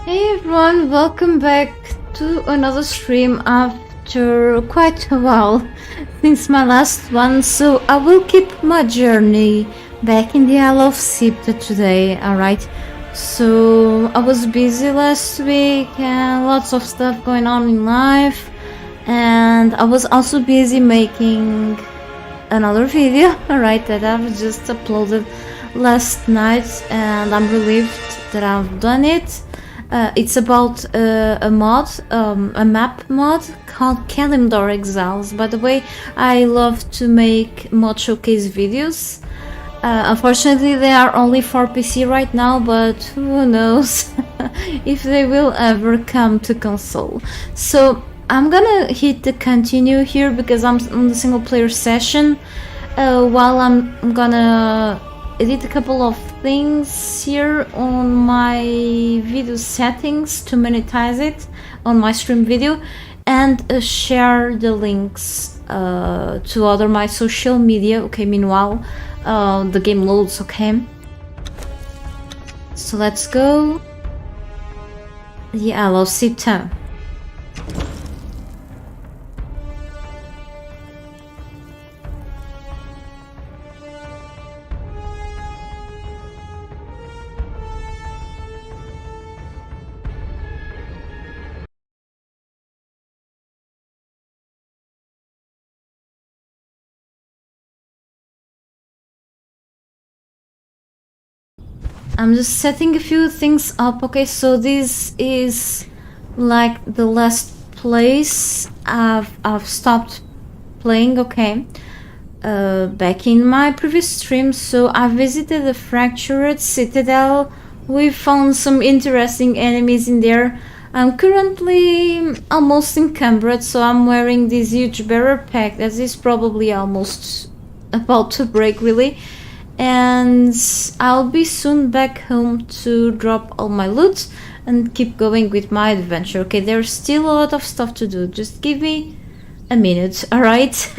Hey everyone, welcome back to another stream after quite a while since my last one. So I will keep my journey back in the Isle of Sipta today, alright? So I was busy last week and lots of stuff going on in life, and I was also busy making another video, alright, that I've just uploaded last night, and I'm relieved that I've done it. It's about a mod, a map mod called Conan Exiles. By the way, I love to make mod showcase videos. Unfortunately, they are only for PC right now, but who knows if they will ever come to console. So I'm gonna hit the continue here because I'm on the single player session, while I'm gonna edit a couple of things here on my video settings to monetize it on my stream video, and share the links to other my social media. Okay, meanwhile the game loads. Okay, so let's go. Yeah, I love Sipta. I'm just setting a few things up. Okay, so this is like the last place I've stopped playing. Okay, back in my previous stream, so I visited the fractured citadel. We found some interesting enemies in there. I'm currently almost encumbered, so I'm wearing this huge bearer pack that is probably almost about to break, really. And I'll be soon back home to drop all my loot and keep going with my adventure. Okay, there's still a lot of stuff to do. Just give me a minute, alright?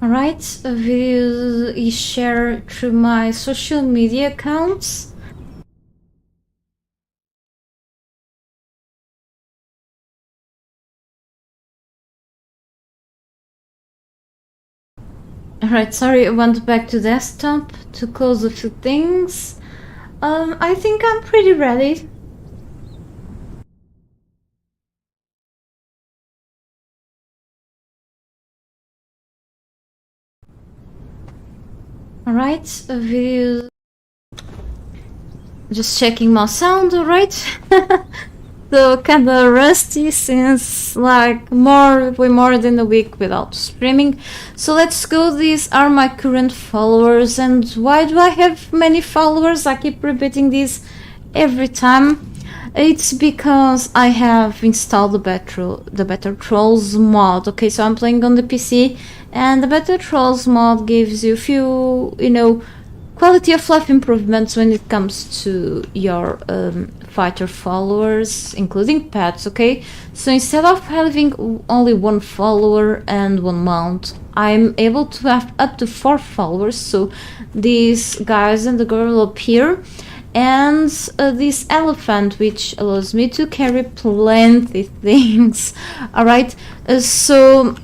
Alright, a video is shared through my social media accounts. Alright, sorry, I went back to desktop to close a few things. I think I'm pretty ready. Alright, a video. Just checking my sound, alright? So kinda rusty since like way more than a week without streaming. So let's go. These are my current followers. And why do I have many followers? I keep repeating this every time. It's because I have installed the Better Trolls mod. Okay, so I'm playing on the PC, and the Better Trolls mod gives you a few, quality of life improvements when it comes to your fighter followers, including pets, okay? So instead of having only one follower and one mount, I'm able to have up to 4 followers. So these guys and the girl appear, and this elephant, which allows me to carry plenty things. All right, so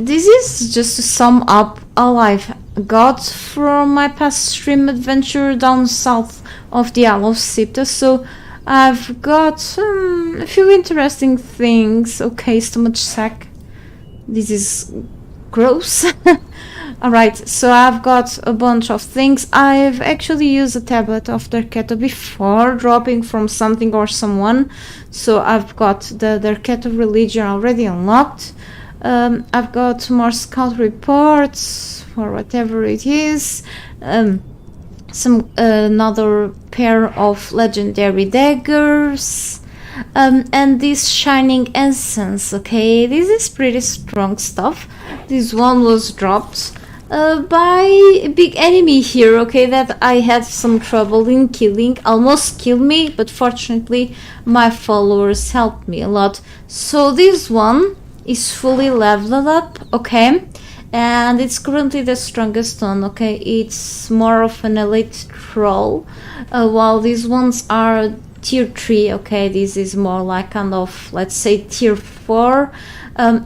this is just to sum up all I've got from my past stream adventure down south of the Isle of Sipta. So I've got a few interesting things. Okay, stomach sack. This is gross. Alright, so I've got a bunch of things. I've actually used a tablet of Derketo before, dropping from something or someone. So I've got the Derketo religion already unlocked. I've got more scout reports for whatever it is. Another pair of legendary daggers. And this shining essence. Okay, this is pretty strong stuff. This one was dropped by a big enemy here, okay, that I had some trouble in killing. Almost killed me, but fortunately my followers helped me a lot. So this one is fully leveled up, okay, and it's currently the strongest one, okay. It's more of an elite troll, while these ones are tier 3, okay. This is more like kind of, let's say, tier 4.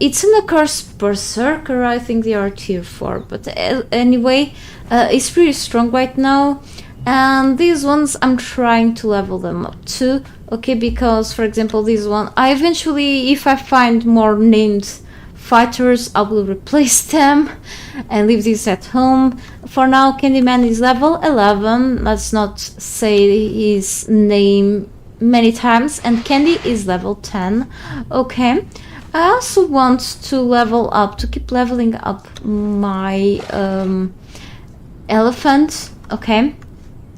It's an accursed berserker. I think they are tier 4, but anyway, it's pretty strong right now. And these ones I'm trying to level them up too, okay, because for example this one, I eventually, if I find more named fighters, I will replace them and leave this at home. For now, Candyman is level 11. Let's not say his name many times. And Candy is level 10, okay. I also want to level up, to keep leveling up my elephant, okay.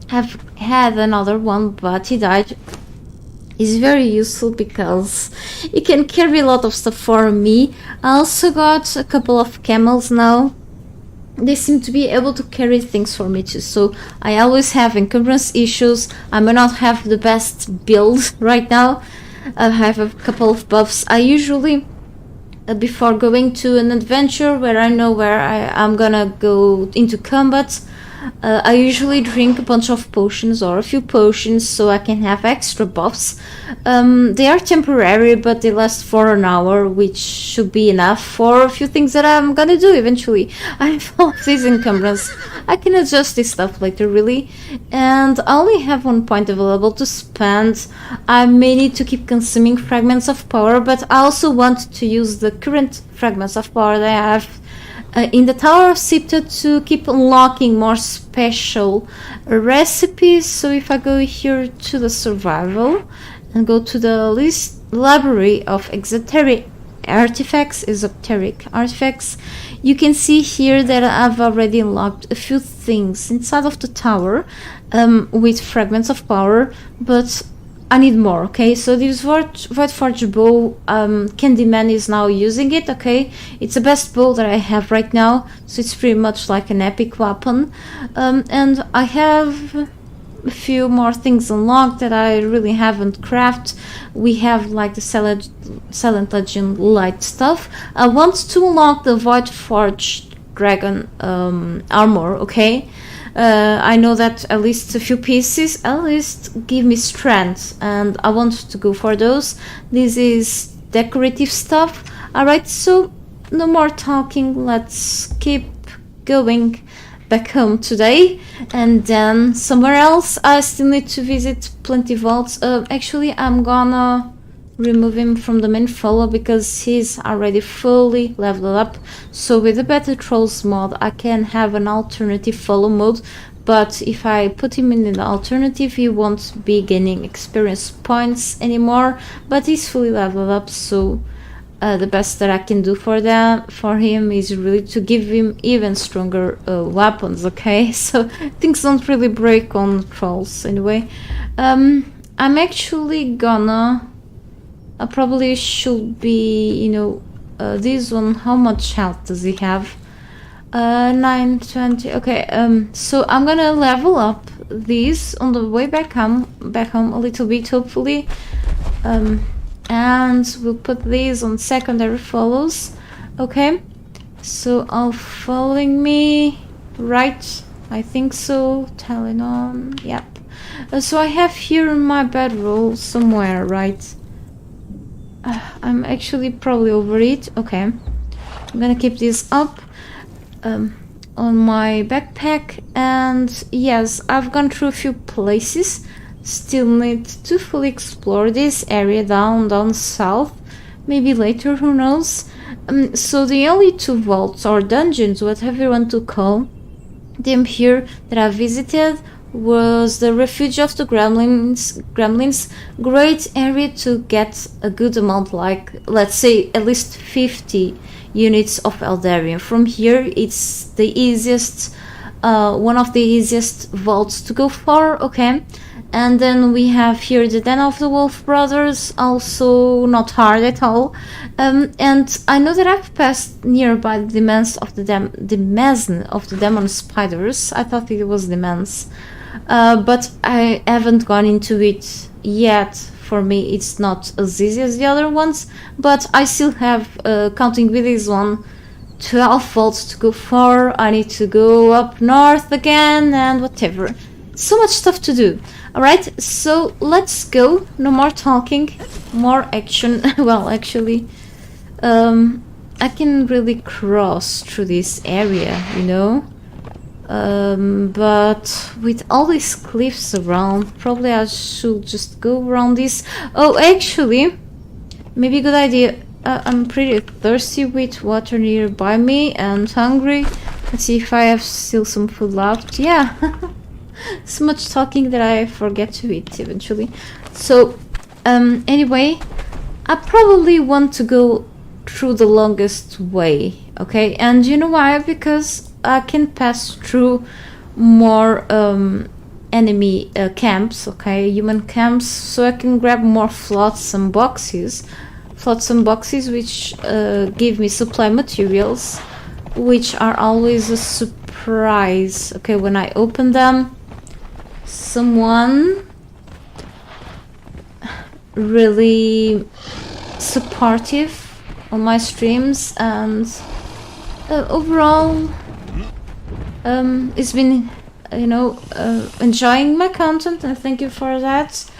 I've had another one, but he died. He's very useful because he can carry a lot of stuff for me. I also got a couple of camels now. They seem to be able to carry things for me too, so I always have encumbrance issues. I may not have the best build right now. I have a couple of buffs. I usually, before going to an adventure where I know where I'm gonna go into combat, I usually drink a bunch of potions or a few potions so I can have extra buffs. They are temporary, but they last for an hour, which should be enough for a few things that I'm gonna do eventually. I have all this encumbrance. I can adjust this stuff later, really. And I only have 1 point available to spend. I may need to keep consuming fragments of power, but I also want to use the current fragments of power that I have in the Tower of Sipta to keep unlocking more special recipes. So if I go here to the survival and go to the list library of esoteric artifacts, you can see here that I've already unlocked a few things inside of the tower with fragments of power, but I need more, okay. So this Void Forge bow, Candyman is now using it, okay. It's the best bow that I have right now, so it's pretty much like an epic weapon. And I have a few more things unlocked that I really haven't crafted. We have like the Silent Legend light stuff. I want to unlock the Void Forge dragon armor, okay. I know that at least a few pieces at least give me strength, and I want to go for those. This is decorative stuff. Alright, so no more talking, let's keep going back home today, and then somewhere else. I still need to visit plenty vaults. Actually, I'm gonna remove him from the main follow because he's already fully leveled up. So with the Better Trolls mod I can have an alternative follow mode, but if I put him in the alternative he won't be gaining experience points anymore, but he's fully leveled up. So the best that I can do for him is really to give him even stronger weapons, okay. So things don't really break on trolls anyway. I'm actually gonna, I probably should be, you know, this one, how much health does he have? 920, okay. So I'm gonna level up these on the way back home a little bit, hopefully. And we'll put these on secondary follows. Okay, so all following me, right? I think so. Telling on, yep. So I have here my bedroll somewhere, right? I'm actually probably over it. Okay, I'm gonna keep this up on my backpack, and yes, I've gone through a few places. Still need to fully explore this area down south. Maybe later, who knows? So the only two vaults or dungeons, whatever you want to call them here, that I visited was the refuge of the gremlins. Great area to get a good amount, like let's say at least 50 units of Eldarian. From here it's the easiest, one of the easiest vaults to go for. Okay, and then we have here the Den of the Wolf Brothers, also not hard at all. And I know that I've passed nearby the demons of the demon spiders. I thought it was demons, but I haven't gone into it yet. For me it's not as easy as the other ones, but I still have, counting with this one, 12 vaults to go for. I need to go up north again and whatever. So much stuff to do. Alright, so let's go. No more talking, more action. Well, actually, I can really cross through this area, you know? But with all these cliffs around, probably I should just go around this. Oh, actually, maybe a good idea. I'm pretty thirsty with water nearby me and hungry. Let's see if I have still some food left. Yeah. So much talking that I forget to eat eventually. So, anyway, I probably want to go through the longest way, okay? And you know why? Because I can pass through more enemy camps, okay? Human camps, so I can grab more flotsam boxes. Flotsam boxes which give me supply materials, which are always a surprise, okay? When I open them, someone really supportive on my streams, and overall it's been, you know, enjoying my content, and thank you for that.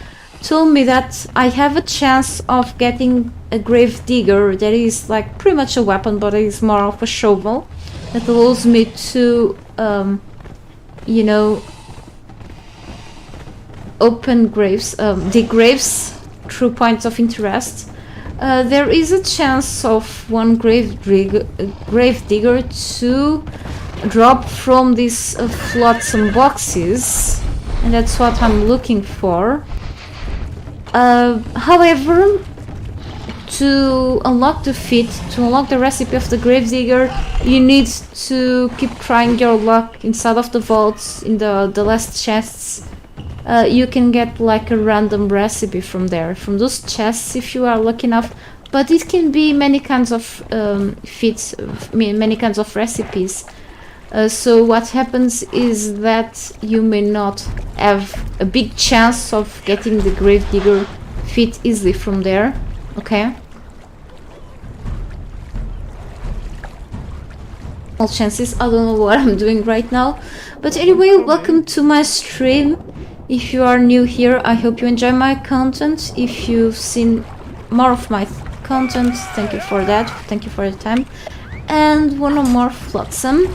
Told me that I have a chance of getting a grave digger that is like pretty much a weapon, but it is more of a shovel that allows me to you know, open graves, dig graves through points of interest. There is a chance of one grave digger to drop from these flotsam boxes, and that's what I'm looking for. However, to unlock the feat, to unlock the recipe of the grave digger, you need to keep trying your luck inside of the vaults, in the last chests. You can get like a random recipe from there, from those chests, if you are lucky enough. But it can be many kinds of feats, many kinds of recipes. So what happens is that you may not have a big chance of getting the grave digger feat easily from there. Okay. All chances. I don't know what I'm doing right now, but anyway, welcome to my stream. If you are new here, I hope you enjoy my content. If you've seen more of my content, thank you for that. Thank you for your time. And one more flotsam.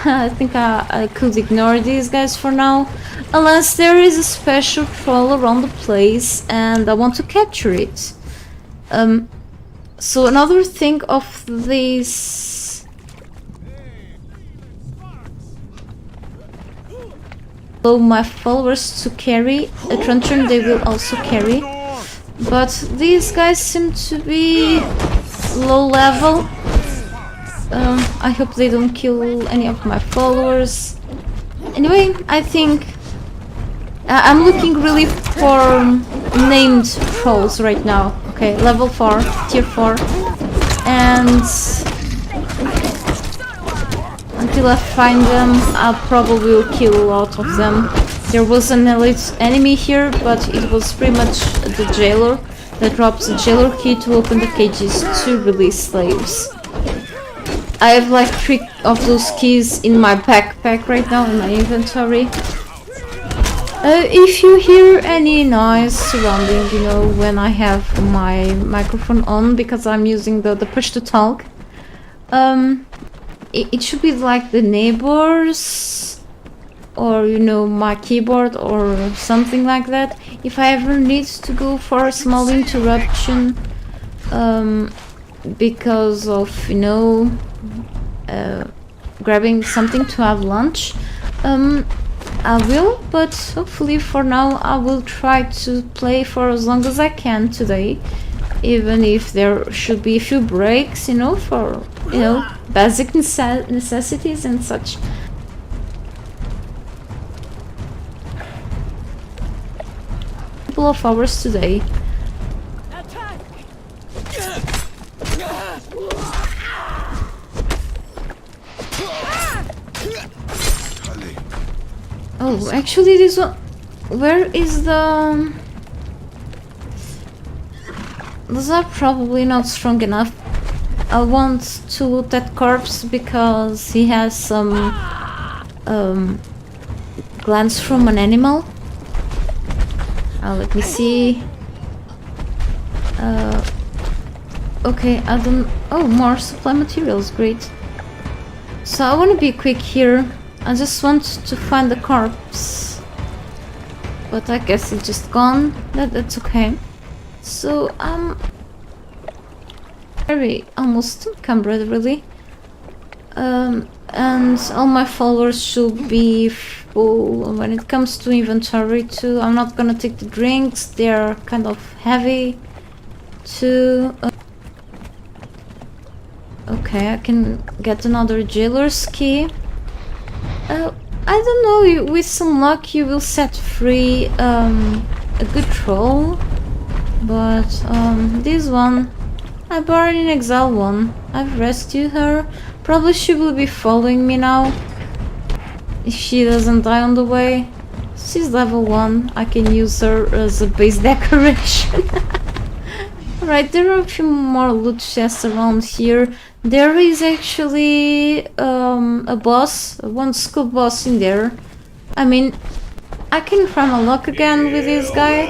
I think I could ignore these guys for now, unless there is a special troll around the place and I want to capture it. So another thing of this, allow my followers to carry a truncheon, they will also carry, but these guys seem to be low level. I hope they don't kill any of my followers. Anyway, I think I'm looking really for named trolls right now. Okay, level 4, tier 4. And Until I find them, I probably will kill a lot of them. There was an elite enemy here, but it was pretty much the jailer that drops the jailer key to open the cages to release slaves. I have like 3 of those keys in my backpack right now in my inventory. If you hear any noise surrounding, you know, when I have my microphone on, because I'm using the push to talk, it should be like the neighbors or, you know, my keyboard or something like that. If I ever need to go for a small interruption because of, you know, grabbing something to have lunch, I will, but hopefully for now I will try to play for as long as I can today, even if there should be a few breaks, you know, for, you know, basic necessities and such. A couple of hours today. Oh, actually this one... Where is the... Those are probably not strong enough. I want to loot that corpse because he has some glands from an animal. Let me see. Okay, I don't... Oh, more supply materials, great. So I want to be quick here. I just want to find the corpse, but I guess it's just gone. That's okay. So I'm very almost encumbered, really. And all my followers should be full when it comes to inventory too. I'm not gonna take the drinks; they're kind of heavy. Too. Okay, I can get another jailer's key. I don't know, with some luck you will set free a good troll, but this one, I bought an exile one. I've rescued her. Probably she will be following me now if she doesn't die on the way. She's level 1, I can use her as a base decoration. Right, there are a few more loot chests around here. There is actually a boss, one skull boss in there. I mean, I can try my luck again with this guy.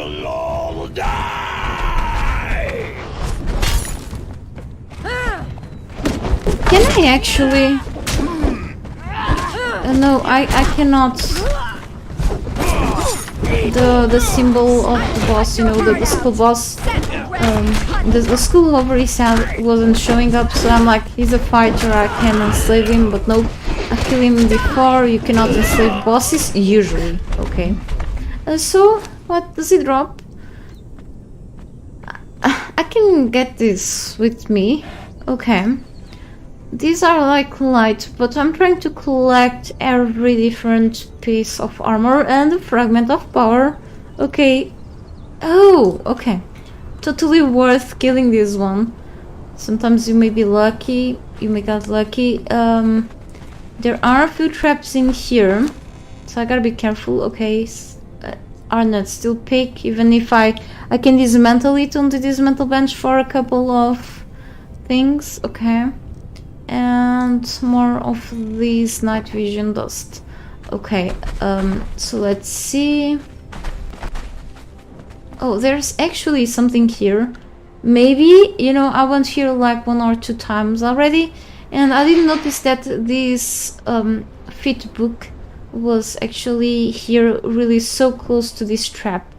Can I actually... no, I cannot. The symbol of the boss, you know, the skull boss. The skull over his head wasn't showing up, so I'm like, he's a fighter, I can enslave him, but nope. I killed him before. You cannot enslave bosses, usually. Okay. So, what does it drop? I can get this with me. Okay. These are like light, but I'm trying to collect every different piece of armor and a fragment of power. Okay. Oh, okay. Totally worth killing this one. Sometimes you may be lucky, you may get lucky. There are a few traps in here, so I gotta be careful. Okay, are not still pick, even if I can dismantle it on the dismantle bench for a couple of things. Okay. And more of this night vision dust. Okay, so let's see. Oh, there's actually something here. Maybe, you know, I went here like 1 or 2 times already, and I didn't notice that this fit book was actually here, really so close to this trap.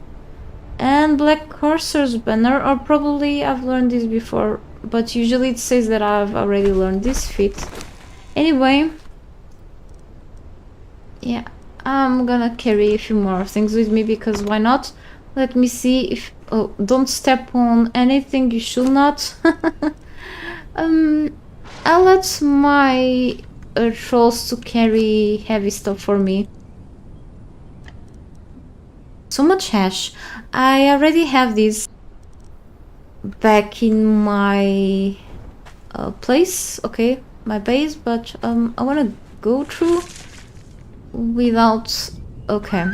And Black Corsair's banner, or probably I've learned this before, but usually it says that I've already learned this feat. Anyway, yeah, I'm gonna carry a few more things with me because why not? Let me see if... oh, don't step on anything, you should not. I'll let my trolls to carry heavy stuff for me. So much hash. I already have this back in my place, okay, my base, but I want to go through without... okay.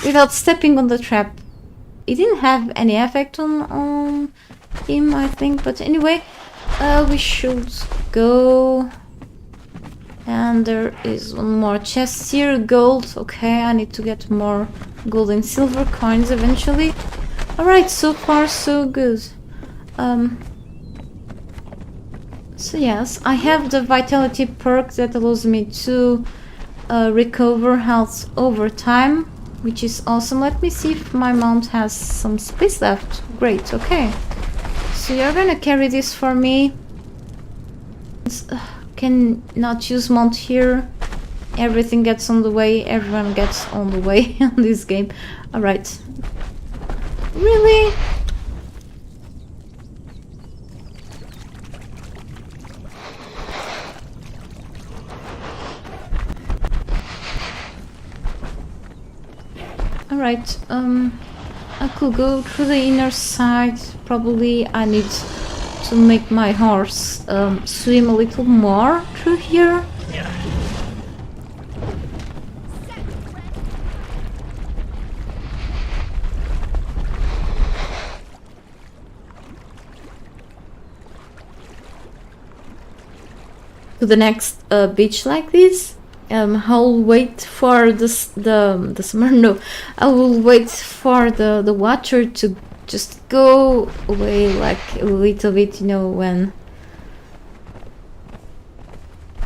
Without stepping on the trap. It didn't have any effect on him, I think, but anyway, we should go. And there is one more chest here, gold. Okay, I need to get more gold and silver coins eventually. Alright, so far so good. So yes, I have the vitality perk that allows me to recover health over time, which is awesome. Let me see if my mount has some space left. Great, okay. So you're gonna carry this for me. Can not use mount here. Everything gets on the way. Everyone gets on the way in this game. Alright. Really? Alright, I could go through the inner side. Probably I need to make my horse swim a little more through here. To the next beach like this. I'll wait for the summer. No, I will wait for the water to just go away like a little bit, you know, when.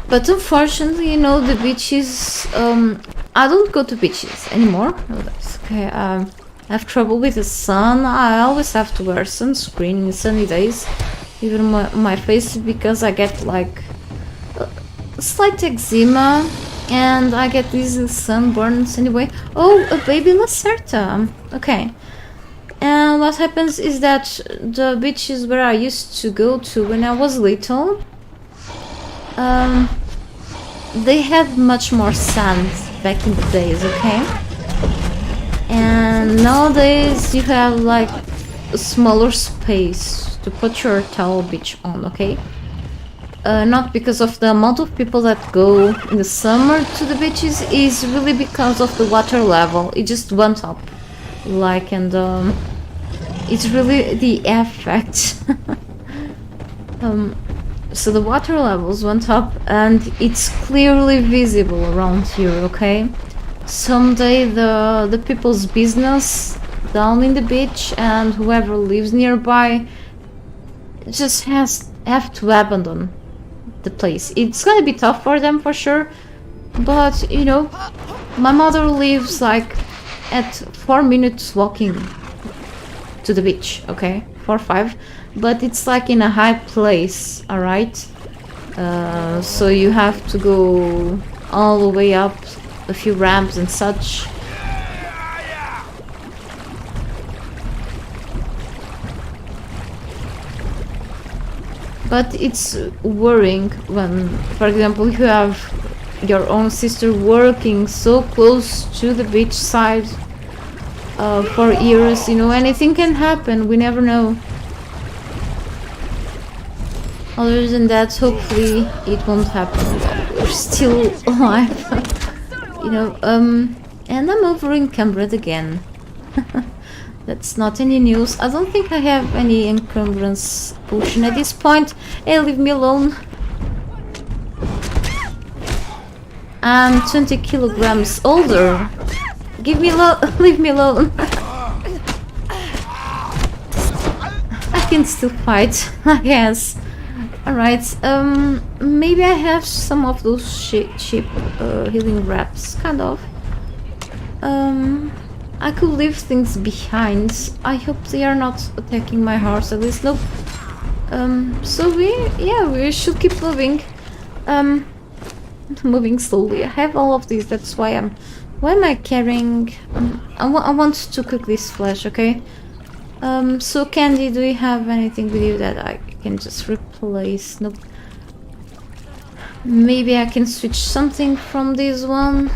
But unfortunately, you know, the beaches. I don't go to beaches anymore. Oh, that's okay. I have trouble with the sun. I always have to wear sunscreen in sunny days, even my face, because I get like a slight eczema. And I get these sunburns anyway. Oh, a baby Lacerta. Okay. And what happens is that the beaches where I used to go to when I was little, they had much more sand back in the days, okay? And nowadays you have like a smaller space to put your towel beach on, okay? Not because of the amount of people that go in the summer to the beaches, is really because of the water level. It just went up, like, and it's really the effect. So the water levels went up, and it's clearly visible around here. Okay, someday the people's business down in the beach and whoever lives nearby just have to abandon the place. It's gonna be tough for them for sure, but you know, my mother lives like at 4 minutes walking to the beach, okay, 4 or 5, but it's like in a high place, all right. So you have to go all the way up a few ramps and such. But it's worrying when, for example, you have your own sister working so close to the beach side for years. You know, anything can happen. We never know. Other than that, hopefully it won't happen while we're still alive. You know, and I'm over encumbered again. That's not any news. I don't think I have any encumbrance potion at this point. Hey, leave me alone. I'm 20 kilograms older. Leave me alone. I can still fight, I guess. Alright, maybe I have some of those cheap healing wraps, kind of. I could leave things behind. I hope they are not attacking my horse, at least. Nope. So we should keep moving. Moving slowly. I have all of these, that's why why am I carrying... I want to cook this flesh, okay? So Candy, do you have anything with you that I can just replace? Nope. Maybe I can switch something from this one.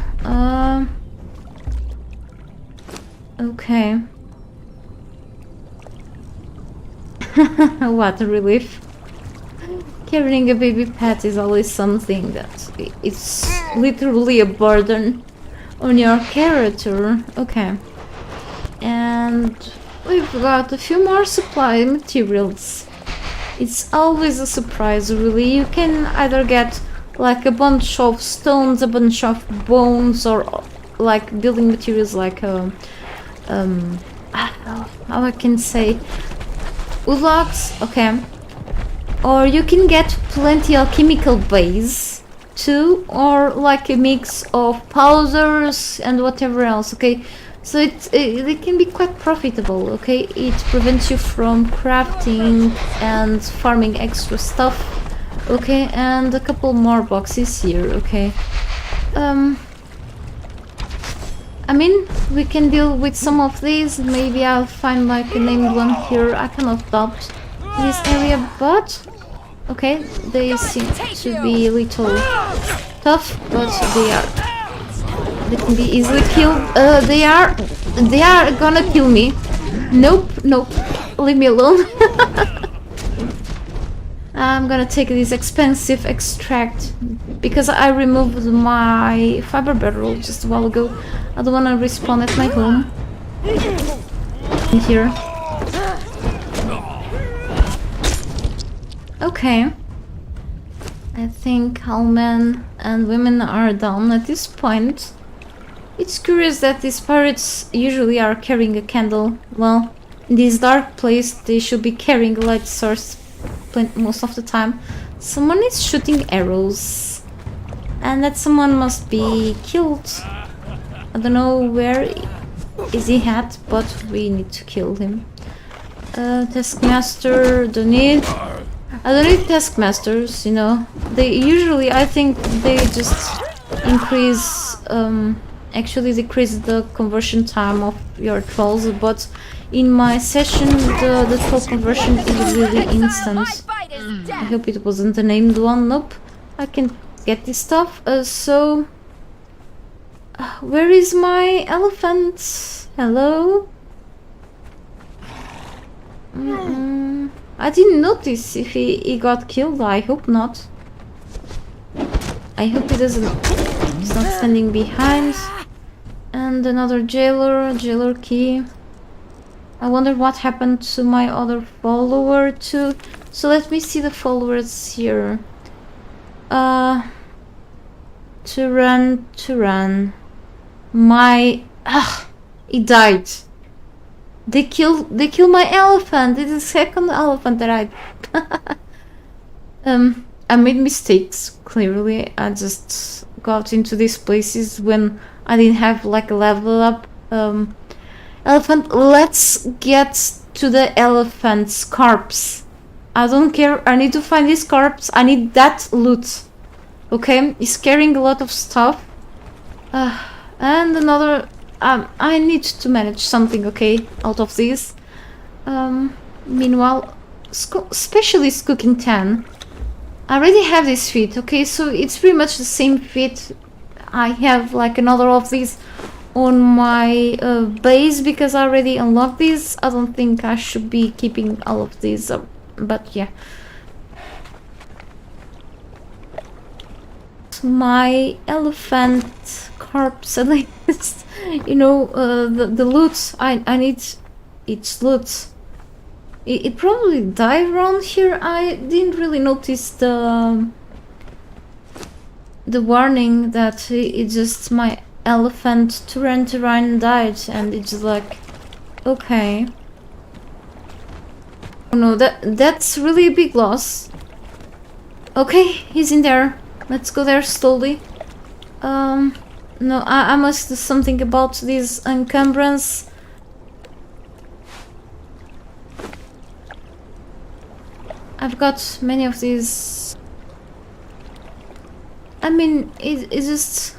Okay. What a relief. Carrying a baby pet is always something that it's literally a burden on your character. Okay. And we've got a few more supply materials. It's always a surprise, really. You can either get like a bunch of stones, a bunch of bones, or like building materials like how I can say wood logs, okay. Or you can get plenty alchemical base too, or like a mix of powders and whatever else, okay. So it can be quite profitable, okay. It prevents you from crafting and farming extra stuff, okay. And a couple more boxes here, okay. I mean, we can deal with some of these. Maybe I'll find like a named one here. I cannot doubt this area, but okay, they seem to be a little tough, but they can be easily killed. They are gonna kill me. Nope, leave me alone. I'm gonna take this expensive extract because I removed my fiber barrel just a while ago. I don't wanna respawn at my home. In here. Okay. I think all men and women are down at this point. It's curious that these pirates usually are carrying a candle. Well, in this dark place they should be carrying a light source most of the time. Someone is shooting arrows. And that someone must be killed. I don't know where is he at, but we need to kill him. Taskmaster, I don't need taskmasters, you know. They usually, I think they just increase, actually decrease the conversion time of your trolls, but in my session the troll conversion is really instant. I hope it wasn't a named one. Nope. I can get this stuff. So where is my elephant? Hello? I didn't notice if he got killed. I hope not. I hope he doesn't. He's not standing behind. And another jailer key. I wonder what happened to my other follower too. So let me see the followers here. To run. He died. They killed my elephant. It's the second elephant that I made mistakes, clearly. I just got into these places when I didn't have like a level up. Elephant, let's get to the elephant's corpse. I don't care, I need to find his corpse. I need that loot. Okay, he's carrying a lot of stuff. And another... I need to manage something, okay, out of this. Meanwhile, specialist cooking 10. I already have this feat, okay, so it's pretty much the same feat. I have like another of these on my base because I already unlocked these. I don't think I should be keeping all of these, but yeah. My elephant corpse, at least, you know, the loot. I need its loot. It probably died around here. I didn't really notice the warning that it just my elephant Turan died, and it's like, okay. Oh no, that's really a big loss. Okay, he's in there. Let's go there slowly. No, I must do something about this encumbrance. I've got many of these. I mean, it's just...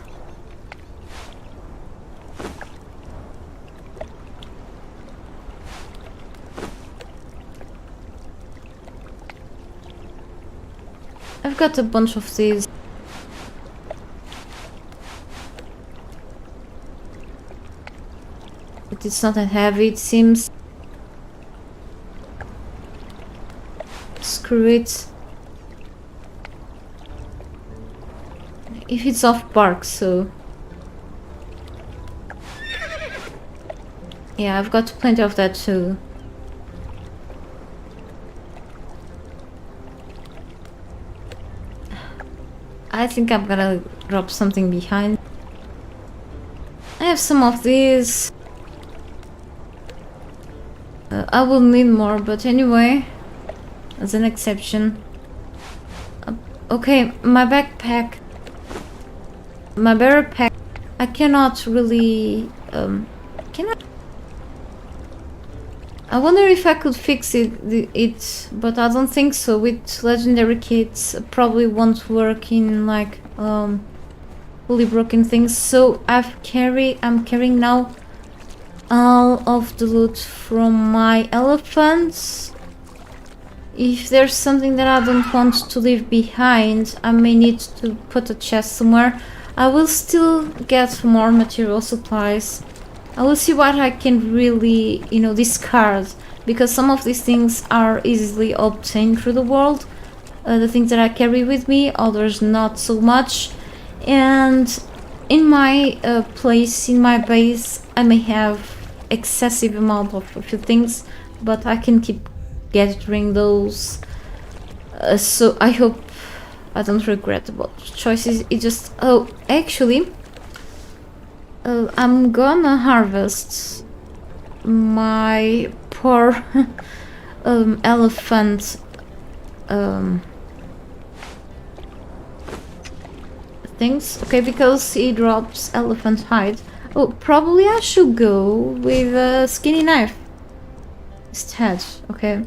I've got a bunch of these. But it's not that heavy, it seems. Screw it. if it's off bark, so yeah, I've got plenty of that too. I think I'm gonna drop something behind. I have some of these. I will need more, but anyway, as an exception. Okay, my backpack. My backpack. I cannot really. I wonder if I could fix it, but I don't think so. With legendary kits, probably won't work in like fully broken things. So I'm carrying now all of the loot from my elephants. If there's something that I don't want to leave behind, I may need to put a chest somewhere. I will still get more material supplies. I will see what I can really, discard, because some of these things are easily obtained through the world. The things that I carry with me, others not so much. And in my place, in my base, I may have excessive amount of a few things, but I can keep gathering those. So I hope I don't regret about choices. It just... Oh, actually... I'm gonna harvest my poor elephant things. Okay, because he drops elephant hide. Oh, probably I should go with a skinny knife instead. Okay,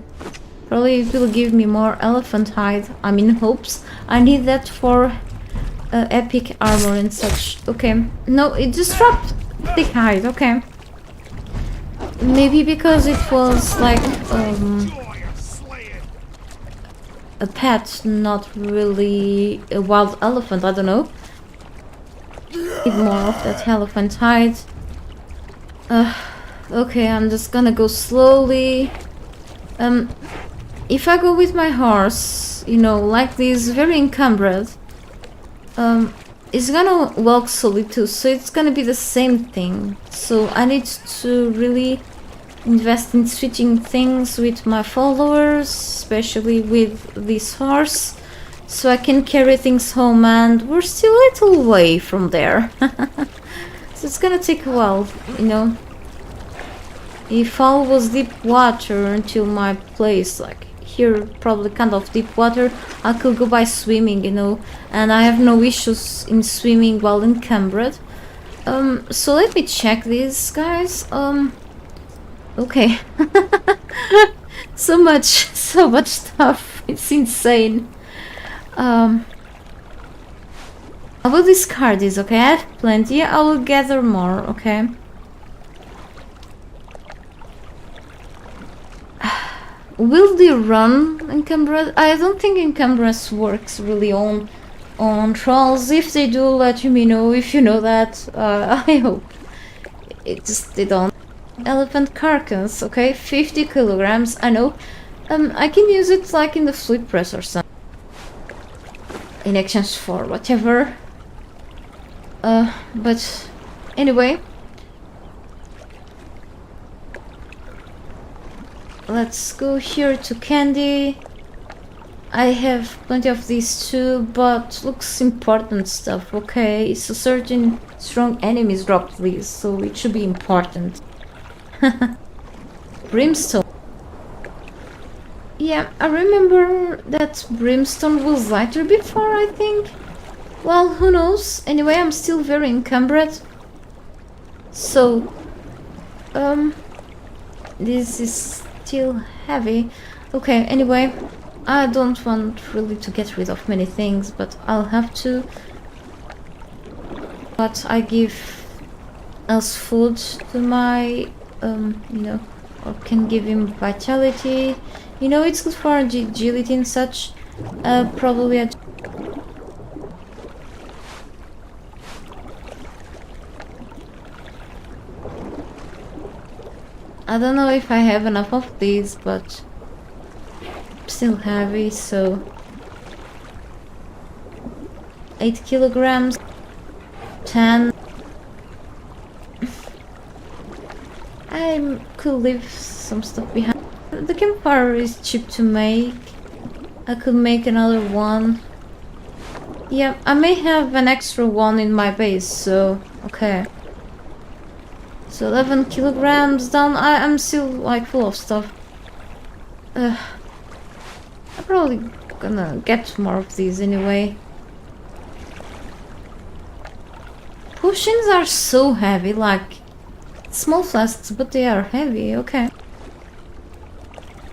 probably it will give me more elephant hide. I'm in hopes. I need that for epic armor and such. Okay, no, it just dropped thick hide. Okay, maybe because it was like a pet, not really a wild elephant. I don't know. Need more of that elephant hide. Okay, I'm just gonna go slowly. If I go with my horse, like this, very encumbered, it's gonna walk slowly too, so it's gonna be the same thing. So I need to really invest in switching things with my followers, especially with this horse, so I can carry things home, and we're still a little way from there. So it's gonna take a while, If all was deep water until my place, like here, probably kind of deep water, I could go by swimming, and I have no issues in swimming while encumbered. So let me check this, guys. Okay. so much stuff. It's insane. I will discard this, okay? I have plenty. I will gather more, okay? Will they run encumbrance? I don't think encumbrance works really on trolls. If they do, let me know if you know that. I hope they don't. Elephant carcass, okay, 50 kilograms. I know. I can use it like in the flip press or something. In exchange for whatever. But anyway. Let's go here to candy. I have plenty of these too, but looks important stuff. Okay, so certain strong enemies drop these, so it should be important. Brimstone. Yeah, I remember that brimstone was lighter before, I think. Well, who knows? Anyway, I'm still very encumbered. So, this is still heavy. Okay, anyway, I don't want really to get rid of many things, but I'll have to. But I give as food to my, or can give him vitality. It's good for agility and such. Probably I don't know if I have enough of these, but still heavy, so 8 kilograms, 10. I could leave some stuff behind. The campfire is cheap to make. I could make another one. Yeah, I may have an extra one in my base, so okay. So 11 kilograms down. I'm still like full of stuff. I'm probably gonna get more of these anyway. Potions are so heavy, like small flasks, but they are heavy. Okay.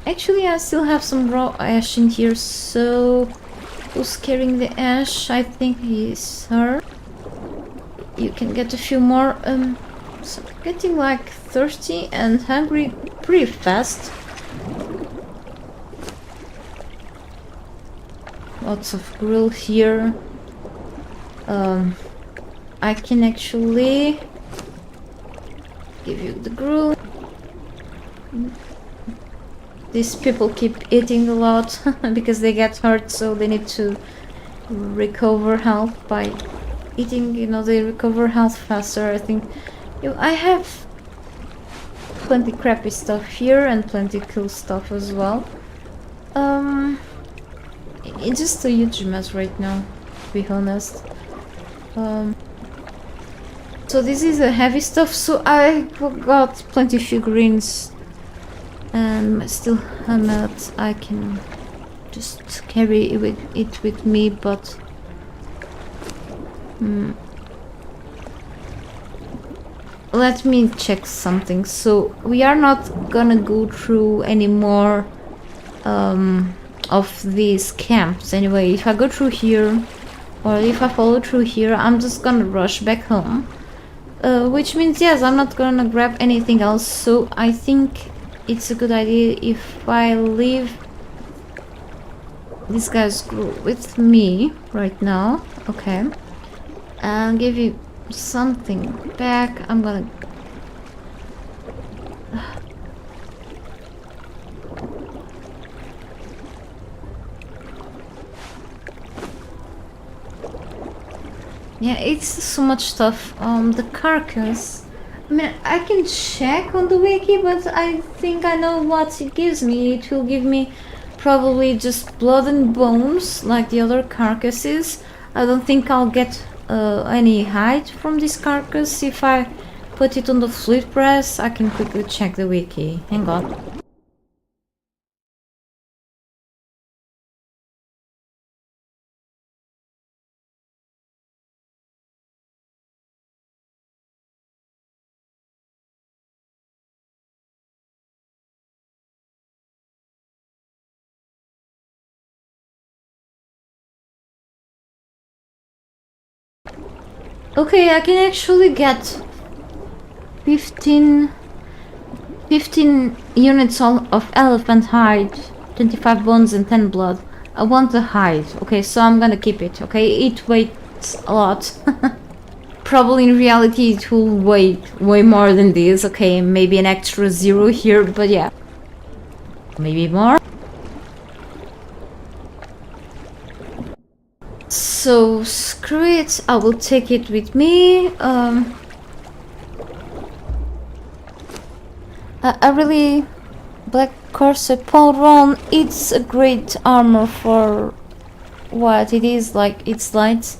Actually, I still have some raw ash in here, so who's carrying the ash? I think he's her. You can get a few more. So getting like thirsty and hungry pretty fast. Lots of grill here. I can actually give you the grill. These people keep eating a lot because they get hurt, so they need to recover health by eating. You know, they recover health faster. I think I have plenty crappy stuff here and plenty cool stuff as well. It's just a huge mess right now, to be honest. So this is the heavy stuff. So I got plenty figurines. And still helmet, I can just carry it with me, but let me check something. So we are not gonna go through any more of these camps anyway. If I go through here, or if I follow through here, I'm just gonna rush back home, which means yes, I'm not gonna grab anything else. So I think it's a good idea if I leave these guys with me right now. Okay. And give you something back. I'm gonna... Yeah, it's so much stuff. The carcass. I mean, I can check on the wiki, but I think I know what it gives me. It will give me probably just blood and bones, like the other carcasses. I don't think I'll get any hide from this carcass. If I put it on the flute press, I can quickly check the wiki. Hang on. Okay, I can actually get 15 units of elephant hide, 25 bones and 10 blood. I want the hide. Okay, so I'm gonna keep it. Okay, it weighs a lot. Probably in reality it will weigh way more than this. Okay, maybe an extra 0 here, but yeah. Maybe more. So screw it, I will take it with me. I really... Black Corset Polron, it's a great armor for what it is, like it's light.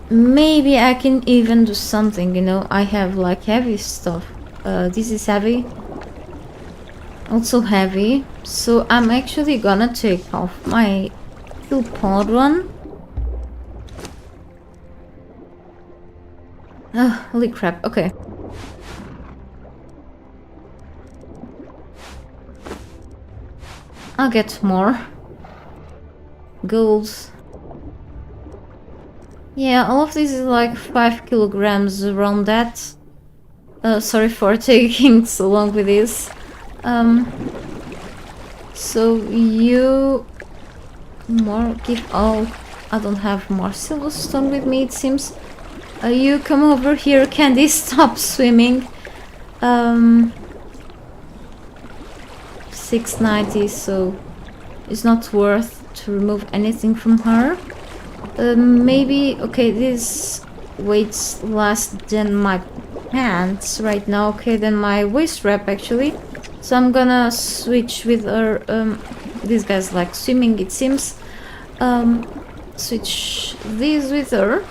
Maybe I can even do something, you know, I have like heavy stuff. This is heavy. Also heavy. So I'm actually gonna take off my Polron. Oh, holy crap, okay. I'll get more golds. Yeah, all of this is like 5 kilograms around that. Sorry for taking so long with this. So you more give... Oh, I don't have more silverstone with me, it seems. You come over here, Candy, stop swimming. 690, so it's not worth to remove anything from her. Maybe, okay, this weights less than my pants right now. Okay, then my waist strap actually. So I'm gonna switch with her. This guy's like swimming, it seems. Switch this with her.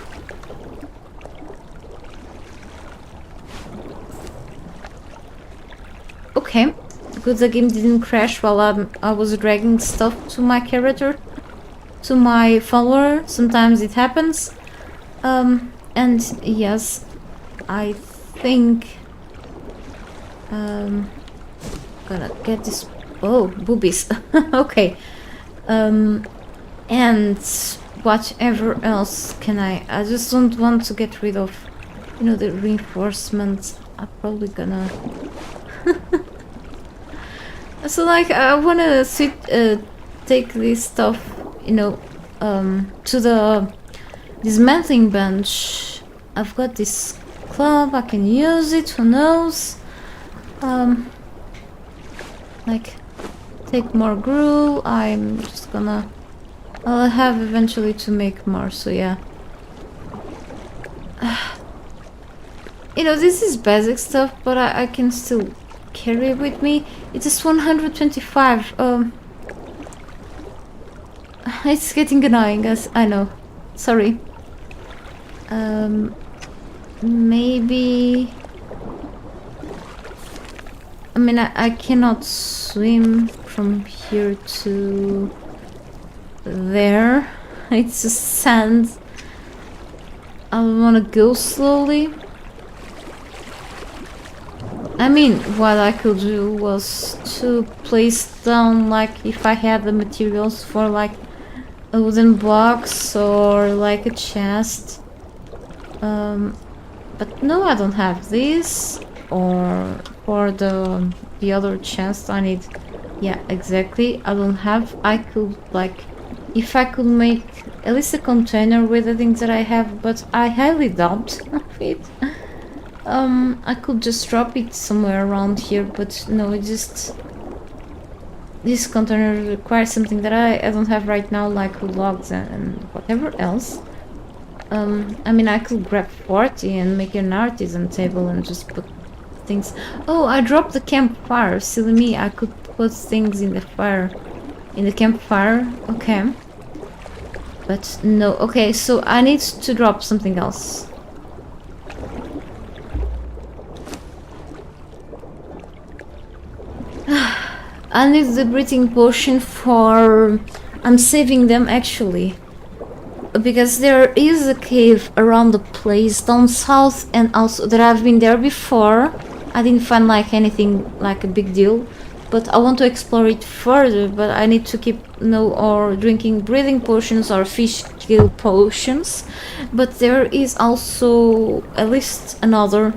Okay, good the game didn't crash while I was dragging stuff to my character, to my follower. Sometimes it happens. And yes, I think gonna get this. Oh, boobies. Okay. And whatever else can I just don't want to get rid of, you know, the reinforcements. I'm probably gonna so like I wanna take this stuff, you know, to the dismantling bench. I've got this club, I can use it, who knows. Like take more gruel. I'm just gonna, I'll have eventually to make more, so yeah. You know, this is basic stuff, but I can still carry it with me. It is 125. It's getting annoying, as I know. Sorry. Maybe... I mean, I cannot swim from here to there. It's just sand. I wanna go slowly. I mean, what I could do was to place down, like, if I had the materials for, like, a wooden box or, like, a chest. But no, I don't have this. Or for the other chest I need... Yeah, exactly. I don't have... I could, like... If I could make at least a container with the things that I have, but I highly doubt it. I could just drop it somewhere around here, but no, it just... This container requires something that I don't have right now, like logs and whatever else. I mean, I could grab 40 and make an artisan table and just put things... Oh, I dropped the campfire. Silly me, I could put things in the fire. In the campfire, okay. But no, okay, so I need to drop something else. I need the breathing potion for... I'm saving them actually. Because there is a cave around the place down south, and also that I've been there before. I didn't find like anything like a big deal, but I want to explore it further. But I need to keep or drinking breathing potions or fish kill potions. But there is also at least another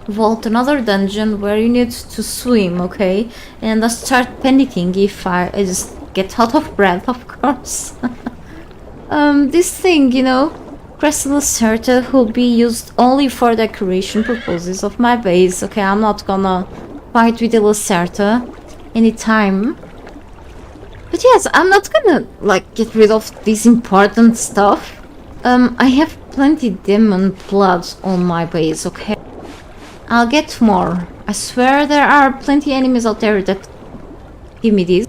vault, another dungeon where you need to swim, okay? And I start panicking if I just get out of breath, of course. This thing, you know, Crystal Lacerta will be used only for decoration purposes of my base. Okay, I'm not gonna fight with the Lacerta anytime. But yes, I'm not gonna, like, get rid of this important stuff. I have plenty demon blood on my base, okay? I'll get more. I swear there are plenty enemies out there that give me this.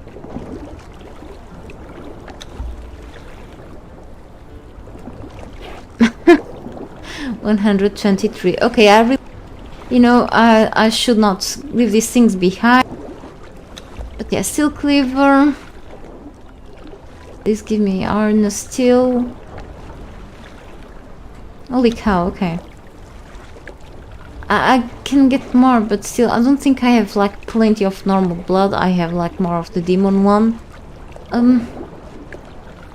$123. Okay, I really, you know, I should not leave these things behind. But yeah, steel cleaver. Please give me iron steel. Holy cow, okay. I can get more, but still, I don't think I have like plenty of normal blood. I have like more of the demon one.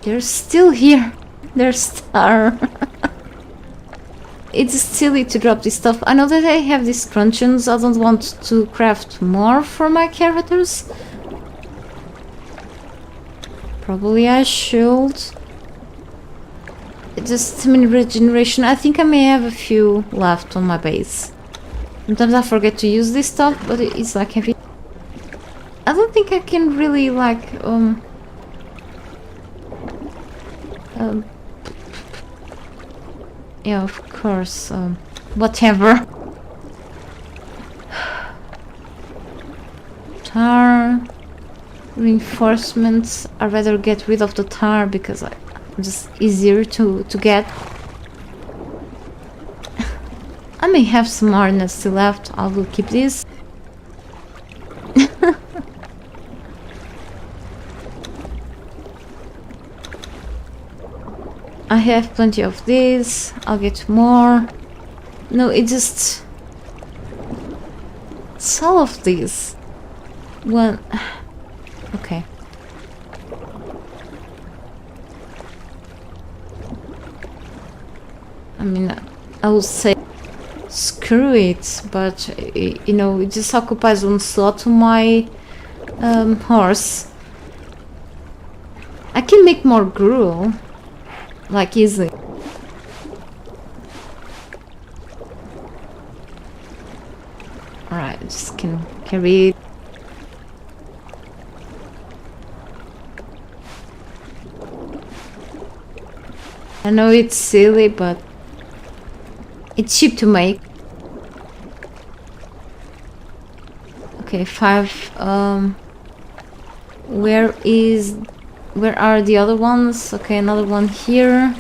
They're still here. They're star. It's silly to drop this stuff. I know that I have these truncheons. I don't want to craft more for my characters. Probably I should. Just, I mean, regeneration. I think I may have a few left on my base. Sometimes I forget to use this stuff, but it's like heavy. I don't think I can really like Yeah, of course. Whatever. Tar. Reinforcements. I'd rather get rid of the tar because it's just easier to get. I may have some harness still left. I will keep this. I have plenty of this. I'll get more. No, it's all of these. Well, okay. I mean, I would say screw it, but you know, it just occupies one slot on my horse. I can make more gruel, like easily. Alright, just can carry it. I know it's silly, but it's cheap to make. Okay, 5. Where are the other ones? Okay, another one here.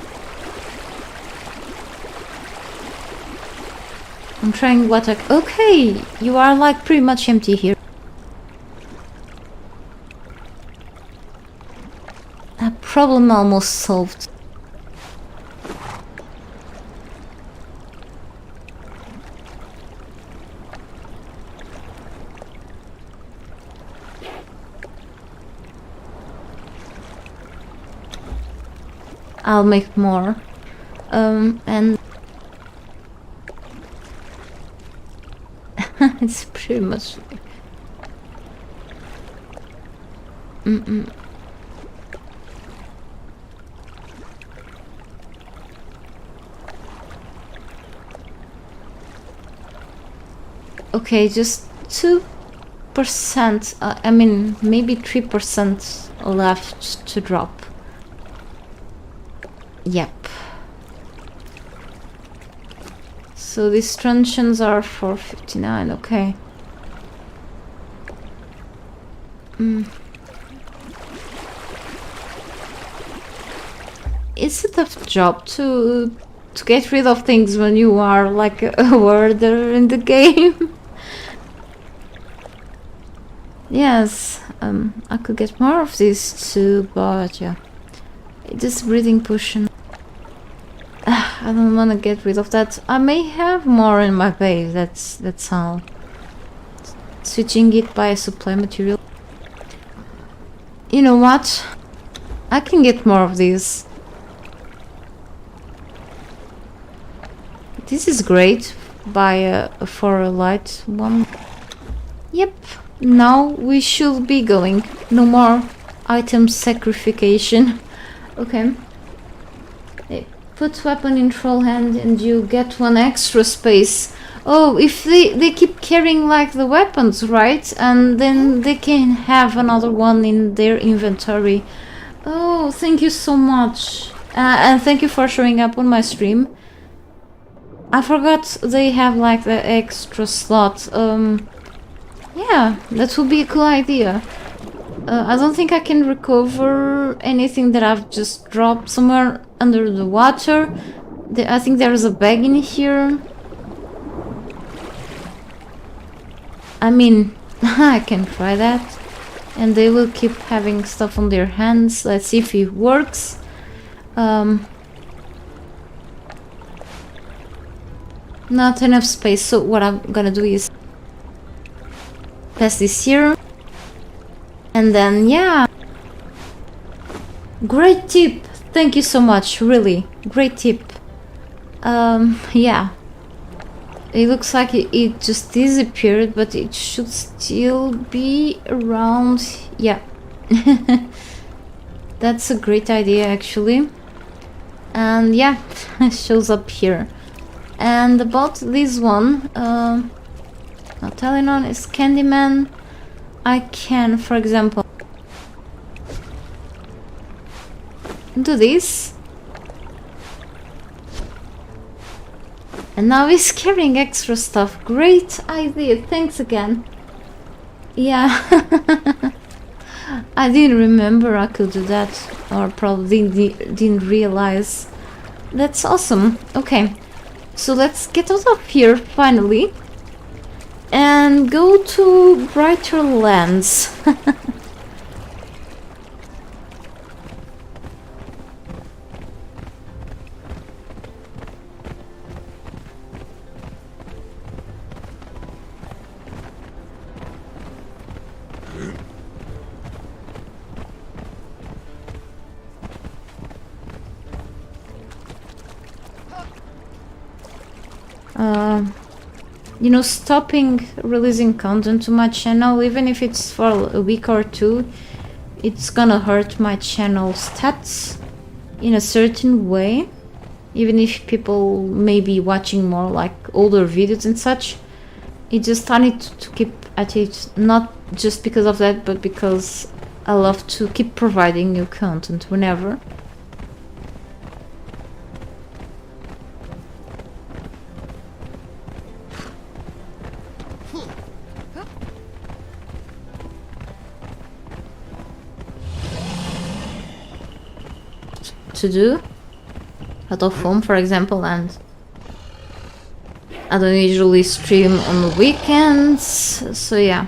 I'm trying what I... Okay, you are like pretty much empty here. A problem almost solved. I'll make more. And it's pretty much okay, just 2%, I mean maybe 3% left to drop. Yep. So these truncheons are 459, okay. It's a tough job to get rid of things when you are like a warder in the game. Yes, I could get more of these too, but yeah. This breathing potion. I don't want to get rid of that. I may have more in my base, that's all. Switching it by a supply material. You know what? I can get more of these. This is great for a light one. Yep, now we should be going. No more item sacrification. Okay. Put weapon in troll hand and you get 1 extra space. Oh, if they keep carrying like the weapons, right? And then they can have another one in their inventory. Oh, thank you so much. And thank you for showing up on my stream. I forgot they have like the extra slot. Yeah, that would be a cool idea. I don't think I can recover anything that I've just dropped somewhere under the water. I think there's a bag in here. I mean, I can try that. And they will keep having stuff on their hands. Let's see if it works. Not enough space, so what I'm gonna do is pass this here. And then, yeah. Great tip. Thank you so much, really. Great tip. Yeah. It looks like it just disappeared, but it should still be around. Yeah. That's a great idea, actually. And yeah, it shows up here. And about this one, not Telenon is Candyman. I can, for example, do this. And now he's carrying extra stuff. Great idea. Thanks again. Yeah. I didn't remember I could do that. Or probably didn't realize. That's awesome. Okay. So let's get out of here finally. And go to brighter lands. You know, stopping releasing content to my channel, even if it's for a week or two, it's gonna hurt my channel stats in a certain way. Even if people may be watching more like older videos and such, it just I need to keep at it, not just because of that, but because I love to keep providing new content whenever. To do out of home, for example, and I don't usually stream on the weekends, so yeah.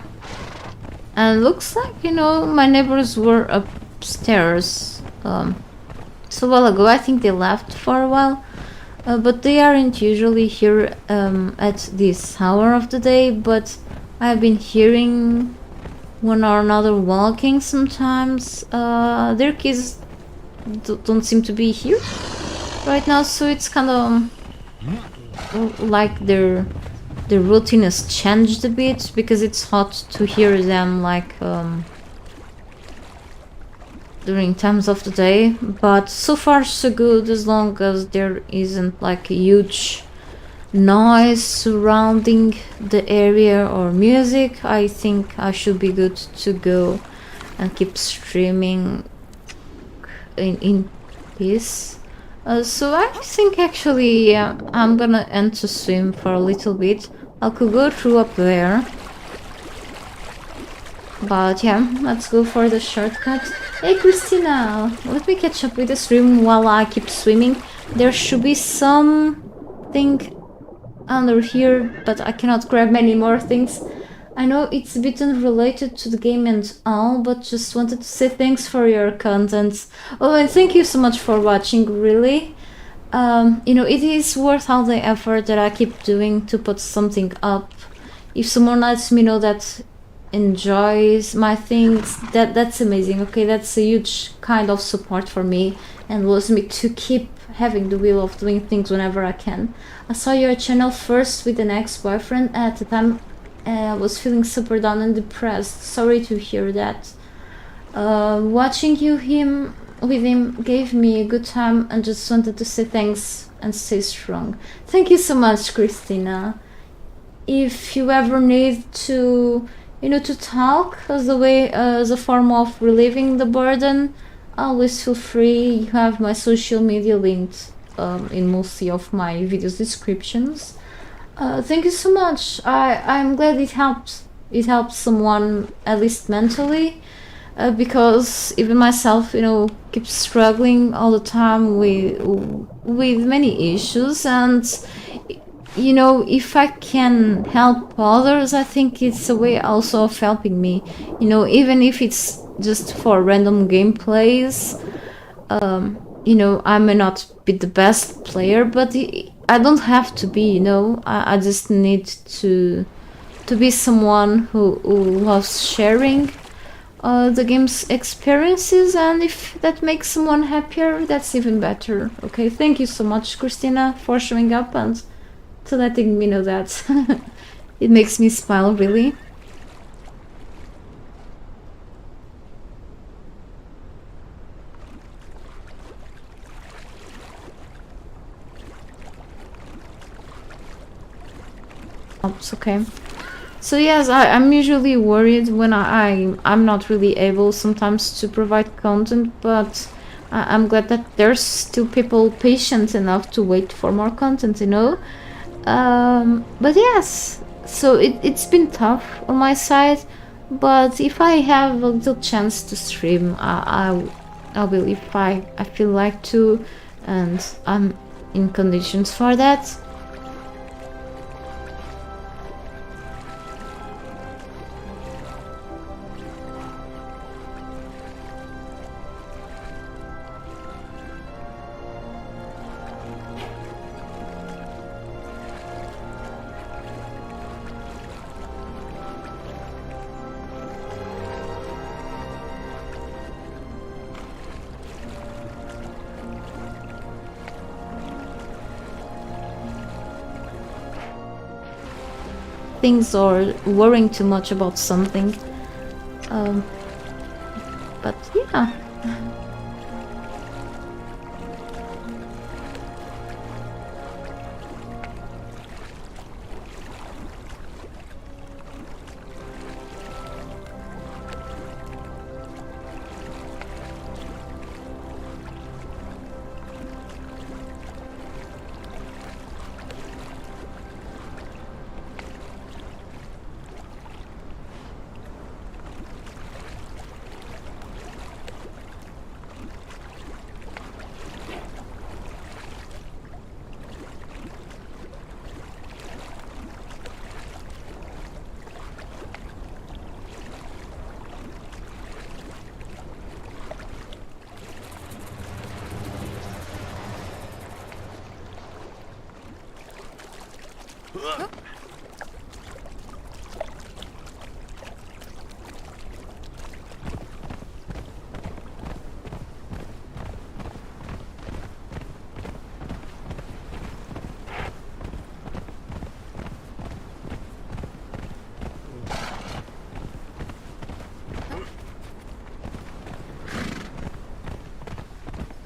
And looks like, you know, my neighbors were upstairs so a while ago. I think they left for a while, but they aren't usually here at this hour of the day, but I've been hearing one or another walking sometimes. Their kids don't seem to be here right now, so it's kind of like their routine has changed a bit, because it's hot to hear them like during times of the day. But so far so good, as long as there isn't like a huge noise surrounding the area or music, I think I should be good to go and keep streaming in peace. So I think actually I'm gonna end to swim for a little bit. I could go through up there, but yeah, let's go for the shortcut. Hey Christina, let me catch up with the stream while I keep swimming. There should be something under here, but I cannot grab many more things. I know it's a bit unrelated to the game and all, but just wanted to say thanks for your content. Oh, and thank you so much for watching, really. You know, it is worth all the effort that I keep doing to put something up. If someone lets me know that enjoys my things, that's amazing. Okay, that's a huge kind of support for me and allows me to keep having the will of doing things whenever I can. I saw your channel first with an ex-boyfriend. At the time I was feeling super down and depressed. Sorry to hear that. Watching with him gave me a good time, and just wanted to say thanks and stay strong. Thank you so much, Christina. If you ever need to, you know, to talk as a form of relieving the burden, always feel free. You have my social media linked in mostly of my videos descriptions. Thank you so much. I'm glad it helped someone, at least mentally, because even myself, you know, keep struggling all the time with many issues. And you know, if I can help others, I think it's a way also of helping me, you know, even if it's just for random gameplays. You know, I may not be the best player, but I don't have to be, you know. I just need to be someone who loves sharing the game's experiences, and if that makes someone happier, that's even better. Okay, thank you so much, Christina, for showing up and to letting me know that. It makes me smile, really. It's okay. So yes, I'm usually worried when I'm not really able sometimes to provide content, but I'm glad that there's still people patient enough to wait for more content, you know. But yes, so it's been tough on my side. But if I have a little chance to stream, I will if I feel like to, and I'm in conditions for that. Things or worrying too much about something. Um, but yeah.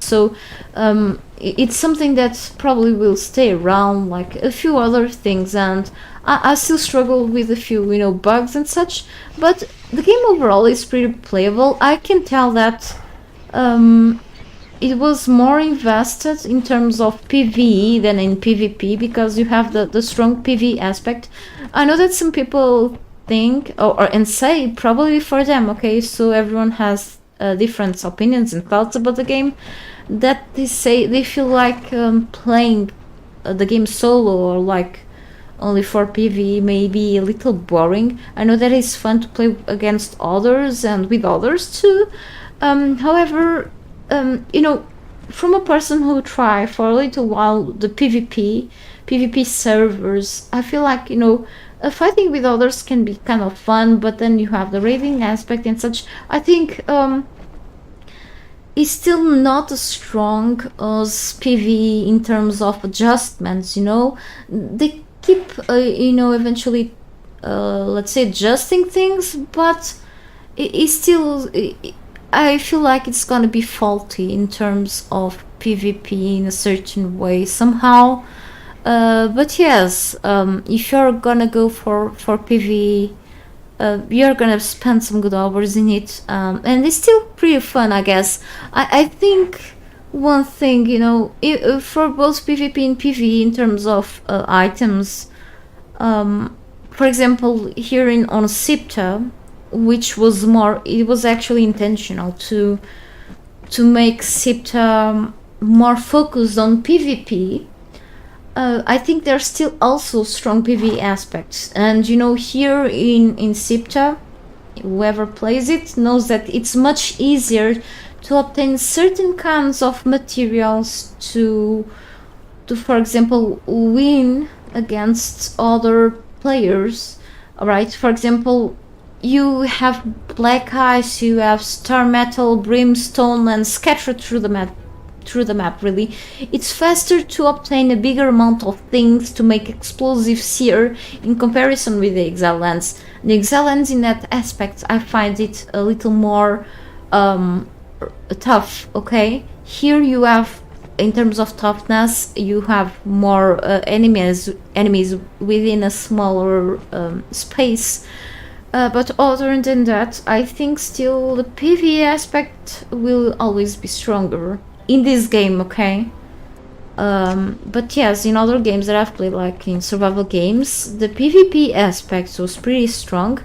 So it's something that probably will stay around, like a few other things, and I still struggle with a few, bugs and such. But the game overall is pretty playable. I can tell that it was more invested in terms of PvE than in PvP, because you have the strong PvE aspect. I know that some people think and say, probably for them, okay, so everyone has different opinions and thoughts about the game, that they say they feel like playing the game solo or like only for PvE may be a little boring. I know that it's fun to play against others and with others too. However, from a person who tried for a little while the PvP servers, I feel like fighting with others can be kind of fun, but then you have the raiding aspect and such. I think it's still not as strong as PvE in terms of adjustments. They keep eventually let's say adjusting things, but it's still I feel like it's gonna be faulty in terms of PvP in a certain way somehow. But yes, if you're gonna go for PvE, you're gonna spend some good hours in it, and it's still pretty fun, I guess. I think one thing, for both PvP and PvE in terms of items, for example, here on Sipta, which was it was actually intentional to make Sipta more focused on PvP. I think there's still also strong PvE aspects, and here in Sipta, whoever plays it knows that it's much easier to obtain certain kinds of materials to for example win against other players. All right, for example, you have black ice, you have star metal, brimstone, and scattered through the map. Really, it's faster to obtain a bigger amount of things to make explosives here in comparison with the Exile lands. The Exile lands, in that aspect, I find it a little more tough. Okay, here you have, in terms of toughness, you have more enemies within a smaller space. But other than that, I think still the PvE aspect will always be stronger in this game, okay? But yes, in other games that I've played, like in survival games, the PvP aspect was pretty strong.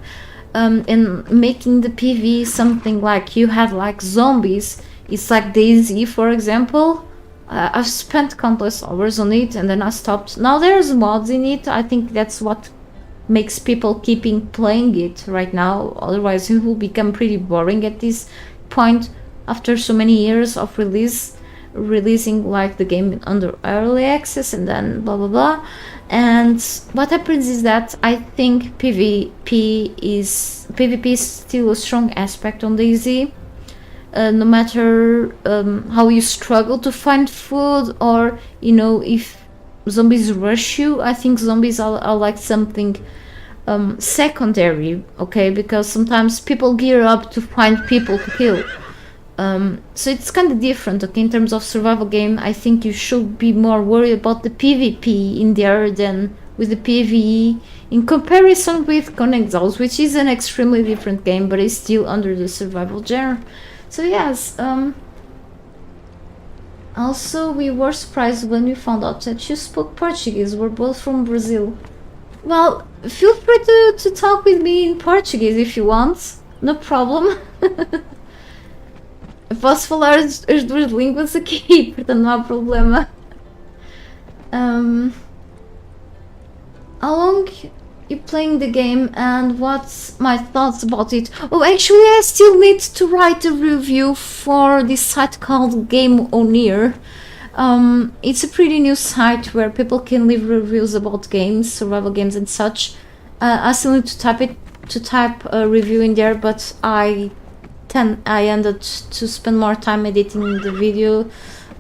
And making the PV something like you had like zombies, it's like DayZ, for example. I've spent countless hours on it and then I stopped. Now there's mods in it. I think that's what makes people keeping playing it right now. Otherwise it will become pretty boring at this point after so many years of releasing like the game under early access and then blah blah blah. And what happens is that I think PvP is still a strong aspect on DayZ. No matter how you struggle to find food, or you know, if zombies rush you, I think zombies are like something secondary, okay, because sometimes people gear up to find people to kill. So it's kind of different, okay. In terms of survival game, I think you should be more worried about the PvP in there than with the PvE, in comparison with Conan Exiles, which is an extremely different game but is still under the survival genre. So yes, also we were surprised when we found out that you spoke Portuguese. We're both from Brazil. Well, feel free to talk with me in Portuguese if you want, no problem. Eu posso falar as duas línguas aqui, portanto não há problema. How long you playing the game and what's my thoughts about it? Oh, actually I still need to write a review for this site called Game Oneer. It's a pretty new site where people can leave reviews about games, survival games and such. I still need to type a review in there, but I ended to spend more time editing the video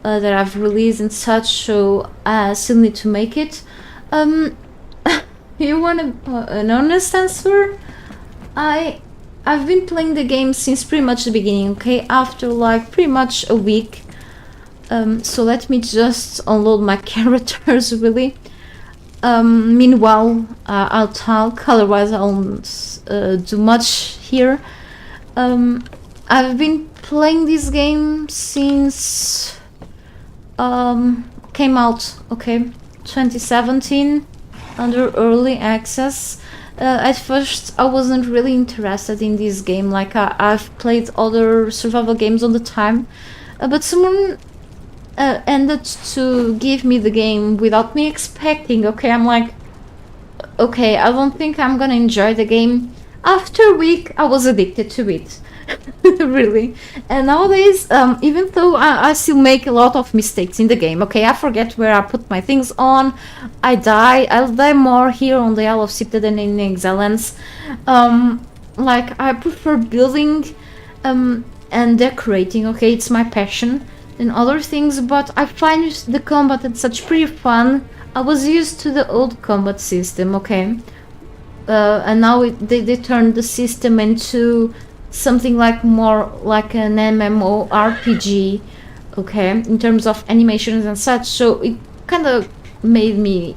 that I've released and such, so I still need to make it. You want an honest answer? I've been playing the game since pretty much the beginning, okay? After like pretty much a week. So let me just unload my characters really. Meanwhile, I'll talk, otherwise I won't do much here. I've been playing this game since came out, okay, 2017 under early access. At first I wasn't really interested in this game, like I've played other survival games all the time, but someone ended to give me the game without me expecting, okay. I'm like, okay, I don't think I'm gonna enjoy the game. After a week I was addicted to it. Really. And nowadays, even though I still make a lot of mistakes in the game, okay, I forget where I put my things on, I'll die more here on the Isle of Sipta than in Exiles. Like, I prefer building and decorating, okay, it's my passion, and other things, but I find the combat and such pretty fun. I was used to the old combat system, okay, and now they turned the system into something like more like an MMORPG, okay, in terms of animations and such, so it kind of made me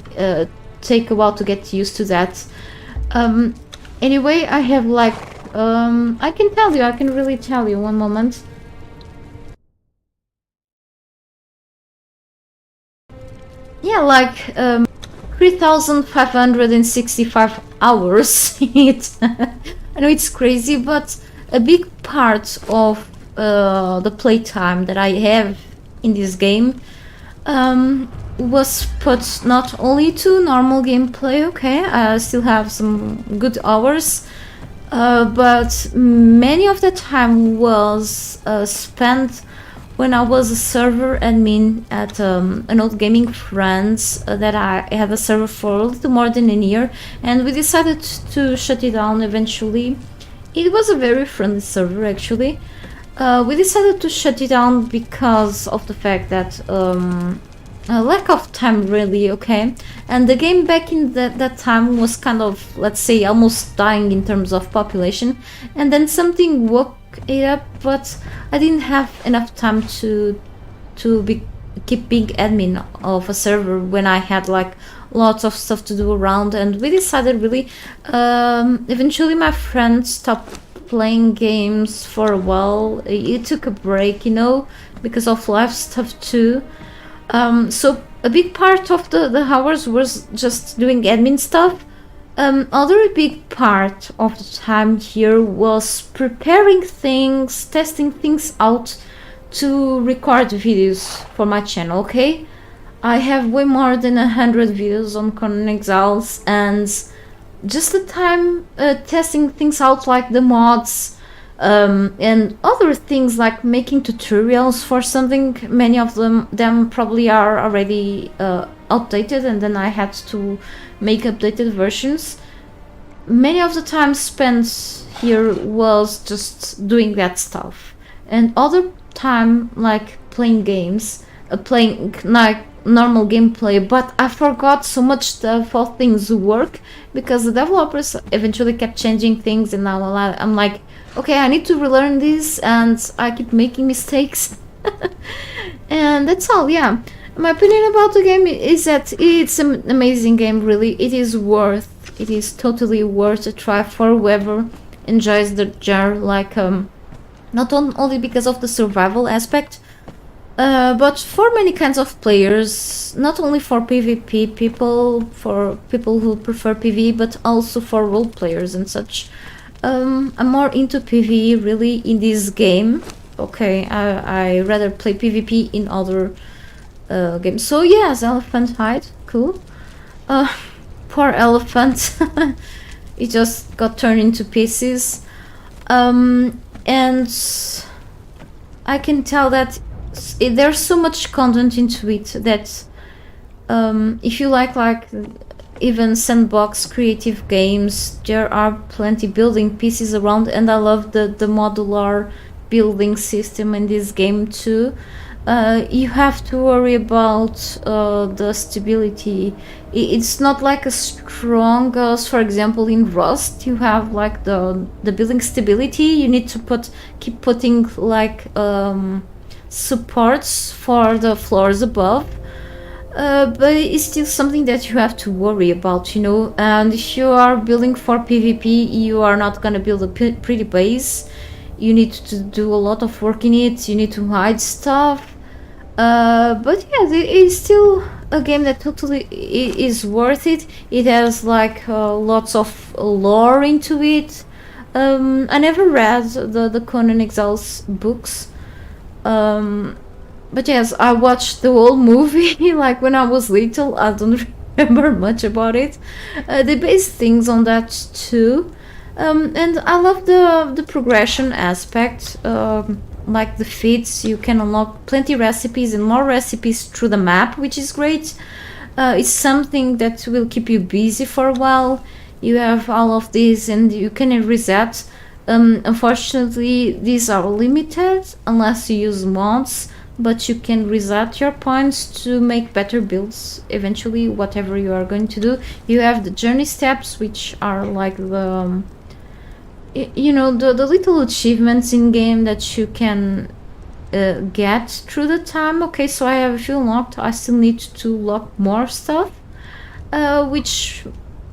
take a while to get used to that. Anyway, I have like I can really tell you, one moment. Yeah, like 3,565 hours in it. I know it's crazy, but a big part of the playtime that I have in this game was put not only to normal gameplay, okay, I still have some good hours, but many of the time was spent when I was a server admin at an old gaming friends that I had a server for a little more than a year, and we decided to shut it down eventually. It was a very friendly server actually. We decided to shut it down because of the fact that a lack of time really, okay, and the game back in that time was kind of, let's say, almost dying in terms of population, and then something woke it up, but I didn't have enough time to keep being admin of a server when I had like lots of stuff to do around, and we decided really eventually my friend stopped playing games for a while. It took a break, you know, because of life stuff too. So a big part of the hours was just doing admin stuff. Other big part of the time here was preparing things, testing things out to record videos for my channel, okay? I have way more than 100 videos on Conan Exiles, and just the time testing things out, like the mods, and other things like making tutorials for something. Many of them probably are already outdated, and then I had to make updated versions. Many of the time spent here was just doing that stuff, and other time like playing games, playing like normal gameplay, but I forgot so much stuff, how things work, because the developers eventually kept changing things, and now I'm like, okay, I need to relearn this, and I keep making mistakes. And that's all. Yeah, my opinion about the game is that it's an amazing game. Really, it is totally worth a try for whoever enjoys the genre, like not only because of the survival aspect, but for many kinds of players, not only for PvP people, for people who prefer PvE, but also for role players and such. I'm more into PvE really in this game. Okay, I rather play PvP in other games. So yes, elephant hide, cool. Poor elephant. It just got turned into pieces. And I can tell that there's so much content into it that if you like even sandbox creative games, there are plenty building pieces around, and I love the modular building system in this game too. You have to worry about the stability. It's not like as strong as, for example, in Rust. You have like the building stability. You need to keep putting like supports for the floors above. But it's still something that you have to worry about, you know. And if you are building for PvP, you are not gonna build a pretty base. You need to do a lot of work in it. You need to hide stuff. But yeah, it's still a game that totally is worth it. It has like lots of lore into it. I never read the Conan Exiles books. But yes, I watched the whole movie like when I was little. I don't remember much about it. They base things on that too. And I love the progression aspect. Like the feats, you can unlock plenty recipes and more recipes through the map, which is great. It's something that will keep you busy for a while. You have all of these and you can reset. Unfortunately, these are limited unless you use mods, but you can reset your points to make better builds eventually, whatever you are going to do. You have the journey steps, which are like the the little achievements in game that you can get through the time. Okay, so I have a few unlocked. I still need to lock more stuff, which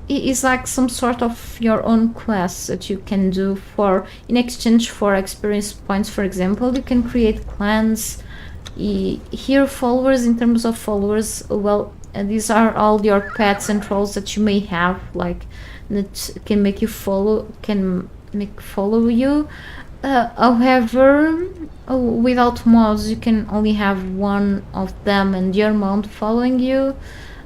is like some sort of your own quest that you can do for in exchange for experience points. For example, you can create clans. Here, followers, in terms of followers, well, these are all your pets and trolls that you may have, like that can make you follow you. However, without mods, you can only have one of them and your mount following you.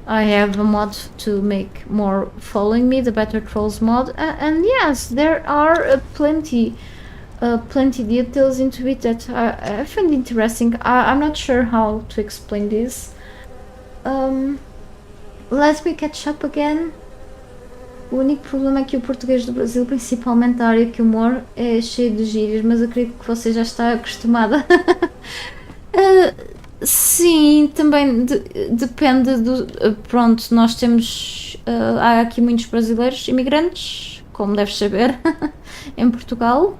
I have a mod to make more following me, the Better Trolls mod, and yes, there are plenty details into it that I find interesting. I'm not sure how to explain this. Let me catch up again. O único problema é que o português do Brasil, principalmente da área que eu moro, é cheio de gírias, mas acredito que você já está acostumada. Sim, também depende do... Pronto, nós temos... há aqui muitos brasileiros imigrantes, como deves saber, em Portugal.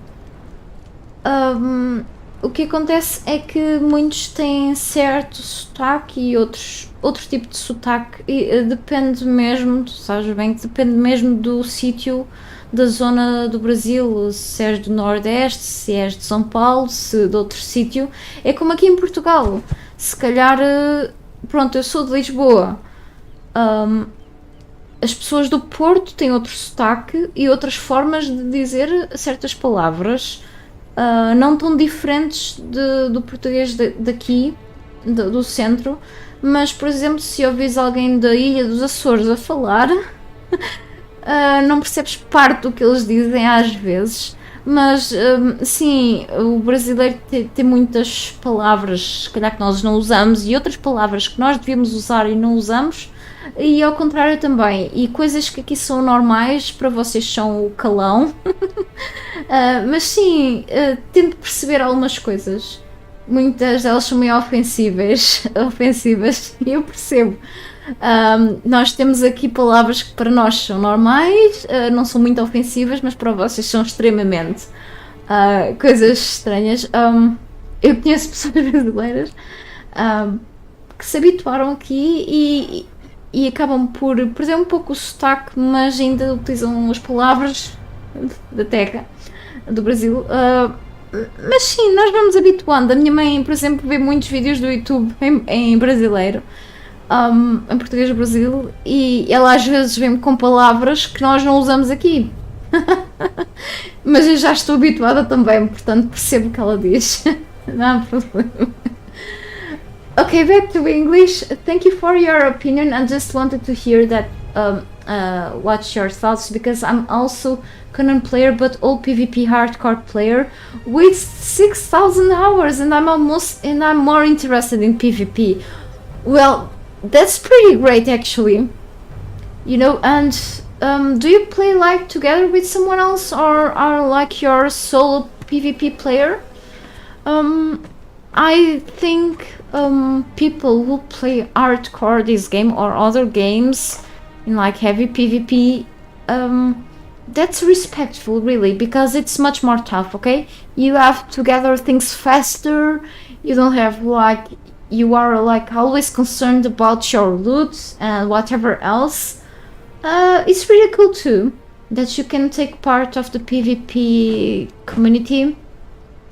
O que acontece é que muitos têm certo sotaque e outro tipo de sotaque, e depende mesmo, tu sabes bem, que depende mesmo do sítio, da zona do Brasil, se és do Nordeste, se és de São Paulo, se de outro sítio. É como aqui em Portugal, se calhar pronto, eu sou de Lisboa. Um, as pessoas do Porto têm outro sotaque e outras formas de dizer certas palavras, não tão diferentes do português daqui, do centro, mas, por exemplo, se ouvis alguém da Ilha dos Açores a falar, não percebes parte do que eles dizem às vezes, mas sim, o brasileiro tem muitas palavras, se calhar que nós não usamos, e outras palavras que nós devíamos usar e não usamos, e ao contrário também. E coisas que aqui são normais, para vocês são o calão. Mas sim, tento perceber algumas coisas. Muitas delas são meio ofensivas, e eu percebo. Nós temos aqui palavras que para nós são normais, não são muito ofensivas, mas para vocês são extremamente coisas estranhas. Eu conheço pessoas brasileiras que se habituaram aqui e acabam por perder um pouco o sotaque, mas ainda utilizam as palavras da terra, do Brasil. Mas sim, nós vamos habituando. A minha mãe, por exemplo, vê muitos vídeos do YouTube em brasileiro, em português do Brasil, e ela às vezes vem-me com palavras que nós não usamos aqui. Mas eu já estou habituada também, portanto percebo o que ela diz. Não há problema. Okay, back to English. Thank you for your opinion. I just wanted to hear that. What's your thoughts? Because I'm also Conan player, but all PvP hardcore player with 6,000 hours, and I'm more interested in PvP. Well, that's pretty great, actually. You know, and do you play like together with someone else, or are like your solo PvP player? I think people who play hardcore this game or other games in like heavy PvP, that's respectful, really, because it's much more tough. Okay, you have to gather things faster. You don't have like, you are like always concerned about your loot and whatever else. It's really cool too that you can take part of the PvP community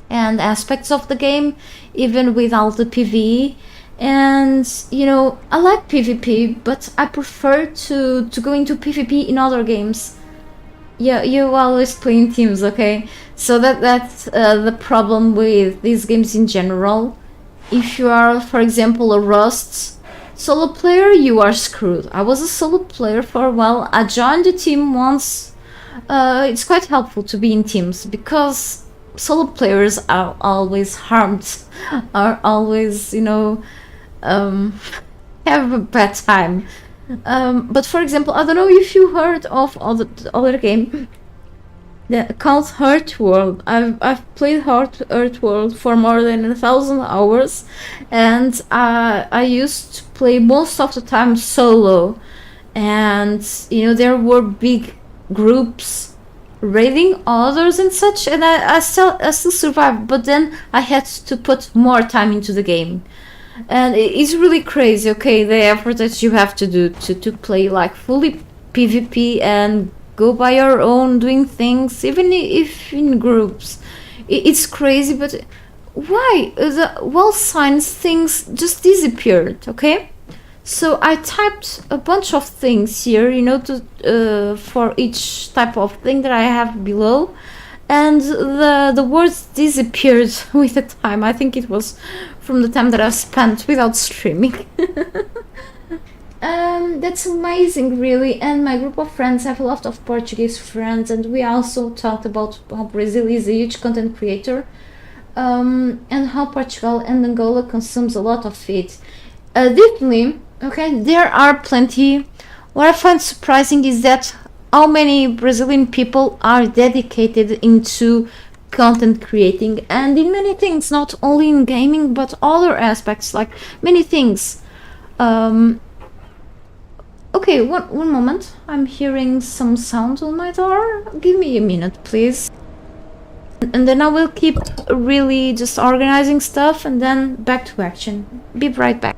and aspects of the game even without the PvE. And you know, I like PvP, but I prefer to go into PvP in other games. Yeah, you always play in teams, okay? So that's the problem with these games in general. If you are, for example, a Rust solo player, you are screwed. I was a solo player for a while. I joined a team once. It's quite helpful to be in teams because solo players are always harmed, are always, you know, have a bad time. But for example, I don't know if you heard of other game called Hurt World. I've played Hurt World for more than 1,000 hours, and I used to play most of the time solo. And you know, there were big groups raiding others and such, and I still survived. But then I had to put more time into the game. And it's really crazy, okay, the effort that you have to do to play like fully PvP and go by your own doing things, even if in groups. It's crazy, but why? The wall signs things just disappeared, okay? So I typed a bunch of things here, you know, for each type of thing that I have below, and the words disappeared with the time. I think it was from the time that I spent without streaming. That's amazing, really. And my group of friends have a lot of Portuguese friends, and we also talked about how Brazil is a huge content creator, and how Portugal and Angola consumes a lot of it. Definitely, okay, there are plenty. What I find surprising is that how many Brazilian people are dedicated into content creating, and in many things, not only in gaming but other aspects, like many things. Okay, one moment, I'm hearing some sound on my door. Give me a minute, please, and then I will keep really just organizing stuff and then back to action. Be right back.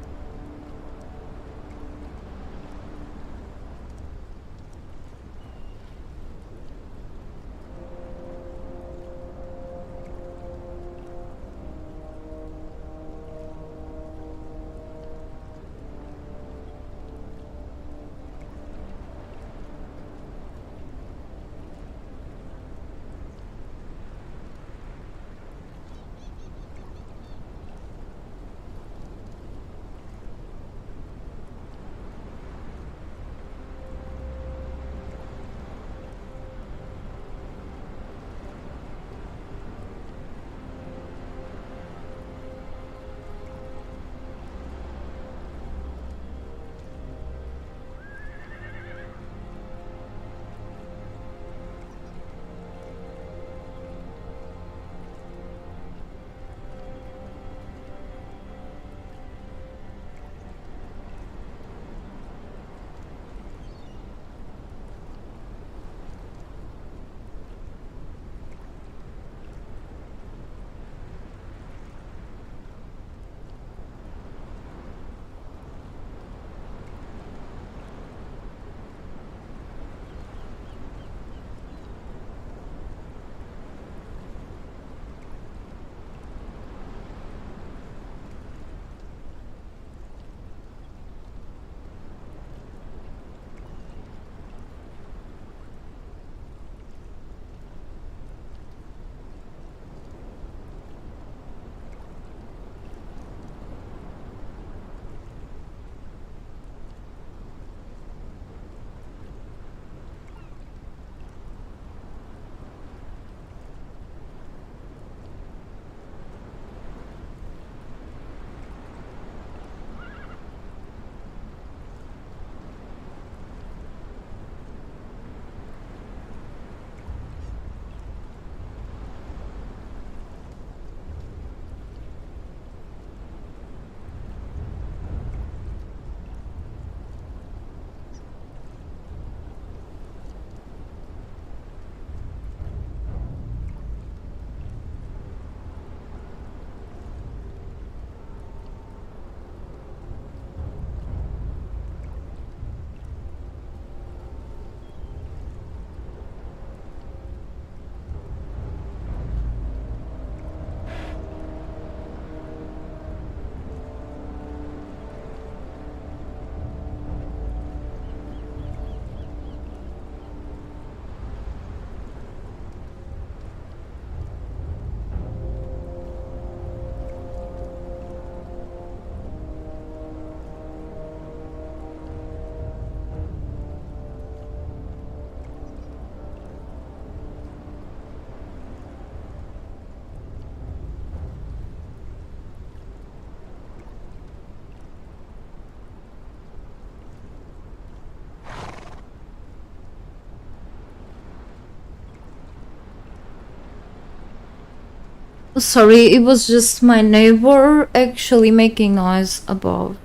Sorry, it was just my neighbor actually making noise above.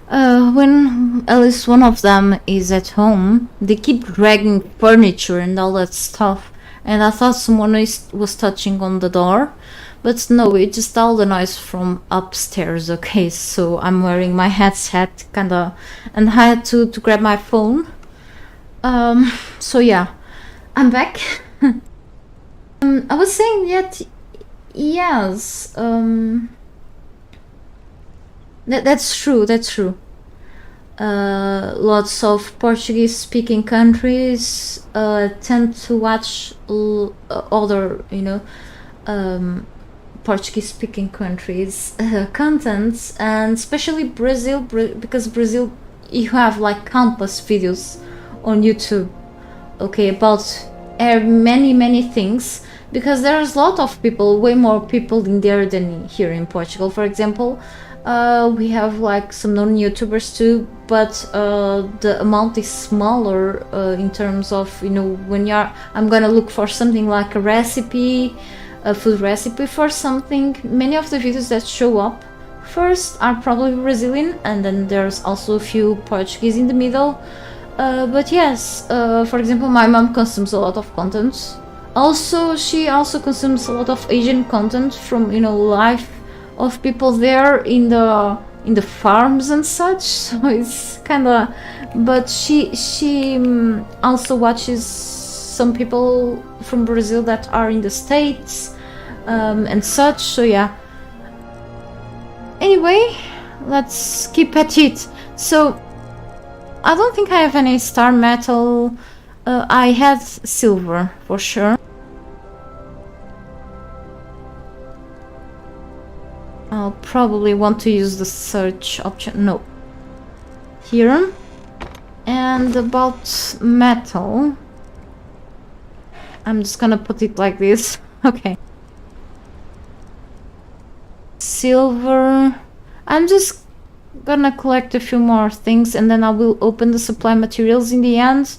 When at least one of them is at home, they keep dragging furniture and all that stuff. And I thought someone was touching on the door, but no, it's just all the noise from upstairs. Okay, so I'm wearing my headset, kinda, and I had to grab my phone. So yeah, I'm back. I was saying that, yes, that's true, that's true. Lots of Portuguese-speaking countries tend to watch other, Portuguese-speaking countries contents, and especially Brazil, because Brazil, you have like countless videos on YouTube, okay, about many things, because there's a lot of people, way more people in there than here in Portugal, for example. We have like some non-YouTubers too, but the amount is smaller in terms of, when I'm gonna look for something like a recipe, a food recipe for something, many of the videos that show up first are probably Brazilian, and then there's also a few Portuguese in the middle. But yes, for example, my mom consumes a lot of content. Also, she also consumes a lot of Asian content from, life of people there in the farms and such. So it's kind of, but she also watches some people from Brazil that are in the States and such. So yeah. Anyway, let's keep at it. So I don't think I have any star metal. I had silver for sure. I'll probably want to use the search option. No. Here. And about metal, I'm just gonna put it like this. Okay. Silver. I'm just gonna collect a few more things, and then I will open the supply materials in the end.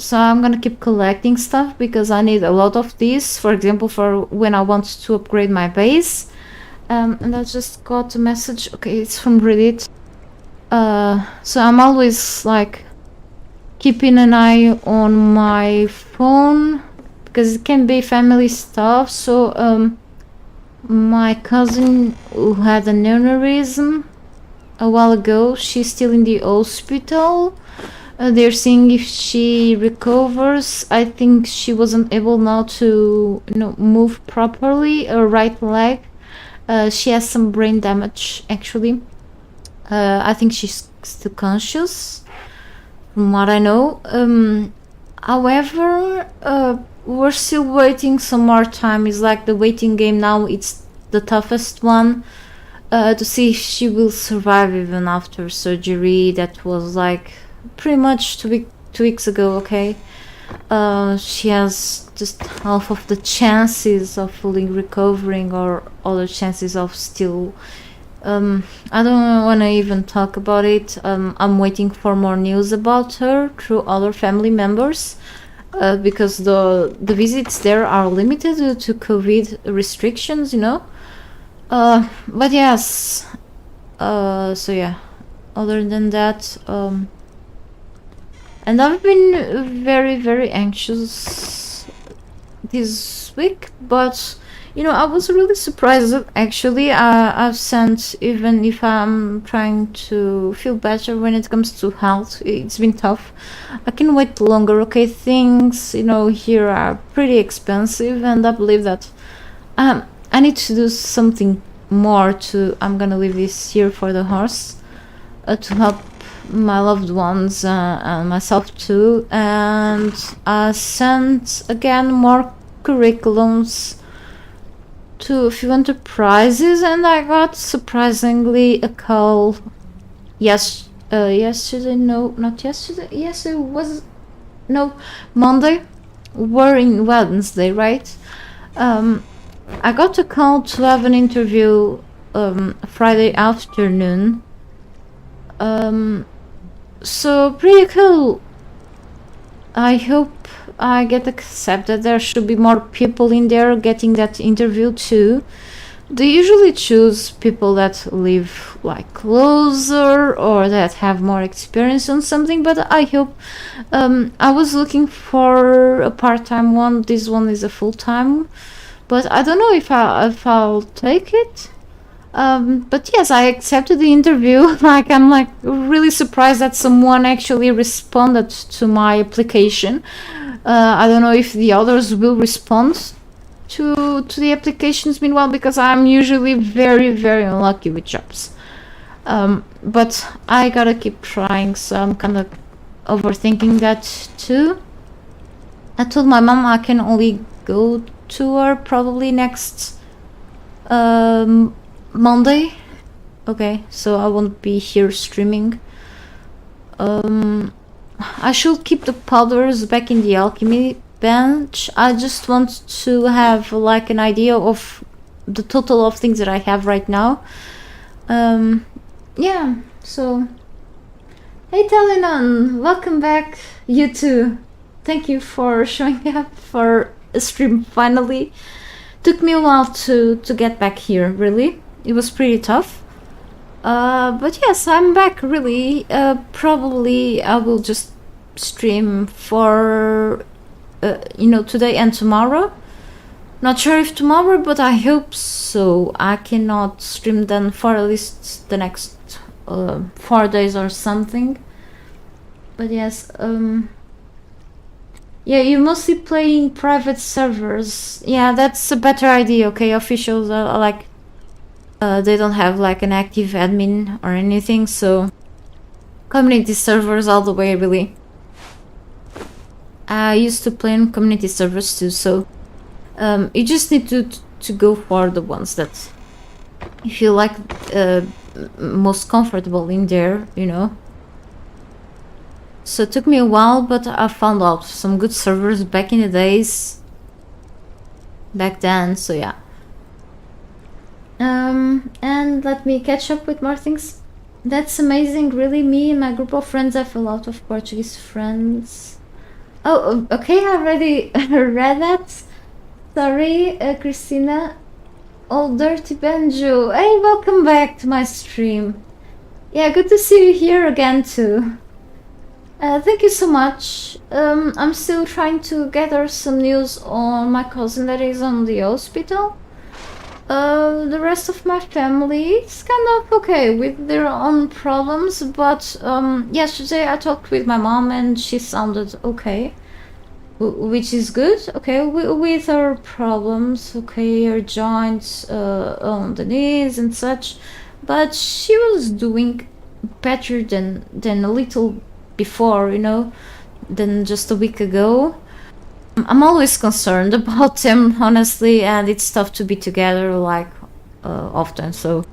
So I'm gonna keep collecting stuff because I need a lot of these, for example, for when I want to upgrade my base. And I just got a message. Okay, it's from Reddit. So I'm always like keeping an eye on my phone because it can be family stuff. So my cousin who had an aneurysm a while ago, she's still in the hospital. They're seeing if she recovers. I think she wasn't able now to move properly, her right leg. She has some brain damage, actually. I think she's still conscious, from what I know. However, we're still waiting some more time. It's like the waiting game now. It's the toughest one to see if she will survive even after surgery. That was like pretty much 2 weeks ago, okay? She has just half of the chances of fully recovering, or other chances of still. I don't want to even talk about it. I'm waiting for more news about her through other family members, because the visits there are limited due to COVID restrictions, But yes, so yeah. Other than that, and I've been very anxious this week, but I was really surprised that actually I've sent, even if I'm trying to feel better when it comes to health, it's been tough. I can wait longer, okay? Things, here are pretty expensive, and I believe that I need to do something more I'm gonna leave this here for the horse to help my loved ones and myself too. And I sent again more curriculums to a few enterprises, and I got surprisingly a call yesterday. No, not yesterday. Yes, it was Monday. We're in Wednesday, right? I got a call to have an interview Friday afternoon. So pretty cool. I hope I get accepted, there should be more people in there getting that interview too. They usually choose people that live like closer or that have more experience on something, but I hope I was looking for a part-time one. This one is a full-time, but I don't know if I'll take it. But yes, I accepted the interview. Like, I'm like really surprised that someone actually responded to my application. I don't know if the others will respond to the applications meanwhile, because I'm usually very unlucky with jobs. But I gotta keep trying, so I'm kind of overthinking that too. I told my mom I can only go to her probably next Monday. Okay, so I won't be here streaming. I should keep the powders back in the alchemy bench. I just want to have like an idea of the total of things that I have right now. Yeah, so hey Talinon, welcome back. You too. Thank you for showing up for a stream finally. Took me a while to get back here, really. It was pretty tough. But yes, I'm back, really. Probably I will just stream for, today and tomorrow. Not sure if tomorrow, but I hope so. I cannot stream then for at least the next 4 days or something. But yes, yeah, you mostly playing private servers. Yeah, that's a better idea, okay? Officials are like, they don't have like an active admin or anything, so community servers all the way, really. I used to play on community servers too, so you just need to go for the ones that you feel like most comfortable in there, you know. So it took me a while, but I found out some good servers back in the days back then, so yeah. And let me catch up with more things. That's amazing, really. Me and my group of friends have a lot of Portuguese friends. Oh, okay, I already read that. Sorry, Christina. Oh, Dirty Banjo. Hey, welcome back to my stream. Yeah, good to see you here again too. Thank you so much. I'm still trying to gather some news on my cousin that is on the hospital. The rest of my family is kind of okay with their own problems, but yesterday I talked with my mom and she sounded okay, which is good. Okay, with her problems, okay, her joints on the knees and such, but she was doing better than a little before, you know, than just a week ago. I'm always concerned about them, honestly, and it's tough to be together like often. So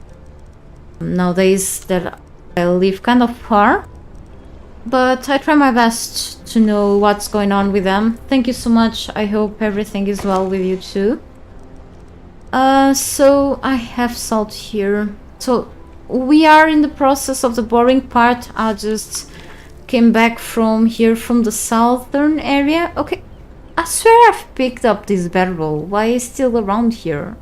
nowadays that I live kind of far, but I try my best to know what's going on with them. Thank you so much. I hope everything is well with you too. So I have salt here. So we are in the process of the boring part. I just came back from here, from the southern area. Okay, I swear I've picked up this barrel. Why is it still around here?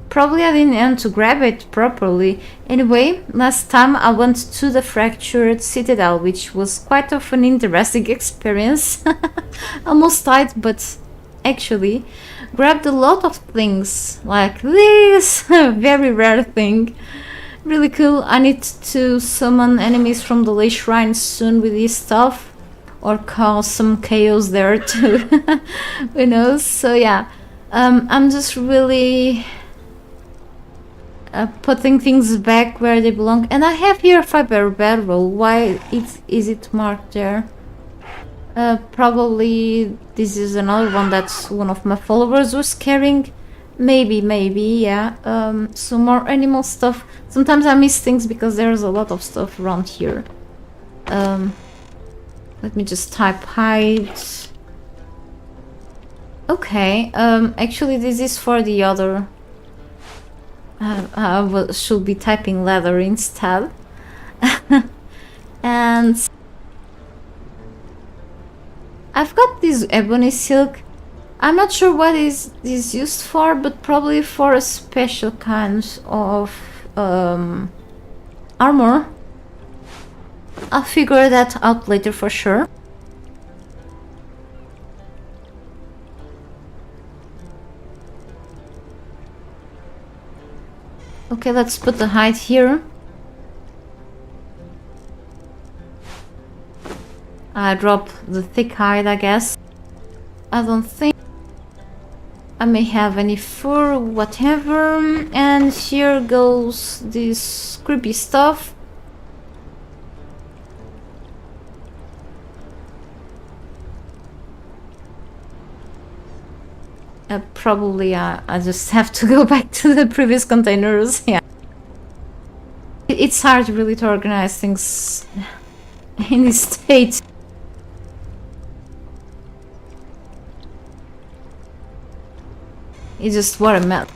Probably I didn't want to grab it properly. Anyway, last time I went to the Fractured Citadel, which was quite of an interesting experience. Almost died, but actually grabbed a lot of things like this. Very rare thing. Really cool. I need to summon enemies from the Ley Shrine soon with this stuff, or cause some chaos there too. Who knows? So yeah, I'm just really putting things back where they belong. And I have here a fiber barrel. Why is it marked there? Probably this is another one that one of my followers was carrying. Maybe, yeah. Some more animal stuff. Sometimes I miss things because there's a lot of stuff around here. Let me just type hide. Okay, actually this is for the other. I should be typing leather instead. And I've got this ebony silk. I'm not sure what is this used for, but probably for a special kind of armor. I'll figure that out later for sure. Okay, let's put the hide here. I drop the thick hide, I guess. I don't think I may have any fur, whatever. And here goes this creepy stuff. Probably I just have to go back to the previous containers. Yeah. It's hard really to organize things in this state. It's just what I meant.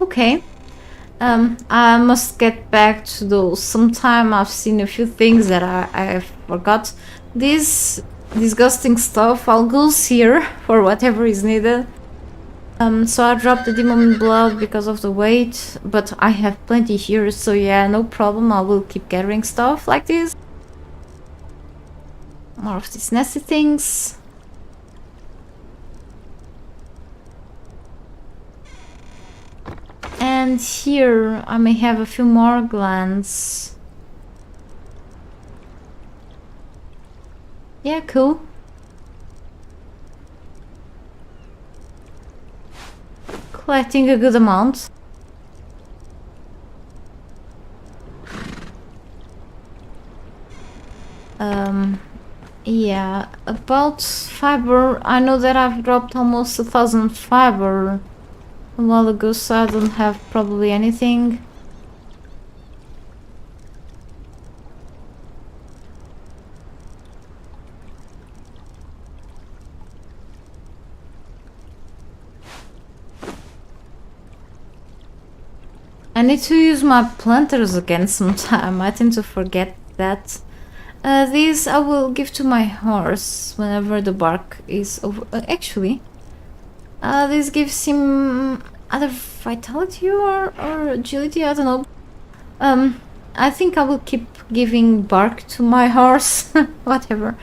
Okay. I must get back to those sometime. I've seen a few things that I forgot. This disgusting stuff, I'll go here for whatever is needed. So I dropped the demon blood because of the weight, but I have plenty here, so yeah, no problem. I will keep gathering stuff like this. More of these nasty things. And here I may have a few more glands. Yeah, cool. Collecting a good amount. Yeah, about fiber. I know that I've dropped almost 1,000 fiber a while ago, so I don't have probably anything. I need to use my planters again sometime. I tend to forget that. These I will give to my horse whenever the bark is over. Actually, this gives him either vitality or agility, I don't know. I think I will keep giving bark to my horse. Whatever.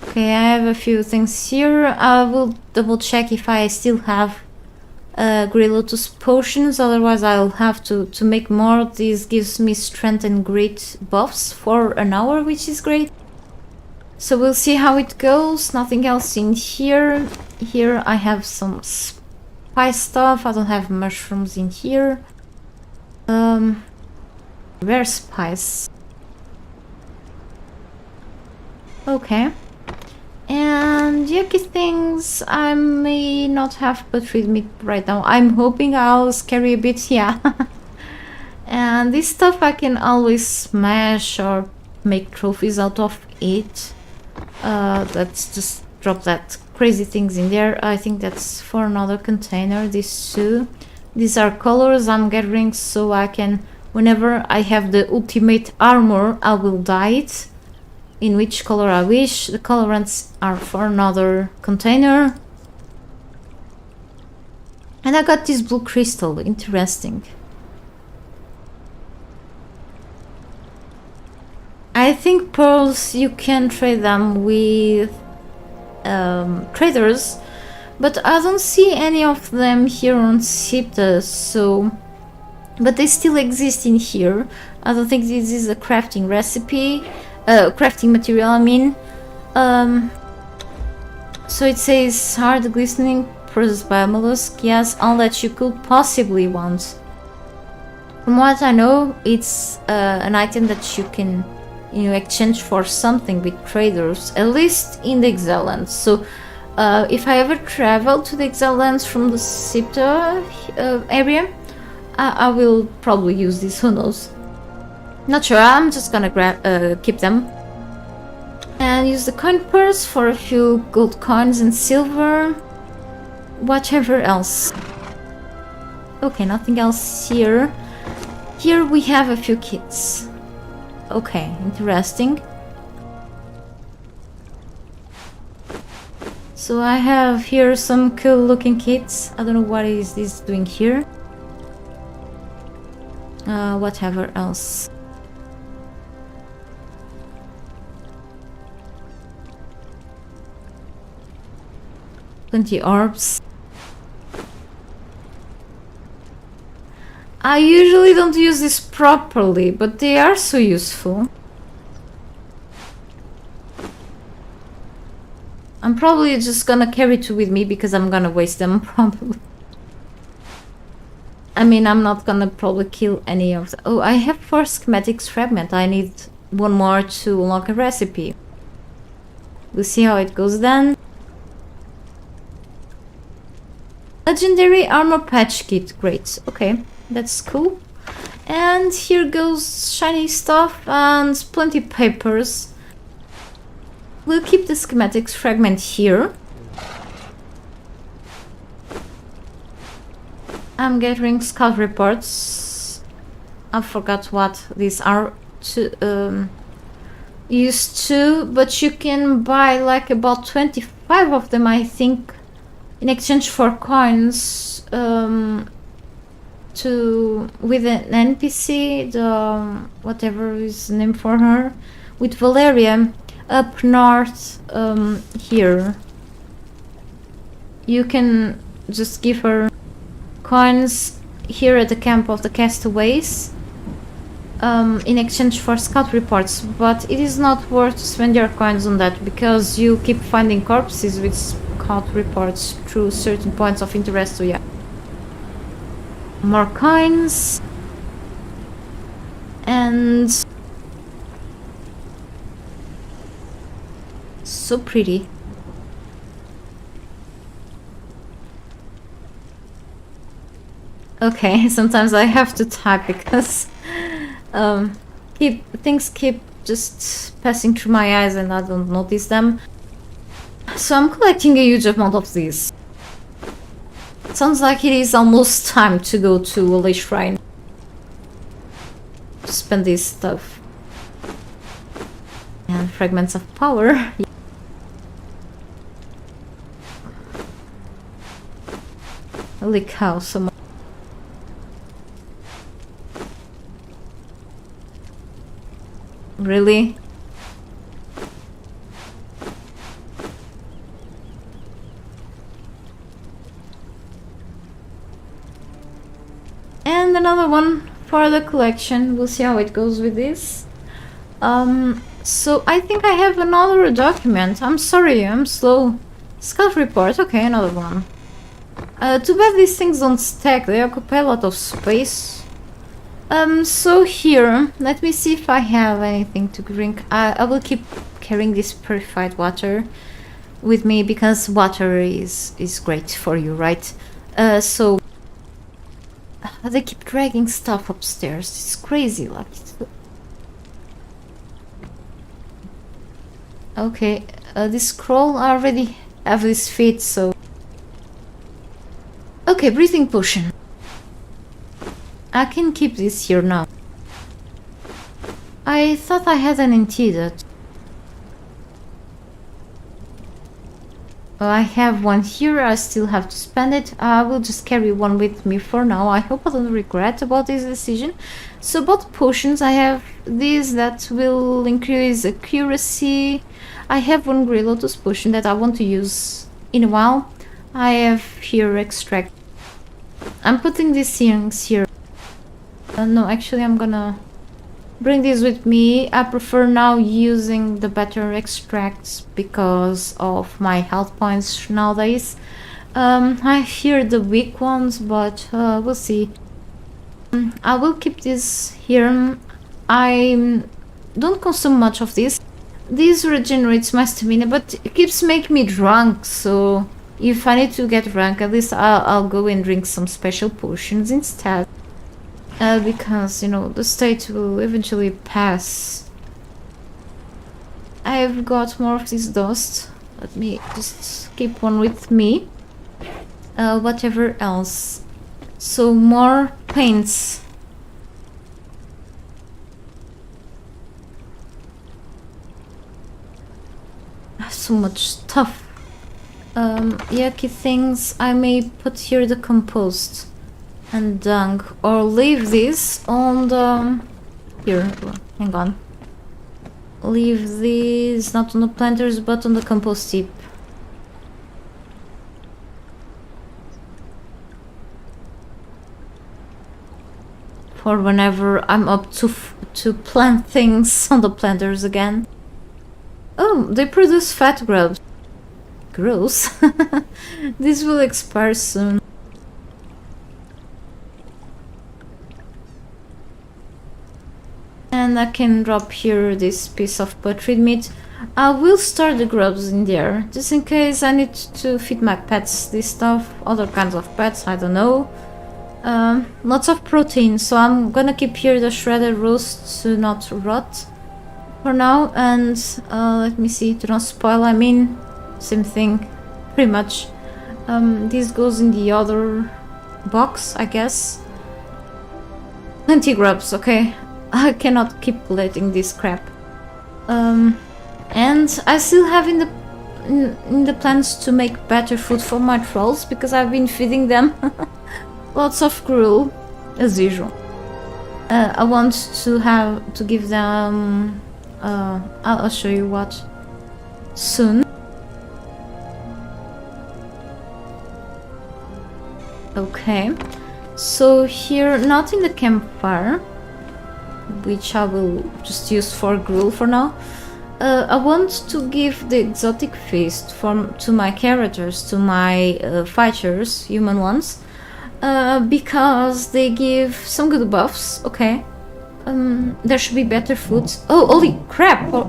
Okay, I have a few things here. I will double check if I still have Grey Lotus potions, otherwise I'll have to make more. This gives me strength and grit buffs for an hour, which is great. So we'll see how it goes. Nothing else in here. Here I have some spice stuff. I don't have mushrooms in here. Rare spice. Okay. And yucky things I may not have but with me right now. I'm hoping I'll carry a bit, yeah. And this stuff I can always smash or make trophies out of it. Let's just drop that crazy things in there. I think that's for another container, these two. These are colors I'm gathering so I can, whenever I have the ultimate armor, I will dye it in which color I wish. The colorants are for another container. And I got this blue crystal, interesting. I think pearls, you can trade them with traders, but I don't see any of them here on Sipta, so... But they still exist in here. I don't think this is a crafting recipe. Crafting material, I mean. So it says hard glistening processed by a mollusk. Yes, all that you could possibly want. From what I know, it's an item that you can, you know, exchange for something with traders, at least in the Exile Lands. So if I ever travel to the Exile Lands from the Sipta area, I will probably use this, who knows. Not sure, I'm just gonna keep them. And use the coin purse for a few gold coins and silver. Whatever else. Okay, nothing else here. Here we have a few kits. Okay, interesting. So I have here some cool looking kits. I don't know what is this doing here. Whatever else. Plenty orbs. I usually don't use this properly, but they are so useful. I'm probably just gonna carry two with me because I'm gonna waste them probably. I mean, I'm not gonna probably kill any of them. Oh, I have 4 schematics fragment. I need one more to unlock a recipe. We'll see how it goes then. Legendary armor patch kit. Great. Okay, that's cool. And here goes shiny stuff and plenty papers. We'll keep the schematics fragment here. I'm gathering scout reports. I forgot what these are used to, but you can buy like about 25 of them, I think, in exchange for coins with an NPC, the whatever is the name for her, with Valeria up north here. You can just give her coins here at the camp of the castaways in exchange for scout reports, but it is not worth to spend your coins on that because you keep finding corpses with scout reports through certain points of interest. So yeah, more coins. And so pretty. Okay, sometimes I have to type because things keep just passing through my eyes and I don't notice them. So I'm collecting a huge amount of these. It sounds like it is almost time to go to a shrine to spend this stuff. And fragments of power. Holy cow, so much. Really? And another one for the collection. We'll see how it goes with this. So I think I have another document. I'm sorry, I'm slow. Scout report. Okay, another one. Too bad these things don't stack. They occupy a lot of space. So here, let me see if I have anything to drink. I will keep carrying this purified water with me because water is great for you, right? So they keep dragging stuff upstairs. It's crazy, like. Okay, this scroll I already have this feat, so. Okay, breathing potion. I can keep this here now. I thought I had an antidote. Well, I have one here, I still have to spend it. I will just carry one with me for now. I hope I don't regret about this decision. So about potions, I have these that will increase accuracy. I have one Grey Lotus potion that I want to use in a while. I have here extract. I'm putting these things here. No, actually I'm gonna bring these with me. I prefer now using the better extracts because of my health points nowadays. I hear the weak ones, but we'll see. I will keep this here. I don't consume much of this. This regenerates my stamina, but it keeps making me drunk, so if I need to get drunk, at least I'll go and drink some special potions instead. Because, you know, the state will eventually pass. I've got more of this dust. Let me just keep one with me. Whatever else. So more paints. I have so much stuff. Yucky things. I may put here the compost and dung, or leave this on the... Here, hang on. Leave these not on the planters but on the compost heap. For whenever I'm up to plant things on the planters again. Oh, they produce fat grubs. Gross. This will expire soon. And I can drop here this piece of buttered meat. I will store the grubs in there, just in case I need to feed my pets this stuff. Other kinds of pets, I don't know. Lots of protein, so I'm gonna keep here the shredded roast to not rot for now. And let me see, to not spoil, I mean, same thing, pretty much. This goes in the other box, I guess. Plenty grubs, okay. I cannot keep letting this crap. And I still have in the plans to make better food for my trolls, because I've been feeding them lots of gruel, as usual. I want to give them... I'll show you what soon. Okay, so here, not in the campfire, which I will just use for gruel for now. I want to give the exotic feast to my characters, to my fighters, human ones, because they give some good buffs. Okay, there should be better food. Oh, holy crap! Oh,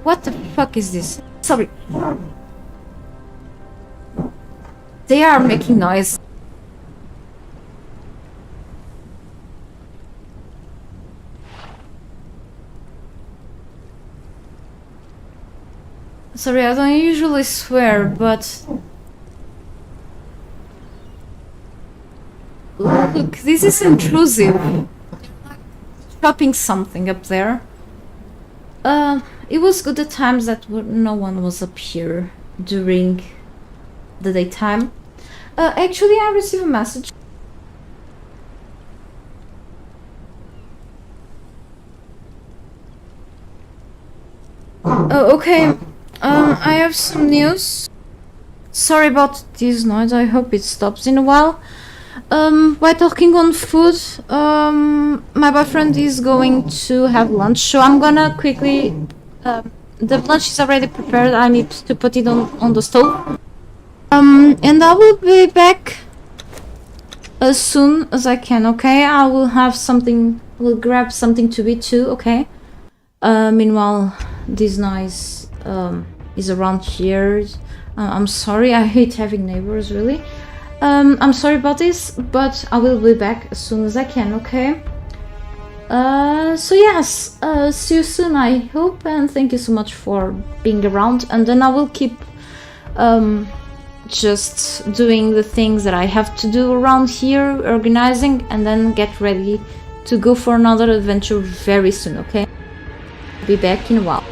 what the fuck is this? Sorry. They are making noise. Sorry, I don't usually swear, but... Look, this is intrusive. Chopping something up there. It was good at times that no one was up here during the daytime. Actually, I received a message. Oh, okay. I have some news. Sorry about this noise, I hope it stops in a while. By talking on food, my boyfriend is going to have lunch, so I'm gonna quickly... the lunch is already prepared, I need to put it on the stove. And I will be back as soon as I can, okay? I will have something, will grab something to eat too, okay? Meanwhile, this noise is around here. I'm sorry, I hate having neighbors, really. I'm sorry about this, but I will be back as soon as I can, okay? So yes, see you soon, I hope, and thank you so much for being around. And then I will keep just doing the things that I have to do around here, organizing, and then get ready to go for another adventure very soon, okay? Be back in a while.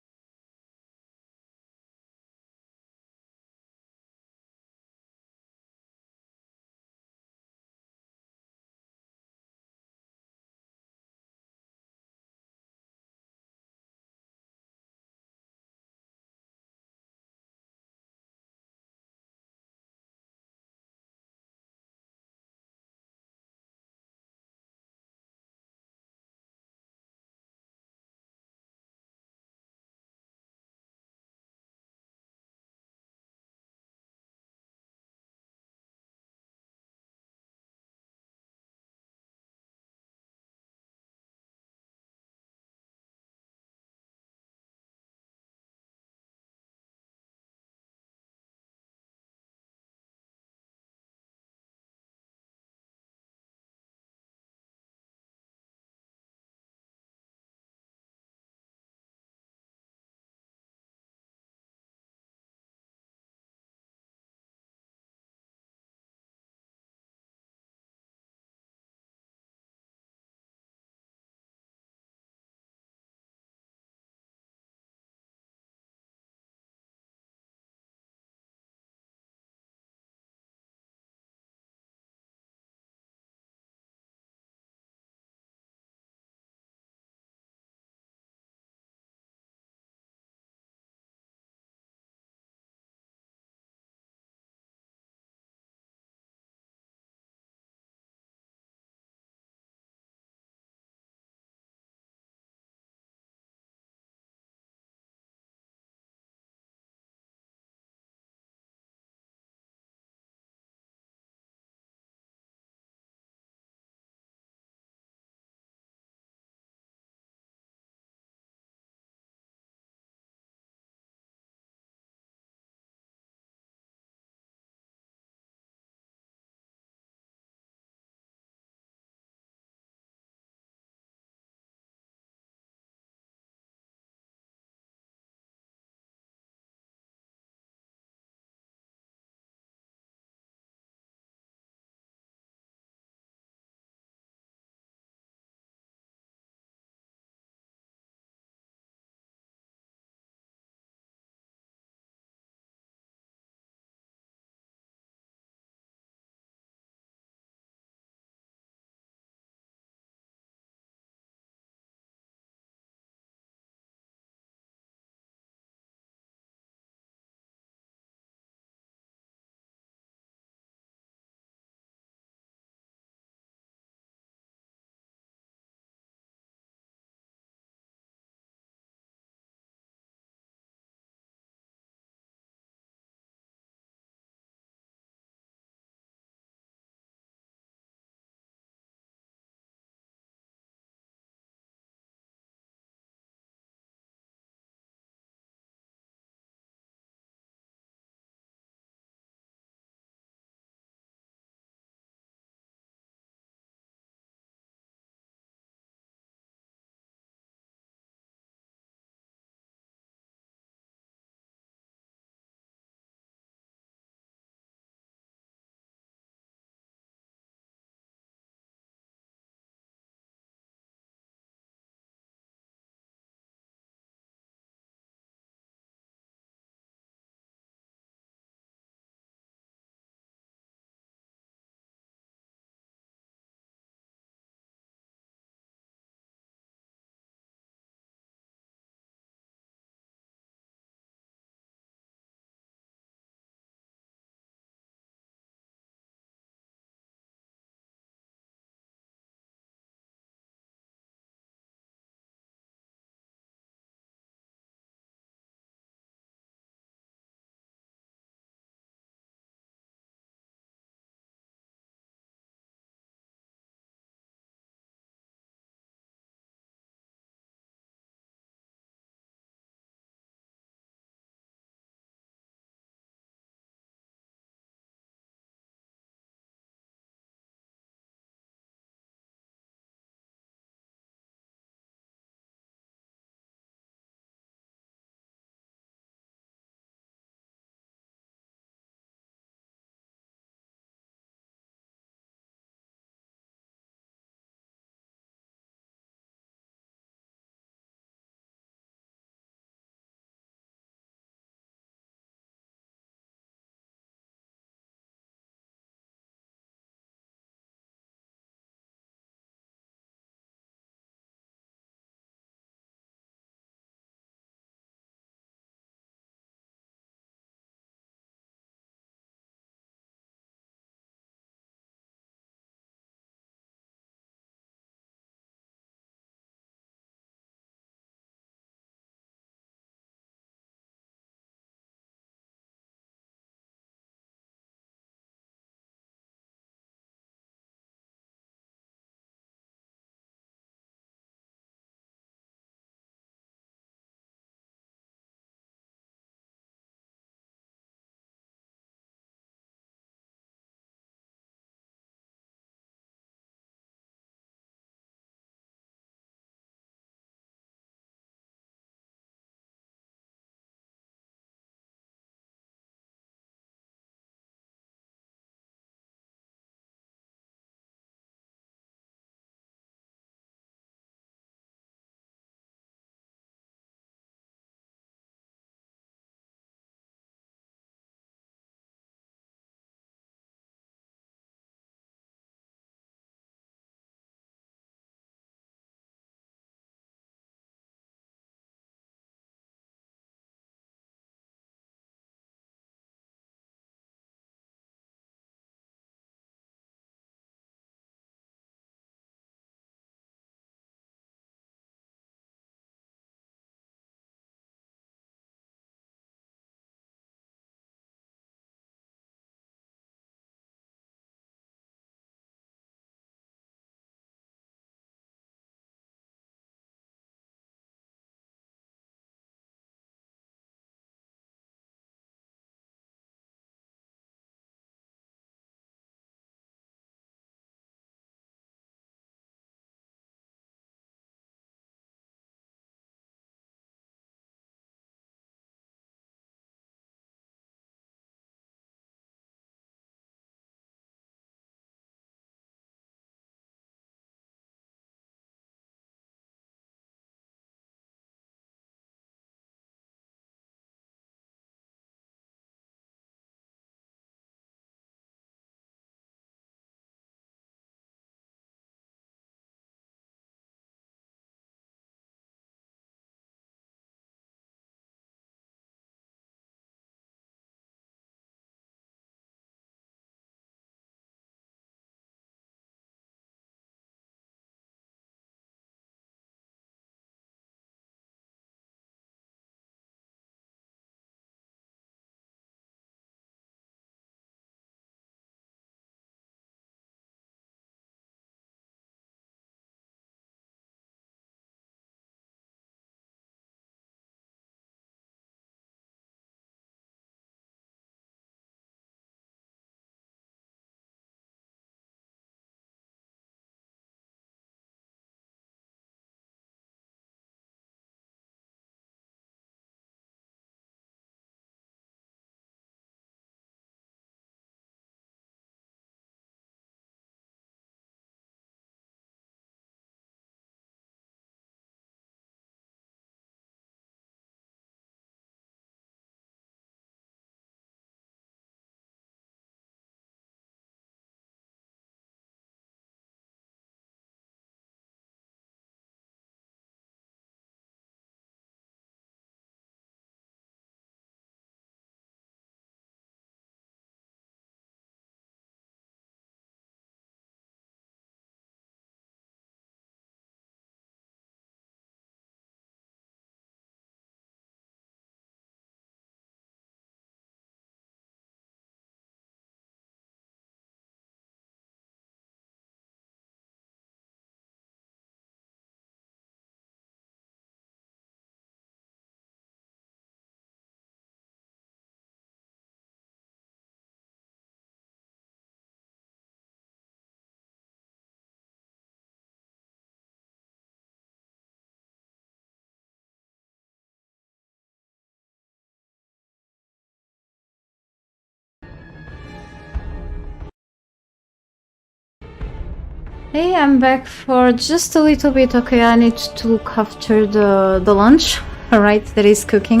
Hey, I'm back for just a little bit. Okay, I need to look after the lunch, alright, that is cooking.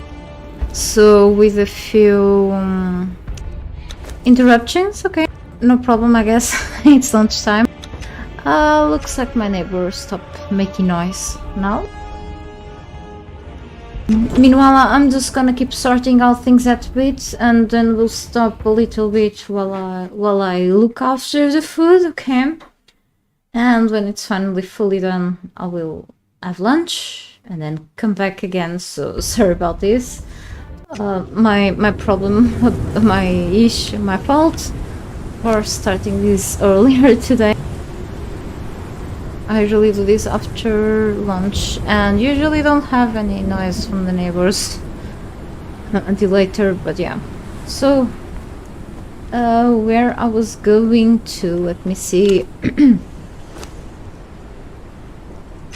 So with a few interruptions, okay, no problem, I guess. It's lunchtime. Looks like my neighbor stopped making noise now. Meanwhile, I'm just gonna keep sorting out things at bit, and then we'll stop a little bit while I look after the food, okay? And when it's finally fully done, I will have lunch and then come back again. So sorry about this. My problem, my fault for starting this earlier today. I usually do this after lunch and usually don't have any noise from the neighbors until later, but yeah. So, where I was going to, let me see.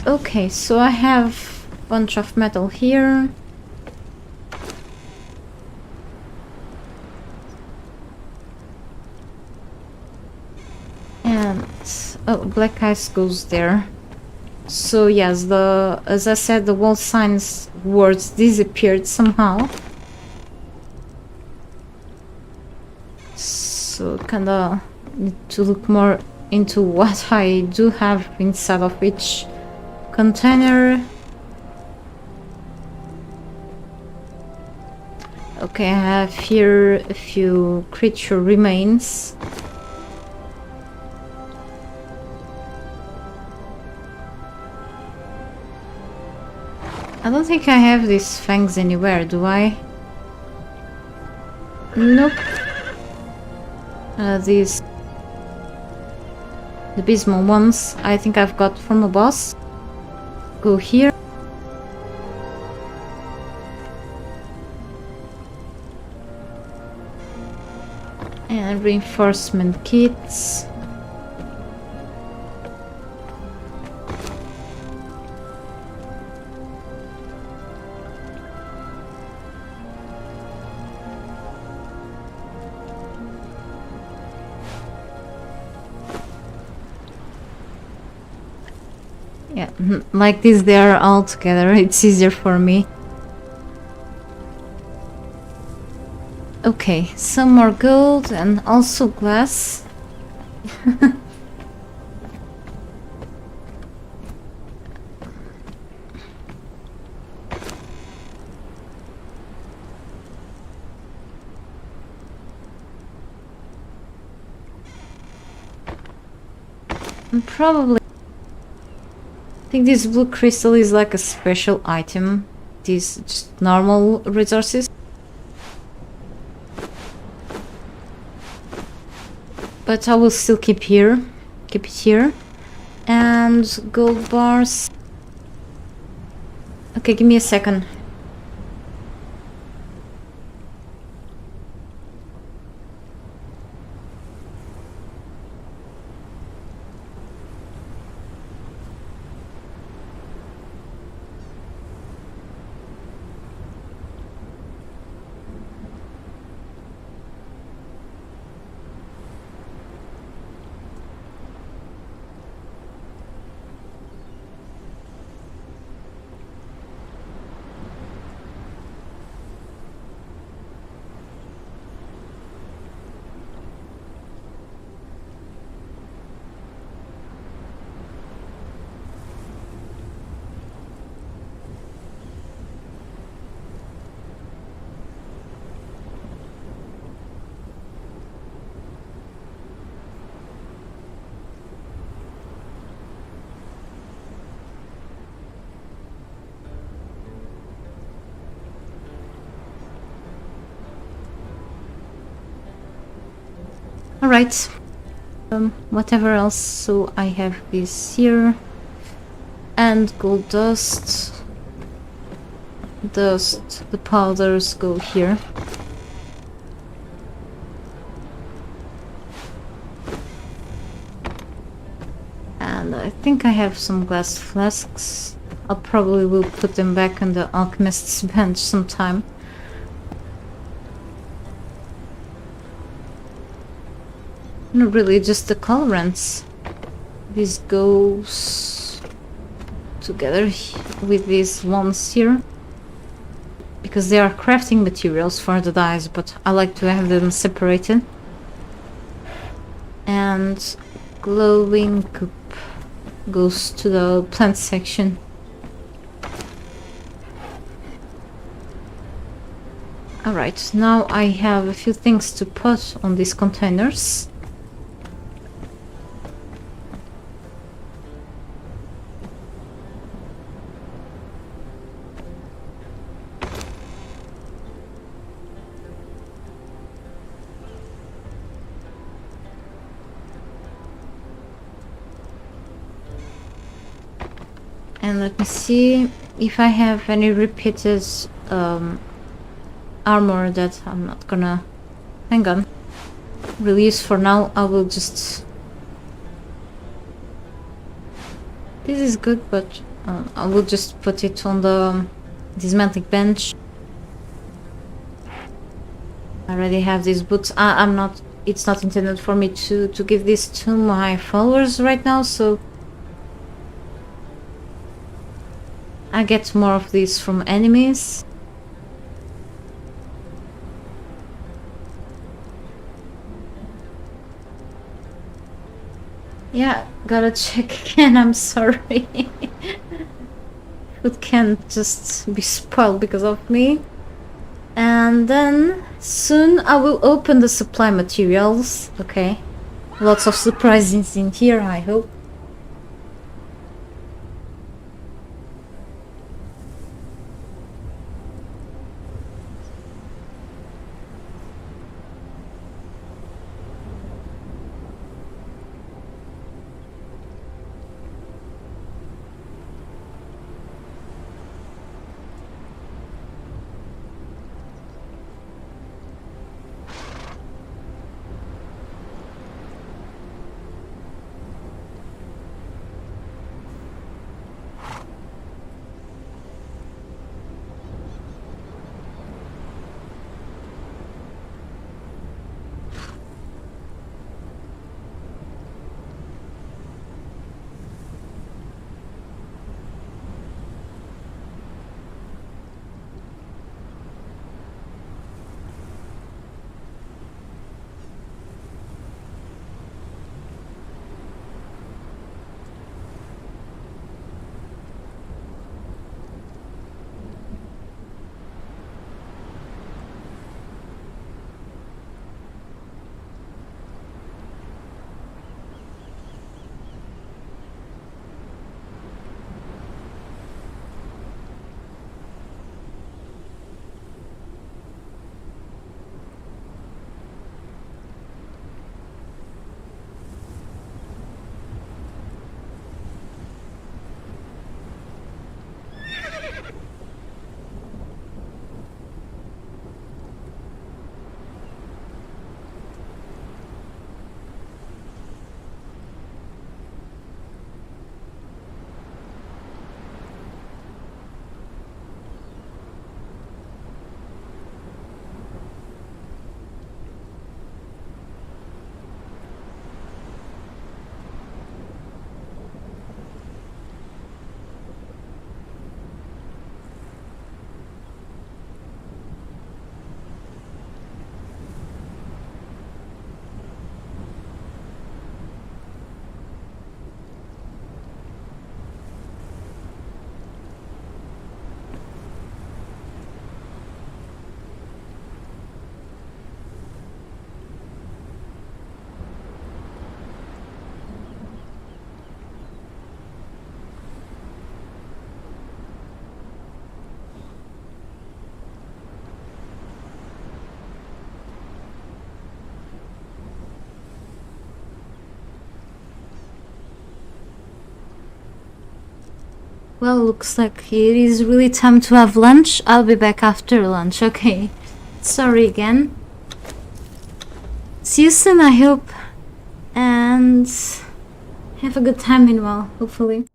Okay, so I have a bunch of metal here. And oh, black ice goes there. So yes, as I said, the wall signs words disappeared somehow. So kinda need to look more into what I do have inside of each container. Okay, I have here a few creature remains. I don't think I have these fangs anywhere, do I? Nope. These the abysmal ones I think I've got from a boss. Go here. And reinforcement kits. Yeah, like this they are all together, it's easier for me. Okay, some more gold and also glass. Probably I think this blue crystal is like a special item. These just normal resources. But I will still keep it here. And gold bars. Okay, give me a second. Alright. Whatever else, so I have this here. And gold dust. The powders go here. And I think I have some glass flasks. I probably will put them back on the alchemist's bench sometime. Not really, just the colorants. This goes together with these ones here, because they are crafting materials for the dyes, but I like to have them separated. And glowing goop goes to the plant section. Alright, now I have a few things to put on these containers. And let me see if I have any repeated armor that I'm not gonna... Hang on. Release for now. I will just... This is good, but I will just put it on the dismantling bench. I already have these boots. I'm not... It's not intended for me to give this to my followers right now, so... I get more of these from enemies. Yeah, gotta check again, I'm sorry. Food can't just be spoiled because of me. And then soon I will open the supply materials. Okay. Lots of surprises in here, I hope. Well, looks like it is really time to have lunch. I'll be back after lunch, okay? Sorry again. See you soon, I hope. And have a good time meanwhile, hopefully.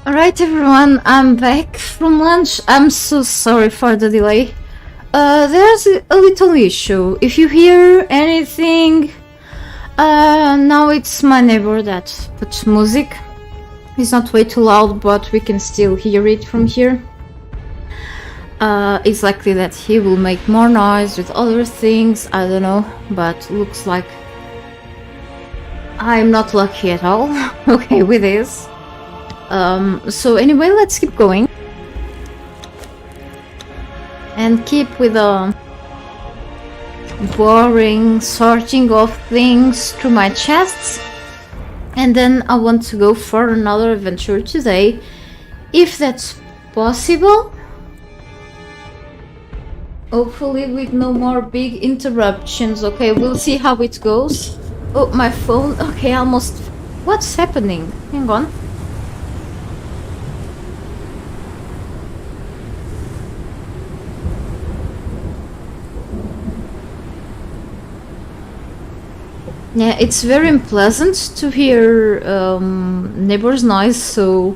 Alright everyone, I'm back from lunch. I'm so sorry for the delay. There's a little issue. If you hear anything, now it's my neighbor that puts music. It's not way too loud, but we can still hear it from here. It's likely that he will make more noise with other things, I don't know, but looks like I'm not lucky at all. Okay, with this. So anyway, let's keep going. And keep with the boring sorting of things through my chests. And then I want to go for another adventure today, if that's possible. Hopefully with no more big interruptions. Okay, we'll see how it goes. Oh, my phone. Okay, almost. What's happening? Hang on. Yeah, it's very unpleasant to hear neighbors' noise, so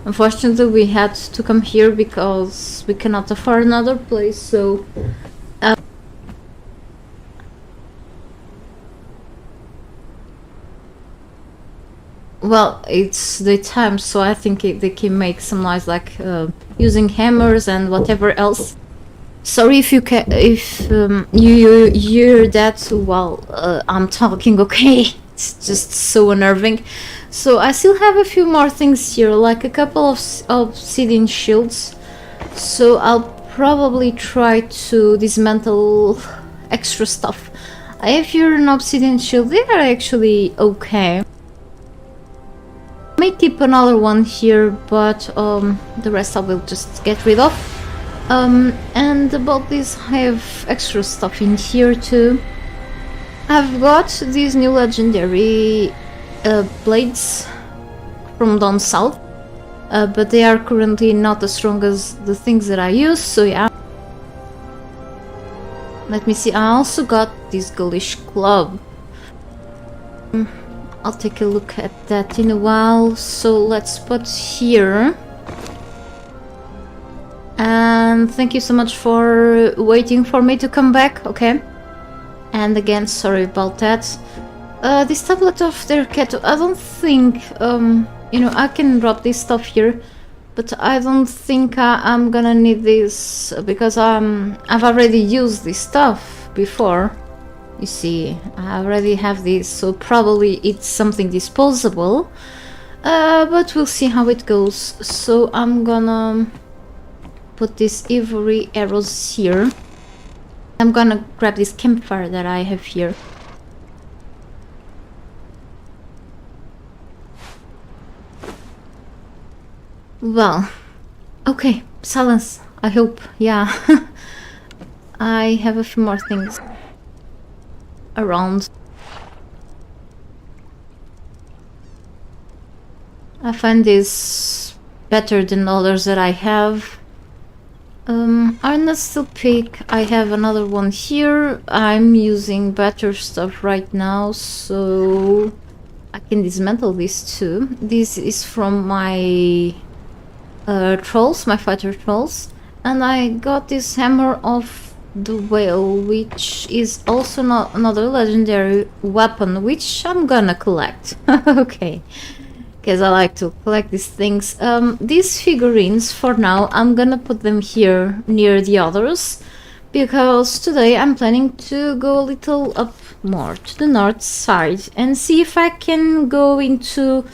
unfortunately we had to come here because we cannot afford another place, so... well, it's daytime, so I think they can make some noise like using hammers and whatever else. Sorry if you you hear that while I'm talking, okay? It's just so unnerving. So I still have a few more things here, like a couple of obsidian shields. So I'll probably try to dismantle extra stuff. I have here an obsidian shield. They are actually okay. I may keep another one here, but the rest I will just get rid of. And about this, I have extra stuff in here too. I've got these new legendary blades from down south, but they are currently not as strong as the things that I use, so yeah. Let me see, I also got this ghoulish club. I'll take a look at that in a while, so let's put here. And thank you so much for waiting for me to come back, okay? And again, sorry about that. This tablet of their cat, I don't think, you know, I can drop this stuff here, but I don't think I'm gonna need this because I've already used this stuff before. You see, I already have this, so probably it's something disposable, but we'll see how it goes. So I'm gonna put these ivory arrows here. I'm gonna grab this campfire that I have here. Well, okay, silence, I hope, yeah. I have a few more things around. I find this better than others that I have. Still pick. I have another one here. I'm using better stuff right now, so I can dismantle this too. This is from my trolls, my fighter trolls, and I got this hammer of the whale, which is also not another legendary weapon, which I'm gonna collect. Okay. Because I like to collect these things. These figurines, for now, I'm gonna put them here near the others, because today I'm planning to go a little up more to the north side and see if I can go into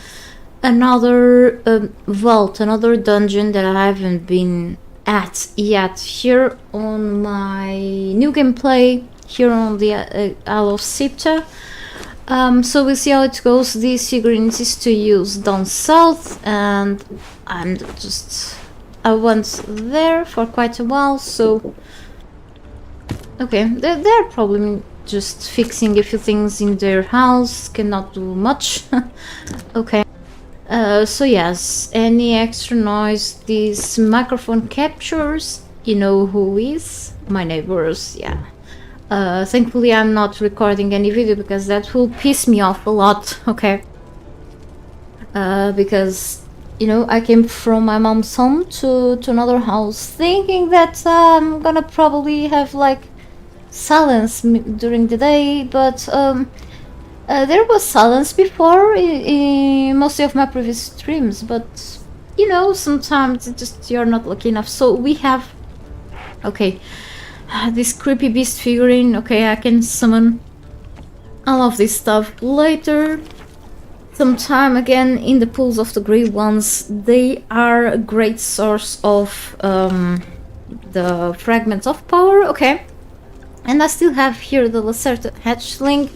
another vault, another dungeon that I haven't been at yet here on my new gameplay here on the Isle of Sipta. So we'll see how it goes. These figurines is to use down south, and I went there for quite a while, so okay, they're probably just fixing a few things in their house, cannot do much. Okay, so yes, any extra noise this microphone captures, you know who is, my neighbors, yeah. Thankfully I'm not recording any video because that will piss me off a lot, okay? Because you know, I came from my mom's home to another house thinking that I'm gonna probably have like silence during the day, but there was silence before in most of my previous streams, but you know, sometimes it's just you're not lucky enough. So we have, okay, this creepy beast figurine. Okay, I can summon all of this stuff later. Sometime again in the pools of the grey ones. They are a great source of the fragments of power. Okay, and I still have here the Lacerta hatchling.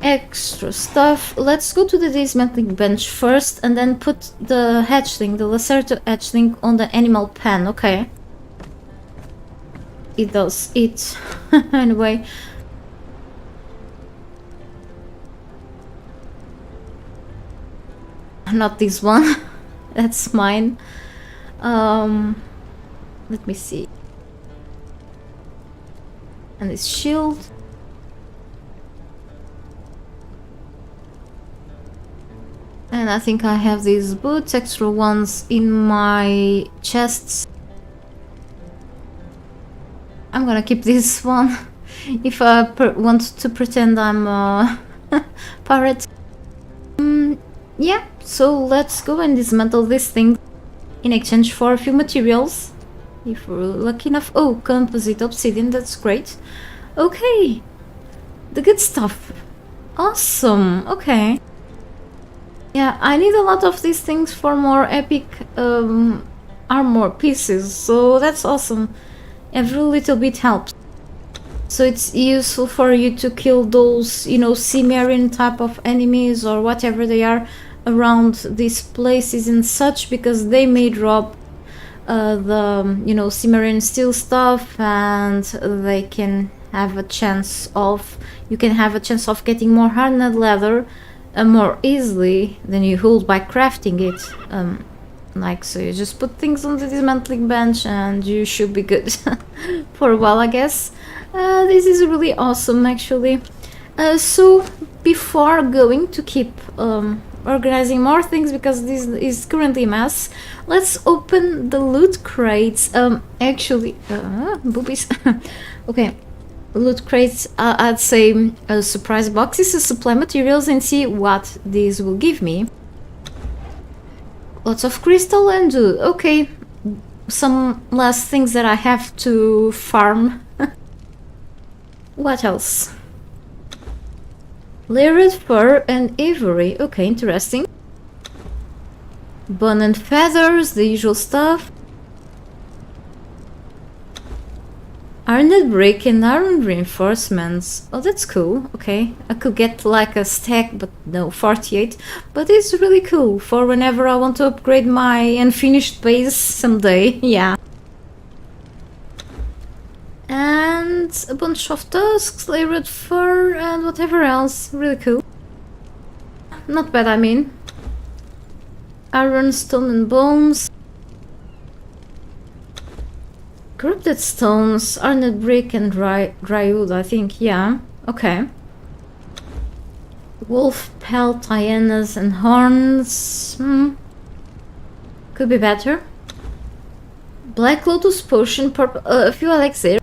Extra stuff. Let's go to the dismantling bench first and then put the hatchling, the Lacerta hatchling, on the animal pen. Okay, it does it. Anyway, not this one. That's mine. Let me see. And this shield. And I think I have these boots, extra ones, in my chests. I'm gonna keep this one if I want to pretend I'm a pirate. Yeah, so let's go and dismantle this thing in exchange for a few materials. If we're lucky enough. Oh, composite obsidian, that's great. Okay, the good stuff. Awesome, okay. Yeah, I need a lot of these things for more epic armor pieces, so that's awesome. Every little bit helps. So it's useful for you to kill those, you know, Cimmerian type of enemies or whatever they are around these places and such, because they may drop the, you know, Cimmerian steel stuff, and they can have a chance of, you can have a chance of getting more hardened leather more easily than you hold by crafting it. Like, so you just put things on the dismantling bench and you should be good for a while, I guess. This is really awesome, actually. So before going to keep organizing more things, because this is currently a mess, let's open the loot crates. Actually, boobies. Okay. Loot crates, I'd say surprise boxes, supply materials, and see what these will give me. Lots of crystal and do. Okay, some last things that I have to farm. What else? Layered fur and ivory. Okay, interesting. Bone and feathers, the usual stuff. Iron brick and iron reinforcements. Oh, that's cool. Okay, I could get like a stack, but no, 48. But it's really cool for whenever I want to upgrade my unfinished base someday. Yeah. And a bunch of tusks, layered fur, and whatever else. Really cool. Not bad, I mean. Iron, stone, and bones. Corrupted stones, iron brick, and dry wood, I think. Yeah, okay. Wolf pelt, hyenas, and horns. Could be better. Black lotus potion, purple, a few elixir.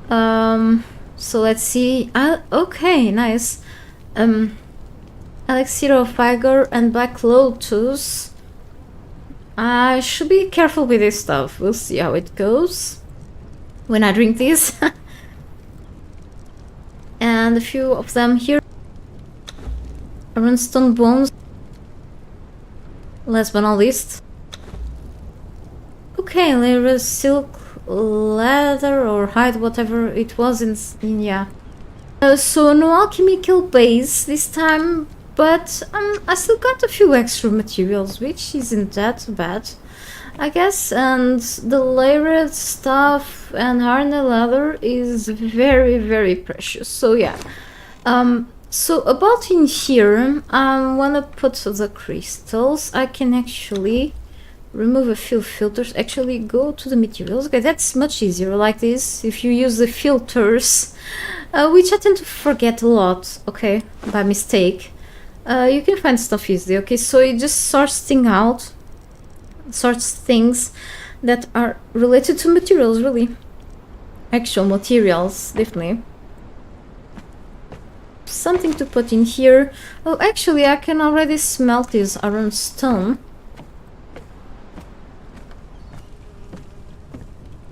So let's see. Okay, nice. Elixir of vigor and black lotus. I should be careful with this stuff. We'll see how it goes when I drink this. And a few of them here. Ironstone bones. Last but not least. Okay, there is silk, leather, or hide, whatever it was in yeah. So no alchemical base this time. But I still got a few extra materials, which isn't that bad, I guess. And the layered stuff and hardened leather is very, very precious. So yeah. So about in here, I wanna put the crystals. I can actually remove a few filters. Actually, go to the materials. Okay, that's much easier like this if you use the filters, which I tend to forget a lot. Okay, by mistake. You can find stuff easily, okay? So it just sorts things that are related to materials, really. Actual materials, definitely. Something to put in here. Oh, actually, I can already smelt this iron stone.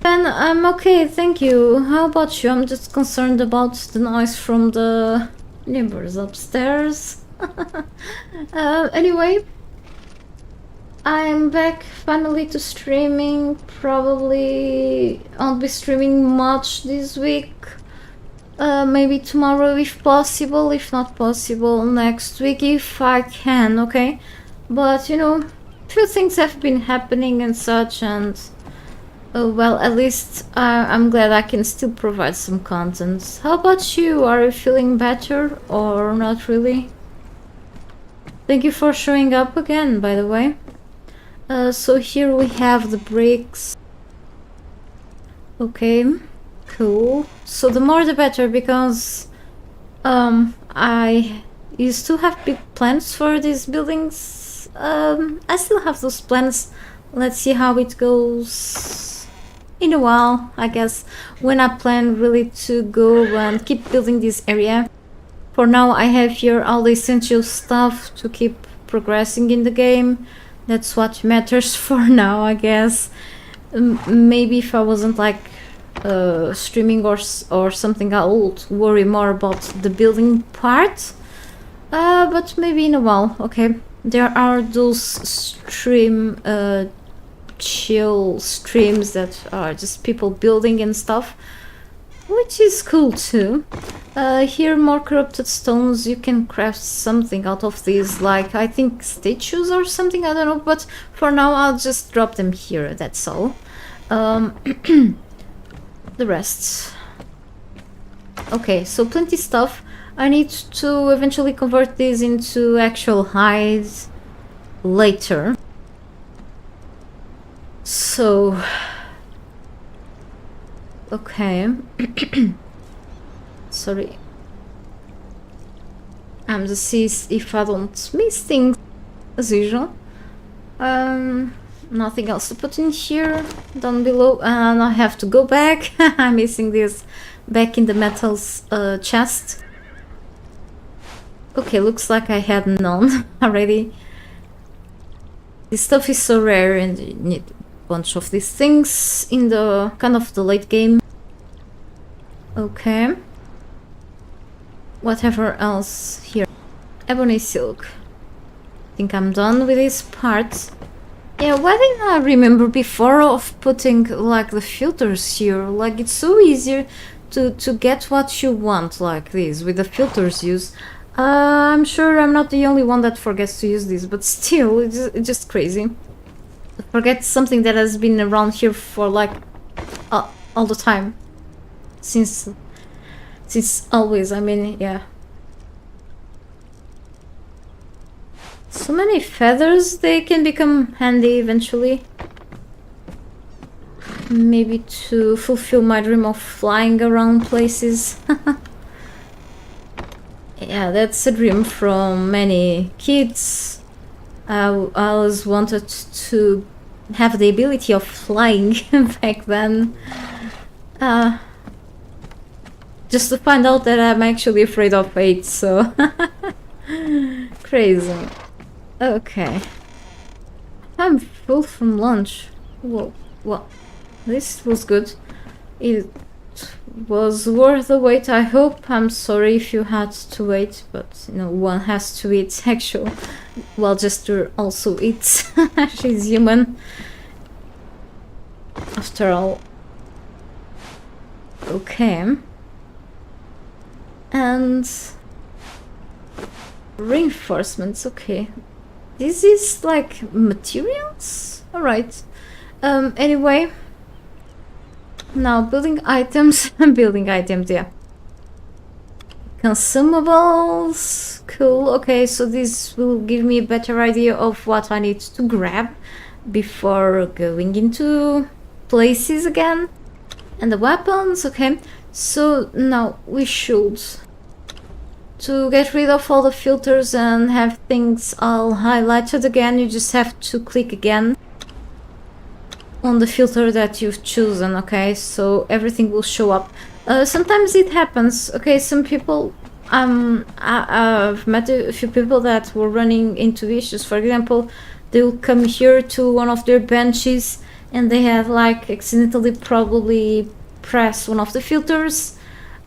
And I'm okay, thank you. How about you? I'm just concerned about the noise from the neighbors upstairs. Anyway, I'm back finally to streaming. Probably won't be streaming much this week. Maybe tomorrow if possible, if not possible next week if I can, okay? But you know, few things have been happening and such, and well, at least I'm glad I can still provide some content. How about you? Are you feeling better or not really? Thank you for showing up again, by the way. So here we have the bricks. Okay, cool. So the more the better, because I used to have big plans for these buildings. I still have those plans. Let's see how it goes in a while, I guess, when I plan really to go and keep building this area. For now, I have here all the essential stuff to keep progressing in the game. That's what matters for now, I guess. Maybe if I wasn't like streaming or something, I would worry more about the building part. But maybe in a while, okay? There are those chill streams that are just people building and stuff, which is cool too. Here, more corrupted stones. You can craft something out of these, like I think statues or something, I don't know, but for now I'll just drop them here, that's all. The rest. Okay, so plenty stuff. I need to eventually convert these into actual hides later. So okay. Sorry, I'm just see if I don't miss things as usual. Nothing else to put in here down below, and I have to go back. I'm missing this back in the metals chest. Okay, looks like I had none already. This stuff is so rare and you need a bunch of these things in the kind of the late game. Okay. Whatever else here. Ebony silk. I think I'm done with this part. Yeah, why didn't I remember before of putting like the filters here? Like it's so easier to get what you want like this with the filters used. I'm sure I'm not the only one that forgets to use this, but still, it's just crazy. Forget something that has been around here for like all the time. Since always, I mean, yeah. So many feathers, they can become handy eventually. Maybe to fulfill my dream of flying around places. Yeah, that's a dream from many kids. I always wanted to have the ability of flying back then. Just to find out that I'm actually afraid of heights, so... Crazy. Okay. I'm full from lunch. Whoa, well, this was good. It was worth the wait, I hope. I'm sorry if you had to wait, but you know, one has to eat, actually. Well, Jester also eats. She's human. After all. Okay. And reinforcements, okay. This is like materials? Alright. Anyway. Now building items. Building items, yeah. Consumables. Cool. Okay, so this will give me a better idea of what I need to grab before going into places again. And the weapons, okay. So now we should To get rid of all the filters and have things all highlighted again, you just have to click again on the filter that you've chosen, okay? So everything will show up. Sometimes it happens, okay? Some people, I've met a few people that were running into issues. For example, they'll come here to one of their benches and they have like accidentally probably press one of the filters,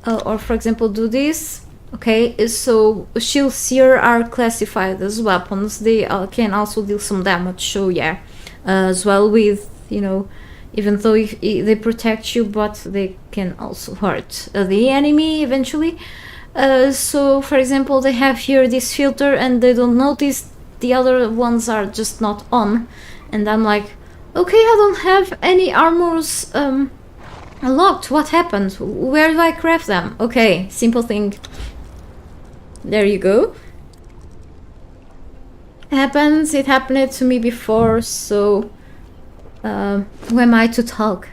or for example do this. Okay, so shields here are classified as weapons. They can also deal some damage, so yeah, as well with, you know, even though if they protect you, but they can also hurt the enemy eventually. So for example, they have here this filter and they don't notice the other ones are just not on, and I'm like, okay, I don't have any armors locked. What happened? Where do I craft them? Okay, simple thing. There you go. Happens. It happened to me before, so who am I to talk?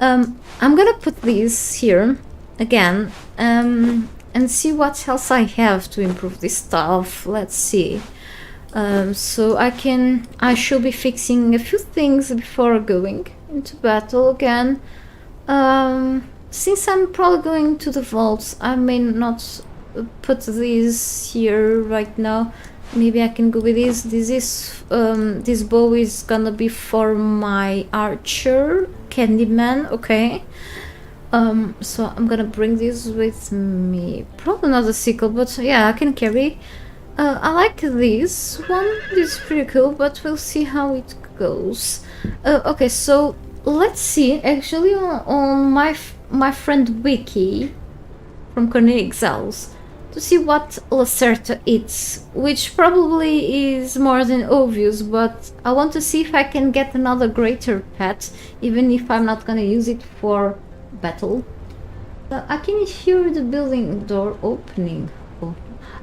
I'm gonna put these here again and see what else I have to improve this stuff. Let's see. So I should be fixing a few things before going into battle again. Since I'm probably going to the vaults, I may not put these here right now. Maybe I can go with this. This bow is gonna be for my archer, Candyman, okay? So I'm gonna bring this with me. Probably not a sickle, but yeah, I can carry. I like this one. This is pretty cool, but we'll see how it goes. Okay, so let's see. Actually, on my friend Wiki from Conan Exiles, to see what Lacerta eats, which probably is more than obvious, but I want to see if I can get another greater pet, even if I'm not gonna use it for battle. I can hear the building door opening. Oh,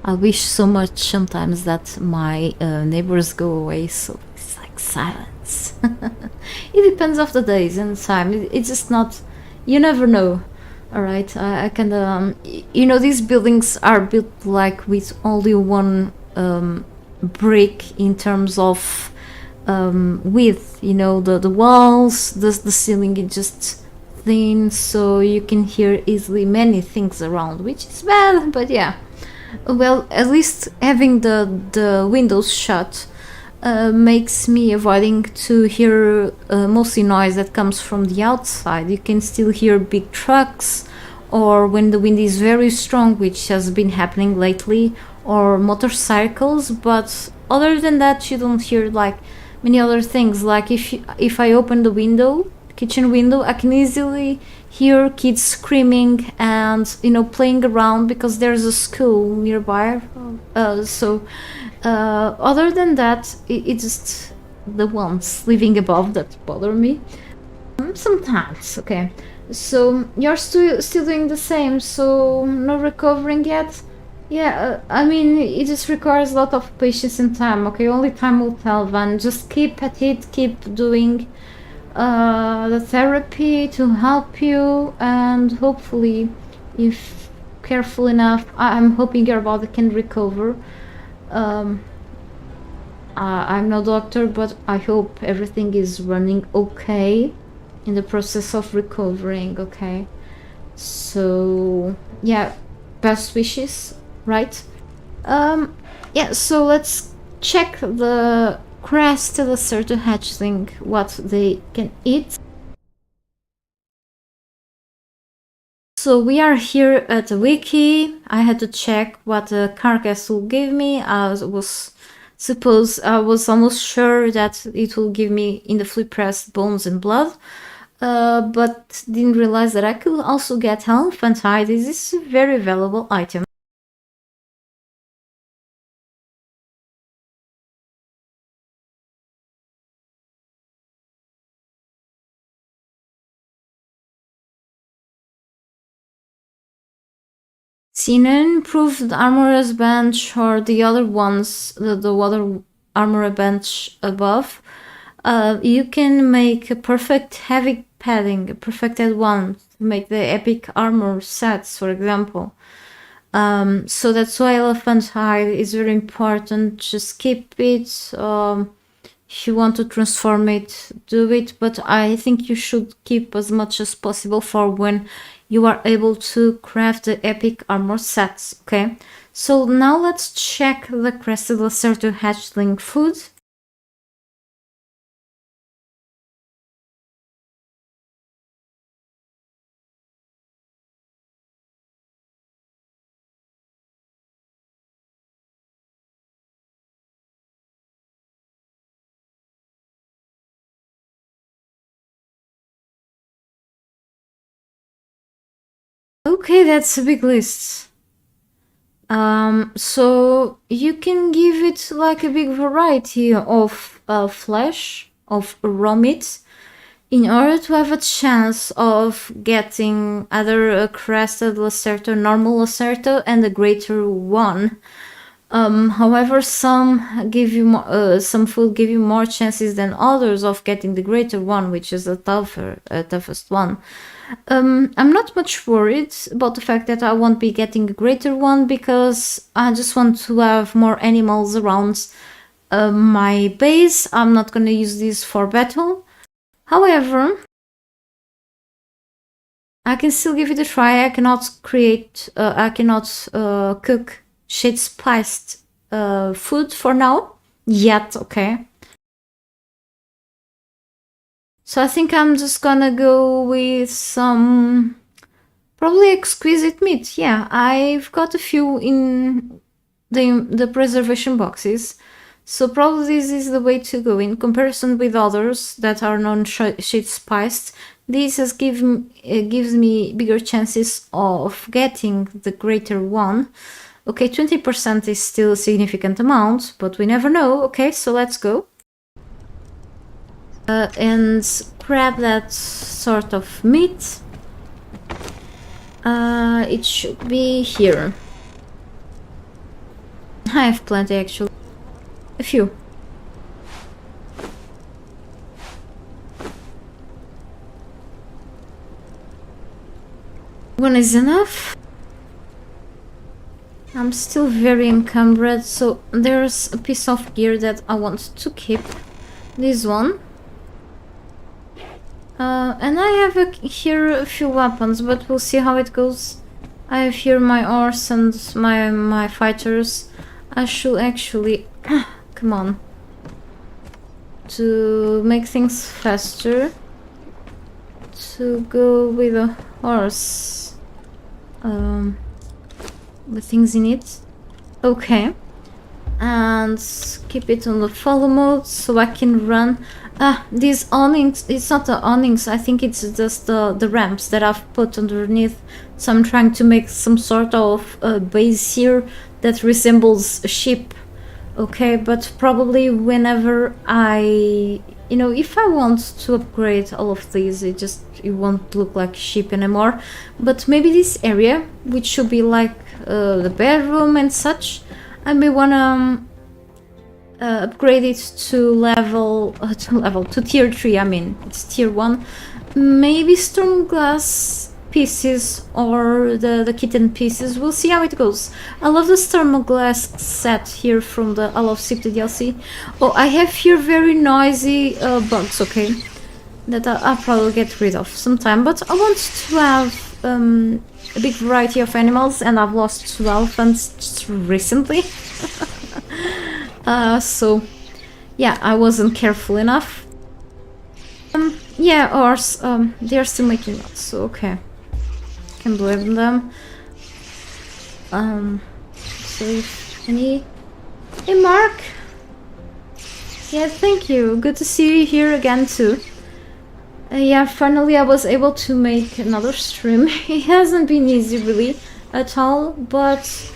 I wish so much sometimes that my neighbors go away, so it's like silence. It depends of the days and time. It's just not, you never know. Alright, I can, you know, these buildings are built like with only one brick in terms of width, you know, the walls, the ceiling is just thin, so you can hear easily many things around, which is bad, but yeah. Well, at least having the windows shut makes me avoiding to hear mostly noise that comes from the outside. You can still hear big trucks, or when the wind is very strong, which has been happening lately, or motorcycles, but other than that you don't hear like many other things. Like if I open the window, kitchen window, I can easily hear kids screaming and, you know, playing around because there's a school nearby. Other than that, it's just the ones living above that bother me sometimes. Okay, so you're still doing the same, so no recovering yet? Yeah, I mean, it just requires a lot of patience and time. Okay, only time will tell, Van. Just keep at it, keep doing the therapy to help you, and hopefully, if careful enough, I'm hoping your body can recover. I'm no doctor, but I hope everything is running okay in the process of recovering. Okay, so yeah, best wishes, right? Yeah, so let's check the crest of the certain hatchling, what they can eat. So we are here at the wiki. I had to check what the carcass will give me. I was almost sure that it will give me in the flip pressed bones and blood, but didn't realize that I could also get elephant eye. This is a very valuable item. See an improved armorer's bench, or the other ones, the other armorer bench above. You can make a perfect heavy padding, a perfected one to make the epic armor sets, for example. So that's why elephant hide is very important. Just keep it. If you want to transform it, do it, but I think you should keep as much as possible for when you are able to craft the epic armor sets. Okay, so now let's check the crested lacerto hatchling food. Okay, that's a big list. So you can give it like a big variety of flesh, of raw meat, in order to have a chance of getting either a crested lacerto, normal lacerto, and a greater one. However, some give you some food give you more chances than others of getting the greater one, which is the toughest one. I'm not much worried about the fact that I won't be getting a greater one, because I just want to have more animals around my base. I'm not gonna use this for battle. However, I can still give it a try. I cannot cook shade spiced food for now yet. Okay. So I think I'm just gonna go with some probably exquisite meat. Yeah, I've got a few in the preservation boxes. So probably this is the way to go. In comparison with others that are non-shade spiced, this gives me bigger chances of getting the greater one. Okay, 20% is still a significant amount, but we never know. Okay, so let's go. And grab that sort of meat. It should be here. I have plenty actually. A few. One is enough. I'm still very encumbered, so there's a piece of gear that I want to keep. This one. And I have here a few weapons, but we'll see how it goes. I have here my horse and my fighters. I should actually... come on. To make things faster, to go with a horse. With things in it. Okay. And keep it on the follow mode so I can run. These awnings, it's not the awnings, I think it's just the ramps that I've put underneath. So I'm trying to make some sort of base here that resembles a ship. Okay, but probably whenever if I want to upgrade all of these, it won't look like a ship anymore. But maybe this area, which should be like the bedroom and such, I may wanna upgrade it to tier 3. I mean, it's tier 1. Maybe storm glass pieces or the kitten pieces. We'll see how it goes. I love the storm glass set here from the I Love Sip DLC. Oh, I have here very noisy bugs, okay, that I'll probably get rid of sometime, but I want to have a big variety of animals, and I've lost 2 elephants just recently. So yeah, I wasn't careful enough. Yeah, or they're still making noise, so okay, can blame them. So if any... Hey Mark! Yeah, thank you, good to see you here again too. Yeah, finally I was able to make another stream. It hasn't been easy really at all, but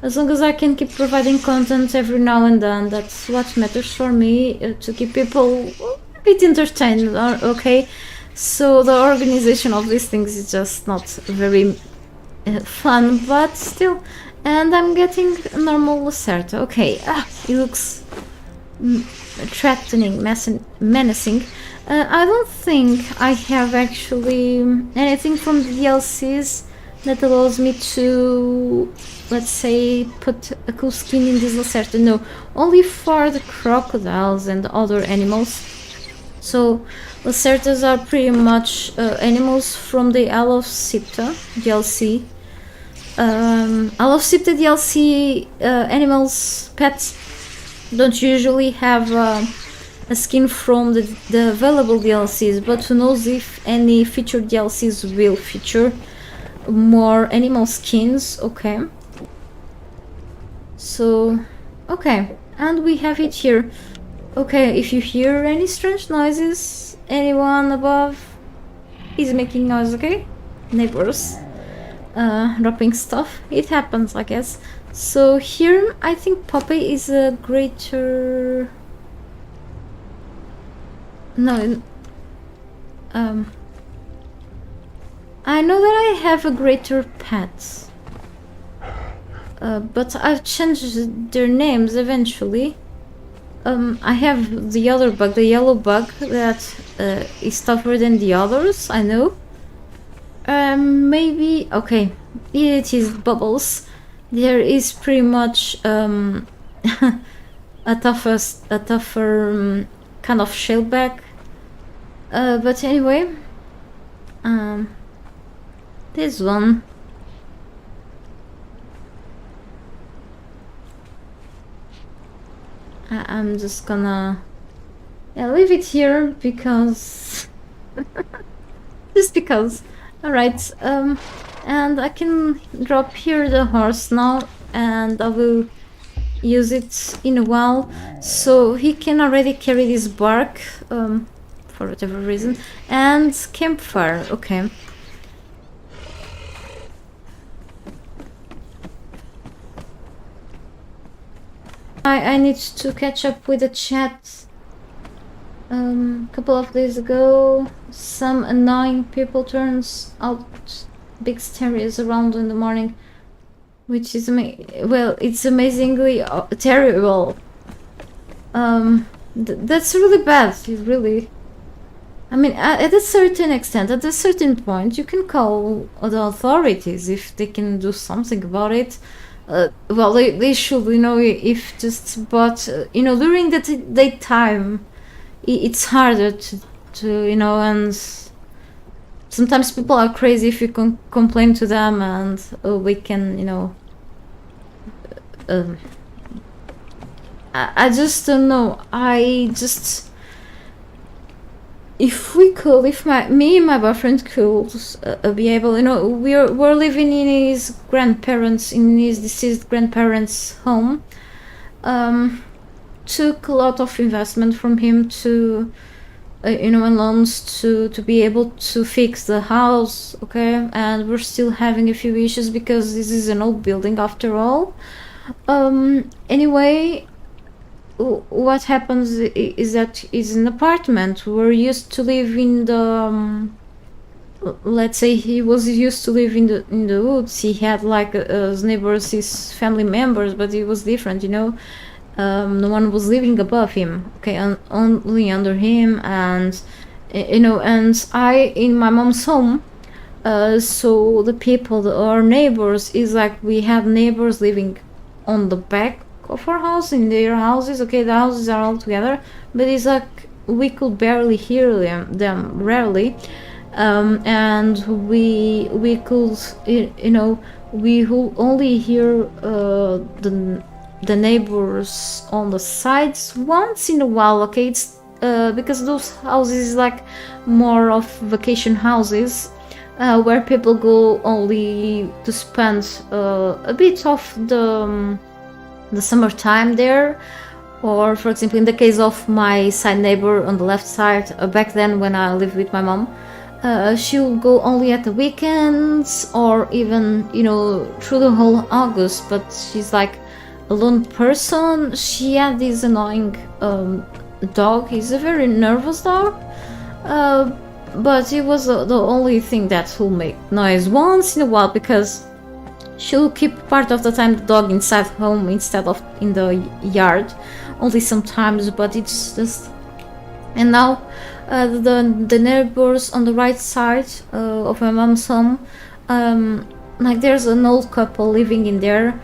as long as I can keep providing content every now and then, that's what matters for me, to keep people a bit entertained, okay? So the organization of these things is just not very fun, but still. And I'm getting a normal lacerto. Okay, it looks threatening, menacing. I don't think I have actually anything from the DLCs that allows me to, let's say, put a cool skin in this Lacerta. No, only for the crocodiles and other animals. So Lacertas are pretty much animals from the Isle of Sipta DLC. Isle of Sipta DLC animals, pets, don't usually have a skin from the available DLCs, but who knows if any featured DLCs will feature more animal skins. Okay, so okay, and we have it here. Okay, if you hear any strange noises, anyone above is making noise, okay? Neighbors dropping stuff, it happens, I guess. So here I think Poppy is a greater... No, I know that I have a greater pet, but I've changed their names eventually. I have the other bug, the yellow bug, that is tougher than the others, I know. Maybe... okay, it is Bubbles. There is pretty much a tougher kind of shellback. But anyway, this one. I'm just gonna leave it here because just because. Alright, and I can drop here the horse now, and I will use it in a while, so he can already carry this bark for whatever reason. And campfire, okay. I need to catch up with the chat. A couple of days ago, some annoying people turns out big stereos around in the morning, which is well, it's amazingly terrible. That's really bad, really. I mean, at a certain extent, at a certain point, you can call the authorities if they can do something about it. Well, they should, you know, if just, but, you know, during the daytime, it's harder to, you know, and sometimes people are crazy if you can complain to them, and we can, you know, I just don't know. I just, if we could, if me and my boyfriend could be able, you know, we're living in his grandparents, in his deceased grandparents' home. Took a lot of investment from him to, you know, and loans to be able to fix the house, okay? And we're still having a few issues because this is an old building after all. Anyway, what happens is that it's an apartment. We're used to live in the let's say he was used to live in the woods. He had like his neighbors, his family members, but it was different, you know. No one was living above him, okay, only under him. And you know, and I in my mom's home, so the people, our neighbors, is like we have neighbors living on the back of our house, in their houses, okay, the houses are all together, but it's like we could barely hear them rarely. And we could, you know, we could only hear the neighbors on the sides once in a while, okay. It's because those houses is like more of vacation houses, where people go only to spend a bit of the summertime there. Or for example, in the case of my side neighbor on the left side, back then when I lived with my mom, she would go only at the weekends, or even, you know, through the whole August. But she's like a lone person. She had this annoying dog. He's a very nervous dog, but it was the only thing that will make noise once in a while, because she'll keep part of the time the dog inside home instead of in the yard, only sometimes. But it's just... And now the neighbors on the right side of my mom's home, like there's an old couple living in there.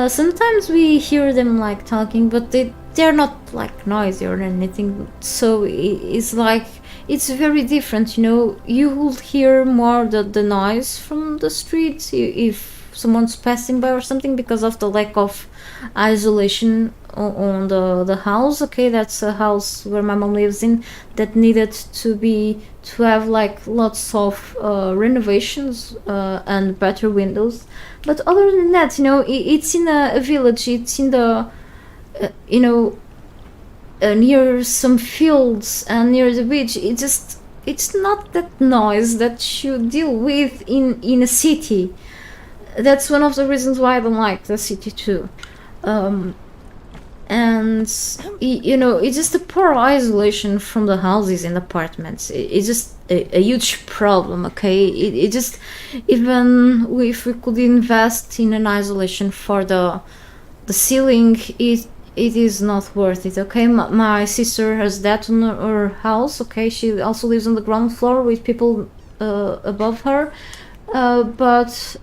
Sometimes we hear them like talking, but they're not like noisy or anything. So it's like it's very different. You know, you will hear more the noise from the streets if someone's passing by or something because of the lack of isolation on the house. Okay, that's a house where my mom lives in that needed to have like lots of renovations and better windows. But other than that, you know, it's in a village. It's in the you know, near some fields and near the beach. It's not that noise that you deal with in a city. That's one of the reasons why I don't like the city too. um and you know, it's just a poor isolation from the houses and apartments. It's just a huge problem. Okay, it just, even if we could invest in an isolation for the ceiling, it is not worth it. Okay, my sister has that on her house. Okay, she also lives on the ground floor with people above her. But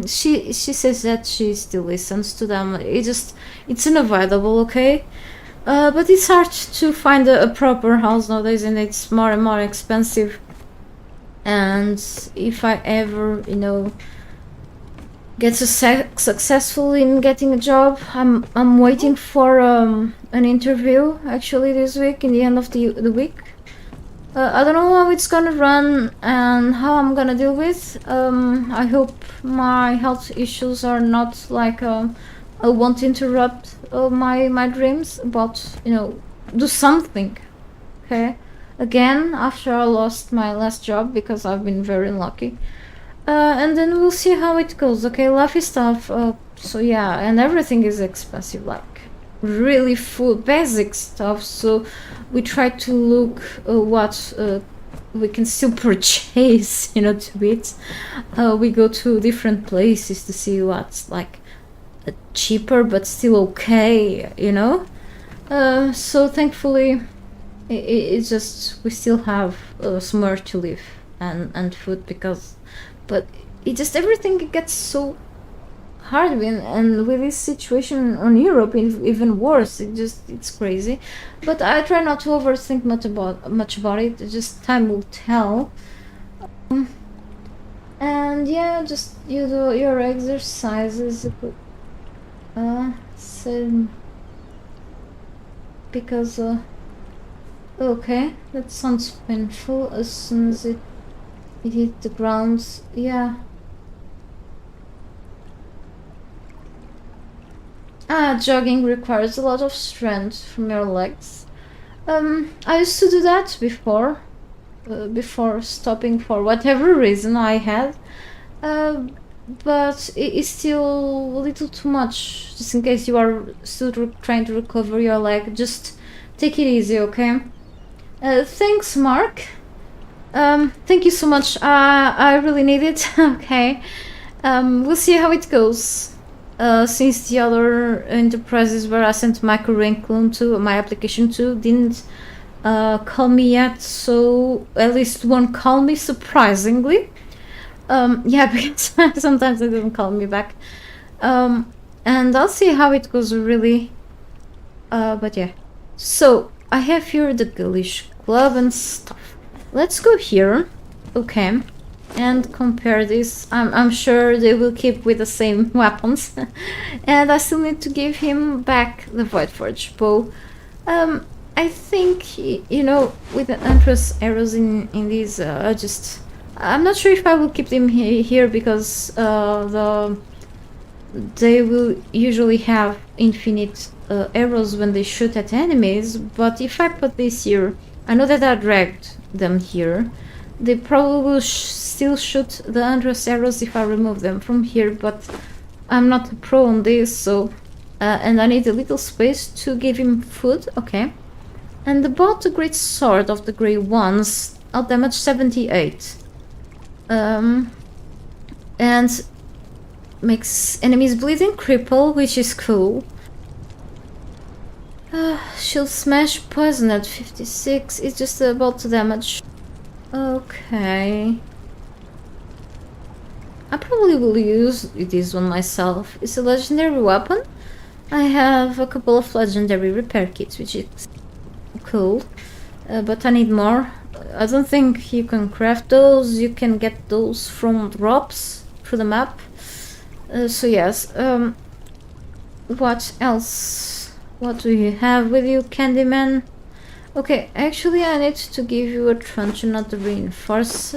she says that she still listens to them. It's unavoidable. Okay, but it's hard to find a proper house nowadays, and it's more and more expensive. And if I ever, you know, get successful in getting a job, I'm waiting for an interview actually this week, in the end of the week. I don't know how it's gonna run and how I'm gonna deal with. I hope my health issues are not like won't interrupt my dreams, but you know, do something. Okay, again after I lost my last job because I've been very unlucky. And then we'll see how it goes. Okay, life is tough. So yeah, and everything is expensive, like really food, basic stuff. So we try to look what we can still purchase, you know, to eat. We go to different places to see what's like cheaper but still okay, you know. So thankfully, it's just we still have somewhere to live and food, because, but it just, everything gets so hard, and with this situation on Europe, even worse. It's crazy. But I try not to overthink much about it. Just time will tell. And yeah, just you do your exercises. So because okay, that sounds painful. As soon as it hit the ground, yeah. Jogging requires a lot of strength from your legs. I used to do that before stopping for whatever reason I had. But it's still a little too much. Just in case you are still trying to recover your leg, just take it easy, okay? Thanks, Mark. Thank you so much. I really need it. Okay. We'll see how it goes. Since the other enterprises where I sent my curriculum to, my application to, didn't call me yet, so at least one called me, surprisingly. Yeah, because sometimes they don't call me back. And I'll see how it goes, really. But yeah. So, I have here the Ghoulish Club and stuff. Let's go here. Okay. And compare this. I'm sure they will keep with the same weapons. And I still need to give him back the Voidforge bow. I think, you know, with the Huntress arrows in these, I'm not sure if I will keep them here because they will usually have infinite arrows when they shoot at enemies. But if I put this here, I know that I dragged them here. They probably will still shoot the Huntress arrows if I remove them from here, but I'm not a pro on this, so... and I need a little space to give him food, okay. And about the Great Sword of the Grey Ones, I'll damage 78. And makes enemies bleed and cripple, which is cool. She'll smash poison at 56, it's just about to damage. Okay. I probably will use this one myself. It's a legendary weapon. I have a couple of legendary repair kits, which is cool. But I need more. I don't think you can craft those. You can get those from drops through the map. So yes. What else? What do you have with you, Candyman? Okay, actually I need to give you a truncheon, not a reinforced.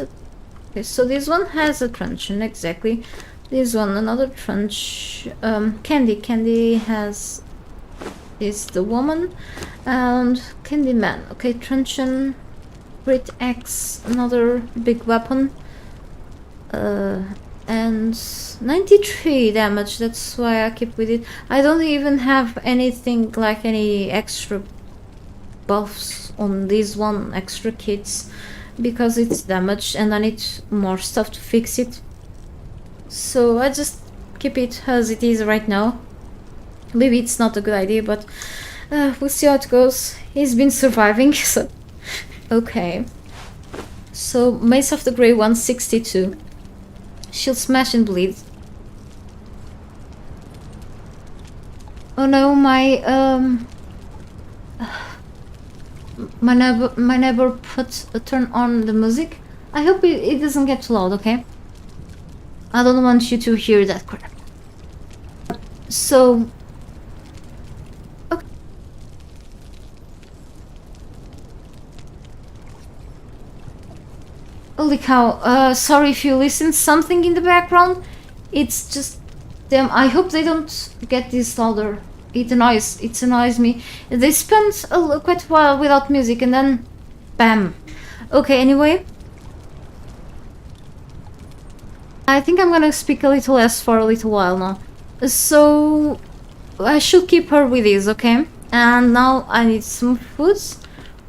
Okay, so this one has a truncheon, exactly. This one, another truncheon. Candy has... is the woman. And Candyman. Okay, truncheon, great axe, another big weapon. And 93 damage, that's why I keep with it. I don't even have anything like any extra buffs on this one, extra kits, because it's damaged and I need more stuff to fix it. So I just keep it as it is right now. Maybe it's not a good idea, but we'll see how it goes. He's been surviving, so... Okay. So, Mace of the Grey 162. She'll smash and bleed. Oh no, my neighbor turn on the music. I hope it doesn't get too loud, okay? I don't want you to hear that crap. So... okay. Holy cow, sorry if you listen something in the background. It's just them. I hope they don't get this louder. It annoys me. They spent quite a while without music and then bam. Okay, anyway. I think I'm gonna speak a little less for a little while now. So I should keep her with this, okay? And now I need some foods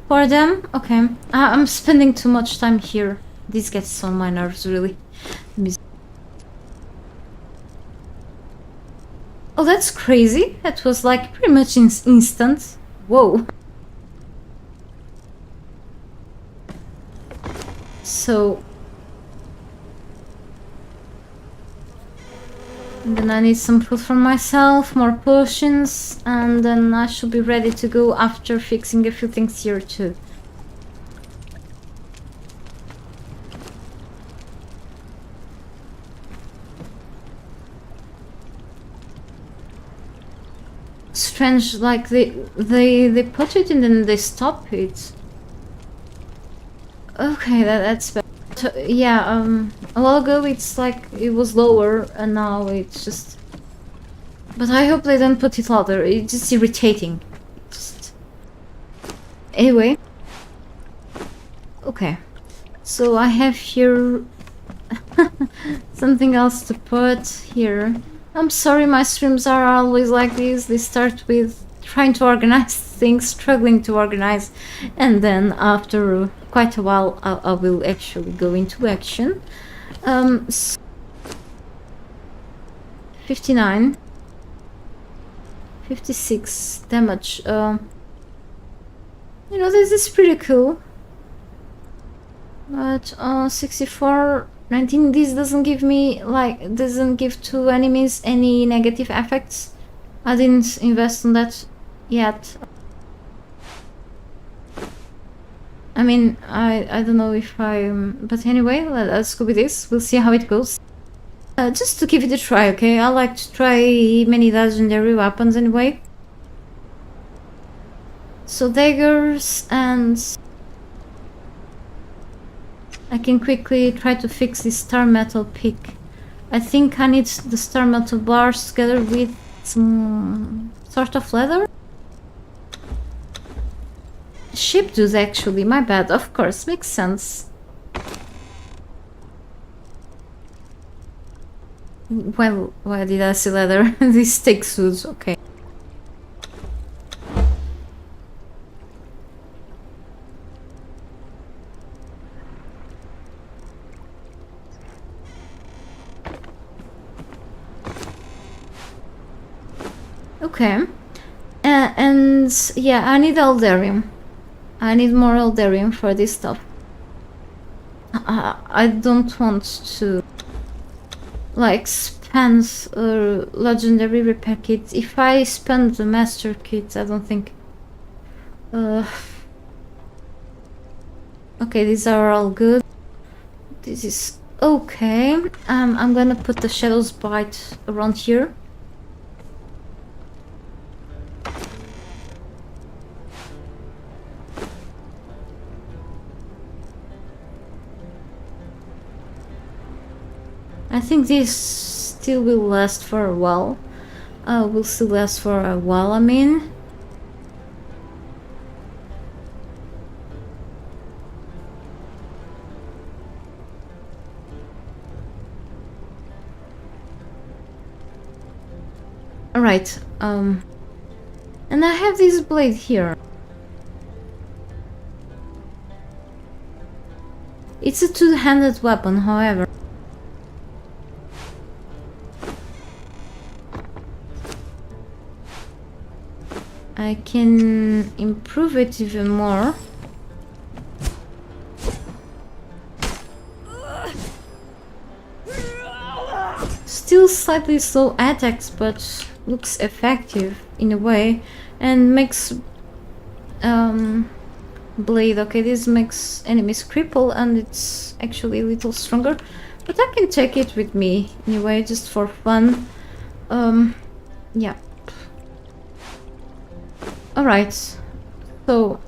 for them. Okay, I'm spending too much time here. This gets on my nerves, really. Oh, that's crazy. That was like pretty much instant. Whoa. So... and then I need some food for myself, more potions, and then I should be ready to go after fixing a few things here too. Strange, like they put it and then they stop it. Okay, that's bad. Yeah, a while ago it's like it was lower and now it's just... but I hope they don't put it louder, it's just irritating. Just... anyway. Okay, so I have here something else to put here. I'm sorry, my streams are always like this. They start with trying to organize things, struggling to organize, and then after quite a while I will actually go into action. 59, 56 damage. You know, this is pretty cool. But 64, 19, this doesn't give me, like, doesn't give to enemies any negative effects. I didn't invest in that yet. I mean, I don't know if but anyway, let's go with this. We'll see how it goes. Just to give it a try, okay? I like to try many legendary weapons anyway. So daggers, and I can quickly try to fix this star metal pick. I think I need the star metal bars together with some sort of leather. Ship dues, actually, my bad, of course, makes sense. Well, why did I say leather? This takes suits, okay. Okay. And yeah, I need Eldarium. I need more Eldarium for this stuff. I don't want to... like spend legendary repair kits. If I spend the master kits, I don't think. Okay, these are all good. This is okay. I'm gonna put the Shadow's Bite around here. I think this still will last for a while. Will still last for a while, I mean. Alright, and I have this blade here. It's a two-handed weapon, however. I can improve it even more. Still slightly slow attacks, but looks effective in a way, and makes blade. Okay, this makes enemies cripple, and it's actually a little stronger, but I can take it with me anyway, just for fun. Yeah. Alright, so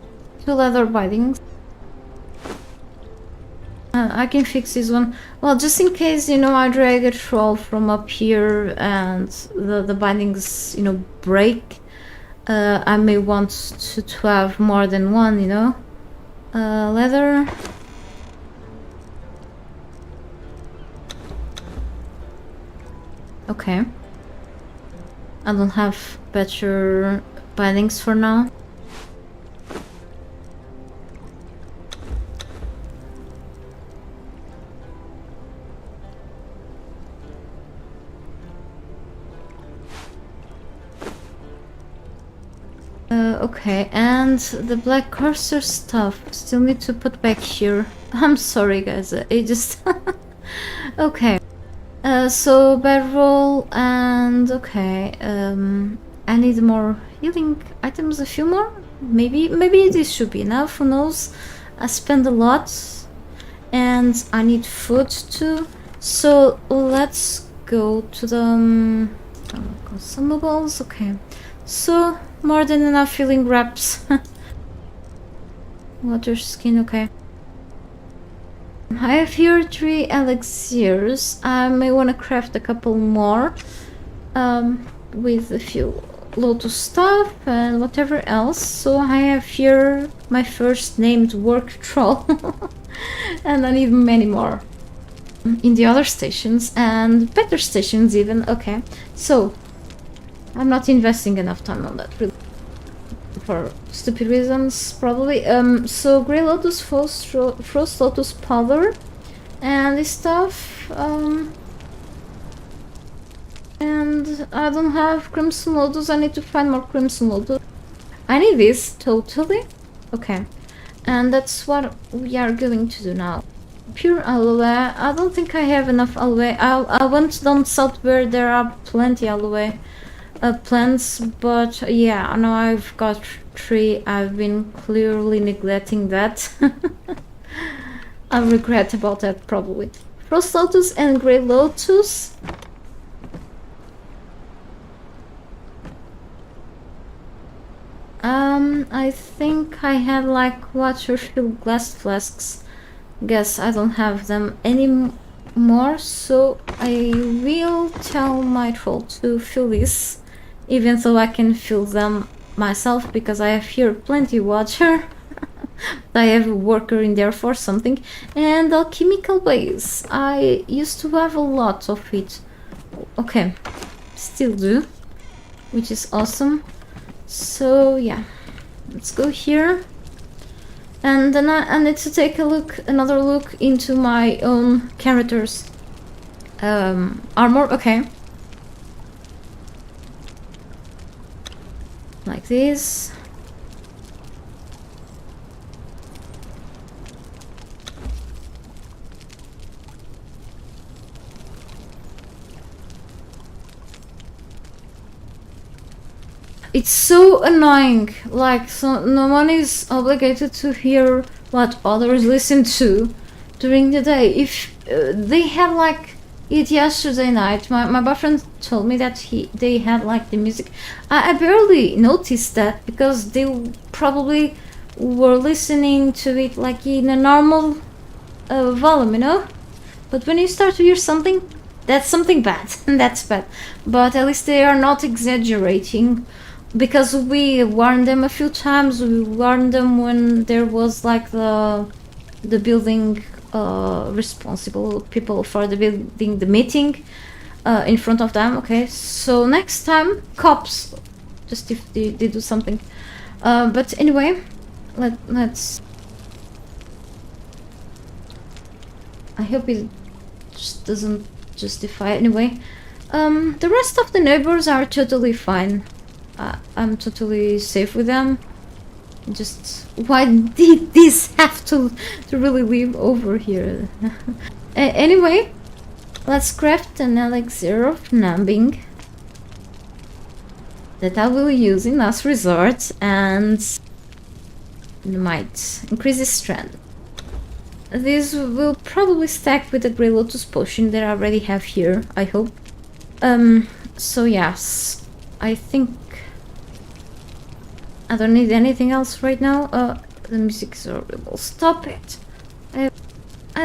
2 leather bindings. I can fix this one. Well, just in case, you know, I drag a troll from up here and the bindings, you know, break. I may want to have more than one, you know. Leather. Okay. I don't have better bindings for now. Okay, and the black cursor stuff still need to put back here. I'm sorry guys, it just... Okay. So bedroll and... okay, I need more healing items, a few more? Maybe this should be enough, who knows? I spend a lot and I need food too. So let's go to the consumables. Okay, so more than enough healing wraps. Water skin, okay. I have here 3 elixirs. I may want to craft a couple more with a few lotus stuff and whatever else. So I have here my first named work troll. And I need many more in the other stations and better stations even. Okay, so I'm not investing enough time on that really, for stupid reasons probably. So grey lotus, frost lotus powder and this stuff, and I don't have crimson lotus. I need to find more crimson lotus. I need this totally. Okay, and that's what we are going to do now. Pure aloe. I don't think I have enough aloe. I went down south where there are plenty aloe plants, but yeah, I know I've got 3. I've been clearly neglecting that. I regret about that probably. Frost lotus and grey lotus. I think I had like water-filled glass flasks. Guess I don't have them anymore, so I will tell my troll to fill this, even though I can fill them myself because I have here plenty water. I have a worker in there for something. And alchemical base, I used to have a lot of it. Okay, still do, which is awesome. So yeah, let's go here. And then I need to take another look into my own character's armor. Okay, like this. It's so annoying. Like, so no one is obligated to hear what others listen to during the day. If they had like it yesterday night, my boyfriend told me that they had like the music. I barely noticed that because they probably were listening to it like in a normal volume, you know. But when you start to hear something, that's something bad, and that's bad. But at least they are not exaggerating, because we warned them a few times. We warned them when there was like the building responsible people for the building, the meeting in front of them. Okay, so next time, cops, just if they do something. But anyway, let's. I hope it just doesn't justify anyway. The rest of the neighbors are totally fine. I'm totally safe with them. Just why did this have to really live over here? Anyway, let's craft an elixir of numbing that I will use in last resort, and might increase his strength. This will probably stack with the Grey Lotus potion that I already have here, I hope. So yes, I think I don't need anything else right now. The music is horrible. Stop it.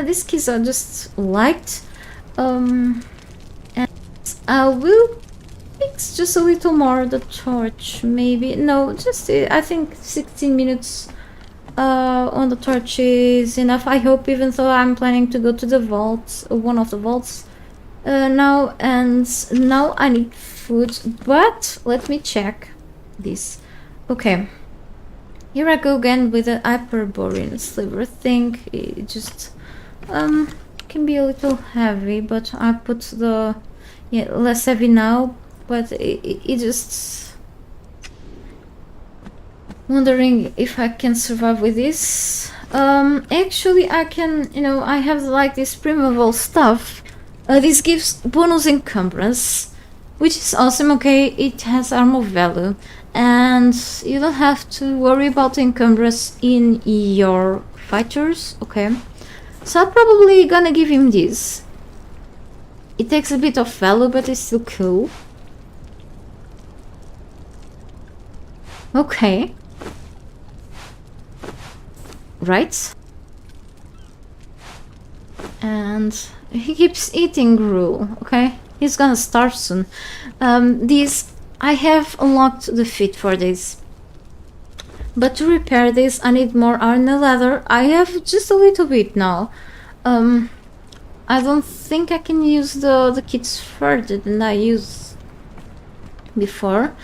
These keys are just light. And I will fix just a little more the torch, maybe. No, just I think 16 minutes on the torch is enough, I hope, even though I'm planning to go to the vault, one of the vaults now, and now I need food. But let me check this. Okay, here I go again with the Hyperborean sliver thing. It just can be a little heavy, but I put the less heavy now, but it just wondering if I can survive with this. Actually I can, you know, I have like this primeval stuff. This gives bonus encumbrance, which is awesome. Okay, it has armor value, and you don't have to worry about encumbrance in your fighters. Okay, so I'm probably gonna give him this. It takes a bit of value, but it's still cool. Okay. Right. And he keeps eating gruel. Okay, he's gonna starve soon. These, I have unlocked the feat for this, but to repair this I need more iron leather. I have just a little bit now. I don't think I can use the kits further than I used before.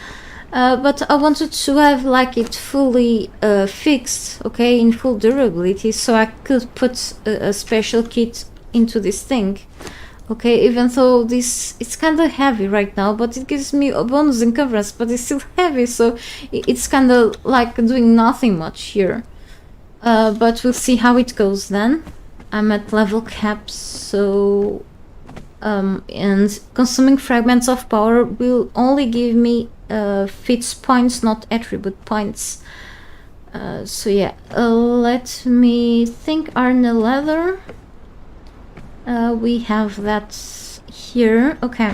But I wanted to have like it fully fixed, okay, in full durability, so I could put a special kit into this thing. Okay, even though this it's kind of heavy right now, but it gives me a bonus encumbrance, but it's still heavy, so it's kind of like doing nothing much here. But we'll see how it goes then. I'm at level cap, so and consuming fragments of power will only give me feats points, not attribute points. So yeah, let me think. Iron leather, we have that here. Okay,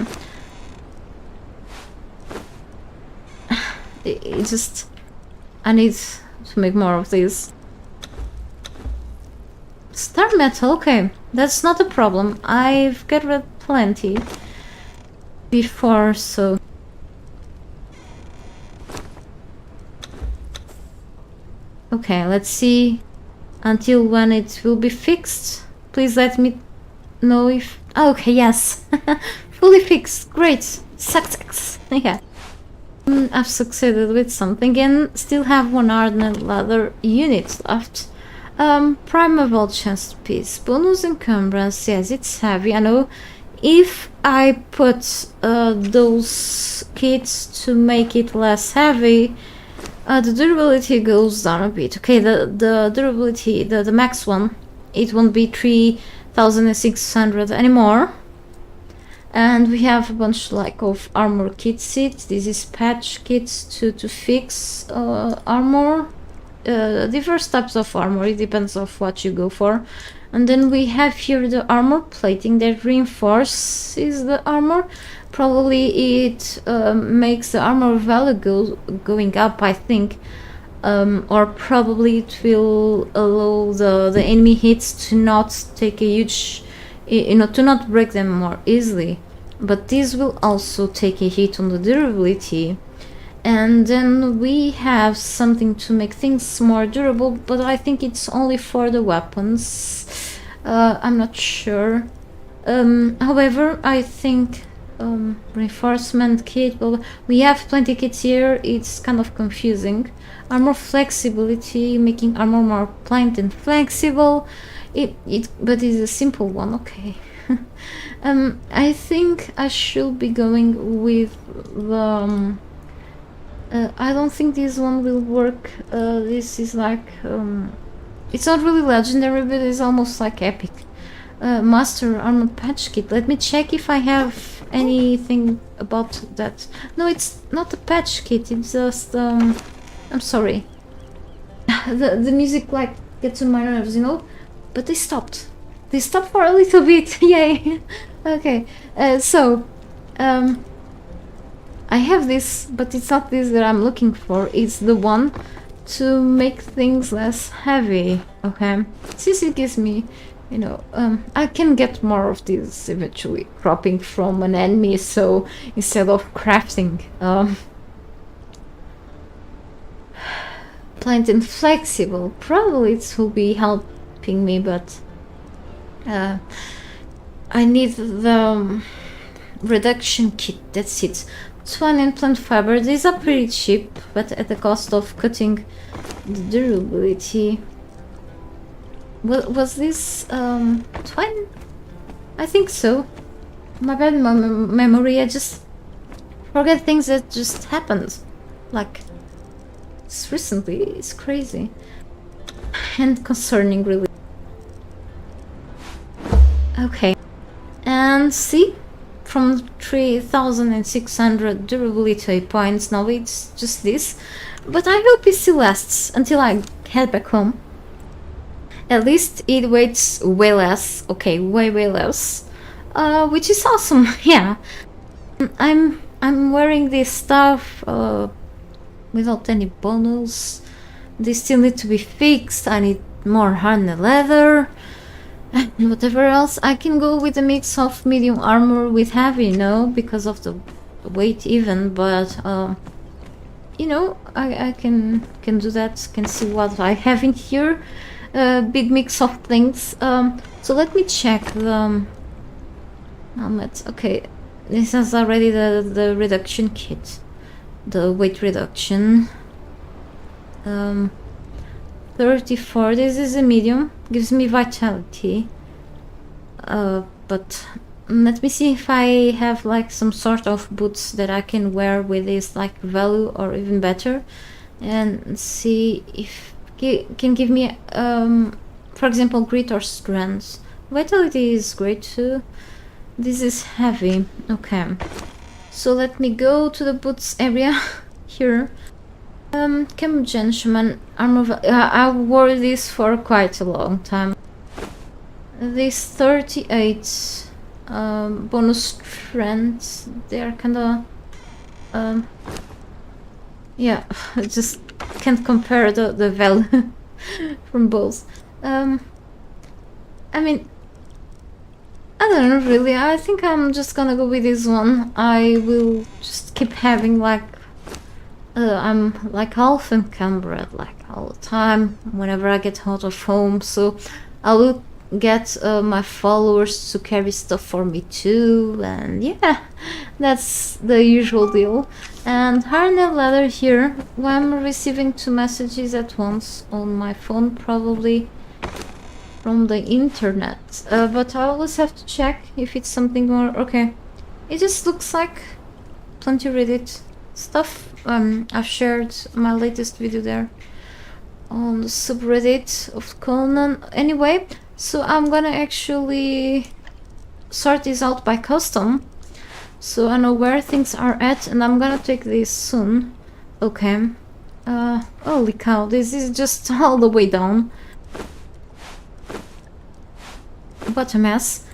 it just, I need to make more of these. Star metal, okay, that's not a problem. I've got rid plenty before, so okay, let's see until when it will be fixed. Please let me know if... Oh, okay, yes. Fully fixed. Great. Success. Yeah. I've succeeded with something and still have one iron and leather unit left. Primeval chest piece. Bonus encumbrance. Yes, it's heavy. I know. If I put those kits to make it less heavy, the durability goes down a bit. Okay, the durability, the max one, it won't be 3600 anymore. And we have a bunch like of armor kit sets. This is patch kits to fix armor, diverse types of armor. It depends of what you go for. And then we have here the armor plating that reinforces the armor. Probably it makes the armor value going up, I think. Or probably it will allow the enemy hits to not take a huge, to not break them more easily. But this will also take a hit on the durability. And then we have something to make things more durable, but I think it's only for the weapons. I'm not sure. However, I think reinforcement kit, well, we have plenty kits here. It's kind of confusing. Armor flexibility, making armor more pliant and flexible. But it's a simple one. Okay. I think I should be going with the I don't think this one will work. This is like it's not really legendary, but it's almost like epic. Master armor patch kit. Let me check if I have anything about that. No, it's not a patch kit. It's just I'm sorry. The music like gets on my nerves, you know. But they stopped. They stopped for a little bit. Yay. Okay. So I have this, but it's not this that I'm looking for. It's the one to make things less heavy. Okay. Since it gives me, you know, I can get more of these eventually cropping from an enemy. So instead of crafting, pliant and flexible, probably it will be helping me, but I need the reduction kit. That's it. Swan and plant fiber. These are pretty cheap, but at the cost of cutting the durability. Was this twine? I think so. My bad memory. I just forget things that just happened. Like just recently. It's crazy and concerning, really. Okay, and see. From 3,600 durability points, now it's just this. But I hope it still lasts until I head back home. At least it weighs way less. Okay, way less. Which is awesome, yeah. I'm wearing this stuff without any bonus. They still need to be fixed. I need more hardened leather. And whatever else, I can go with a mix of medium armor with heavy, you know, because of the weight even, but you know, I can do that, can see what I have in here. Big mix of things. So let me check the helmet. Okay, this is already the reduction kit, the weight reduction. 34, this is a medium, gives me vitality, but let me see if I have like some sort of boots that I can wear with this like value or even better, and see if can give me for example grit or strength. Vitality is great too. This is heavy. Okay, so let me go to the boots area here. Gentleman armor. I wore this for quite a long time. These 38 bonus strengths, they are kinda yeah, I just can't compare the value from both. I mean, I don't know really. I think I'm just gonna go with this one. I will just keep having like I'm like half encumbered like all the time whenever I get out of home, so I will get my followers to carry stuff for me too, and yeah, that's the usual deal. And hardened leather here. I'm receiving 2 messages at once on my phone, probably from the internet, but I always have to check if it's something more. Okay, it just looks like plenty Reddit stuff. I've shared my latest video there on the subreddit of Conan. Anyway, so I'm gonna actually sort this out by custom. so I know where things are at, and I'm gonna take this soon. Okay. Holy cow, this is just all the way down. What a mess.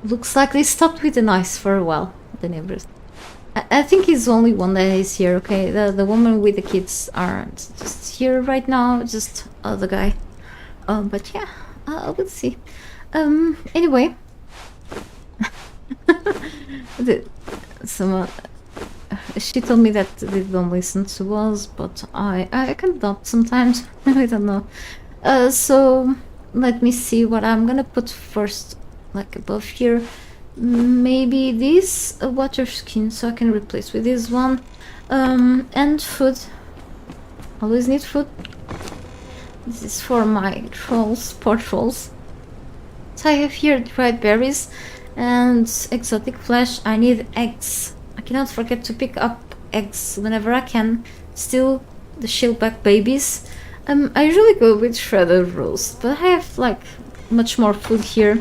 Looks like they stopped with the noise for a while, the neighbors. I think he's the only one that is here, okay? The woman with the kids aren't just here right now, just the guy. But yeah, we'll see. Anyway. Someone... She told me that they don't listen to us, but I can doubt sometimes. I don't know. So, let me see what I'm gonna put first, like above here. Maybe this water skin, so I can replace with this one. And food. Always need food. This is for my trolls, poor trolls. So I have here dried berries and exotic flesh. I need eggs. I cannot forget to pick up eggs whenever I can. Still, the shellback babies. I usually go with shredded roast, but I have like much more food here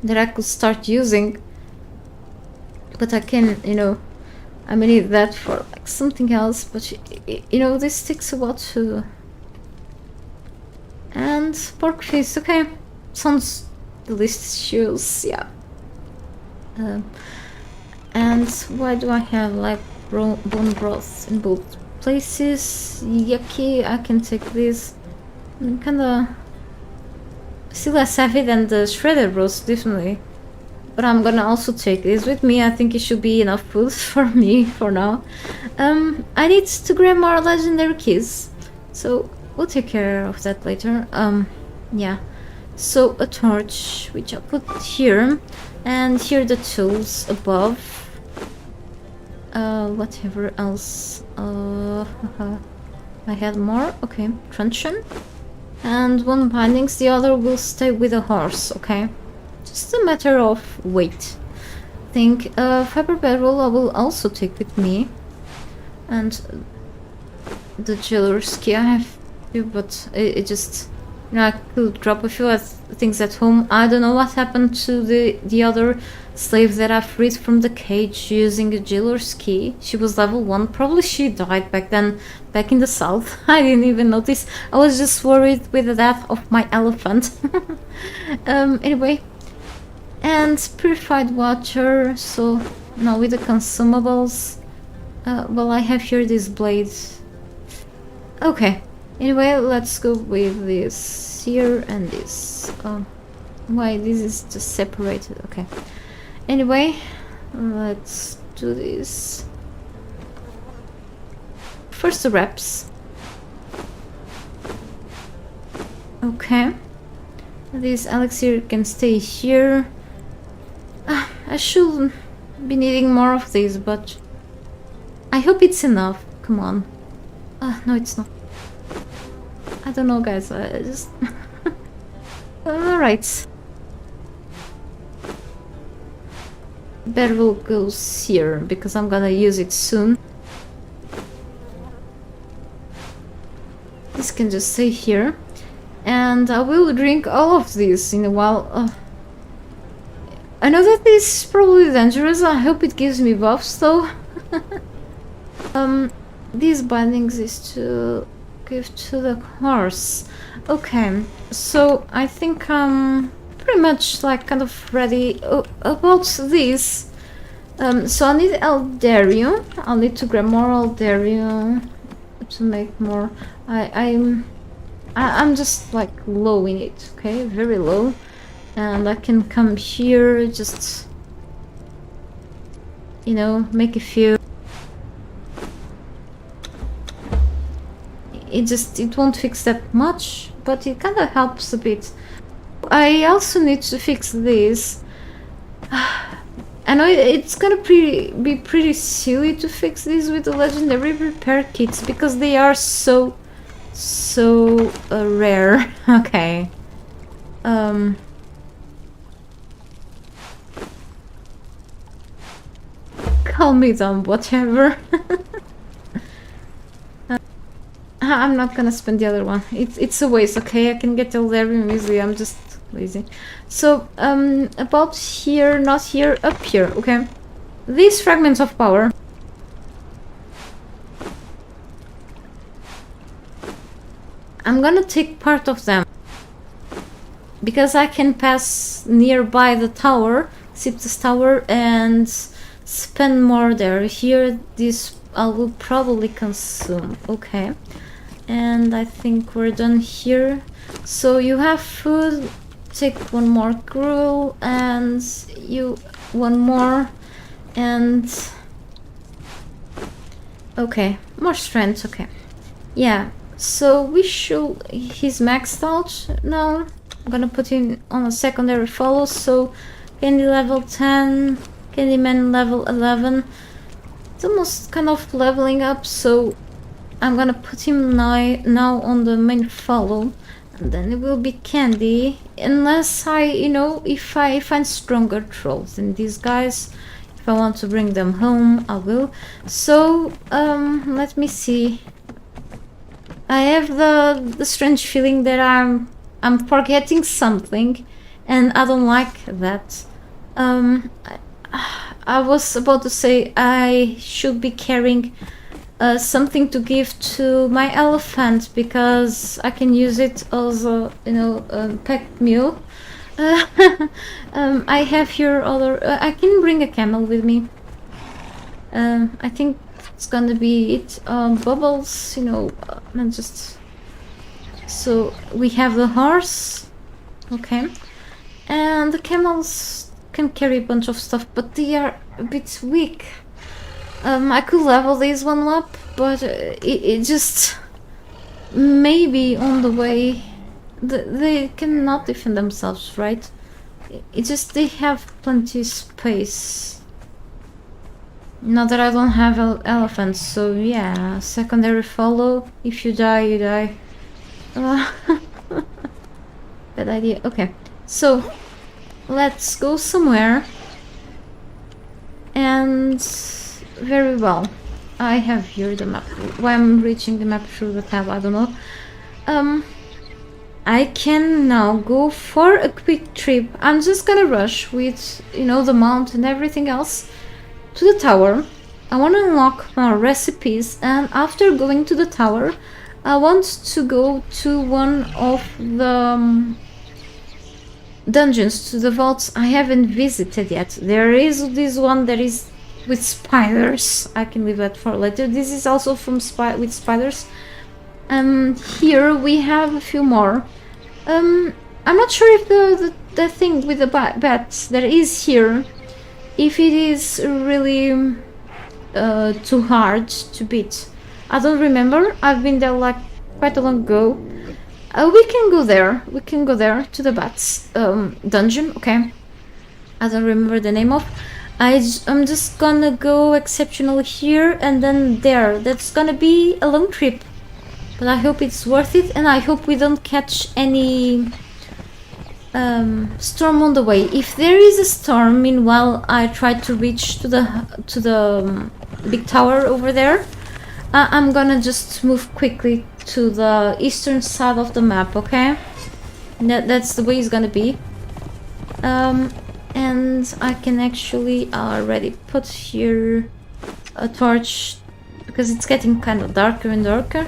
that I could start using. But I can, you know, I may need that for like something else. But you know, this takes a while to. And pork face, okay, sounds delicious, yeah. And why do I have like bone broth in both places? Yucky, I can take this. Kinda still less heavy than the shredded roast, definitely. But I'm gonna also take this with me. I think it should be enough food for me for now. I need to grab more legendary keys, so we'll take care of that later. Yeah. So a torch, which I'll put here, and here the tools above. Whatever else. I had more. Okay, truncheon. And one bindings, the other will stay with the horse, okay? Just a matter of weight. I think fiber bedroll I will also take with me. And the jeweler's key I have few, but it just, you know, I could drop a few things at home. I don't know what happened to the other slave that I freed from the cage using a jeweler's key. She was level 1. Probably she died back then, back in the south. I didn't even notice. I was just worried with the death of my elephant. Anyway. And purified water. So now with the consumables. Well, I have here this blade. Okay. Anyway, let's go with this here and this. Why this is just separated? Okay. Anyway, let's do this. First the reps. Okay. This elixir can stay here. I should be needing more of these, but I hope it's enough. Come on. No, it's not. I don't know, guys. I just... Alright. Beryl goes here, because I'm gonna use it soon. This can just stay here. And I will drink all of this in a while. I know that this is probably dangerous. I hope it gives me buffs, though. These bindings is to give to the horse. Okay, so I think I'm pretty much like kind of ready about this. So I need Eldario. I'll need to grab more Eldario to make more. I'm just like low in it, okay, very low, and I can come here, just, you know, make a few. It won't fix that much, but it kind of helps a bit. I also need to fix this. I know it's gonna be pretty silly to fix this with the legendary repair kits, because they are so rare. Okay. Call me dumb, whatever. I'm not gonna spend the other one. It's a waste, okay? I can get all there easily. I'm just lazy. So, about here, not here, up here, okay? These fragments of power. I'm gonna take part of them. Because I can pass nearby the tower, Siptus Tower, and spend more there. Here, this I will probably consume. Okay. And I think we're done here. So you have food. Take one more gruel, and you one more, and okay, more strength. Okay, yeah. So we should. He's maxed out now. I'm gonna put him on a secondary follow. So Candy level 10, Candyman level 11. It's almost kind of leveling up. So I'm gonna put him now on the main follow. And then it will be Candy, unless I, you know, if I find stronger trolls than these guys. If I want to bring them home, I will. So, let me see. I have the strange feeling that I'm forgetting something, and I don't like that. I was about to say I should be carrying something to give to my elephant, because I can use it as a, you know, packed meal. I have here other. I can bring a camel with me. I think it's gonna be it. Bubbles, you know, and just. So we have the horse, okay, and the camels can carry a bunch of stuff, but they are a bit weak. I could level this one up, but it just maybe on the way they cannot defend themselves, right? It just they have plenty space. Not that I don't have elephants, so yeah, secondary follow. If you die, you die. Bad idea. Okay, so let's go somewhere. And very well, I have here the map. Why I'm reaching the map through the tab, I don't know. I can now go for a quick trip. I'm just gonna rush with, you know, the mount and everything else to the tower. I want to unlock more recipes, and after going to the tower, I want to go to one of the dungeons, to the vaults I haven't visited yet. There is this one that is with spiders. I can leave that for later. This is also from with spiders. Here we have a few more. I'm not sure if the thing with the bats that is here, if it is really too hard to beat. I don't remember. I've been there like quite a long ago. We can go there. We can go there to the bats dungeon. Okay. I don't remember the name of. I'm just gonna go exceptional here and then there. That's gonna be a long trip, but I hope it's worth it, and I hope we don't catch any storm on the way. If there is a storm, meanwhile I try to reach to the big tower over there. I'm gonna just move quickly to the eastern side of the map, okay? That's the way it's gonna be. And I can actually already put here a torch, because it's getting kind of darker and darker.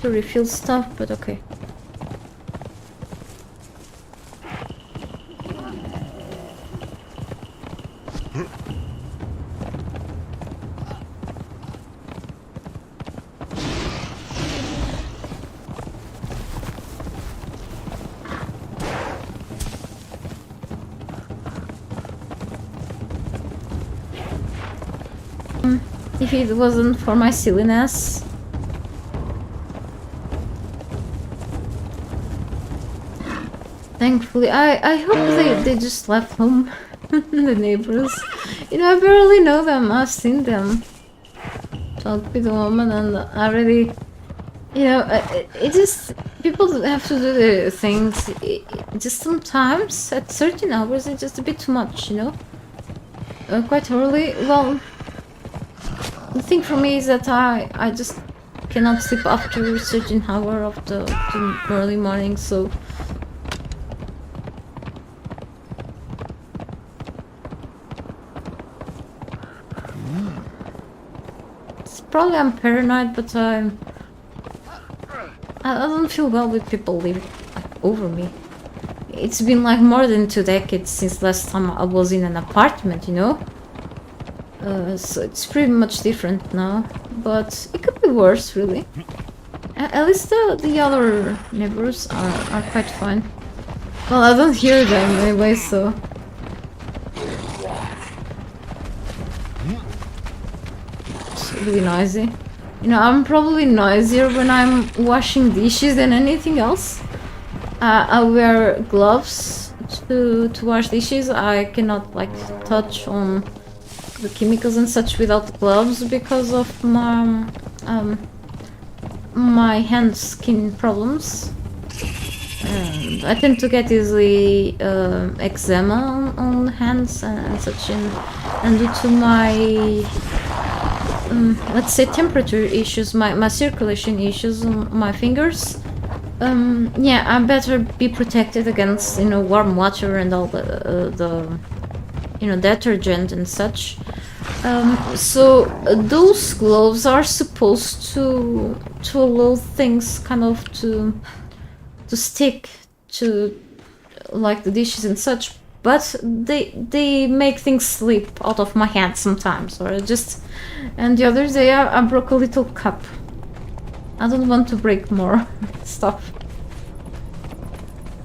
To refill stuff, but okay. If it wasn't for my silliness. Thankfully, I hope they just left home. The neighbors. You know, I barely know them. I've seen them. Talk with the woman, and I really... You know, it just... People have to do their things. Just sometimes, at certain hours, it's just a bit too much, you know? Quite early. Well, The thing for me is that I just cannot sleep after a certain hour of the early morning, so it's probably I'm paranoid, but I don't feel well with people living like, over me. It's been like more than 2 decades since last time I was in an apartment, you know? So it's pretty much different now, but it could be worse, really. At least the other neighbors are quite fine. Well, I don't hear them anyway, so... It's really noisy. You know, I'm probably noisier when I'm washing dishes than anything else. I wear gloves to wash dishes. I cannot, like, touch on the chemicals and such without gloves because of my hand skin problems, and I tend to get easily eczema on hands and such, and due to my let's say temperature issues, my circulation issues on my fingers, yeah, I better be protected against, you know, warm water and all the you know, detergent and such. So those gloves are supposed to allow things kind of to stick to like the dishes and such, but they make things slip out of my hand sometimes, or just. And the other day I broke a little cup. I don't want to break more stuff.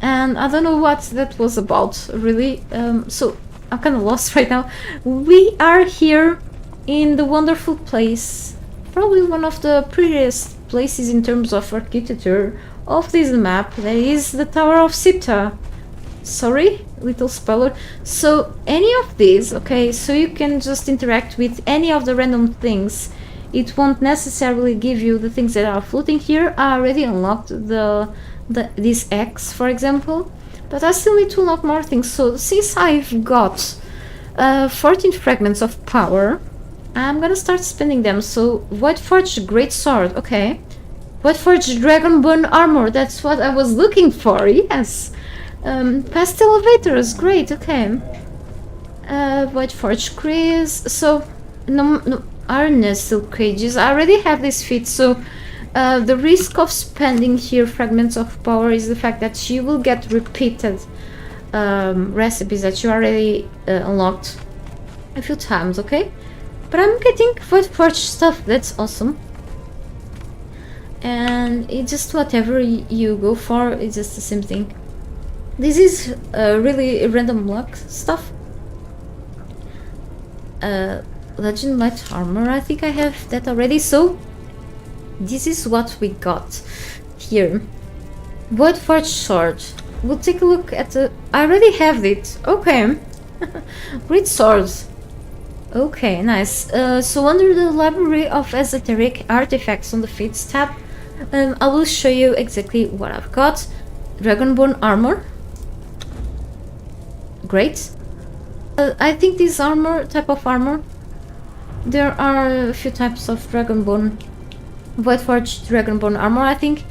And I don't know what that was about, really. So I'm kind of lost right now. We are here in the wonderful place, probably one of the prettiest places in terms of architecture of this map. That is the Tower of Sipta. Sorry, little spoiler. So any of these, okay, so you can just interact with any of the random things. It won't necessarily give you the things that are floating here. I already unlocked this X, for example. But I still need to unlock more things. So since I've got 14 fragments of power, I'm gonna start spending them. So Whiteforged Great Sword, okay. Whiteforged Dragonbone Armor, that's what I was looking for, yes. Past Elevators, great, okay. Whiteforged Chris, so no Iron Silk Cages, I already have this feat, so the risk of spending here fragments of power is the fact that you will get repeated recipes that you already unlocked a few times, okay? But I'm getting Whiteforged stuff, that's awesome. And it's just whatever you go for, it's just the same thing. This is really random luck stuff. Legend Light Armor, I think I have that already, so this is what we got here. Whiteforged Sword. We'll take a look at the... I already have it. Okay. Great Swords. Okay, nice. So under the Library of Esoteric Artifacts on the Feats tab, I will show you exactly what I've got. Dragonbone Armor. Great. I think this type of armor, there are a few types of Dragonbone, Whiteforged Dragonbone Armor, I think.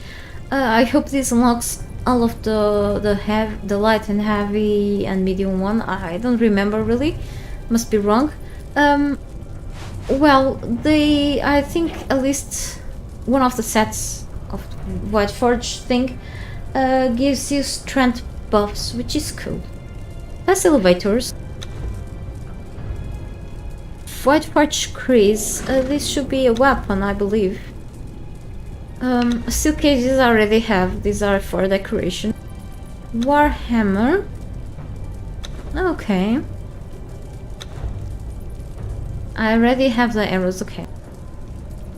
I hope this unlocks all of the light and heavy and medium one. I don't remember really, must be wrong. Well, I think at least one of the sets of Whiteforged thing gives you strength buffs, which is cool. Past Elevators. Whiteforged Chris, this should be a weapon, I believe. Steel cages I already have, these are for decoration. Warhammer. Okay. I already have the arrows, okay.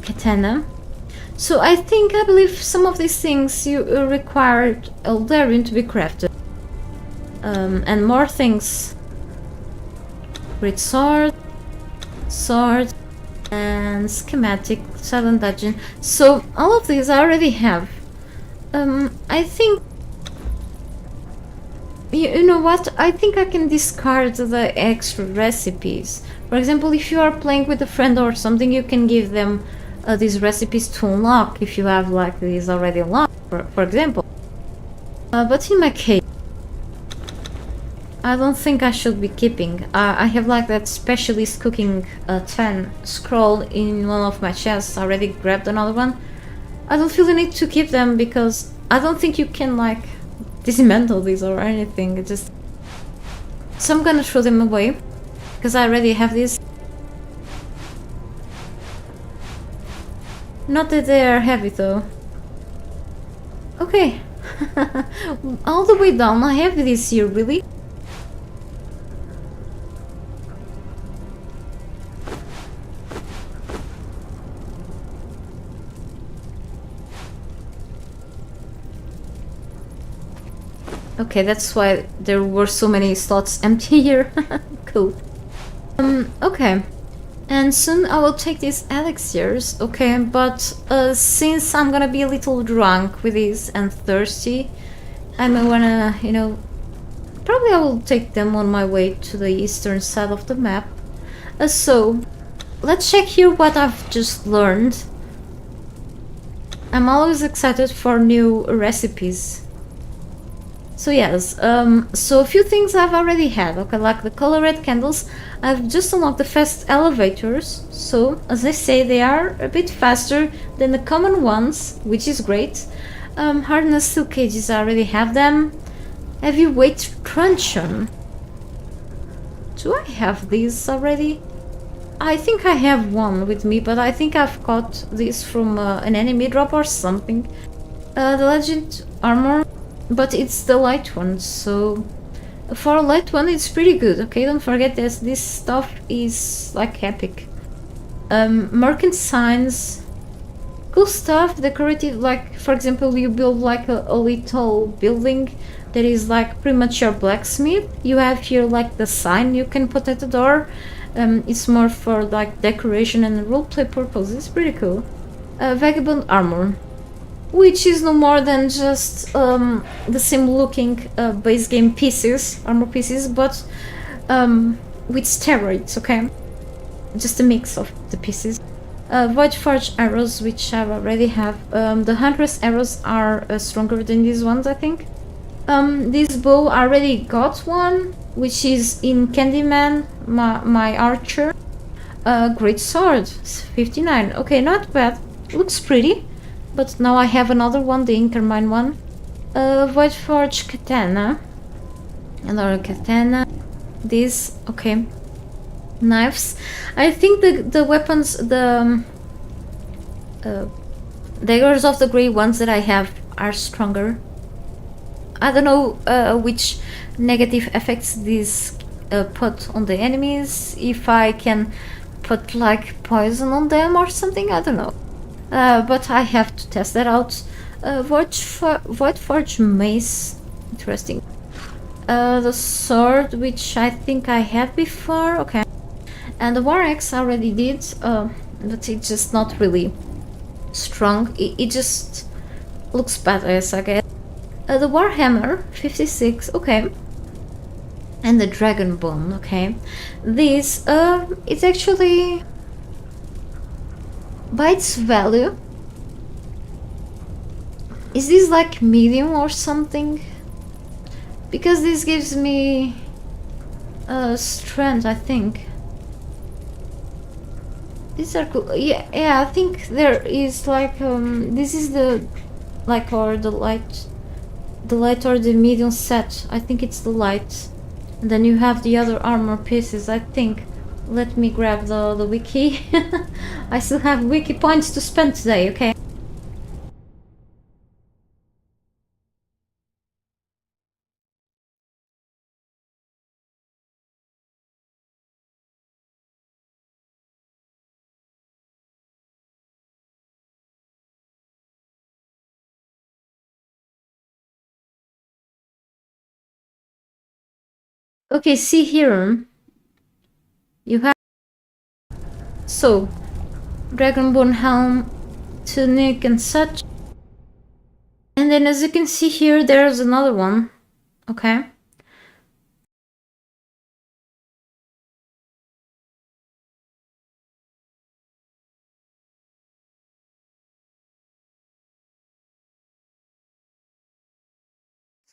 Katana. So I believe some of these things you required Eldarian to be crafted. And more things. Great Sword. Sword. And schematic, silent dungeon. So all of these I already have. I think... You know what? I think I can discard the extra recipes For example, if you are playing with a friend or something, you can give them these recipes to unlock if you have like these already unlocked, for example. But in my case, I don't think I should be keeping. I have like that specialist cooking 10 scroll in one of my chests. I already grabbed another one. I don't feel the need to keep them because I don't think you can like dismantle these or anything. It just... So I'm gonna throw them away because I already have these. Not that they are heavy though. Okay. All the way down I have this here, really? Okay, that's why there were so many slots empty here. Cool. Okay. And soon I will take these elixirs, okay, but since I'm gonna be a little drunk with these and thirsty, I may wanna, you know, probably I will take them on my way to the eastern side of the map. So, let's check here what I've just learned. I'm always excited for new recipes. So yes, so a few things I've already had, okay, like the color red candles. I've just unlocked the fast elevators, so as I say, they are a bit faster than the common ones, which is great. Hardened steel cages, I already have them. Heavyweight truncheon. Do I have these already? I think I have one with me, but I think I've got this from an enemy drop or something. The legend armor. But it's the light one, so for a light one it's pretty good, okay? Don't forget that this stuff is like epic. Merchant signs, cool stuff, decorative, like for example you build like a little building that is like pretty much your blacksmith. You have here like the sign you can put at the door. It's more for like decoration and roleplay purposes. It's pretty cool. Vagabond armor, which is no more than just the same looking base game pieces, armor pieces, but with steroids, okay? Just a mix of the pieces. Void Forge arrows, which I already have. The Huntress arrows are stronger than these ones, I think. This bow, I already got one, which is in Candyman, my archer. Great sword, 59. Okay, not bad. Looks pretty. But now I have another one, the Inkermine one. Void Forge katana. Another katana. These, okay. Knives. I think the weapons, the daggers of the grey ones that I have are stronger. I don't know which negative effects these put on the enemies. If I can put like poison on them or something, I don't know. But I have to test that out. Void Forge mace, interesting. The sword, which I think I had before, okay. And the war axe I already did, but it's just not really strong. It just looks badass, I guess. The warhammer, 56, okay. And the dragon bone, okay. This, it's actually... by its value, is this like medium or something? Because this gives me strength, I think. These are cool. Yeah, I think there is like this is the like or the light or the medium set. I think it's the light, and then you have the other armor pieces, I think. Let me grab the wiki. I still have wiki points to spend today, okay? Okay, see here. You have... So, Dragonborn helm, tunic and such. And then as you can see here, there's another one. Okay.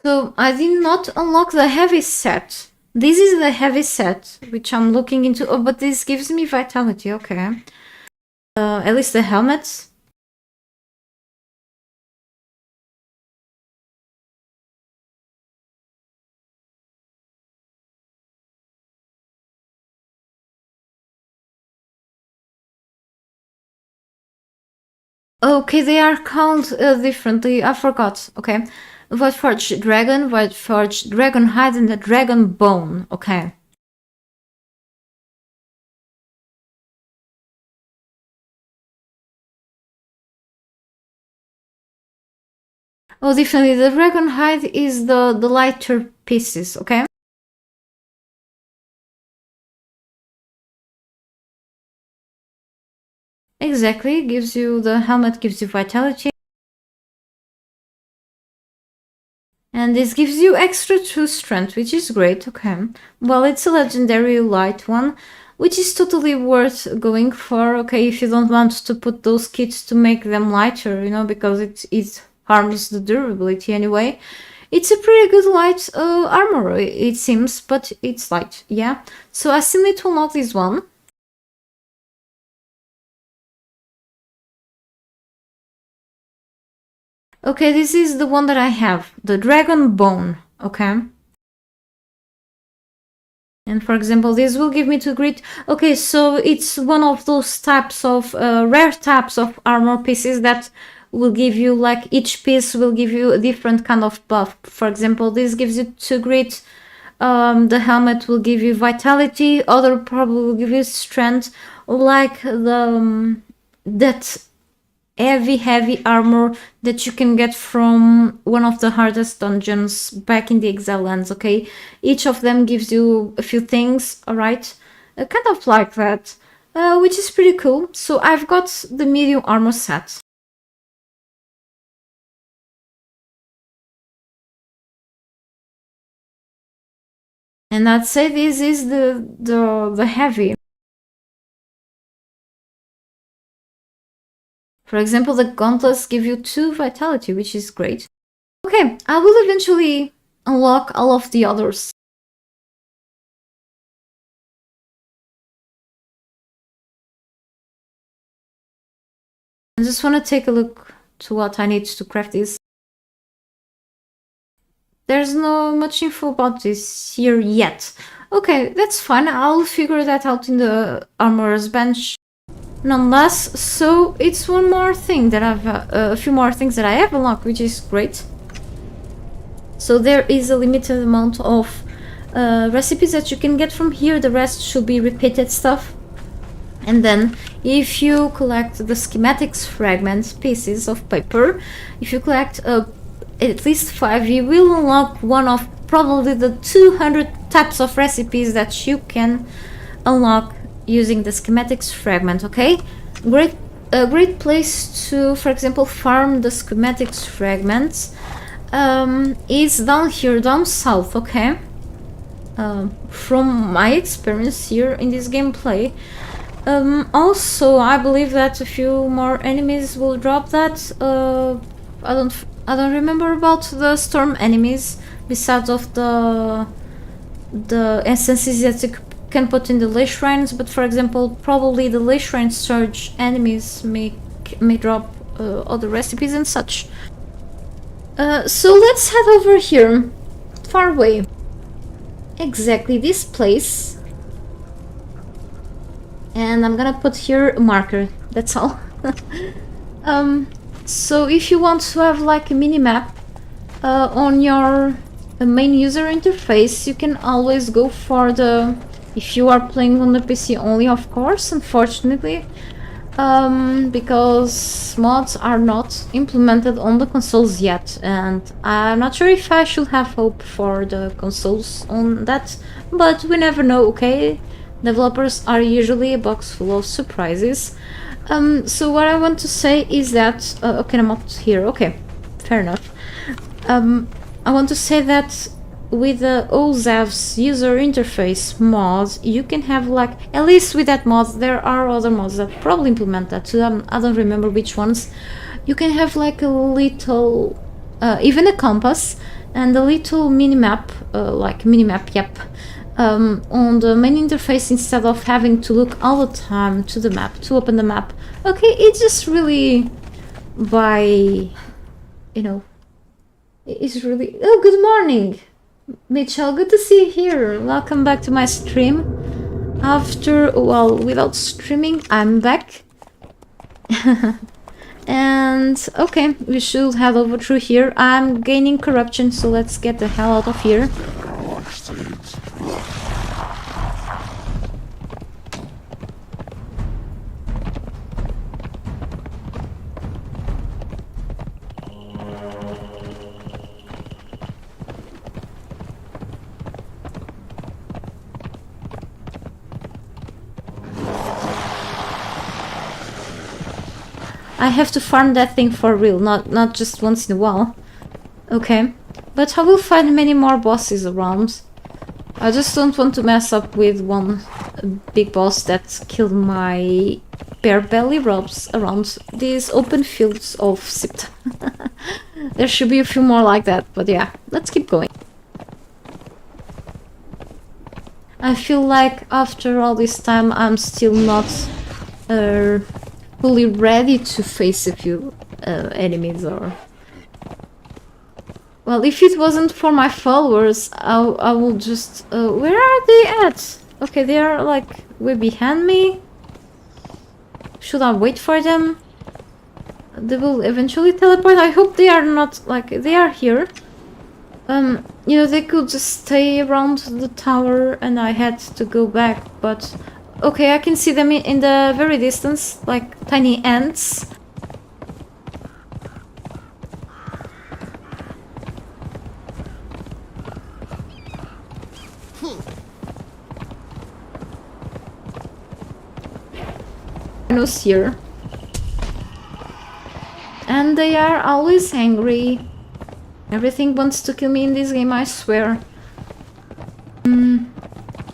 So I did not unlock the heavy set. This is the heavy set, which I'm looking into. Oh, but this gives me vitality, okay. At least the helmets. Okay, they are called differently. I forgot. Okay. Whiteforged Dragon, Whiteforged Dragon Hide, and the Dragon Bone. Okay. Oh, definitely. The Dragon Hide is the lighter pieces, okay? Exactly. Gives you the helmet, gives you vitality. And this gives you extra 2 strength, which is great, okay. Well, it's a legendary light one, which is totally worth going for, okay, if you don't want to put those kits to make them lighter, you know, because it harms the durability anyway. It's a pretty good light armor, it seems, but it's light, yeah. So I still need to unlock this one. Okay, this is the one that I have, the Dragon Bone, okay. And for example, this will give me 2 grit. Okay, so it's one of those types of rare types of armor pieces that will give you, like, each piece will give you a different kind of buff. For example, this gives you 2 grit. The helmet will give you vitality. Other probably will give you strength. Like the that heavy armor that you can get from one of the hardest dungeons back in the Exile lands, okay? Each of them gives you a few things, alright? Kind of like that, which is pretty cool. So I've got the medium armor set. And I'd say this is the heavy. For example, the gauntlets give you 2 vitality, which is great. Okay, I will eventually unlock all of the others. I just want to take a look to what I need to craft this. There's no much info about this here yet. Okay, that's fine. I'll figure that out in the armorer's bench. Nonetheless, so it's one more thing that I've a few more things that I have unlocked, which is great. So there is a limited amount of recipes that you can get from here. The rest should be repeated stuff. And then if you collect the schematics fragments, pieces of paper, if you collect at least 5, you will unlock one of probably the 200 types of recipes that you can unlock using the schematics fragment, okay? A great place to, for example, farm the schematics fragments is down here, down south, okay? From my experience here in this gameplay. Also, I believe that a few more enemies will drop that. I don't remember about the storm enemies besides of the essences that you can put in the Ley Shrines, but for example, probably the Ley Shrine Surge enemies may drop other recipes and such. So let's head over here, far away. Exactly this place. And I'm gonna put here a marker, that's all. So if you want to have like a mini-map on your main user interface, you can always go for the... if you are playing on the PC only, of course, unfortunately, because mods are not implemented on the consoles yet, and I'm not sure if I should have hope for the consoles on that, but we never know, okay? Developers are usually a box full of surprises. So what I want to say is that... okay, I'm up here, okay, fair enough. I want to say that with the OZAV's user interface mod, you can have like... at least with that mod, there are other mods that probably implement that too, I don't remember which ones. You can have like a little... even a compass and a little mini-map, yep, on the main interface instead of having to look all the time to the map, to open the map. Okay, it's just really by, you know, it's really... Oh, good morning, Mitchell, good to see you here. Welcome back to my stream. After, well, without streaming, I'm back. And, okay, we should head over through here. I'm gaining corruption, so let's get the hell out of here. I have to farm that thing for real, not just once in a while. Okay, but I will find many more bosses around. I just don't want to mess up with one big boss that killed my bare belly robs around these open fields of Sipt. There should be a few more like that, but yeah, let's keep going. I feel like after all this time I'm still not fully ready to face a few enemies, or... Well, if it wasn't for my followers, I will just... where are they at? Okay, they are like way behind me. Should I wait for them? They will eventually teleport. I hope they are not like... They are here. You know, they could just stay around the tower and I had to go back, but... Okay, I can see them in the very distance, like tiny ants. Here. And they are always angry. Everything wants to kill me in this game, I swear.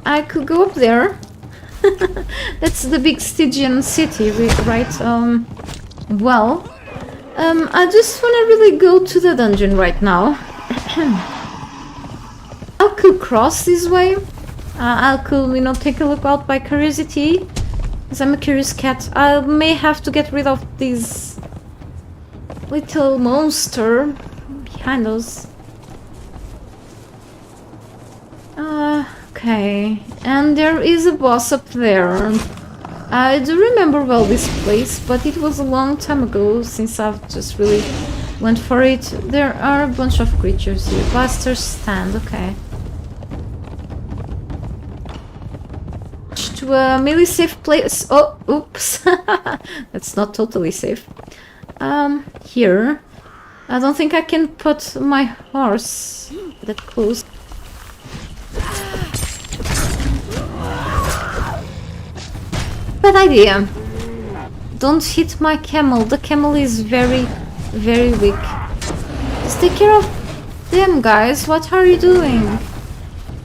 I could go up there. That's the big Stygian city, right? Well, I just want to really go to the dungeon right now. I could cross this way. I could, you know, take a look out by curiosity. Because I'm a curious cat. I may have to get rid of this little monster behind us. Okay, and there is a boss up there. I do remember well this place, but it was a long time ago since I've just really went for it. There are a bunch of creatures here. Blaster's stand, okay. To a melee safe place. Oh, oops. That's not totally safe. Here. I don't think I can put my horse that close. Bad idea. Don't hit my camel. The camel is very, very weak. Just take care of them, guys. What are you doing?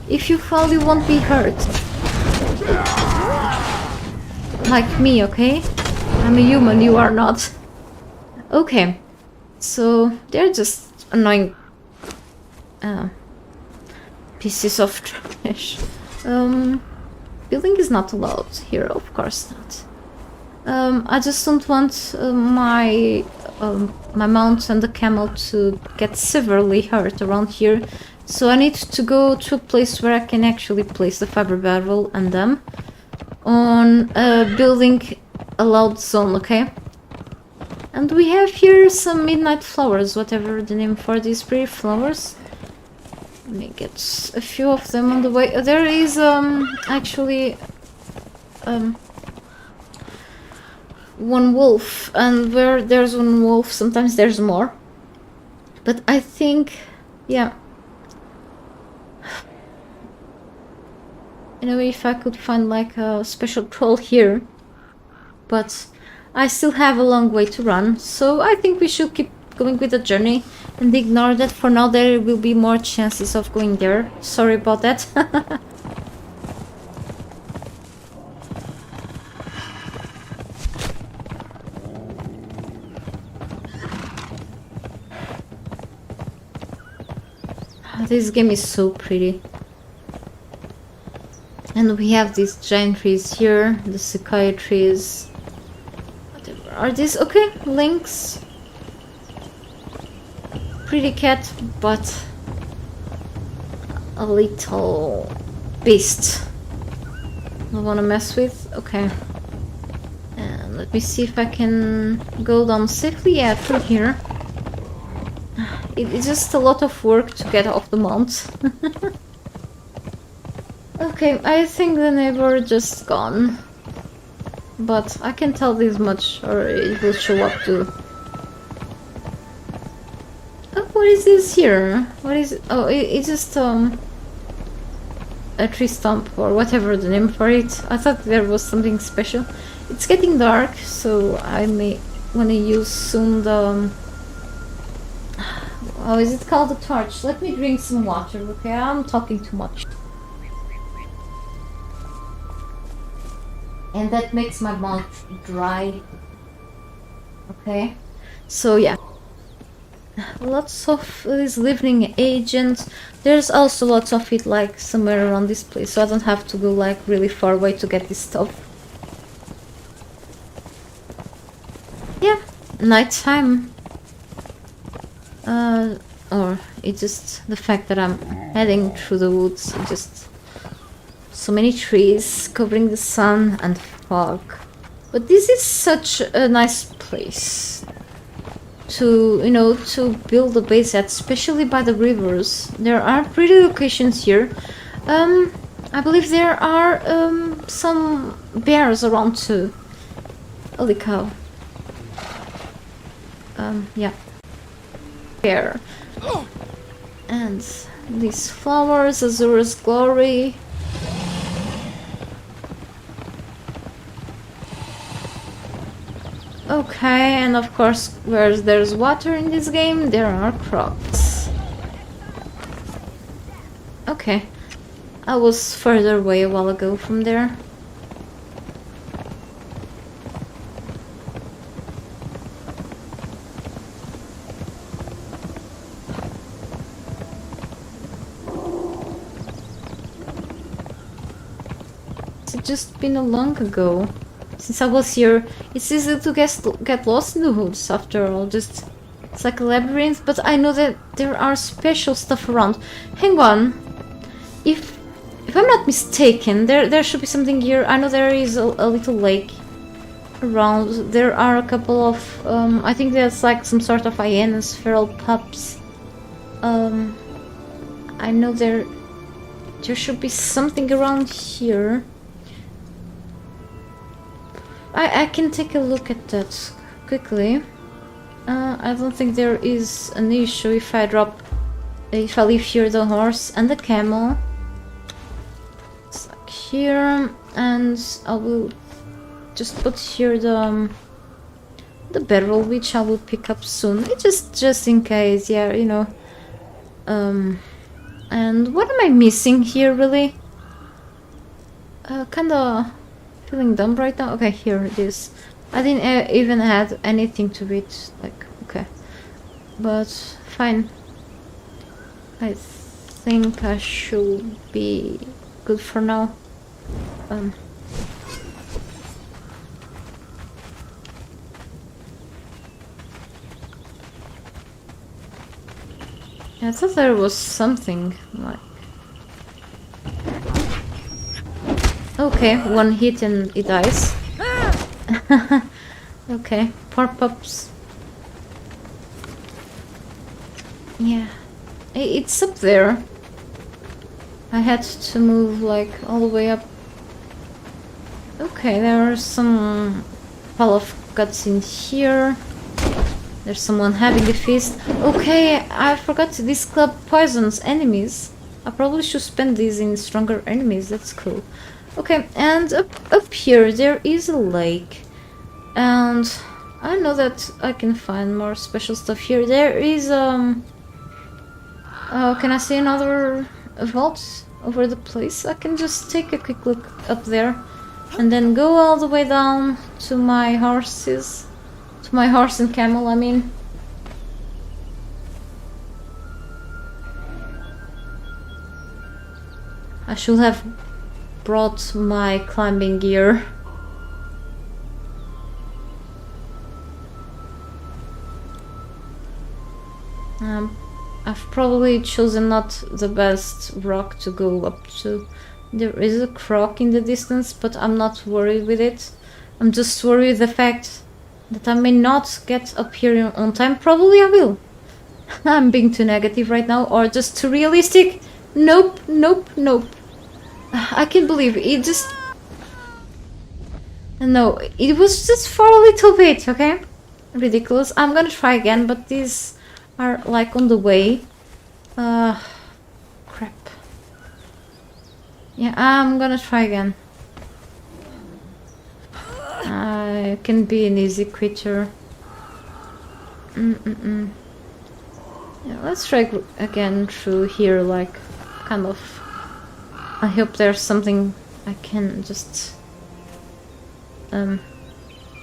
If you fall, you won't be hurt. Like me, okay? I'm a human, you are not. Okay. So, they're just annoying pieces of trash. Building is not allowed here, of course not. I just don't want my mount and the camel to get severely hurt around here. So I need to go to a place where I can actually place the fiber barrel and them on a building allowed zone, okay? And we have here some midnight flowers, whatever the name for these pretty flowers. Let me get a few of them on the way. There is actually one wolf, and where there's one wolf, sometimes there's more. But I think, yeah. You know, if I could find like a special troll here, but I still have a long way to run, so I think we should keep going with the journey and ignore that for now. There will be more chances of going there. Sorry about that. This game is so pretty. And we have these giant trees here, the sequoia trees. Whatever are these? Okay, lynx. Pretty cat, but a little beast. I want to mess with. Okay. And let me see if I can go down safely. Yeah, through here. It's just a lot of work to get off the mount. Okay, I think the neighbor just gone. But I can tell this much, or it will show up too. Oh, what is this here? What is it? Oh, it's just a tree stump or whatever the name for it. I thought there was something special. It's getting dark, so I may want to use soon the... How is it called? The torch. Let me drink some water, okay? I'm talking too much. And that makes my mouth dry. Okay? So yeah. Lots of these living agents. There's also lots of it like somewhere around this place, so I don't have to go like really far away to get this stuff. Yeah, nighttime. Or it's just the fact that I'm heading through the woods. Just so many trees covering the sun and fog. But this is such a nice place to, you know, to build a base at, especially by the rivers. There are pretty locations here. I believe there are some bears around too. Holy cow. Yeah. Bear. And these flowers, Azura's glory. Okay, and of course, where there's water in this game, there are crocs. Okay, I was further away a while ago from there. It's just been a long ago since I was here. It's easy to get lost in the woods after all. Just it's like a labyrinth, but I know that there are special stuff around. Hang on, if I'm not mistaken, there should be something here. I know there is a little lake around. There are a couple of I think there's like some sort of hyenas, feral pups. I know there should be something around here. I can take a look at that quickly. I don't think there is an issue if I leave here the horse and the camel. It's like here, and I will just put here the barrel, which I will pick up soon. Just in case, yeah, you know. And what am I missing here, really? Kinda feeling dumb right now. Okay, here it is. I didn't even add anything to it. Like, okay, but fine. I think I should be good for now. I thought there was something like... Okay, one hit and it dies. Okay, poor pups. Yeah, it's up there. I had to move like all the way up. Okay, there are some pile of guts in here. There's someone having a feast. Okay, I forgot this club poisons enemies. I probably should spend these in stronger enemies. That's cool. Okay, and up here there is a lake, and I know that I can find more special stuff here. There is can I see another vault over the place? I can just take a quick look up there and then go all the way down to my horses, to my horse and camel, I mean. I should have brought my climbing gear. I've probably chosen not the best rock to go up to. There is a croc in the distance, but I'm not worried with it. I'm just worried with the fact that I may not get up here on time. Probably I will. I'm being too negative right now, or just too realistic. Nope, nope, nope. I can't believe it. Just... No, it was just for a little bit, okay? Ridiculous. I'm gonna try again, but these are like on the way. Crap. Yeah, I'm gonna try again. I can be an easy quitter. Yeah, let's try again through here, like, kind of. I hope there's something I can just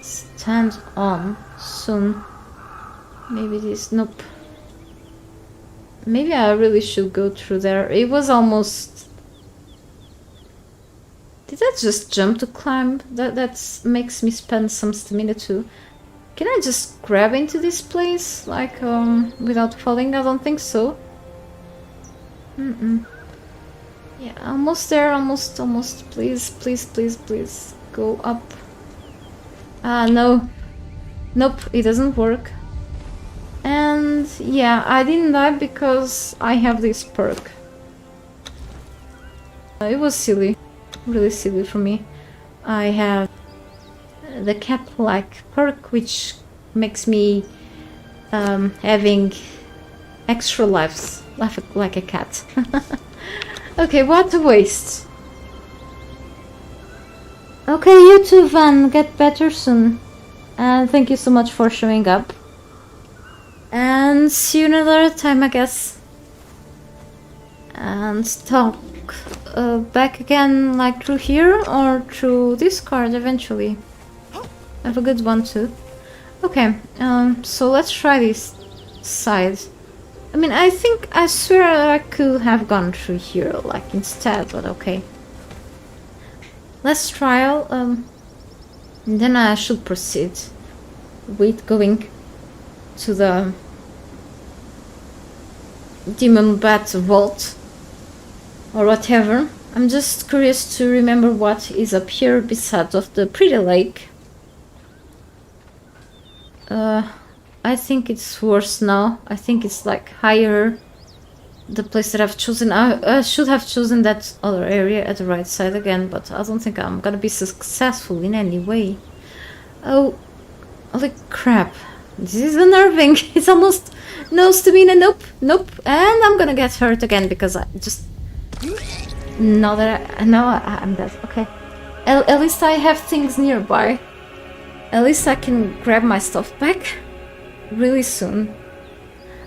stand on soon. Maybe this. Nope. Maybe I really should go through there. It was almost... Did I just jump to climb? That makes me spend some stamina too. Can I just grab into this place, like, without falling? I don't think so. Yeah, almost there, almost. Please, please, please, please. Go up. Ah, no. Nope, it doesn't work. And yeah, I didn't die because I have this perk. It was silly. Really silly for me. I have the cap-like perk, which makes me having extra lives, like a cat. Okay, what a waste. Okay, you too, Van. Get better soon. And thank you so much for showing up. And see you another time, I guess. And talk back again, like through here or through Discord eventually. Have a good one too. Okay, so let's try this side. I mean, I swear I could have gone through here, like, instead, but okay. Let's trial, and then I should proceed with going to the Demon Bat Vault, or whatever. I'm just curious to remember what is up here beside of the pretty lake. I think it's worse now. I think it's like higher. The place that I've chosen. I should have chosen that other area at the right side again, but I don't think I'm gonna be successful in any way. Oh, holy crap. This is unnerving. It's almost no stamina. Nope, nope. And I'm gonna get hurt again because I just... Now that I'm dead. Okay. At least I have things nearby. At least I can grab my stuff back really soon.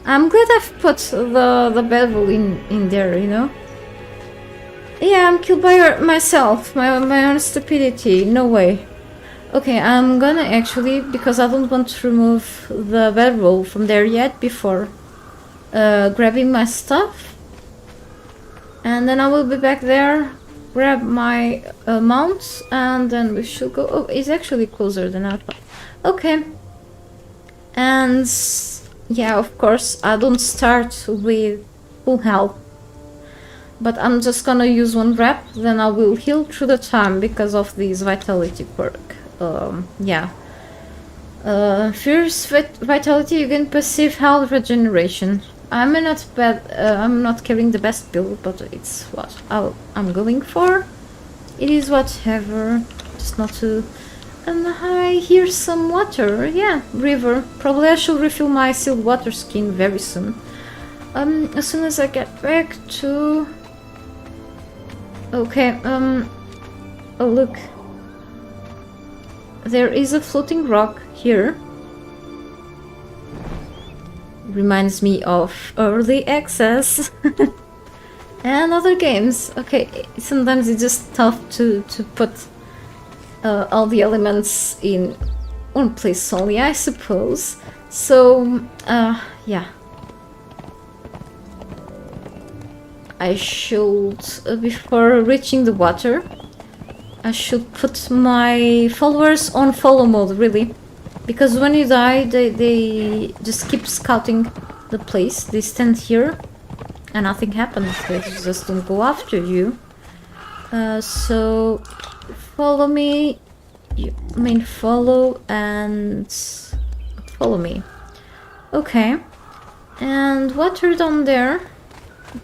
I'm glad I've put the bevel in there, you know? Yeah, I'm killed by myself, my own stupidity. No way. Okay, I'm gonna actually, because I don't want to remove the bevel from there yet before grabbing my stuff. And then I will be back there, grab my mount, and then we should go. Oh, it's actually closer than I thought. Okay. And yeah, of course, I don't start with full health. But I'm just gonna use one rep, then I will heal through the time because of this vitality perk. Yeah. Fierce vitality, you can perceive health regeneration. I'm not carrying the best build, but it's what I'm going for. It is whatever, just not to... And I hear some water, yeah, river. Probably I should refill my sealed water skin very soon. As soon as I get back to... Okay, oh look. There is a floating rock here. Reminds me of early access and other games. Okay, sometimes it's just tough to put all the elements in one place only, I suppose. So, yeah. I should, before reaching the water, I should put my followers on follow mode, really. Because when you die, they just keep scouting the place. They stand here and nothing happens. They just don't go after you. So follow me. You mean follow and follow me. Okay. And water down there,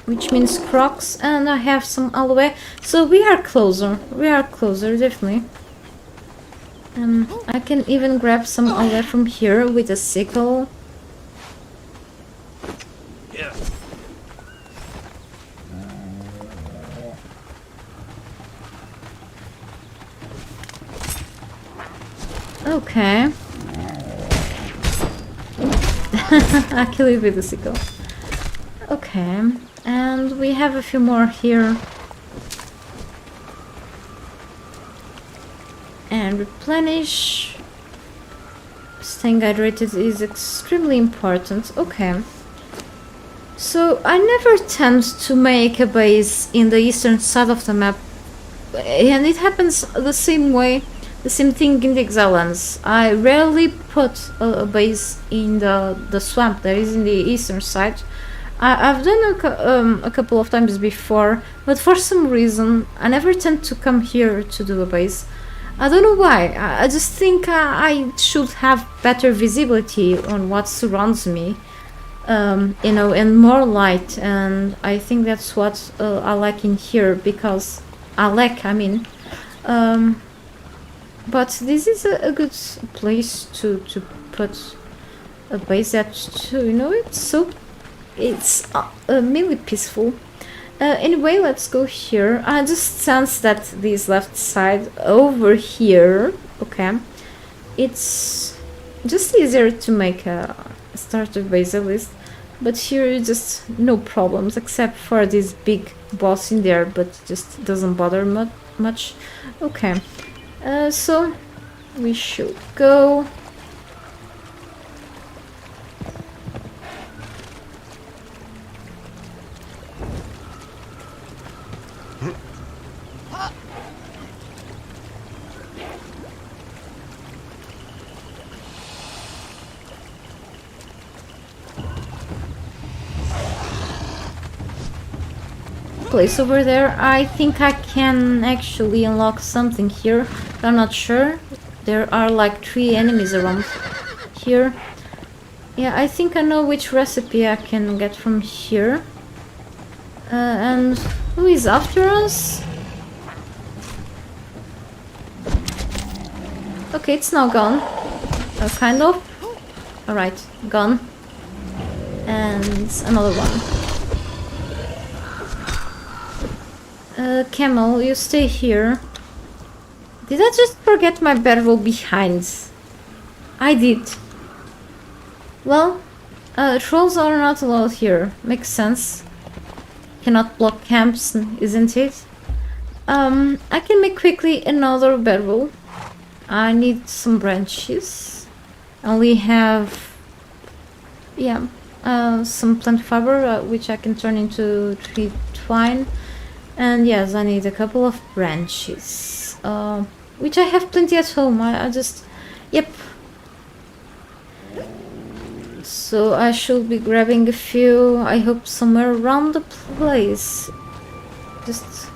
which means crocs, and I have some aloe. So we are closer. We are closer, definitely. I can even grab some aloe from here with a sickle. Yeah. Okay. I kill you with the sickle. Okay, and we have a few more here. And replenish. Staying hydrated is extremely important. Okay. So I never tend to make a base in the eastern side of the map. And it happens the same way. The same thing in the Exiles. I rarely put a base in the swamp that is in the eastern side. I've done a couple of times before, but for some reason I never tend to come here to do a base. I don't know why. I just think I should have better visibility on what surrounds me, you know, and more light. And I think that's what I like in here, because I mean. But this is a good place to put a base that, you know, it's really peaceful. Anyway, let's go here. I just sense that this left side over here, okay, it's just easier to make a starter base at least. But here just no problems, except for this big boss in there, but just doesn't bother much. Okay. So we should go. Place over there. I think I can actually unlock something here. I'm not sure. There are like 3 enemies around here. Yeah, I think I know which recipe I can get from here. And who is after us? Okay, it's now gone. Kind of. Alright, gone. And another one. Camel, you stay here. Did I just forget my barrel behind? I did. Well, trolls are not allowed here. Makes sense. Cannot block camps, isn't it? I can make quickly another barrel. I need some branches. I only have, yeah, some plant fiber, which I can turn into tree twine. And yes, I need a couple of branches, which I have plenty at home. I just, yep. So I should be grabbing a few, I hope somewhere around the place. Just...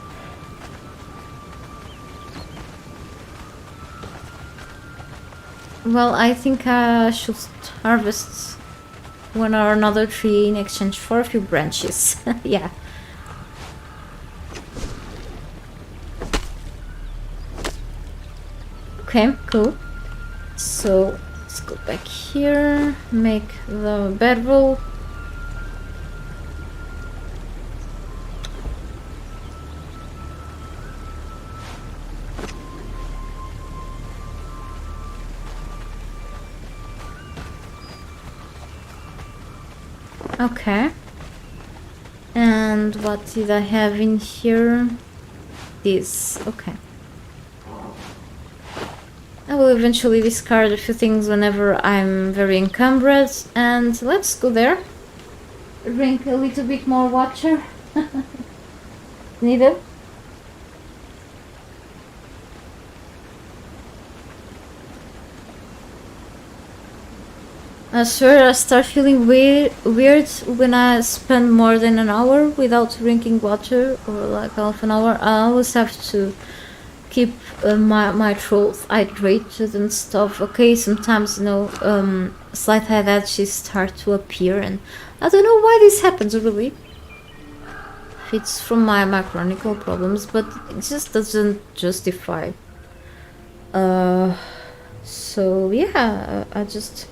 Well, I think I should harvest one or another tree in exchange for a few branches. Yeah. Okay, cool. So let's go back here, make the bedroll. Okay. And what did I have in here? This. Okay. I will eventually discard a few things whenever I'm very encumbered. And let's go there. Drink a little bit more water. needed. I swear I start feeling weird when I spend more than an hour without drinking water, or like half an hour. I always have to keep my throat hydrated and stuff. Okay, sometimes, you know, slight headaches start to appear, and I don't know why this happens really. If it's from my chronic problems, but it just doesn't justify. So yeah, I just...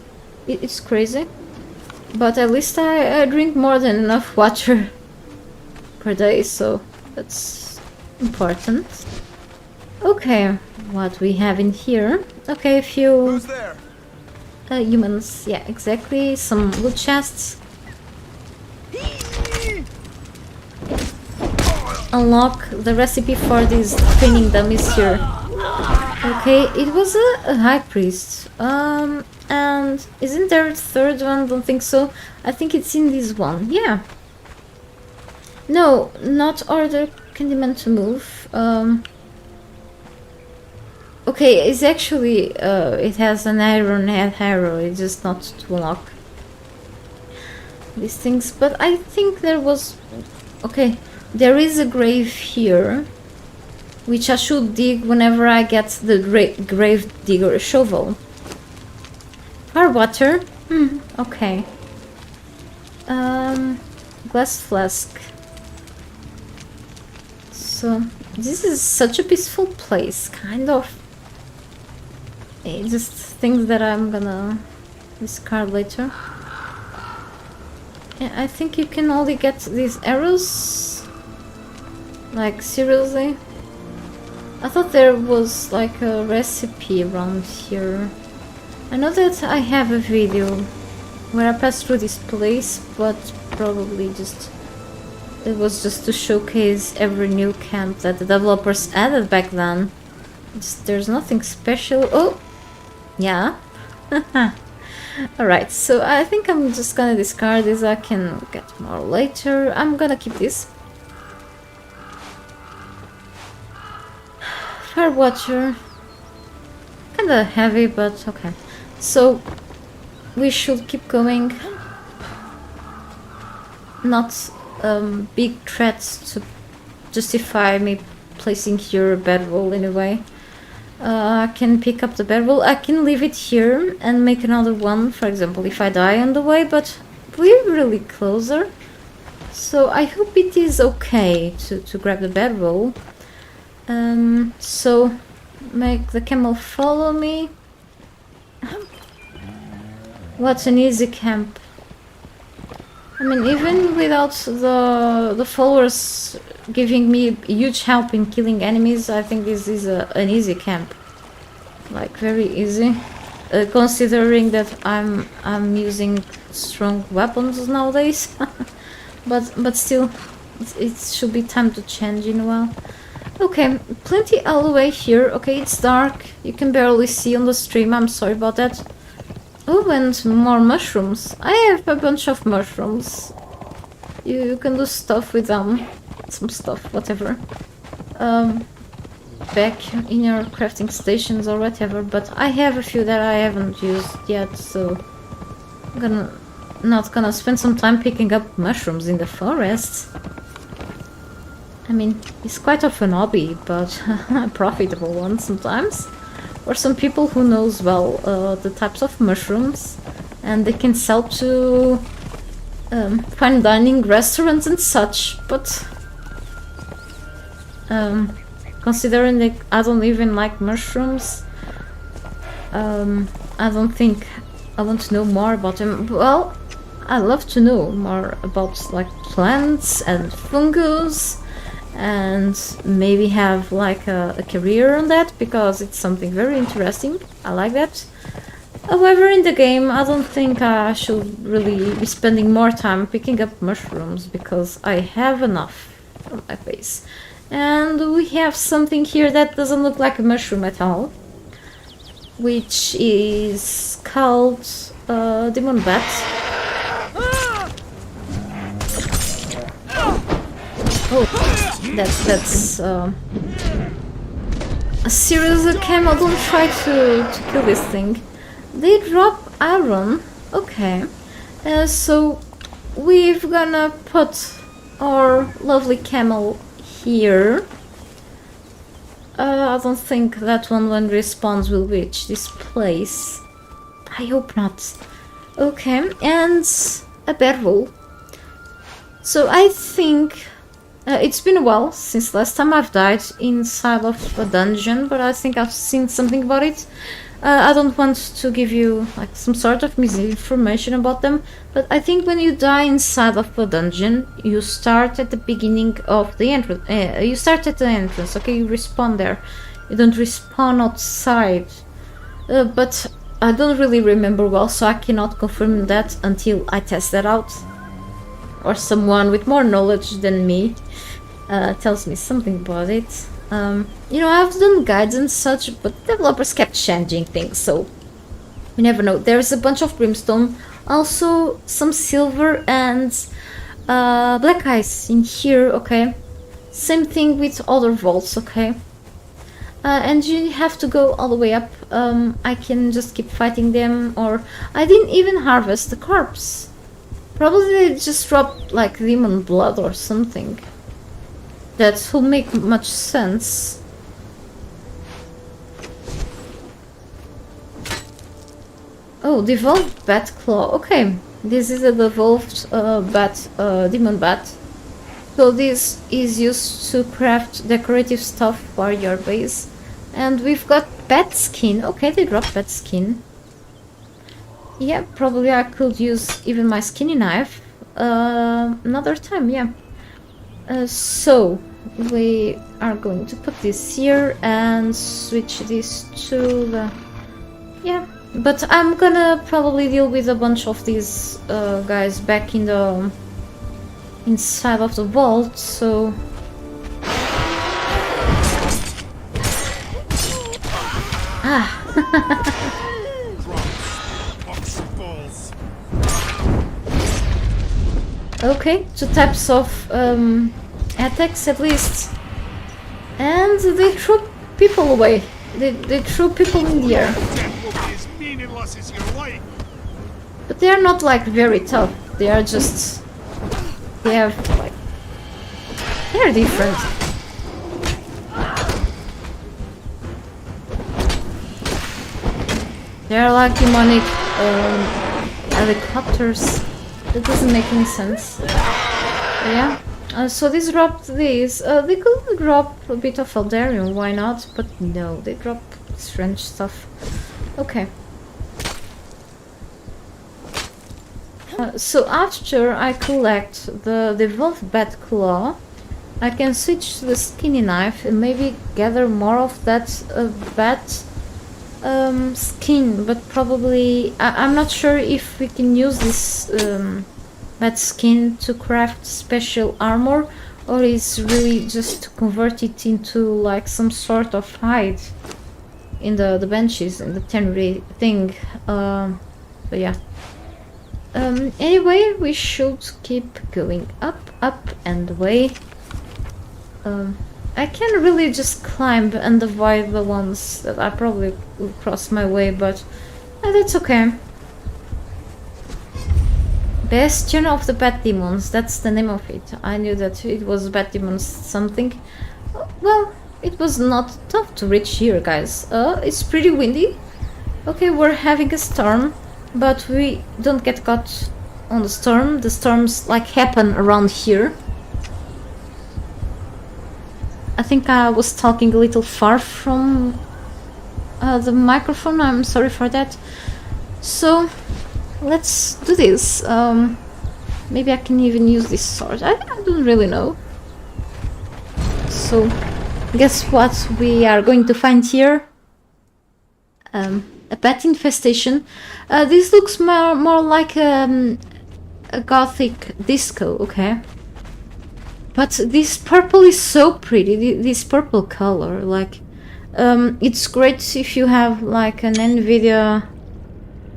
It's crazy, but at least I drink more than enough water per day, so that's important. Okay, what we have in here? Okay, a few humans. Yeah, exactly. Some loot chests. Unlock the recipe for these training dummies here. Okay, it was a high priest. And isn't there a third one? Don't think so. I think it's in this one. Yeah. No, not order Candyman to move. Okay, it's actually it has an iron head arrow. It's just not to unlock these things. But I think there was... Okay, there is a grave here, which I should dig whenever I get the grave digger shovel. Our water. Okay. Glass flask. So this is such a peaceful place, kind of. Just things that I'm gonna discard later. Yeah, I think you can only get these arrows. Like, seriously? I thought there was like a recipe around here. I know that I have a video where I passed through this place, but probably just... It was just to showcase every new camp that the developers added back then. There's nothing special. Oh! Yeah. Alright, so I think I'm just gonna discard this. I can get more later. I'm gonna keep this. Firewater. Kinda heavy, but okay. So we should keep going. Not big threats to justify me placing here a bedroll anyway. I can pick up the bedroll. I can leave it here and make another one, for example, if I die on the way, but we're really closer. So I hope it is okay to grab the bedroll. So make the camel follow me. What an easy camp. I mean, even without the followers giving me huge help in killing enemies, I think this is an easy camp. Like, very easy. Considering that I'm using strong weapons nowadays. but still, it should be time to change in a while. Okay, plenty all the way here. Okay, it's dark. You can barely see on the stream. I'm sorry about that. Oh, and more mushrooms. I have a bunch of mushrooms. You can do stuff with them. Some stuff, whatever. Back in your crafting stations or whatever. But I have a few that I haven't used yet, so I'm not gonna spend some time picking up mushrooms in the forest. I mean, it's quite of an hobby, but a profitable one sometimes. For some people who knows well the types of mushrooms, and they can sell to fine dining restaurants and such. But considering that I don't even like mushrooms, I don't think I want to know more about them. Well, I love to know more about like plants and fungus, and maybe have like a career on that, because it's something very interesting. I like that. However, in the game I don't think I should really be spending more time picking up mushrooms, because I have enough on my face. And we have something here that doesn't look like a mushroom at all, which is called demon bat. Oh, that's a serious camel. Don't try to kill this thing. They drop iron. Okay. So we're gonna put our lovely camel here. I don't think that one when respawns will reach this place. I hope not. Okay, and a bedroll. So I think it's been a while since last time I've died inside of a dungeon, but I think I've seen something about it. I don't want to give you like some sort of misinformation about them, but I think when you die inside of a dungeon, you start at the beginning of the entrance. You start at the entrance, okay? You respawn there. You don't respawn outside. But I don't really remember well, so I cannot confirm that until I test that out. Or someone with more knowledge than me tells me something about it. You know, I've done guides and such, but developers kept changing things, so you never know. There's a bunch of brimstone, also some silver and black ice in here, okay? Same thing with other vaults, okay? And you have to go all the way up. I can just keep fighting them, or I didn't even harvest the corpse. Probably they just dropped like demon blood or something. That will make much sense. Oh, devolved bat claw. Okay, this is a devolved demon bat. So this is used to craft decorative stuff for your base. And we've got bat skin. Okay, they dropped bat skin. Yeah, probably I could use even my skinny knife another time, yeah. So we are going to put this here and switch this to the... yeah, but I'm gonna probably deal with a bunch of these guys back in the inside of the vault, so... ah! Okay, 2 types of attacks at least. And they threw people away. They threw people in the air. But they are not like very tough. They are just... they have like... they are different. They are like demonic helicopters. That doesn't make any sense. Yeah. So this dropped these. They could drop a bit of Eldarium, why not? But no, they drop strange stuff. Okay. So after I collect the devolved bat claw, I can switch to the skinny knife and maybe gather more of that bat skin, but probably I'm not sure if we can use this bat skin to craft special armor, or is really just to convert it into like some sort of hide in the benches in the tannery thing. But yeah. Anyway, we should keep going up and away. I can really just climb and avoid the ones that I probably will cross my way, but that's okay. Bastion of the Bat Demons, that's the name of it. I knew that it was Bat Demons something. Well, it was not tough to reach here, guys. It's pretty windy. Okay, we're having a storm, but we don't get caught on the storm. The storms like happen around here. I think I was talking a little far from the microphone. I'm sorry for that. So let's do this. Maybe I can even use this sword. I don't really know. So guess what we are going to find here? A bat infestation. This looks more like a gothic disco, okay? But this purple is so pretty, this purple color, like, it's great if you have like an NVIDIA,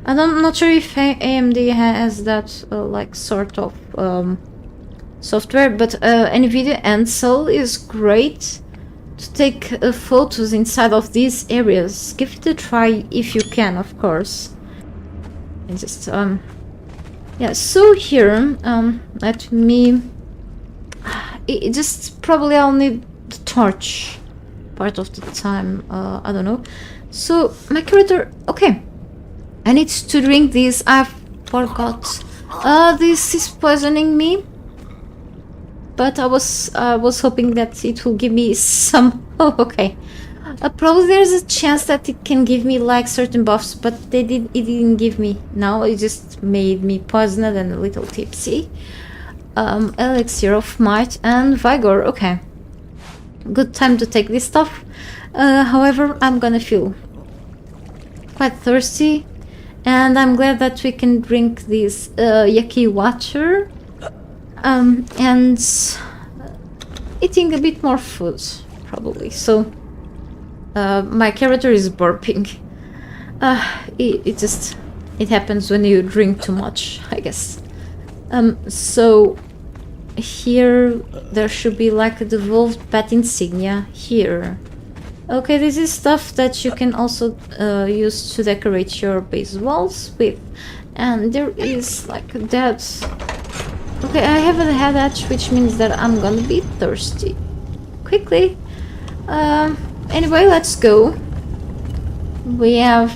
and I'm not sure if AMD has that like sort of software, but NVIDIA Ansel is great to take photos inside of these areas. Give it a try if you can, of course. And just yeah, so here let me it just probably I'll need the torch part of the time. I don't know. So my character, okay, I need to drink this. I forgot. This is poisoning me, but I was hoping that it will give me some. Oh, okay. Probably there's a chance that it can give me like certain buffs, but it didn't give me. Now it just made me poisoned and a little tipsy. Elixir of might and vigor. Okay, good time to take this stuff. However, I'm gonna feel quite thirsty, and I'm glad that we can drink this yucky water and eating a bit more food probably. So my character is burping. It happens when you drink too much, I guess. So here there should be like a devolved bat insignia here. Okay, this is stuff that you can also use to decorate your base walls with. And there is like that. Okay, I have a head hatch, which means that I'm gonna be thirsty quickly. Anyway, let's go. We have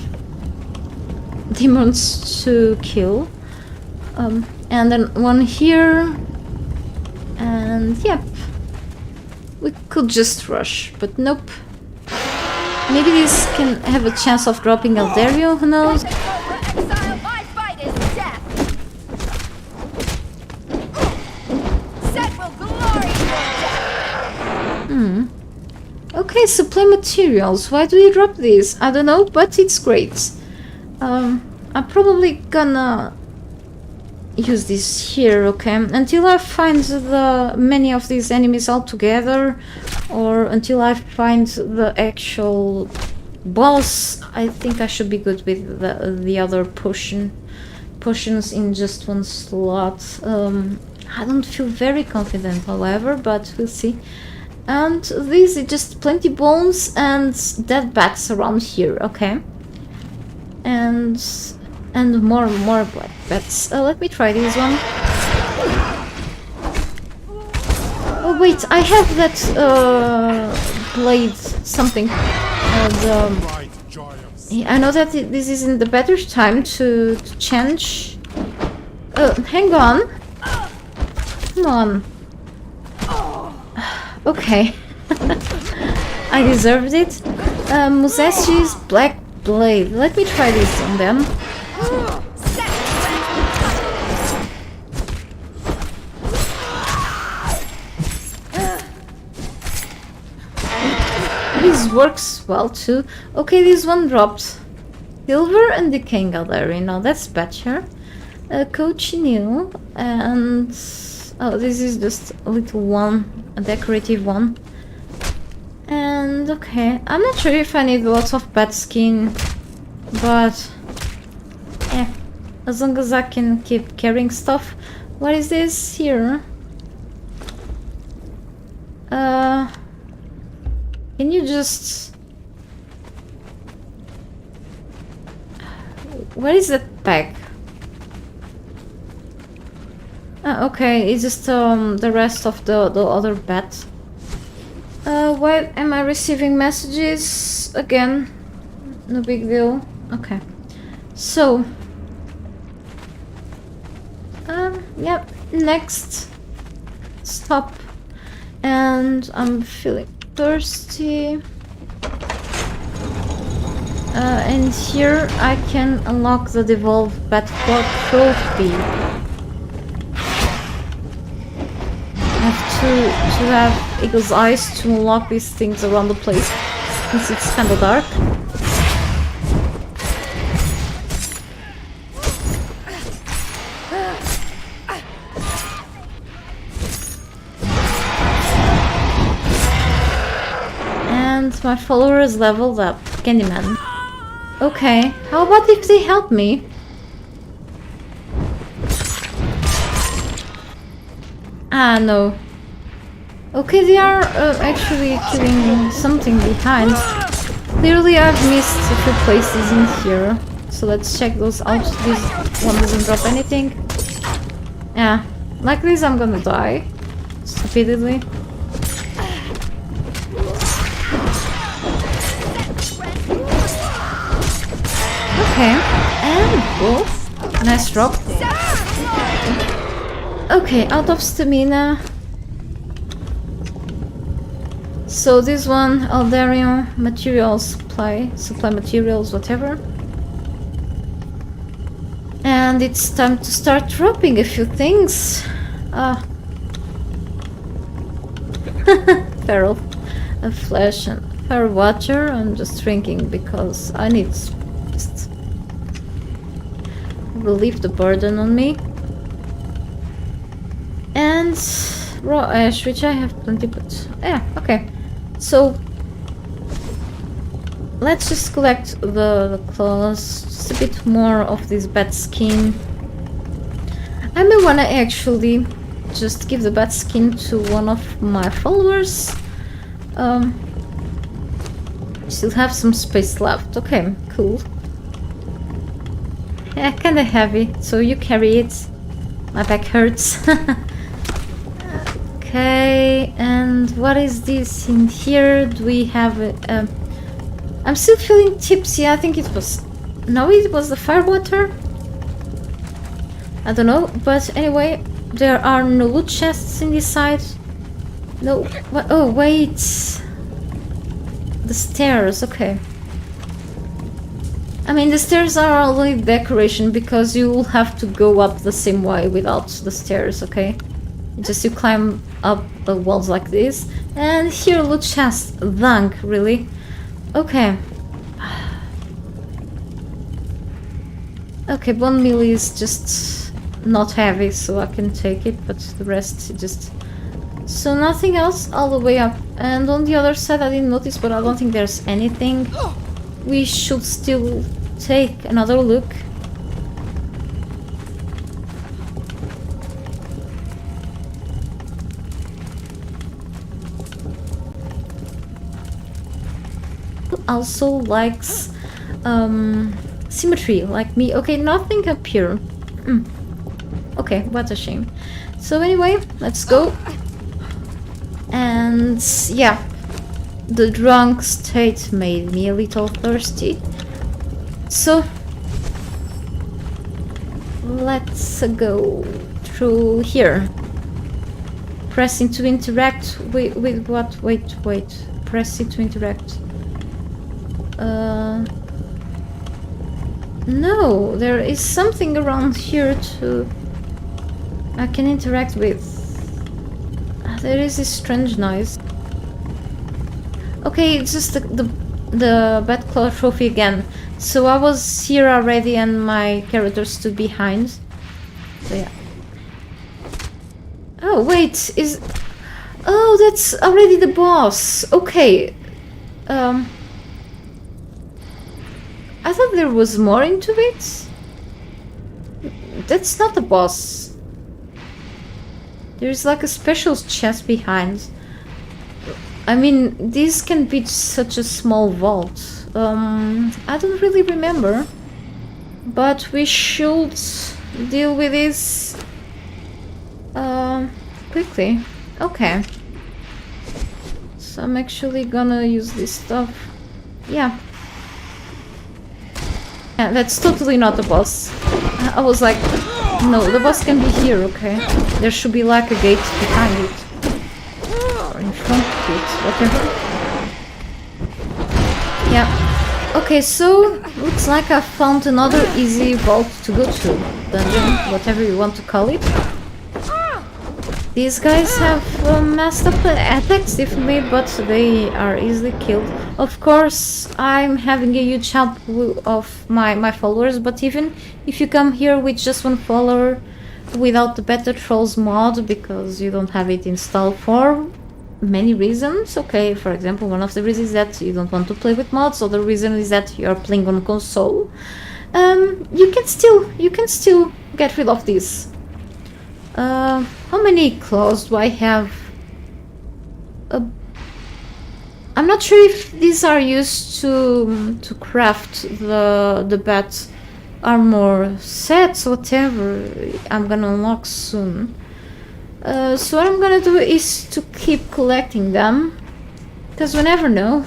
demons to kill. And then one here. And yep. We could just rush, but nope. Maybe this can have a chance of dropping Eldario, who knows? Okay, supply materials. Why do you drop these? I don't know, but it's great. I'm probably gonna use this here, okay? Until I find many of these enemies all together, or until I find the actual boss, I think I should be good with the other potions in just one slot. I don't feel very confident, however, but we'll see. And these are just plenty bones and dead bats around here, okay? And more black bats. Let me try this one. Oh wait, I have that blade something. And, I know that this isn't the better time to change. Hang on. Come on. Okay. I deserved it. Musashi's black blade. Let me try this on them. This works well too. Okay, this one dropped silver and decaying Eldario. Now that's better. Cochineal and oh, this is just a little one, a decorative one. And okay, I'm not sure if I need lots of bat skin, but yeah, as long as I can keep carrying stuff. What is this here? Can you just... What is that bag? Okay, it's just the rest of the other bat. Why am I receiving messages again? No big deal. Okay. So yep, next stop. And I'm feeling thirsty. And here I can unlock the devolved bat trophy. To have eagle's eyes to unlock these things around the place, since it's kind of dark. And my followers leveled up. Candyman. Okay, how about if they help me? Ah, no. Okay, they are actually killing something behind. Clearly I've missed a few places in here. So let's check those out. This one doesn't drop anything. Yeah, like this I'm gonna die. Stupidly. Okay, and both. Nice drop. Okay, out of stamina. So this one, Aldarion materials supply materials, whatever. And it's time to start dropping a few things. Feral, a flesh and her water. I'm just drinking because I need just relieve the burden on me. And raw ash, which I have plenty, but yeah, okay. So let's just collect the claws, just a bit more of this bat skin. I may wanna actually just give the bat skin to one of my followers. Still have some space left. Okay, cool. Yeah, kinda heavy, so you carry it. My back hurts. Okay, and what is this in here? Do we have a... I'm still feeling tipsy. I think it was... No, it was the firewater? I don't know, but anyway, there are no loot chests in this side. No, what? Oh, wait. The stairs, okay. I mean, the stairs are only decoration because you will have to go up the same way without the stairs, okay? Just you climb up the walls like this. And here, loot chest. Dunk, really? Okay. Okay, bone meal is just not heavy, so I can take it, but the rest just... So nothing else all the way up. And on the other side I didn't notice, but I don't think there's anything. We should still take another look. Also likes symmetry like me. Okay, nothing up here. Okay, what a shame. So anyway, let's go. And yeah, the drunk state made me a little thirsty. So let's go through here. Pressing to interact with what? Wait. Pressing to interact. No, there is something around here to I can interact with. There is this strange noise. Okay, it's just the bat claw trophy again. So I was here already and my character stood behind. So yeah. Oh wait, is... Oh, that's already the boss. Okay. I thought there was more into it. That's not the boss. There's like a special chest behind. I mean, this can be such a small vault. I don't really remember. But we should deal with this quickly. Okay. So I'm actually gonna use this stuff. Yeah. Yeah, that's totally not the boss. I was like, no, the boss can be here, okay? There should be like a gate behind it. Or in front of it, whatever. Yeah. Okay, so looks like I found another easy vault to go to. Dungeon, whatever you want to call it. These guys have messed up the attacks if me, but they are easily killed. Of course, I'm having a huge help of my followers, but even if you come here with just one follower without the Better Trolls mod, because you don't have it installed for many reasons. Okay, for example, one of the reasons is that you don't want to play with mods, other reason is that you're playing on console. You can still get rid of this. How many claws do I have? I'm not sure if these are used to craft the bat armor sets, whatever I'm gonna unlock soon. So what I'm gonna do is to keep collecting them, because we never know.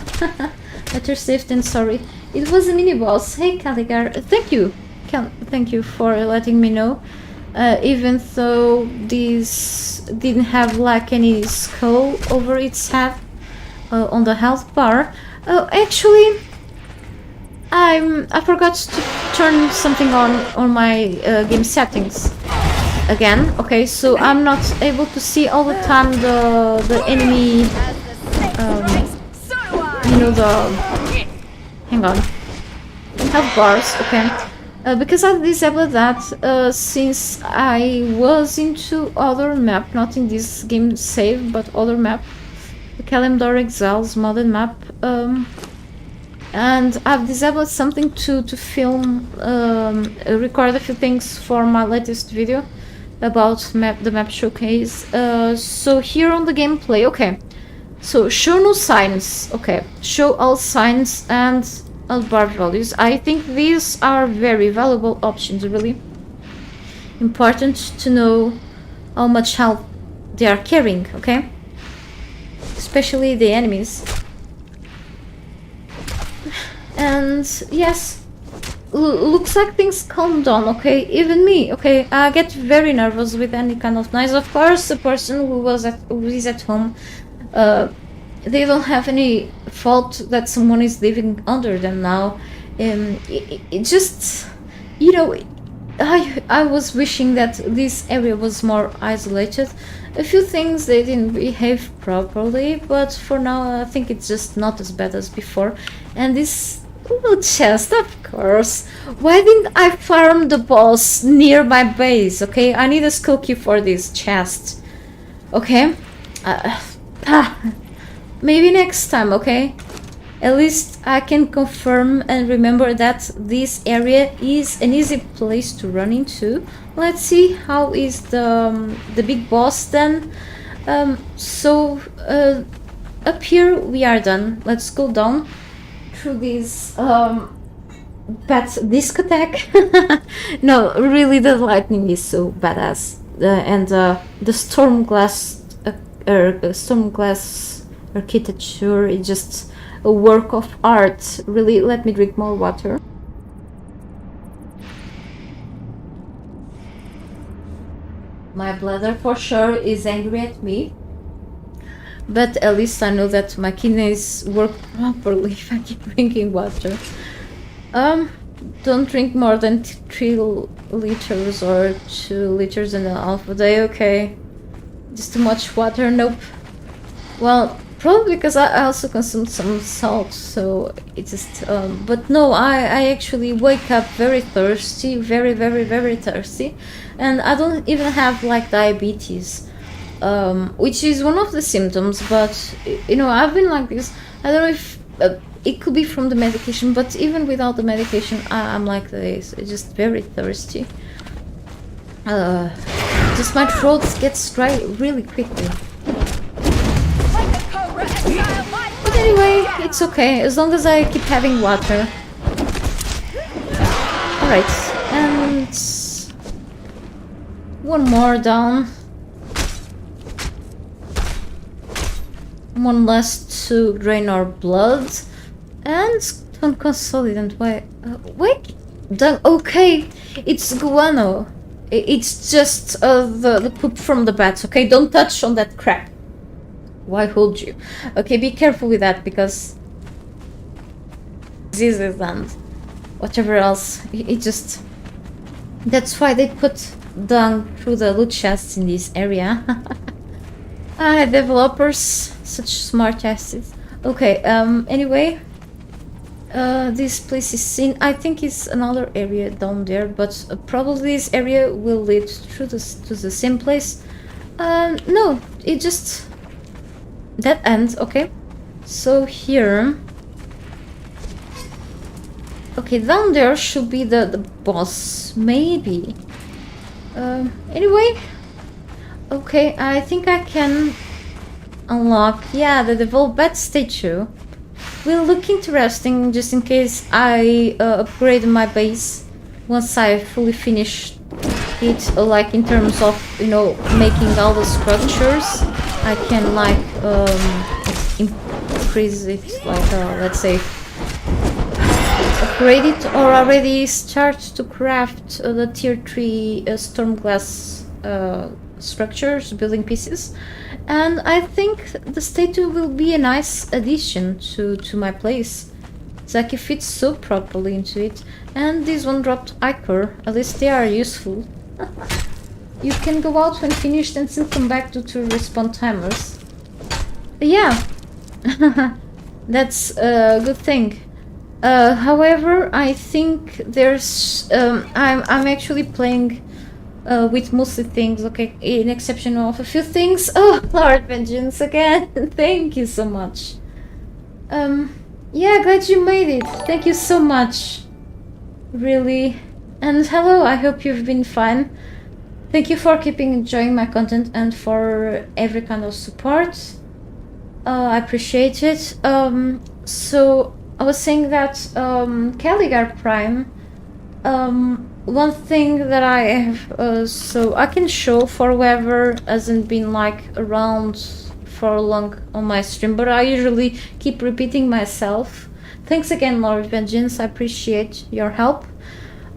Better safe than sorry. It was a mini boss. Hey Caligar, thank you. Thank you for letting me know. Even though this didn't have like any skull over its head on the health bar. Actually, I forgot to turn something on my game settings again. Okay, so I'm not able to see all the time the enemy. You know, hang on, health bars. Okay. Because I've disabled that since I was into other map, not in this game save, but other map, the Conan Exiles modded map, and I've disabled something to film, record a few things for my latest video about the map showcase. So here on the gameplay, okay, so show no signs, okay, show all signs and bar values. I think these are very valuable options, really important to know how much health they are carrying, okay, especially the enemies. And yes, looks like things calm down, okay, even me, okay. I get very nervous with any kind of noise. Of course, the person who is at home, they don't have any fault that someone is living under them now. It just, you know, I was wishing that this area was more isolated. A few things they didn't behave properly, but for now I think it's just not as bad as before. And this little chest, of course. Why didn't I farm the boss near my base? Okay, I need a skill key for this chest. Okay. Maybe next time, okay? At least I can confirm and remember that this area is an easy place to run into. Let's see how is the big boss then. So up here we are done. Let's go down through this bat discotheque. No, really, the lightning is so badass, and the storm glass architecture is just a work of art. Really, let me drink more water. My bladder for sure is angry at me, but at least I know that my kidneys work properly if I keep drinking water. Don't drink more than 3 liters or 2 liters and a half a day, okay? Just too much water, nope. Well, probably because I also consumed some salt, so it just, but no, I actually wake up very thirsty, very, very, very thirsty, and I don't even have like diabetes, which is one of the symptoms, but, you know, I've been like this. I don't know if it could be from the medication, but even without the medication, I'm like this. It's just very thirsty. Just my throat gets dry really quickly. But anyway, it's okay, as long as I keep having water. Alright, and one more down. One less to drain our blood. And don't consolidate. Wait, okay, it's guano. It's just the poop from the bats, okay? Don't touch on that crap. Why hold you? Okay, be careful with that, because diseases and whatever else, it just... That's why they put dung through the loot chests in this area. Developers, such smart asses. Okay, anyway, this place is seen. I think it's another area down there, but probably this area will lead through to the same place. No, it just... That ends, okay. So here... Okay, down there should be the boss, maybe. Anyway, Okay, I think I can unlock, yeah, the devolved bat statue. Will look interesting just in case I upgrade my base once I fully finish it, like in terms of, you know, making all the structures. I can like increase it, like let's say upgrade it, or already start to craft the tier 3 storm glass structures, building pieces. And I think the statue will be a nice addition to my place. It's like it fits so properly into it. And this one dropped ichor, at least they are useful. You can go out when finished and still come back due to respawn timers. Yeah, that's a good thing. However, I think there's I'm actually playing with mostly things, okay, in exception of a few things. Oh, Lord Vengeance again. Thank you so much. Yeah, glad you made it. Thank you so much. Really. And hello, I hope you've been fine. Thank you for keeping enjoying my content and for every kind of support. I appreciate it. So I was saying that Caligar Prime, one thing that I have, so I can show for whoever hasn't been like around for long on my stream, but I usually keep repeating myself. Thanks again, Lord Vengeance, I appreciate your help.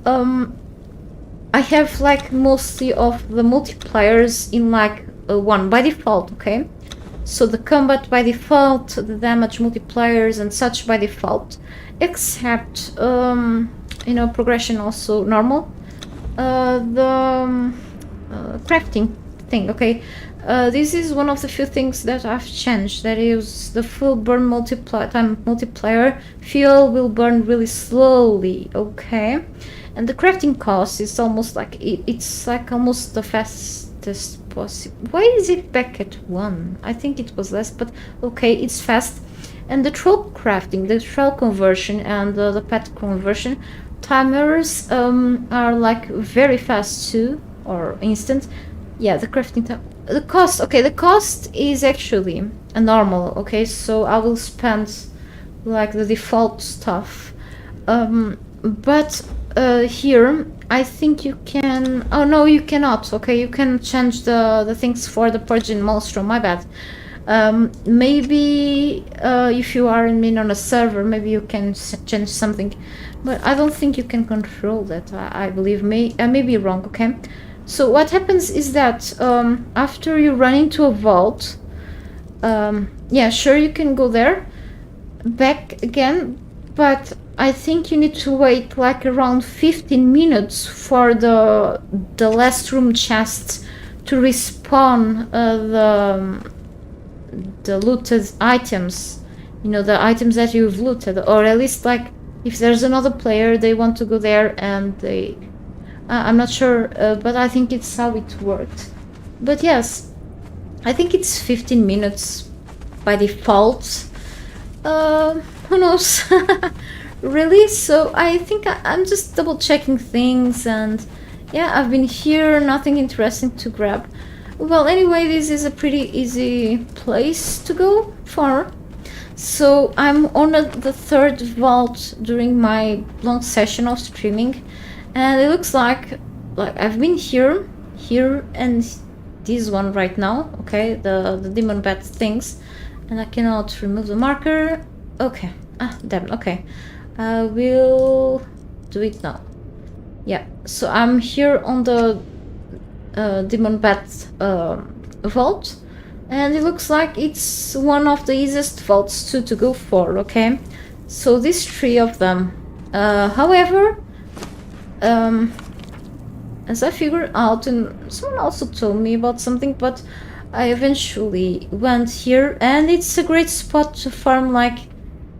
I have like mostly of the multipliers in like 1 by default, okay? So the combat by default, the damage multipliers and such by default, except you know, progression also normal. The crafting thing, okay? This is one of the few things that I've changed. That is the full burn multiplier. Fuel will burn really slowly, okay? And the crafting cost is almost like it's like almost the fastest possible. Why is it back at 1? I think it was less, but okay, it's fast. And the troll crafting, the troll conversion and the pet conversion timers are like very fast too, or instant. Yeah, the crafting time. The cost, okay, the cost is actually a normal, okay, so I will spend like the default stuff. But here I think you can, oh no, you cannot, okay, you can change the things for the Purging Monstrum, my bad. Maybe if you are in on a server, maybe you can change something, but I don't think you can control that. I believe I may be wrong, okay? So what happens is that after you run into a vault, yeah, sure, you can go there, back again, but I think you need to wait like around 15 minutes for the last room chest to respawn the looted items, you know, the items that you've looted, or at least like if there's another player, they want to go there and they I'm not sure, but I think it's how it worked. But yes, I think it's 15 minutes by default. Who knows? Really? So I think I'm just double checking things, and yeah, I've been here, nothing interesting to grab. Well, anyway, this is a pretty easy place to go for. So I'm on the 3rd vault during my long session of streaming, and it looks like I've been here, and this one right now, okay, the demon bat things, and I cannot remove the marker. Okay, damn, okay, I will do it now. Yeah, so I'm here on the demon bat vault, and it looks like it's one of the easiest vaults to go for, okay? So these 3 of them. However, as I figured out, and someone also told me about something, but I eventually went here, and it's a great spot to farm like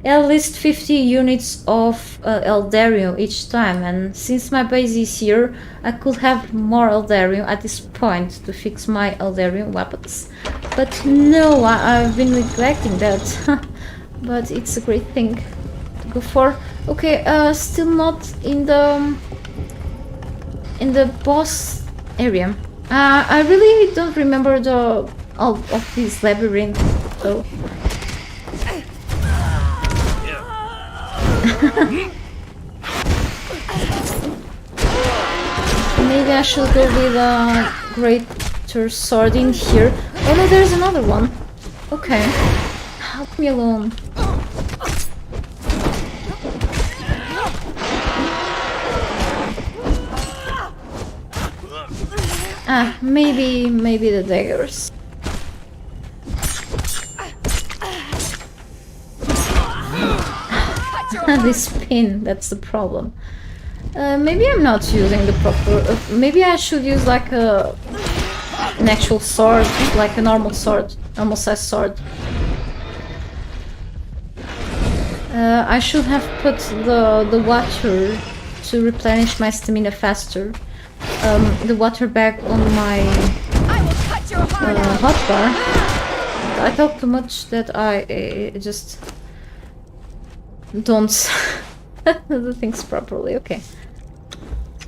at least 50 units of Eldarium each time, and since my base is here, I could have more Eldarium at this point to fix my Eldarium weapons. But no, I've been neglecting that. But it's a great thing to go for. Okay, still not in the boss area. I really don't remember the all of these labyrinths, so. Maybe I should go with a greater sword in here. Oh no, there's another one. Okay. Help me alone. Ah, maybe the daggers. This pin, that's the problem. Maybe I'm not using the proper... maybe I should use like an actual sword, like a normal sword, normal size sword. I should have put the water to replenish my stamina faster. The water bag on my hotbar. I talk too much that I just don't do things properly. Okay.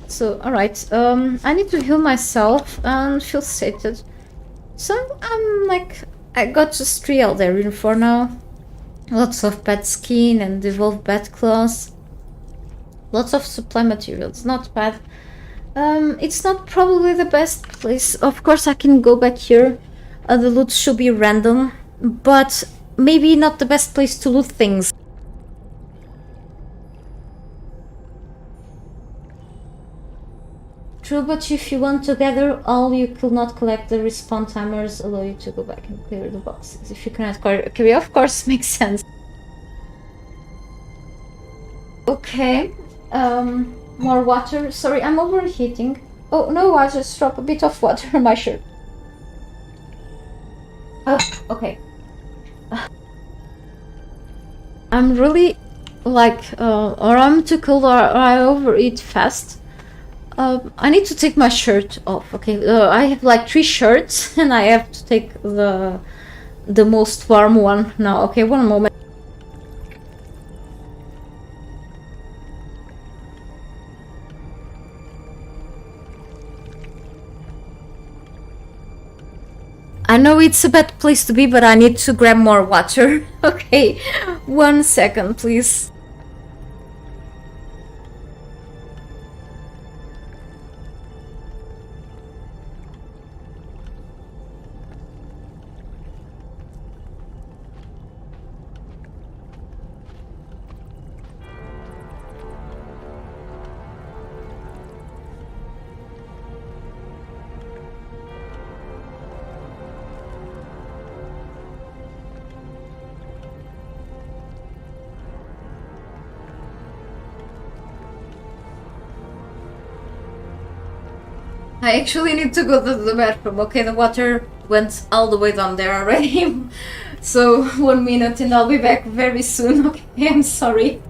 So, alright. I need to heal myself and feel sated. So I'm like, I got just 3 Eldarin for now. Lots of bad skin and evolved bad claws. Lots of supply materials, not bad. It's not probably the best place. Of course I can go back here. The loot should be random, but maybe not the best place to loot things. True, but if you want to gather all you could not collect, the respawn timers allow you to go back and clear the boxes. If you cannot carry, of course, makes sense. Okay, more water. Sorry, I'm overheating. Oh no, I just dropped a bit of water on my shirt. Oh, okay. I'm really like, or I'm too cold or I overeat fast. I need to take my shirt off. Okay, I have like 3 shirts and I have to take the most warm one now. Okay, one moment. I know it's a bad place to be, but I need to grab more water. Okay, 1 second, please. I actually need to go to the bathroom. Okay, the water went all the way down there already. So 1 minute and I'll be back very soon. Okay, I'm sorry.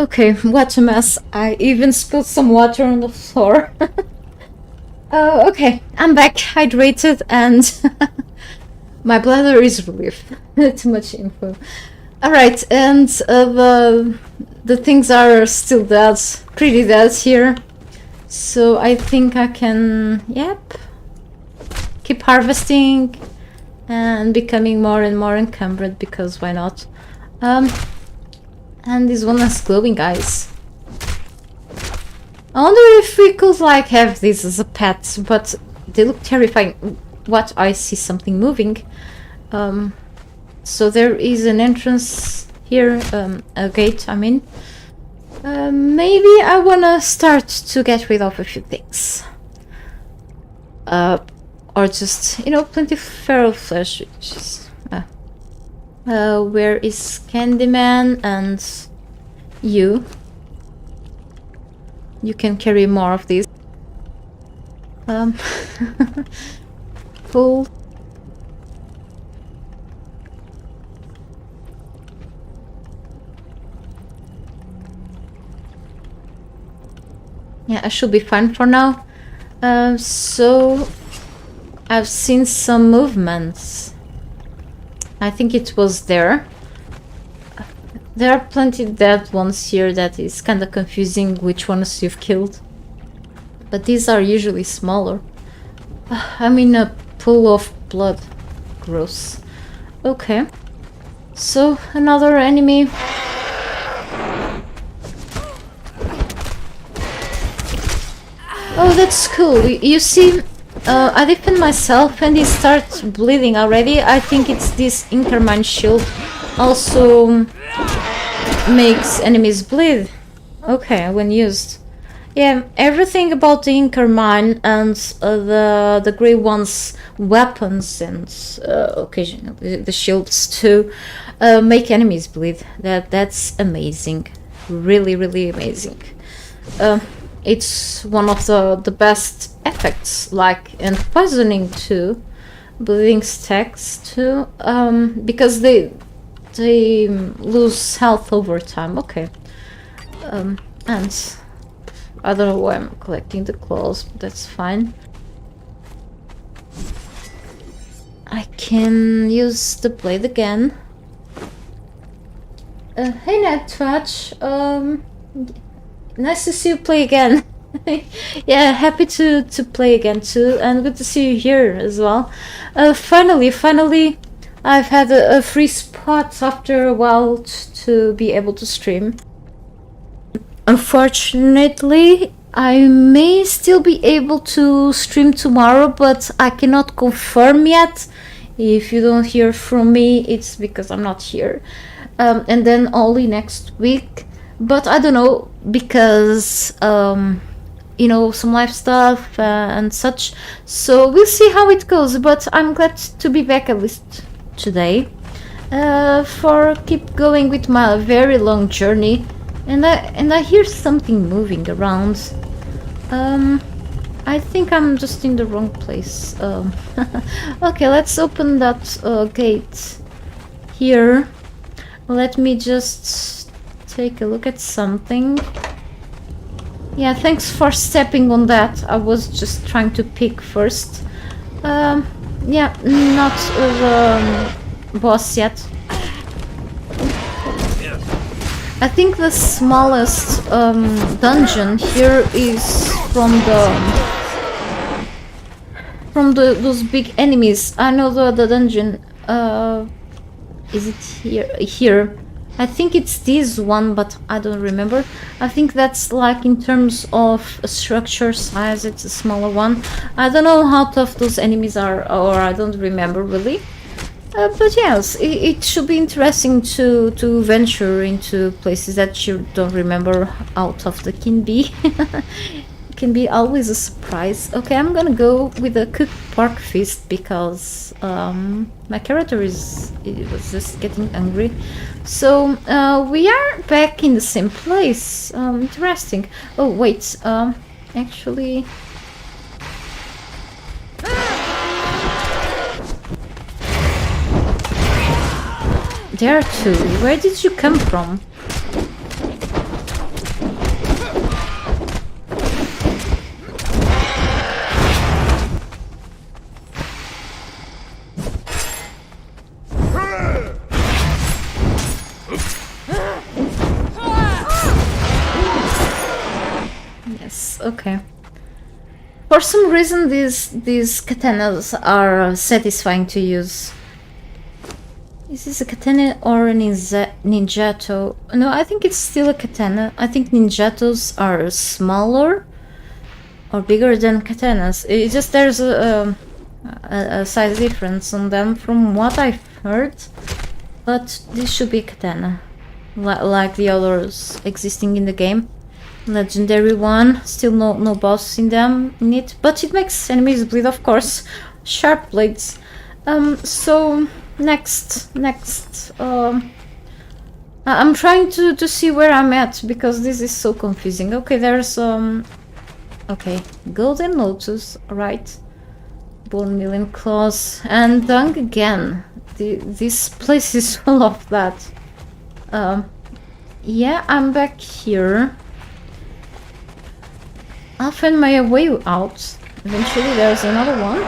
Okay, what a mess. I even spilled some water on the floor. Okay, I'm back, hydrated, and my bladder is relieved. Too much info. Alright, and the things are still dead, pretty dead here. So I think I can, yep, keep harvesting and becoming more and more encumbered, because why not? And this one has glowing eyes. I wonder if we could like have this as a pet, but they look terrifying. What? I see something moving. So there is an entrance here, a gate, I mean. Maybe I wanna start to get rid of a few things. Or just, you know, plenty of feral flesh, which is... where is Candyman and you? You can carry more of these. Cool. Yeah, I should be fine for now. So I've seen some movements. I think it was there. There are plenty dead ones here that is kind of confusing which ones you've killed. But these are usually smaller. I mean, a pool of blood. Gross. Okay. So, another enemy. Oh, that's cool. You see, I defend myself and he starts bleeding already. I think it's this Inkermine shield also makes enemies bleed. Okay, when used. Yeah, everything about the Inkermine and the Grey One's weapons and occasionally the shields too make enemies bleed. That's amazing. Really, really amazing. It's one of the best effects, like, and poisoning too, bleeding stacks too, because they lose health over time. Okay, and I don't know why I'm collecting the claws, but that's fine. I can use the blade again. Hey Nightwatch, nice to see you play again. Yeah, happy to play again too, and good to see you here as well. Finally, I've had a free spot after a while to be able to stream. Unfortunately, I may still be able to stream tomorrow, but I cannot confirm yet. If you don't hear from me, it's because I'm not here. And then only next week. But I don't know, because you know, some live stuff and such, so we'll see how it goes. But I'm glad to be back, at least today, for keep going with my very long journey. And I hear something moving around. I think I'm just in the wrong place. Okay, let's open that gate here. Let me just take a look at something. Yeah, thanks for stepping on that. I was just trying to pick first. Yeah, not the boss yet. I think the smallest dungeon here is from those big enemies. I know the dungeon. Is it here? I think it's this one, but I don't remember. I think that's like in terms of structure size, it's a smaller one. I don't know how tough those enemies are, or I don't remember really. But yes, it should be interesting to venture into places that you don't remember how tough they can be. It can be always a surprise. Okay, I'm gonna go with a cooked pork feast because my character was just getting angry. So we are back in the same place. Interesting. Oh wait, actually. There too. Where did you come from? Yes, okay. For some reason, these katanas are satisfying to use. Is this a katana or a ninjato? No, I think it's still a katana. I think ninjatos are smaller or bigger than katanas. It's just there's a size difference on them from what I've heard. But this should be a katana, like the others existing in the game. Legendary one, still no boss in it, but it makes enemies bleed, of course. Sharp blades. So next, I'm trying to see where I'm at because this is so confusing. Okay, there's okay, Golden Lotus, right? Bone Million Claws and Dung again. This place is full of that. Yeah, I'm back here. I'll find my way out. Eventually there's another one.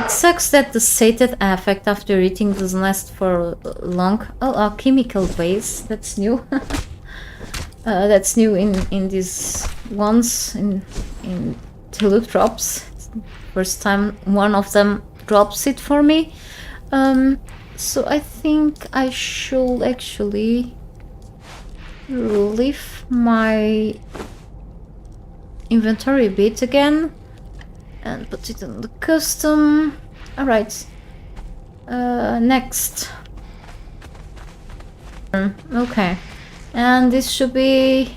It sucks that the sated affect after eating doesn't last for long. Oh, alchemical base. That's new. That's new in these ones in the loot drops. First time one of them drops it for me. So I think I should actually leave my inventory a bit again and put it on the custom. Alright. Next. Okay. And this should be...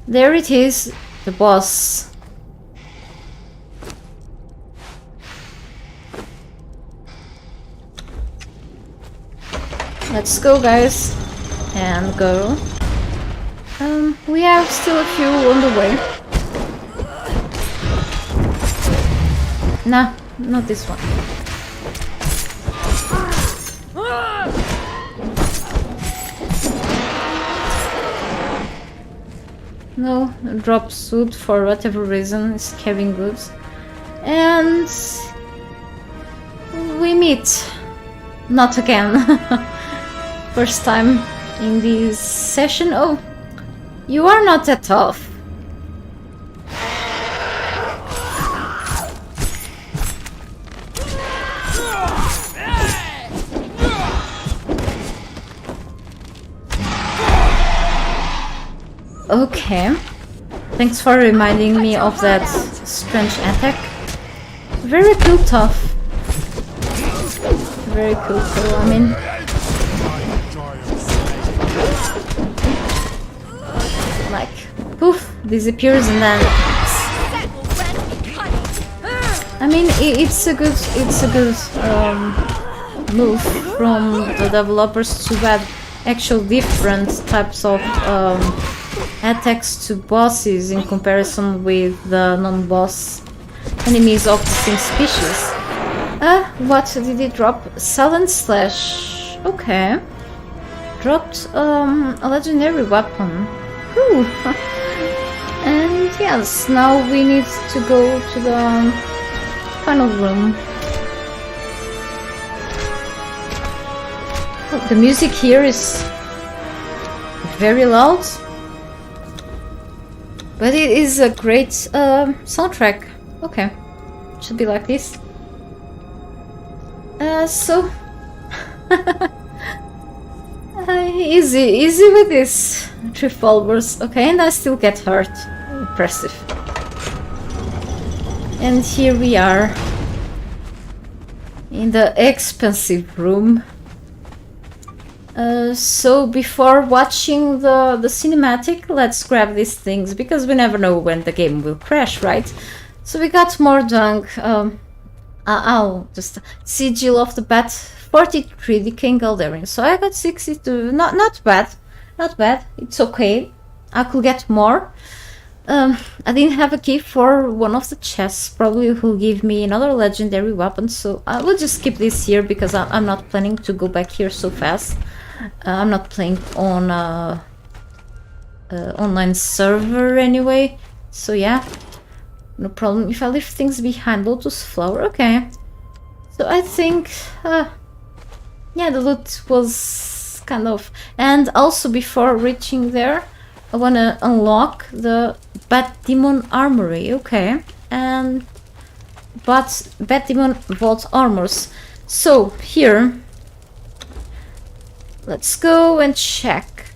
There it is, the boss. Let's go, guys, and go. We have still a few on the way. Nah, not this one. No, drop suit for whatever reason is carrying goods. And we meet. Not again. First time in this session. Oh, you are not that tough. Okay. Thanks for reminding me of that strange attack. Very cool, tough. Very cool, I mean... Like, poof, disappears and then... I mean, it's a good move from the developers to add actual different types of attacks to bosses in comparison with the non-boss enemies of the same species. What did it drop? Silent Slash. Okay. Dropped a legendary weapon. Whew. And yes, now we need to go to the final room. Oh, the music here is very loud, but it is a great soundtrack. Okay, should be like this. So easy with this revolvers. Okay, and I still get hurt. Impressive. And here we are in the expensive room. So before watching the cinematic, let's grab these things because we never know when the game will crash, right? So we got more dung. I'll just sigil of the bat, 43 decaying Galdarian. So I got 62. Not bad. It's okay. I could get more. I didn't have a key for one of the chests. Probably will give me another legendary weapon. So I will just keep this here because I'm not planning to go back here so fast. I'm not playing on online server anyway. So yeah. No problem if I leave things behind. Lotus flower, okay. So I think, yeah, the loot was kind of... And also before reaching there, I want to unlock the Bat Demon Armory, okay. And... Bat Demon Vault Armors. So, here... Let's go and check.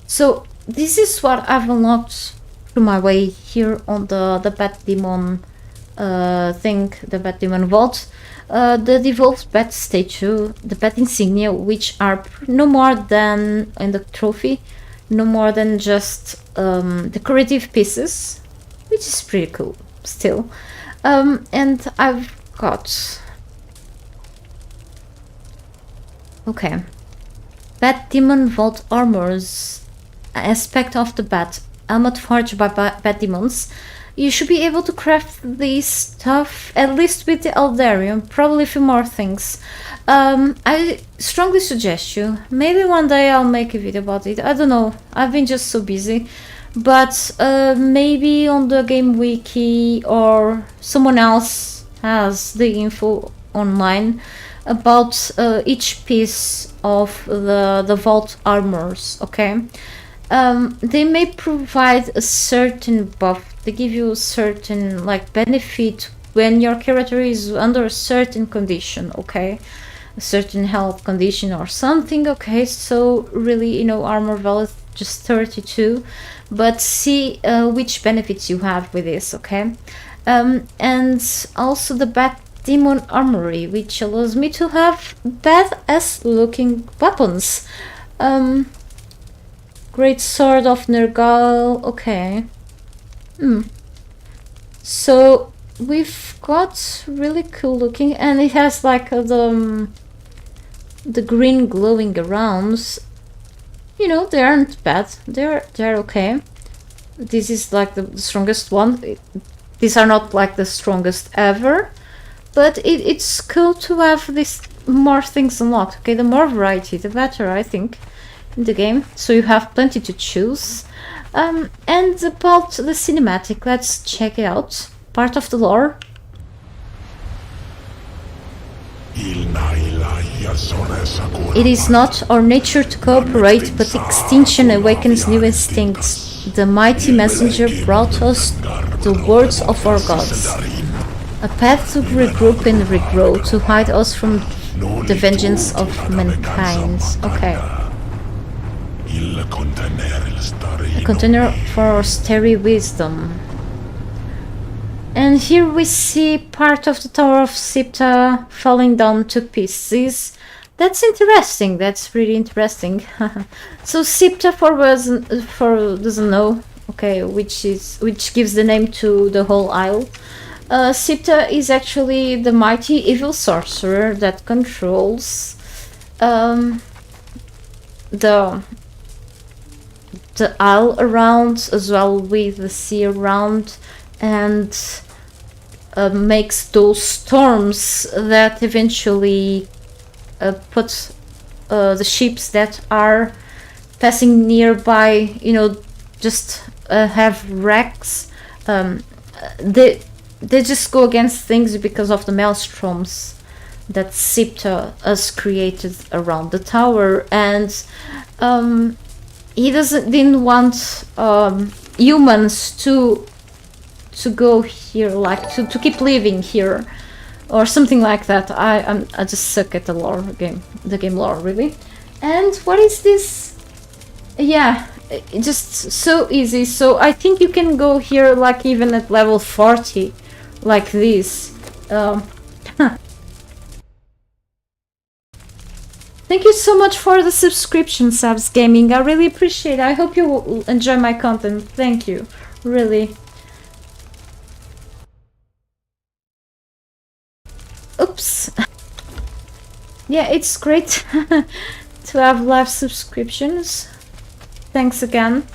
So, this is what I've unlocked through my way here on the Bat Demon thing, the Bat Demon Vault. The devolved bat statue, the bat insignia, which are no more than, in the trophy, no more than just decorative pieces, which is pretty cool still. And I've got... Okay. Bat Demon Vault Armors, aspect of the bat, helmet forged by bat demons. You should be able to craft this stuff, at least with the Eldarium, probably a few more things. I strongly suggest you, maybe one day I'll make a video about it, I don't know, I've been just so busy. But maybe on the game wiki or someone else has the info online about each piece of the vault armors, okay? They may provide a certain buff. They give you a certain like benefit when your character is under a certain condition, okay? A certain health condition or something, okay? So really, you know, armor value is just 32, but see which benefits you have with this, okay? And also the Bat Demon Armory, which allows me to have badass looking weapons. Great Sword of Nergal, okay. So we've got really cool looking, and it has like the green glowing around. You know, they aren't bad. They're okay. This is like the strongest one. These are not like the strongest ever, but it's cool to have this more things unlocked. Okay, the more variety, the better, I think, in the game. So you have plenty to choose. And about the cinematic, let's check it out. Part of the lore. It is not our nature to cooperate, but extinction awakens new instincts. The mighty messenger brought us the words of our gods. A path to regroup and regrow, to hide us from the vengeance of mankind. Okay. A container for our starry wisdom. And here we see part of the Tower of Sipta falling down to pieces. That's interesting. That's pretty interesting. So Sipta, for doesn't know, okay, which gives the name to the whole isle. Sipta is actually the mighty evil sorcerer that controls the isle around, as well with the sea around, and makes those storms that eventually put the ships that are passing nearby, you know, just have wrecks. They just go against things because of the maelstroms that Sipta has created around the tower, and he didn't want humans to go here, like to keep living here, or something like that. I just suck at the game lore, really. And what is this? Yeah, just so easy. So I think you can go here like even at level 40, like this. Thank you so much for the subscription, Subs Gaming. I really appreciate it. I hope you will enjoy my content. Thank you, really. Oops. Yeah, it's great to have live subscriptions. Thanks again.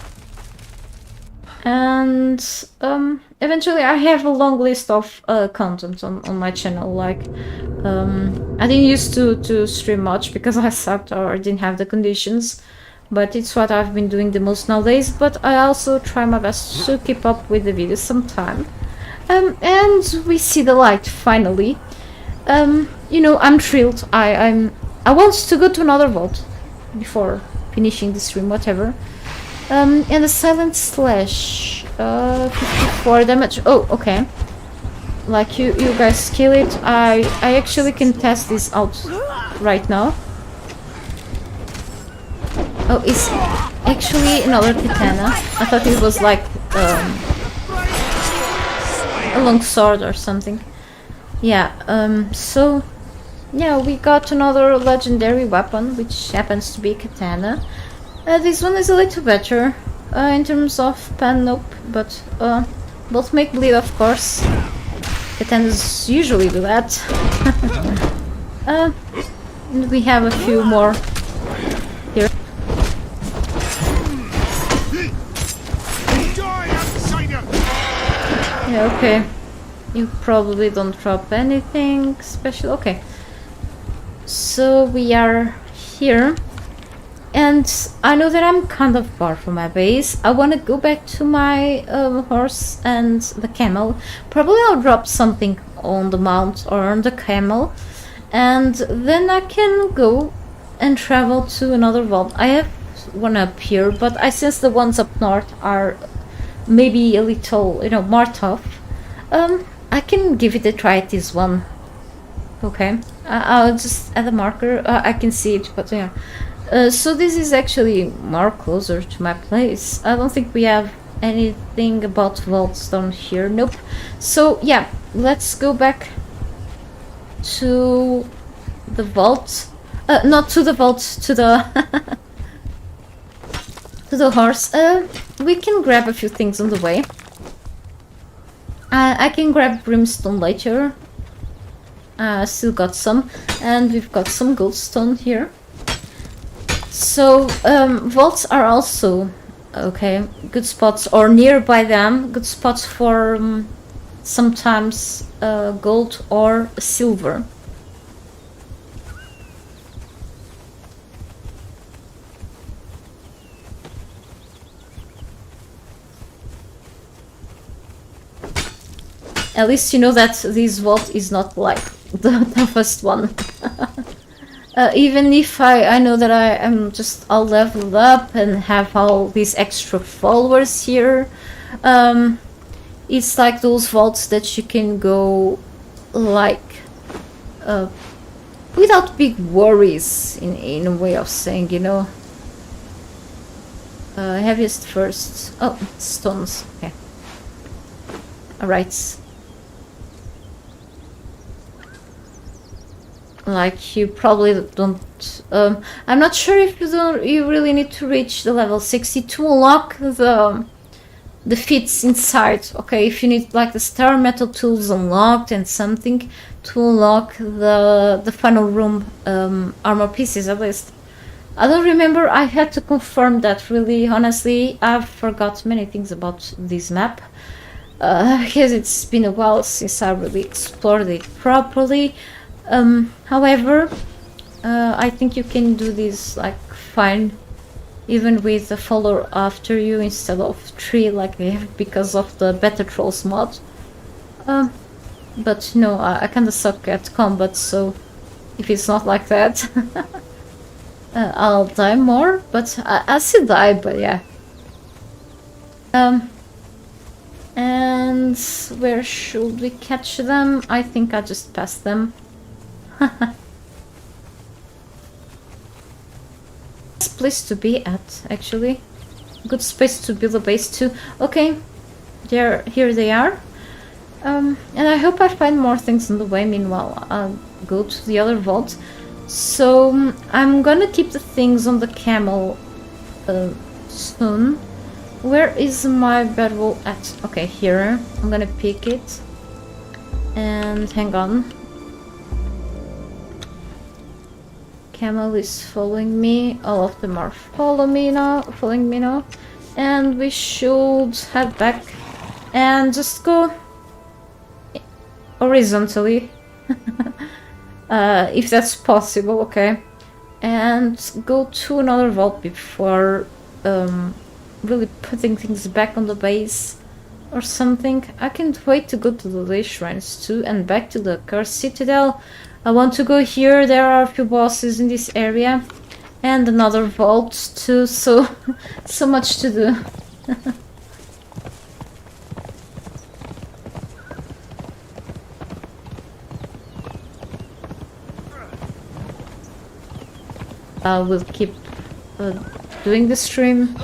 And eventually I have a long list of content on my channel. Like I didn't used to stream much because I sucked or didn't have the conditions, but it's what I've been doing the most nowadays. But I also try my best to keep up with the videos sometime. And we see the light finally. You know, I'm thrilled. I want to go to another vault before finishing the stream, whatever. And a silent slash, 54 damage. Oh, okay. Like you guys kill it. I actually can test this out right now. Oh, it's actually another katana. I thought it was like a long sword or something. Yeah. So yeah, we got another legendary weapon, which happens to be katana. This one is a little better in terms of pen, nope, but both make bleed, of course. Katanas usually do that. And we have a few more here. Yeah, okay. You probably don't drop anything special. Okay. So we are here. And I know that I'm kind of far from my base. I want to go back to my horse and the camel. Probably I'll drop something on the mount or on the camel. And then I can go and travel to another vault. I have one up here, but I sense the ones up north are maybe a little, you know, more tough. I can give it a try at this one. Okay. I'll just add a marker. I can see it, but yeah. So this is actually more closer to my place. I don't think we have anything about vaults down here. Nope. So yeah, let's go back to the vault. Not to the vault, to the to the horse. We can grab a few things on the way. I can grab brimstone later. Still got some, and we've got some goldstone here. So vaults are also okay, good spots, or nearby them, good spots for sometimes gold or silver. At least you know that this vault is not like the toughest one. Even if I know that I am just all leveled up and have all these extra followers here, it's like those vaults that you can go like without big worries, in a way of saying, you know. Heaviest first. Oh, stones. Okay. Alright. Like you probably don't. I'm not sure if you really need to reach the level 60 to unlock the feats inside. Okay, if you need like the star metal tools unlocked and something to unlock the final room armor pieces, at least. I don't remember. I had to confirm that. Really, honestly, I've forgot many things about this map. Because it's been a while since I really explored it properly. However, I think you can do this like fine, even with a follower after you instead of 3 like they have because of the Better Trolls mod. But no, I kinda suck at combat, so if it's not like that, I'll die more. But I still die, but yeah. And where should we catch them? I think I just passed them. Nice place to be at, actually. Good space to build a base too. Okay, here they are. And I hope I find more things on the way. Meanwhile, I'll go to the other vault. So I'm gonna keep the things on the camel soon. Where is my bedroll at? Okay, here. I'm gonna pick it. And hang on. Camel is following me. All of them are following me now. And we should head back and just go horizontally. If that's possible, okay. And go to another vault before really putting things back on the base. or something. I can't wait to go to the shrines too and back to the Cursed Citadel. I want to go here. There are a few bosses in this area and another vault too, so so much to do. I will keep doing the stream.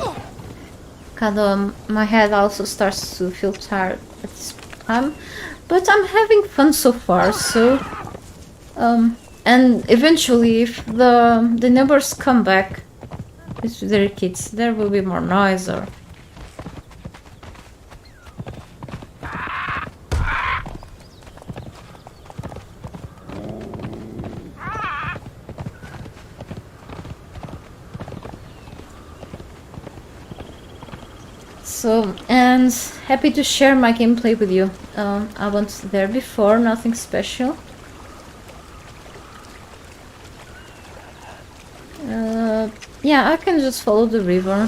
My head also starts to feel tired at this time, but I'm having fun so far. So, and eventually, if the neighbors come back with their kids, there will be more noise or. So, and happy to share my gameplay with you. I was there before, nothing special. Yeah, I can just follow the river.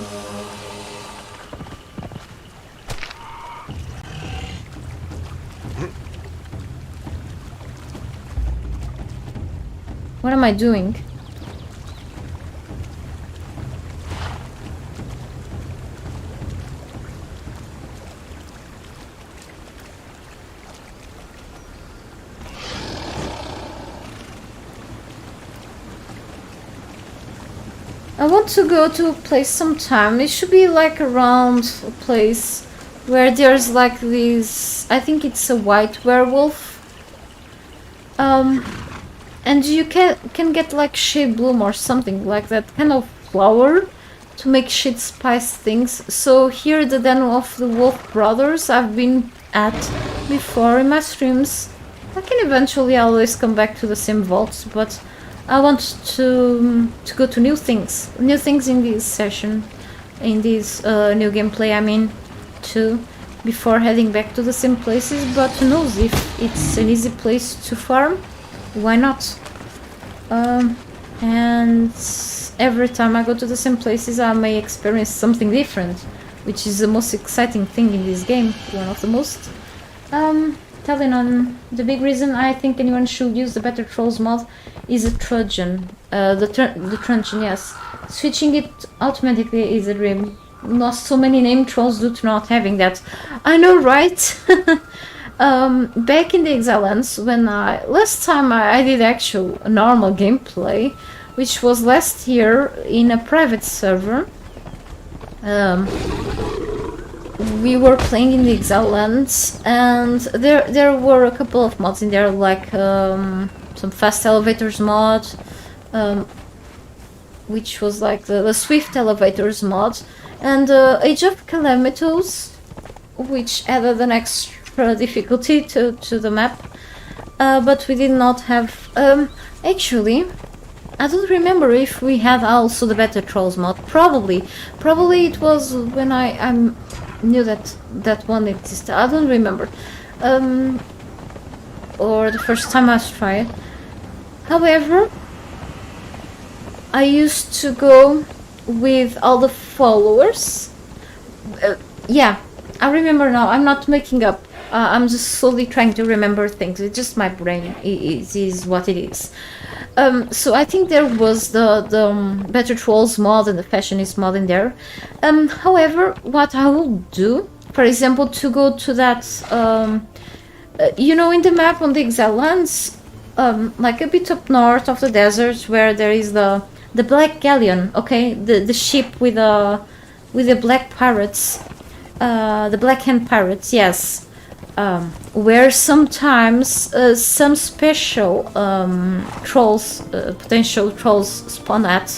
What am I doing? I want to go to a place sometime. It should be like around a place where there's like this. I think it's a white werewolf. And you can get like shade bloom or something like that kind of flower to make shit spice things. So here the den of the Wolf Brothers I've been at before in my streams. I can eventually always come back to the same vaults, but I want to go to new things in this session, in this new gameplay. I mean, too, before heading back to the same places. But who knows, if it's an easy place to farm, why not? And every time I go to the same places, I may experience something different, which is the most exciting thing in this game. One of the most. Telling on the big reason I think anyone should use the Better Trolls mod is a Trojan. The Trojan, yes. Switching it automatically is a dream. Not so many named trolls due to not having that. I know, right? Back in the Exiles, when last time I did actual normal gameplay, which was last year in a private server. We were playing in the Exile lands, and there were a couple of mods in there, like some fast elevators mod, which was like the swift elevators mod, and Age of Calamitos, which added an extra difficulty to the map, but we did not have. Actually, I don't remember if we had also the Better Trolls mod. Probably it was when I knew that one existed. I don't remember, or the first time I tried. However, I used to go with all the followers. Yeah, I remember now. I'm not making up. I'm just slowly trying to remember things. It's just my brain. It is what it is. So I think there was the Better Trolls mod and the Fashionist mod in there. However, what I will do, for example, to go to that, you know, in the map on the Exile lands, like a bit up north of the desert, where there is the Black Galleon, okay, the ship with the black pirates, the Black Hand pirates, yes. Where sometimes some special trolls, potential trolls spawn at.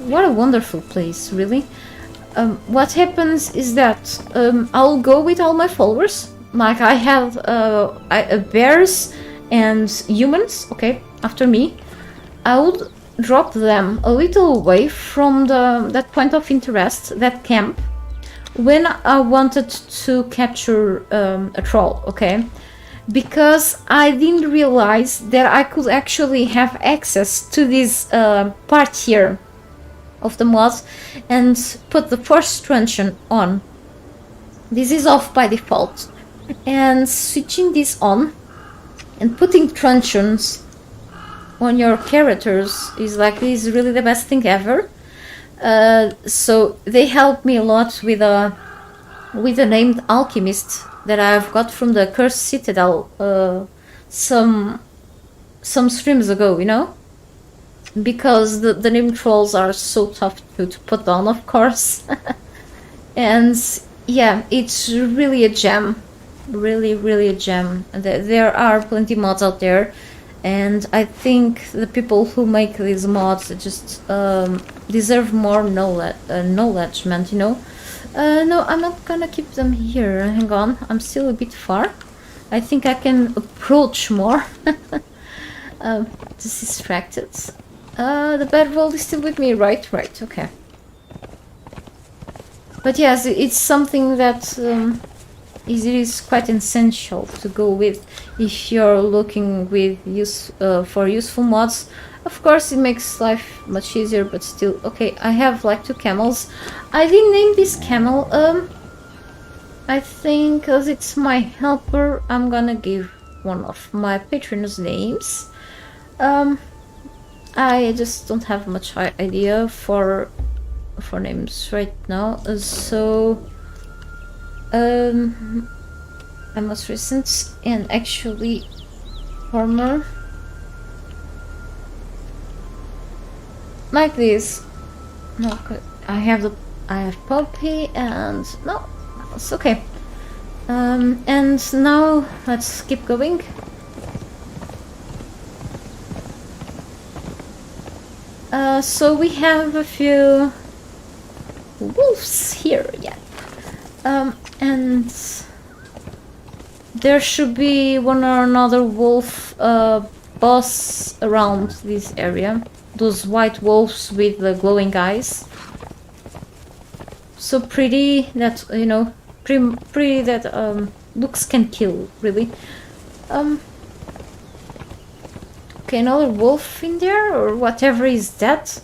What a wonderful place, really. What happens is that I'll go with all my followers. Like I have bears and humans, okay, after me. I would drop them a little away from that point of interest, that camp, when I wanted to capture a troll, okay? Because I didn't realize that I could actually have access to this part here of the mod and put the force truncheon on. This is off by default. And switching this on and putting truncheons on your characters is really the best thing ever. So they help me a lot with a named alchemist that I've got from the Cursed Citadel some streams ago, you know, because the named trolls are so tough to put on, of course. And yeah, it's really a gem, really a gem. There are plenty mods out there, and I think the people who make these mods just deserve more knowledgement, you know. No, I'm not gonna keep them here. Hang on, I'm still a bit far. I think I can approach more. Just distracted. The bedroll is still with me, right? Right, okay. But yes, it's something that it is quite essential to go with if you're looking with for useful mods. Of course, it makes life much easier, but still. Okay, I have like 2 camels. I didn't name this camel. I think because it's my helper, I'm gonna give one of my patrons names. I just don't have much idea for names right now, so I'm most recent and actually farmer like this. No, I have Poppy and no, it's okay. And now let's keep going. So we have a few wolves here, yeah. And there should be one or another wolf boss around this area. Those white wolves with the glowing eyes. So pretty that, you know, pretty that looks can kill, really. Okay, another wolf in there, or whatever is that.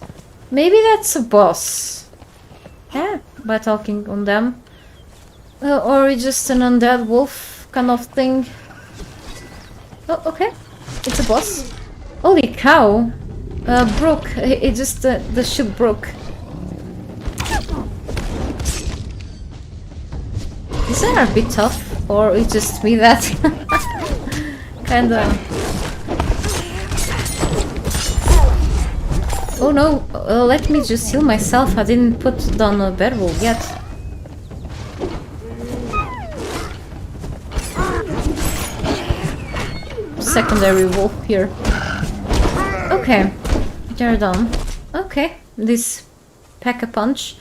Maybe that's a boss. Yeah, by talking on them. Or just an undead wolf kind of thing. Oh, okay. It's a boss. Holy cow. Broke. It just, the ship broke. Is that a bit tough? Or it's just me that kinda... Oh no, let me just heal myself. I didn't put down a bedroll yet. Secondary wolf here. Okay, they're done. Okay, this pack-a-punch.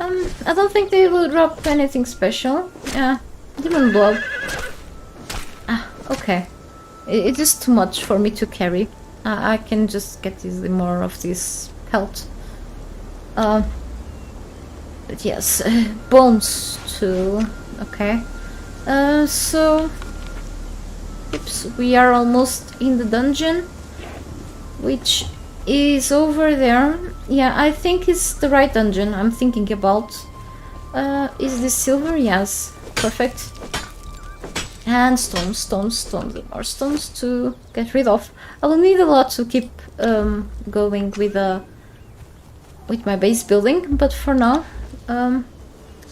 I don't think they will drop anything special. Yeah, demon blood. Ah, okay. It is too much for me to carry. I can just get easily more of this pelt. But yes, bones too. Okay. So, oops, we are almost in the dungeon, which is over there. Yeah, I think it's the right dungeon I'm thinking about. Is this silver? Yes, perfect. And stones, more stones to get rid of. I will need a lot to keep going with my base building, but for now, I'm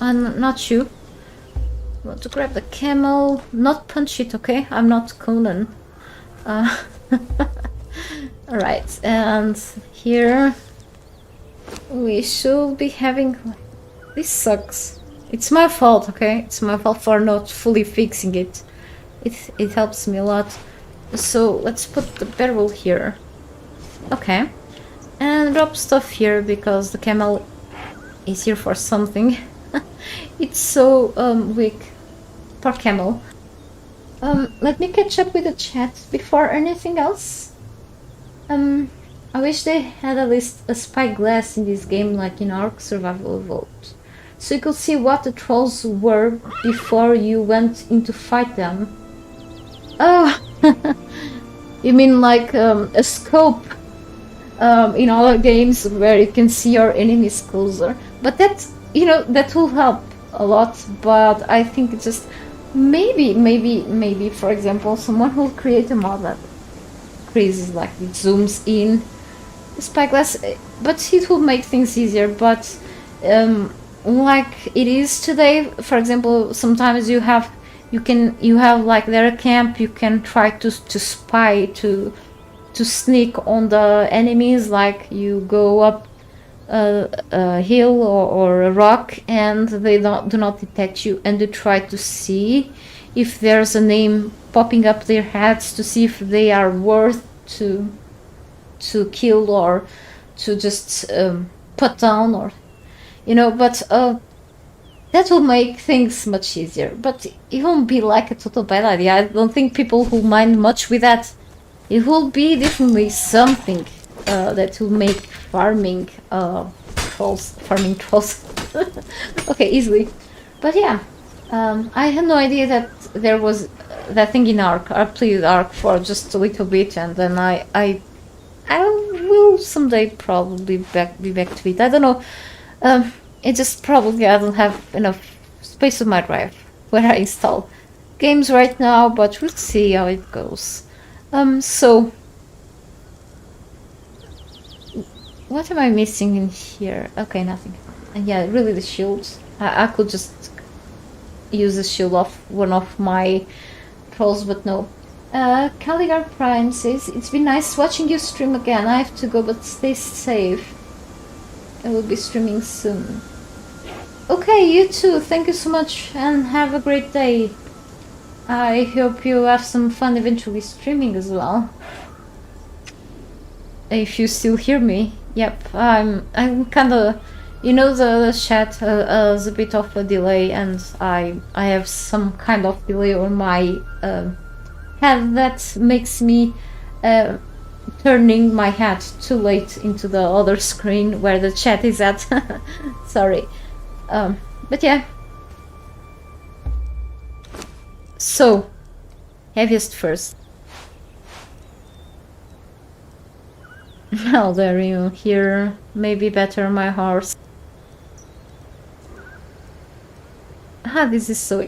not you. I want to grab the camel, not punch it, okay? I'm not Conan. Alright, and here we should be having... This sucks. It's my fault, okay? It's my fault for not fully fixing it. It helps me a lot. So let's put the barrel here. Okay. And drop stuff here because the camel is here for something. It's so weak. Poor camel. Let me catch up with the chat before anything else. I wish they had at least a spyglass in this game like in Ark Survival Evolved. So you could see what the trolls were before you went in to fight them. Oh, you mean like a scope in other games where you can see your enemies closer. But that, you know, that will help a lot, but I think it's just maybe for example someone will create a mod that crazy, like it zooms in the spyglass, but it will make things easier. But like it is today, for example, sometimes you have like their camp, you can try to spy, to sneak on the enemies, like you go up a hill or a rock and they do not detect you, and you try to see if there's a name popping up their heads to see if they are worth to kill or to just put down, or but that will make things much easier. But it won't be like a total bad idea. I don't think people will mind much with that. It will be definitely something that will make farming trolls. Okay, easily. But yeah, I had no idea that there was that thing in Ark. I played Ark for just a little bit, and then I will someday probably be back to it. I don't know. It just probably I don't have enough space on my drive where I install games right now, but we'll see how it goes. So what am I missing in here? Okay, nothing. And yeah, really the shield. I could just use the shield off one of my trolls, but no. Caligar Prime says, it's been nice watching you stream again. I have to go, but stay safe. I will be streaming soon. Okay, you too. Thank you so much and have a great day. I hope you have some fun eventually streaming as well. If you still hear me. Yep, I'm kinda, the chat has a bit of a delay, and I have some kind of delay on my head that makes me turning my head too late into the other screen where the chat is at. Sorry. But yeah. So, heaviest first. How dare you here? Maybe better my horse. This is so...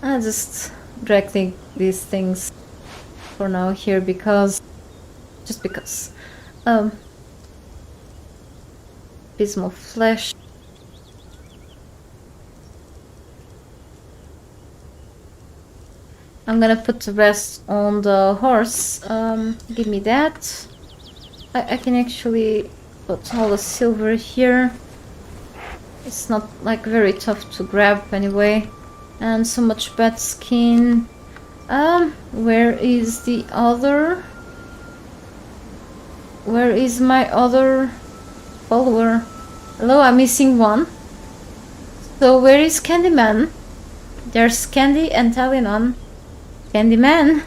I'll just drag these things for now here because... Just because. Abysmal flesh. I'm gonna put the rest on the horse. Give me that. I can actually put all the silver here. It's not like very tough to grab anyway. And so much bat skin. Where is the other? Where is my other follower? Hello, I'm missing one. So where is Candyman? There's Candy and Talion. Candyman.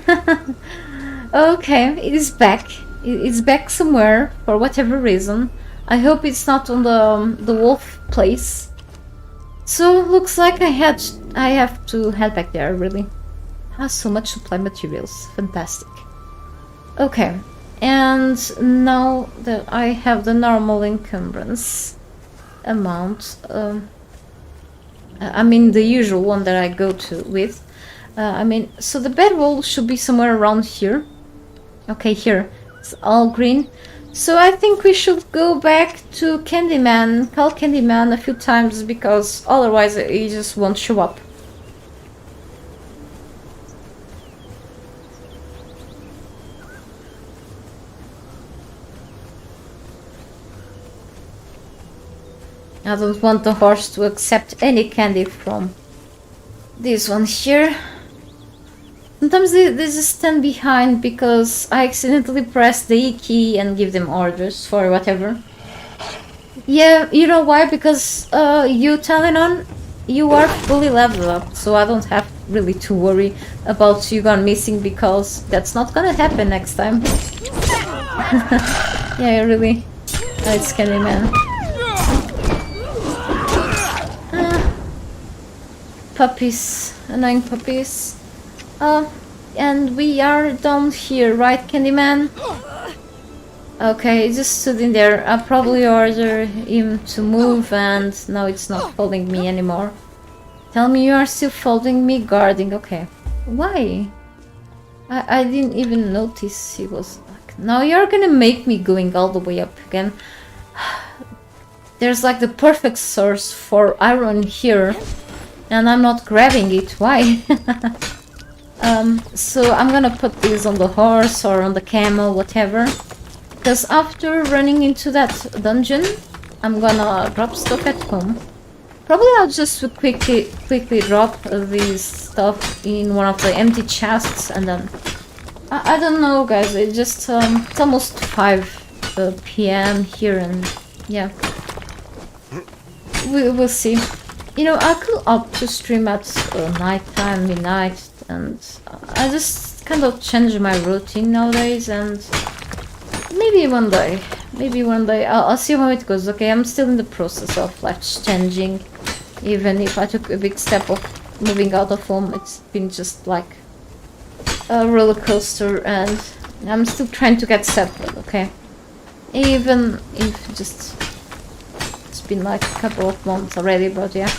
Okay, it is back. It's back somewhere for whatever reason. I hope it's not on the wolf place. So looks like I have to head back there. Really, has so much supply materials. Fantastic. Okay, and now that I have the normal encumbrance amount, I mean the usual one that I go to with. So the bedroll should be somewhere around here. Okay, here. It's all green. So I think we should go back to Candyman, call Candyman a few times, because otherwise he just won't show up. I don't want the horse to accept any candy from this one here. Sometimes they just stand behind because I accidentally press the E key and give them orders for whatever. Yeah, you know why? Because you Talion, you are fully leveled up, so I don't have really to worry about you gone missing, because that's not gonna happen next time. Yeah, really. It's Candyman. Puppies, annoying puppies. And we are down here, right, Candyman? Okay, he just stood in there. I probably ordered him to move and now it's not following me anymore. Tell me you are still following me, guarding. Okay. Why? I didn't even notice he was like... Now you're gonna make me going all the way up again. There's like the perfect source for iron here. And I'm not grabbing it. Why? So I'm gonna put this on the horse or on the camel, whatever. Because after running into that dungeon, I'm gonna drop stuff at home. Probably I'll just quickly drop this stuff in one of the empty chests and then... I don't know, guys. It just it's almost 5 p.m. here and yeah. We'll see. You know, I could opt to stream at nighttime, midnight, and I just kind of change my routine nowadays and... Maybe one day, I'll see how it goes. Okay, I'm still in the process of like changing. Even if I took a big step of moving out of home, it's been just like a roller coaster and I'm still trying to get settled, okay? Even if just... It's been like a couple of months already, but yeah.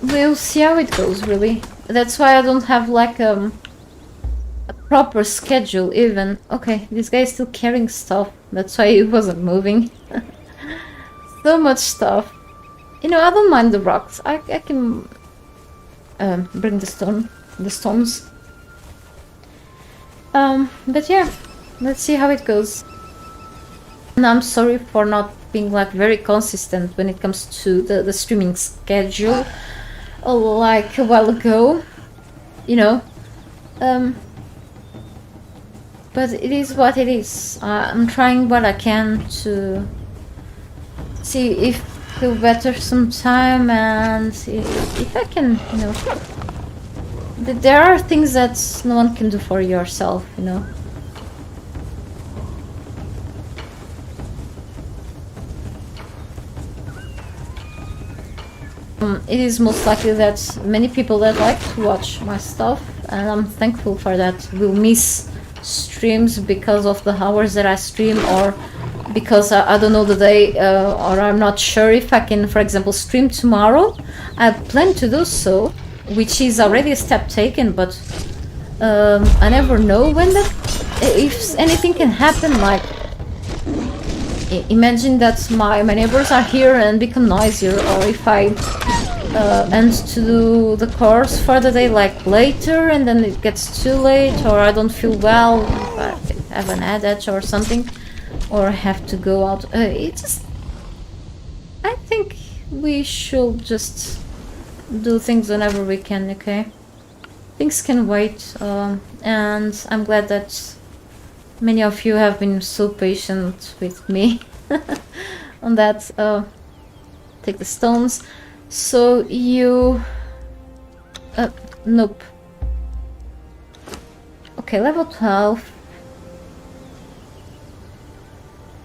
We'll see how it goes, really. That's why I don't have like a proper schedule even. Okay, this guy is still carrying stuff. That's why he wasn't moving. So much stuff. You know, I don't mind the rocks. I can bring the stones. But yeah, let's see how it goes. And I'm sorry for not being like very consistent when it comes to the streaming schedule. Like a while ago, you know. But it is what it is. I'm trying what I can to see if feel better sometime and if I can, you know. There are things that no one can do for yourself, you know. It is most likely that many people that like to watch my stuff, and I'm thankful for that, will miss streams because of the hours that I stream, or because I don't know the day, or I'm not sure if I can, for example, stream tomorrow. I plan to do so, which is already a step taken, but I never know when that, if anything can happen. Like, imagine that my neighbors are here and become noisier, or if I end to do the course for the day like later and then it gets too late, or I don't feel well, if I have an headache or something, or I have to go out. It just... I think we should just do things whenever we can, okay? Things can wait, and I'm glad that many of you have been so patient with me on that. Take the stones. So you... nope. Okay, level 12.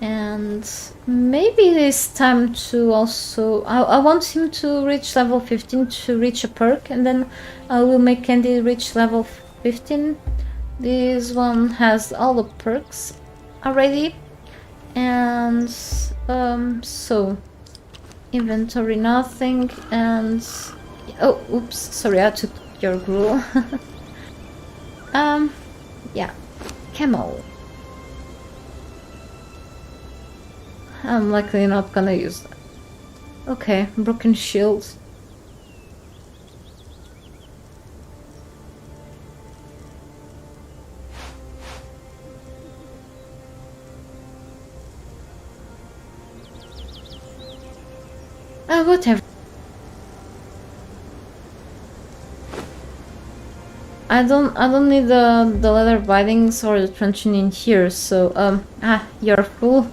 And maybe it is time to also... I want him to reach level 15 to reach a perk, and then I will make Candy reach level 15. This one has all the perks already. And so... Inventory nothing, and... Oh, oops, sorry, I took your gruel. Yeah. Camel. I'm likely not gonna use that. Okay, broken shield. Whatever. I don't need the leather bindings or the truncheon in here, so you're full.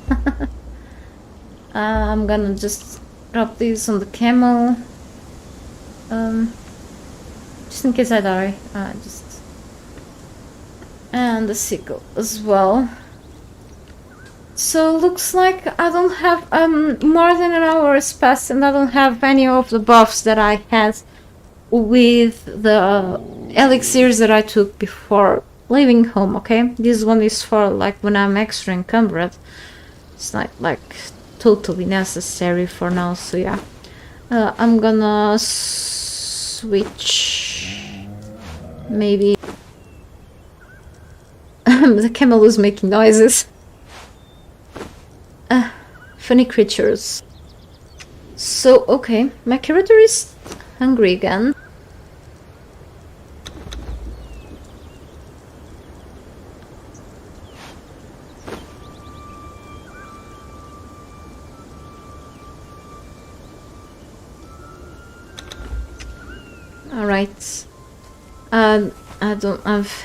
I'm gonna just drop these on the camel. Just in case I die. And the sickle as well. So looks like I don't have more than an hour has passed and I don't have any of the buffs that I had with the elixirs that I took before leaving home, okay? This one is for like when I'm extra encumbered. It's not like totally necessary for now, so yeah. I'm gonna switch. Maybe. The camel is making noises. Funny creatures. So, okay, my character is hungry again. Alright. I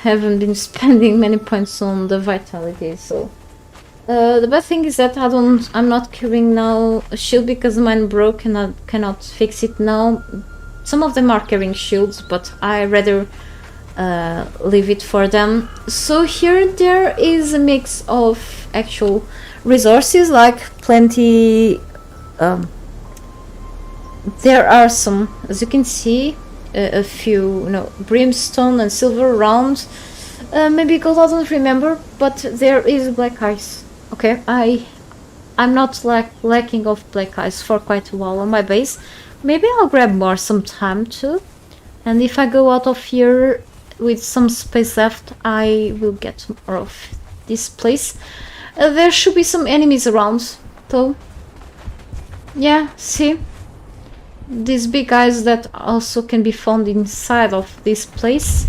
haven't been spending many points on the vitality, so the bad thing is that I'm not carrying now a shield because mine broke and I cannot fix it now. Some of them are carrying shields, but I rather leave it for them. So here there is a mix of actual resources, like plenty. There are some, as you can see, a few, brimstone and silver around. Maybe gold, I don't remember, but there is black ice. Okay, I'm not lacking of black ice for quite a while on my base. Maybe I'll grab more sometime too. And if I go out of here with some space left, I will get more of this place. There should be some enemies around, though. Yeah, see? These big guys that also can be found inside of this place.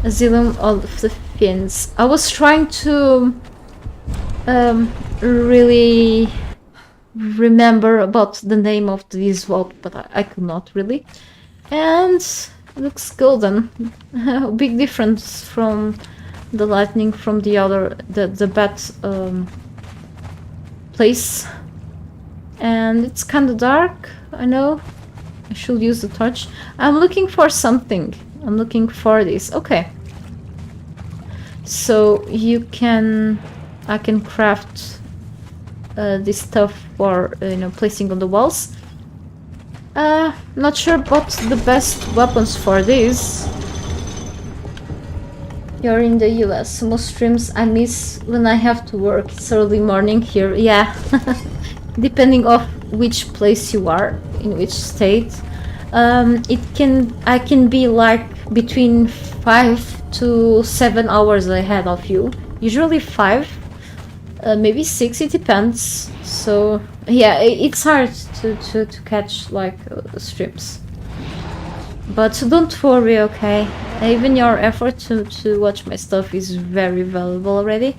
Asylum of the Fiends. I was trying to really remember about the name of this vault, but I could not really. And it looks golden. Big difference from the lightning from the other, the bat place. And it's kind of dark, I know. I should use the torch. I'm looking for something. I'm looking for this. Okay. So I can craft this stuff for placing on the walls. Not sure what the best weapons for this. You're in the US. Most streams I miss when I have to work. It's early morning here. Yeah. Depending on which place you are, in which state. I can be like between 5 to 7 hours ahead of you. Usually 5, maybe 6, it depends. So yeah, it's hard to catch like streams. But don't worry, okay? Even your effort to watch my stuff is very valuable already.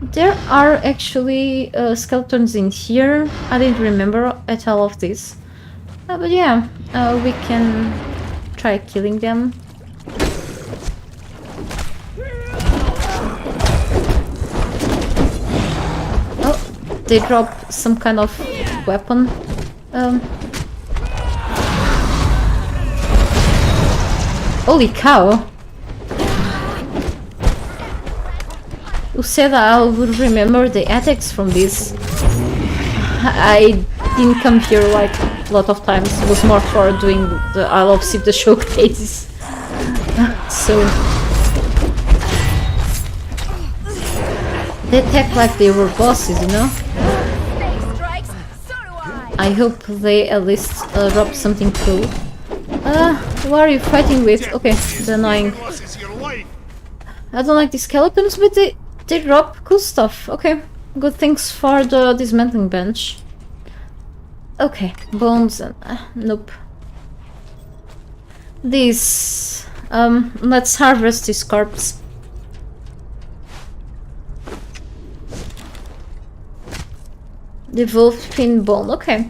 There are actually skeletons in here. I didn't remember at all of this. But yeah, we can try killing them. Oh, they drop some kind of weapon. Holy cow! Who said I would remember the attacks from this? I didn't come here like a lot of times. It was more for doing the Isle of Sif the showcases. So they attack like they were bosses, I hope they at least drop something cool. What are you fighting with? Okay, the annoying. I don't like the skeletons, but they drop cool stuff. Okay, good things for the dismantling bench. Okay, bones and nope. This let's harvest this corpse. The wolf fin bone. Okay.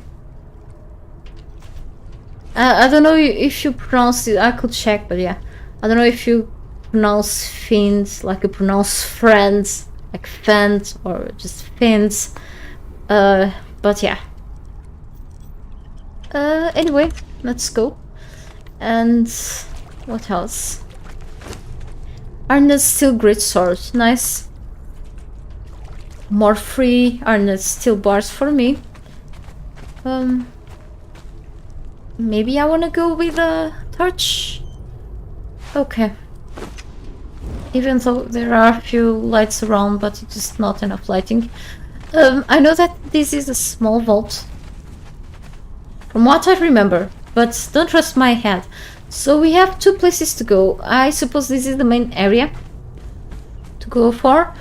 I don't know if you pronounce it. I could check, but yeah, I don't know if you pronounce fins like you pronounce friends, like fend or just fins. But yeah. Anyway, let's go. And what else? Arnett steel greatsword, nice. More free Arnett steel bars for me. Maybe I wanna go with a torch. Okay. Even though there are a few lights around, but it's just not enough lighting. I know that this is a small vault, from what I remember, but don't trust my head. So we have 2 places to go. I suppose this is the main area to go for.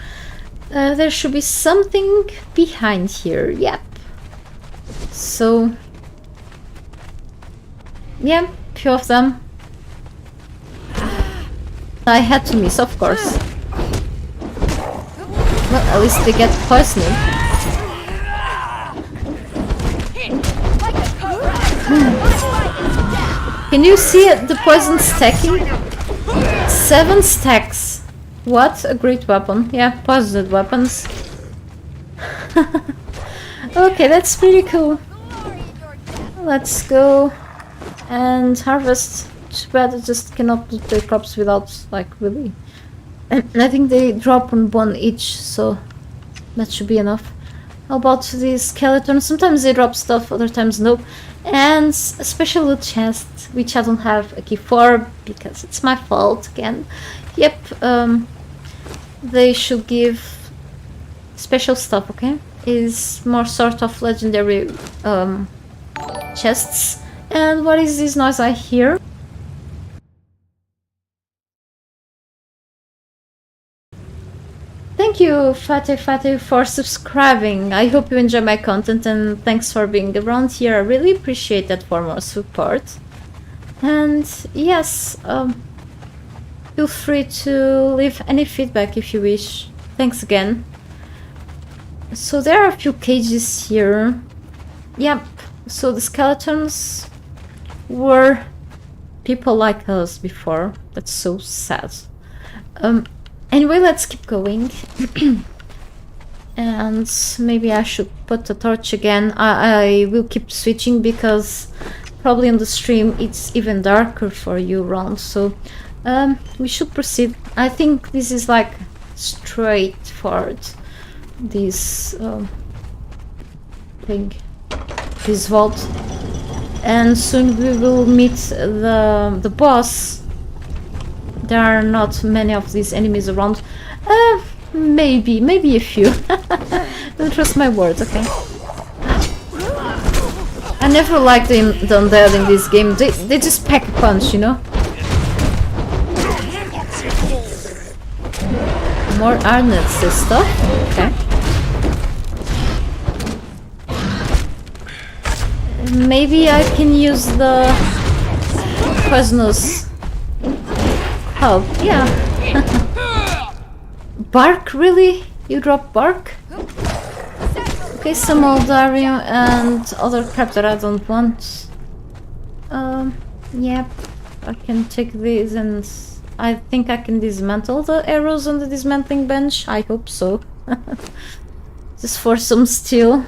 There should be something behind here, yep. So, yeah, few of them. I had to miss, of course. Well, at least they get poisoning. Can you see the poison stacking? 7 stacks. What a great weapon. Yeah, poisoned weapons. Okay, that's pretty cool. Let's go and harvest. Too bad I just cannot put the crops without, like, really. And I think they drop on 1 each, so that should be enough. How about these skeletons? Sometimes they drop stuff, other times no. And a special loot chest, which I don't have a key for, because it's my fault again. Yep, they should give special stuff, okay? Is more sort of legendary chests. And what is this noise I hear? Thank you, Fatih, for subscribing. I hope you enjoy my content and thanks for being around here. I really appreciate that for more support. And yes, feel free to leave any feedback if you wish. Thanks again. So there are a few cages here. Yep, so the skeletons were people like us before. That's so sad. Anyway, let's keep going. And maybe I should put the torch again. I will keep switching because probably on the stream it's even darker for you around. So we should proceed. I think this is like straightforward. This thing, this vault, and soon we will meet the boss. There are not many of these enemies around. Maybe a few. Don't trust my word, okay? I never liked the undead in this game. They just pack a punch, you know? More Arnett's stuff. Okay. Maybe I can use the poisonous. Oh, yeah. Bark, really? You drop bark? Okay, some Aldarium and other crap that I don't want. Yep. I can take these and I think I can dismantle the arrows on the dismantling bench. I hope so. Just for some steel.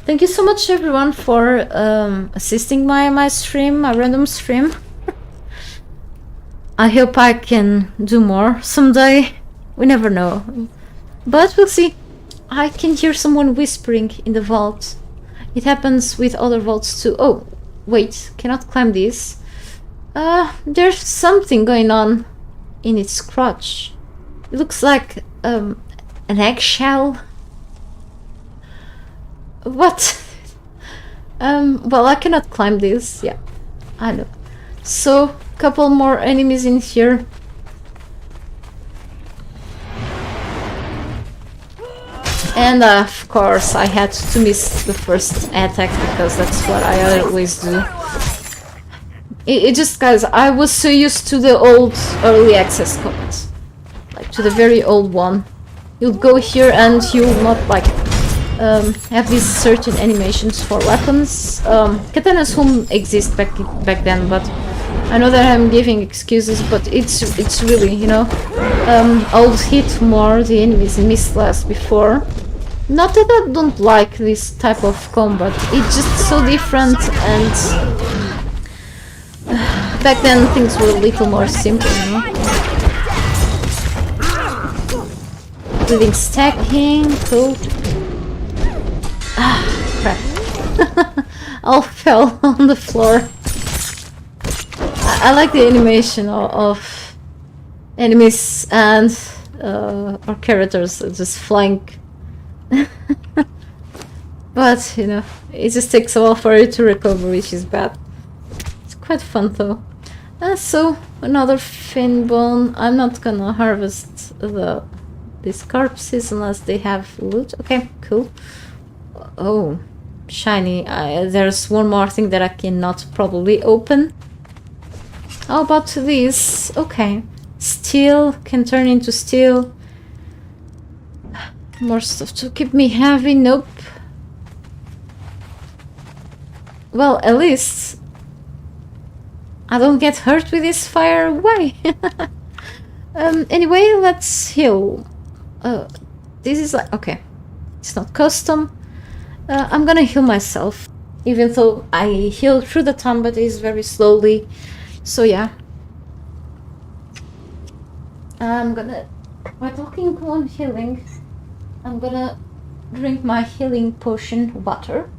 Thank you so much everyone for assisting my stream, my random stream. I hope I can do more someday. We never know. But we'll see. I can hear someone whispering in the vault. It happens with other vaults too. Oh, wait, cannot climb this. There's something going on in its crotch. It looks like an eggshell. What? Well, I cannot climb this. Yeah, I know. So, couple more enemies in here. And of course, I had to miss the first attack because that's what I always do. It just, guys, I was so used to the old early access codes, like to the very old one. You'll go here and you'll not like have these certain animations for weapons. Katanas whom exist back then, but I know that I'm giving excuses, but it's really, you know, I'll hit more the enemies and miss less before. Not that I don't like this type of combat, it's just so different, and back then things were a little more simple, you know. Living stacking, cool. Ah, crap. All fell on the floor. I like the animation of enemies and our characters just flying. But, you know, it just takes a while for it to recover, which is bad. It's quite fun though. So, another fin bone. I'm not gonna harvest these corpses unless they have loot. Okay, cool. Oh, shiny. There's one more thing that I cannot probably open. How about this? Okay. Steel can turn into steel. More stuff to keep me heavy. Nope. Well, at least I don't get hurt with this fire. Why? Anyway, let's heal. This is like, okay, it's not custom. I'm gonna heal myself, even though I heal through the time, but it's very slowly. So yeah, I'm gonna, while talking on healing, I'm gonna drink my healing potion water.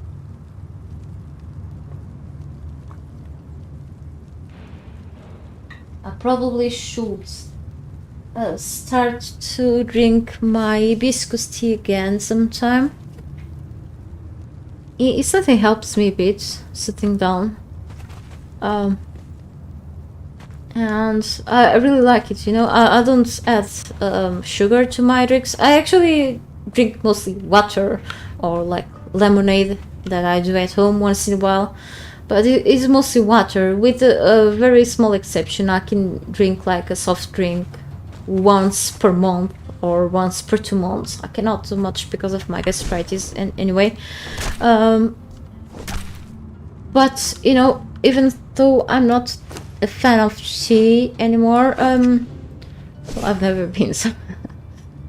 I probably should start to drink my hibiscus tea again sometime. It certainly helps me a bit sitting down. And I really like it, you know. I don't add sugar to my drinks. I actually drink mostly water or like lemonade that I do at home once in a while. But it is mostly water, with a very small exception. I can drink like a soft drink once per month or once per 2 months. I cannot do much because of my gastritis and anyway. But, you know, even though I'm not a fan of tea anymore, well, I've never been so.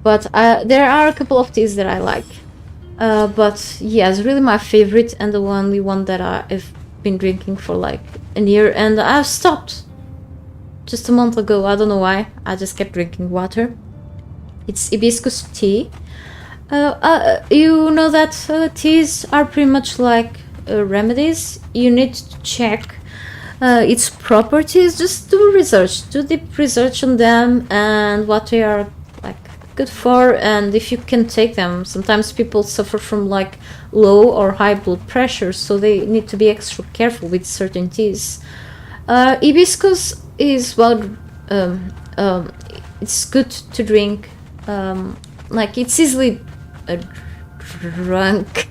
But there are a couple of teas that I like. But yes, really my favorite and the only one that I've been drinking for like a year, and I've stopped just a month ago. I don't know why. I just kept drinking water. It's hibiscus tea. You know that teas are pretty much like remedies. You need to check its properties. Just do research, do deep research on them and what they are like good for, and if you can take them. Sometimes people suffer from like low or high blood pressure, so they need to be extra careful with certain teas. Hibiscus is, well, it's good to drink. Like, it's easily drunk.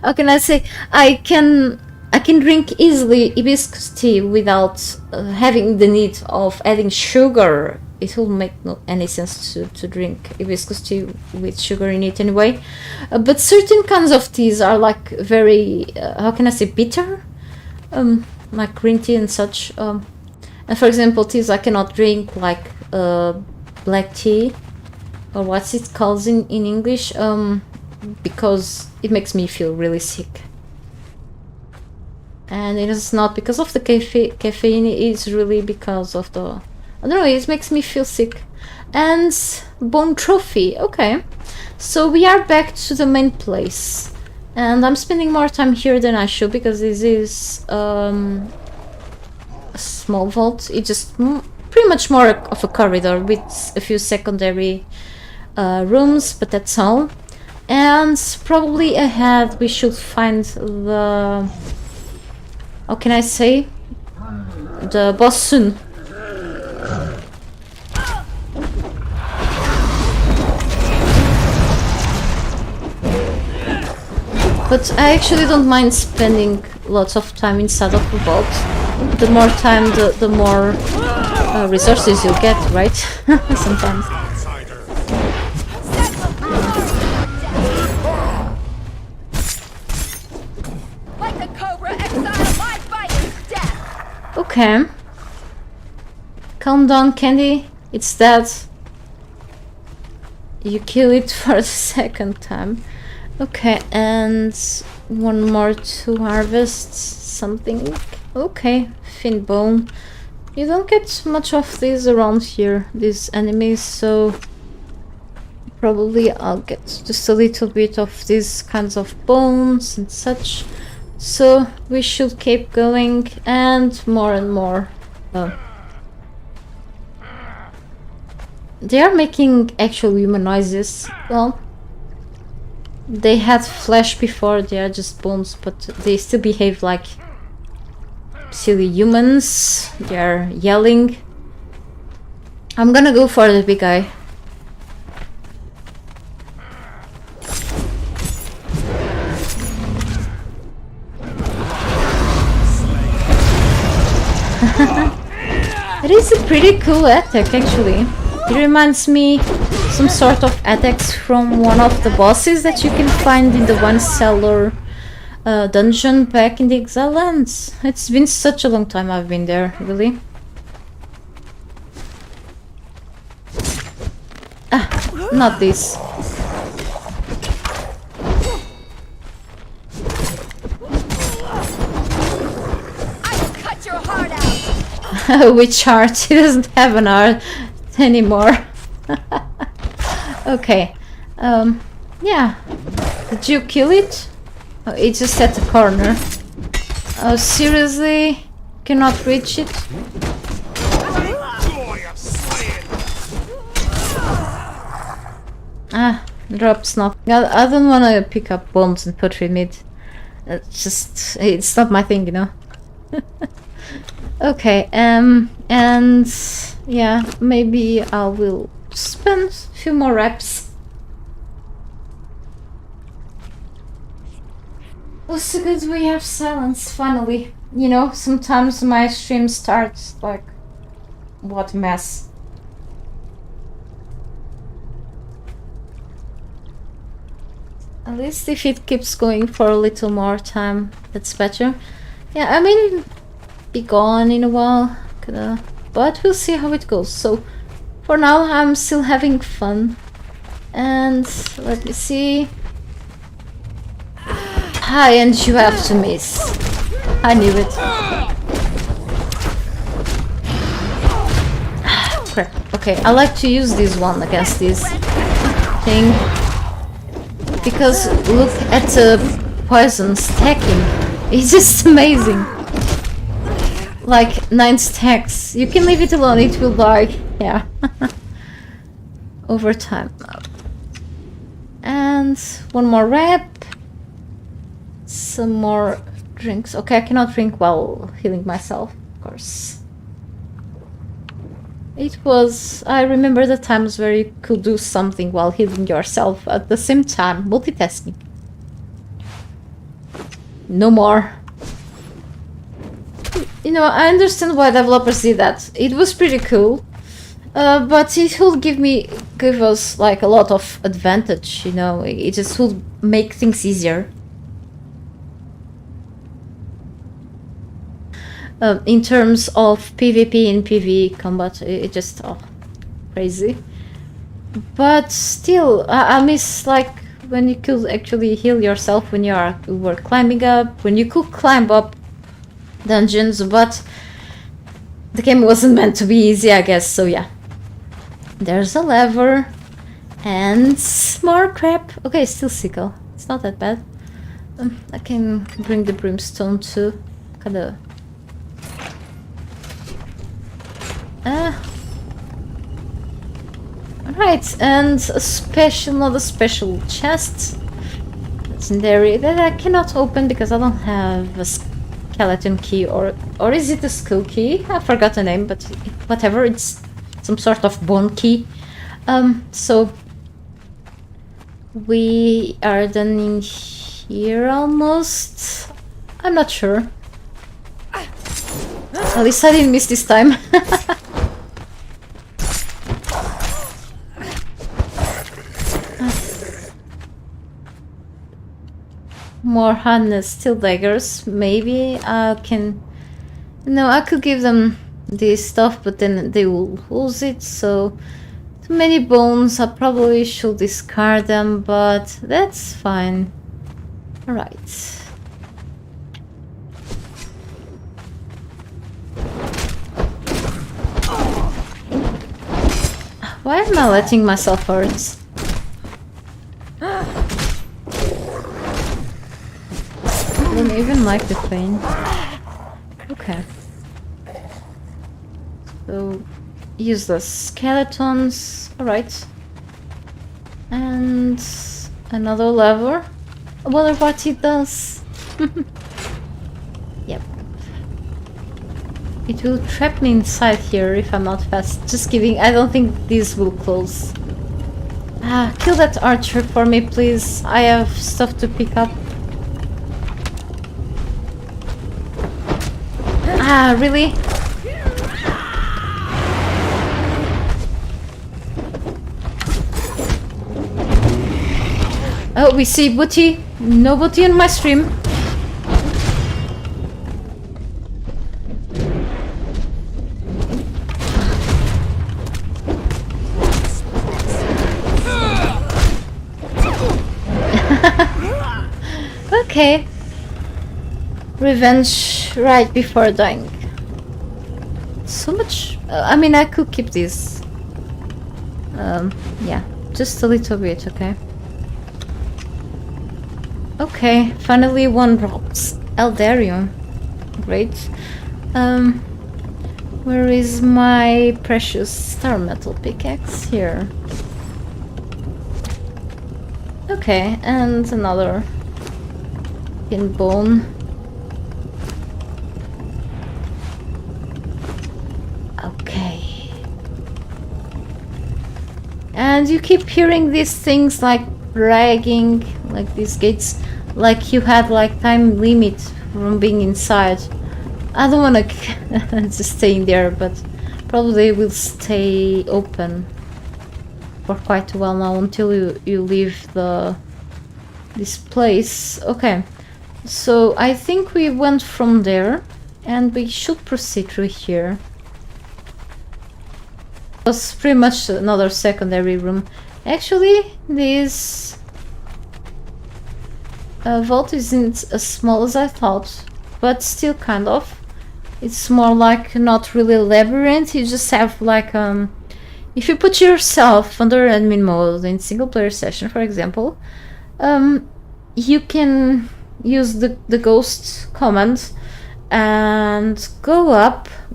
How can I say? I can drink easily hibiscus tea without having the need of adding sugar. It will make no any sense to drink hibiscus tea with sugar in it anyway. But certain kinds of teas are like very, how can I say, bitter? Like green tea and such. And for example, teas I cannot drink, like black tea, or what's it called in English, because it makes me feel really sick. And it is not because of the caffeine, it's really because of the, I don't know, it makes me feel sick. And bone trophy, okay. So we are back to the main place. And I'm spending more time here than I should, because this is a small vault. It's just pretty much more of a corridor with a few secondary rooms, but that's all. And probably ahead we should find the, how can I say, the boss soon. But I actually don't mind spending lots of time inside of the vault. The more time, the more resources you get, right? Sometimes. Okay. Calm down, Candy. It's dead. You kill it for the second time. Okay, and one more to harvest something. Okay, fin bone. You don't get much of these around here, these enemies, so probably I'll get just a little bit of these kinds of bones and such. So we should keep going, and more Oh. They are making actual human noises. Well, they had flesh before, they are just bones, but they still behave like silly humans. They are yelling. I'm gonna go for the big guy. It is a pretty cool attack, actually. It reminds me some sort of attacks from one of the bosses that you can find in the one cellar dungeon back in the Exile lands. It's been such a long time I've been there, really. Ah, not this. Which heart? He doesn't have an heart anymore. Okay. Yeah. Did you kill it? Oh, it's just at the corner. Oh, seriously? Cannot reach it? Ah, drops not. I don't want to pick up bones and put with meat. It's not my thing, you know. Okay, and yeah, maybe I will spend a few more reps. Oh, so good we have silence, finally. You know, sometimes my stream starts like, what mess. At least if it keeps going for a little more time, that's better. Yeah, I mean, be gone in a while, but we'll see how it goes. So for now I'm still having fun, and let me see. Hi, and you have to miss. I knew it. Crap. Okay, I like to use this one against this thing, because look at the poison stacking. It's just amazing. Like 9 stacks. You can leave it alone, it will die. Yeah. Over time. And one more rep. Some more drinks. Okay, I cannot drink while healing myself, of course. It was... I remember the times where you could do something while healing yourself at the same time. Multitasking. No more. You know, I understand why developers did that. It was pretty cool, but it would give us like a lot of advantage. You know, it just would make things easier. In terms of PvP and PvE combat, it just crazy. But still, I miss like when you could actually heal yourself when you were climbing up, when you could climb up dungeons, but the game wasn't meant to be easy, I guess, so yeah. There's a lever and more crap. Okay, still sickle. It's not that bad. I can bring the brimstone too. Kinda. Alright, and another special chest. Legendary that I cannot open because I don't have a skeleton key, or is it a skull key? I forgot the name, but whatever, it's some sort of bone key. So we are done in here almost. I'm not sure. At least I didn't miss this time. More harness, steel daggers. Maybe I can... No, I could give them this stuff, but then they will lose it, so... Too many bones, I probably should discard them, but that's fine. Alright. Why am I letting myself hurt? I don't even like the pain. Okay. So useless skeletons. Alright. And another lever. I wonder what it does. Yep. It will trap me inside here if I'm not fast. Just kidding, I don't think this will close. Ah, kill that archer for me, please. I have stuff to pick up. Ah, really? Oh, we see booty. No booty in my stream. Okay. Revenge right before dying. So much. I mean, I could keep this. Yeah, just a little bit, okay? Okay, finally one drops. Eldarium. Great. Where is my precious star metal pickaxe? Here. Okay, and another pin bone. Okay. And you keep hearing these things like bragging, like these gates, like you had like time limit from being inside. I don't want to just stay in there, but probably will stay open for quite a while now until you leave this place. Okay, so I think we went from there and we should proceed through here. It was pretty much another secondary room. Actually, this vault isn't as small as I thought, but still kind of. It's more like not really a labyrinth. You just have like if you put yourself under admin mode in single player session, for example, you can use the ghost command and go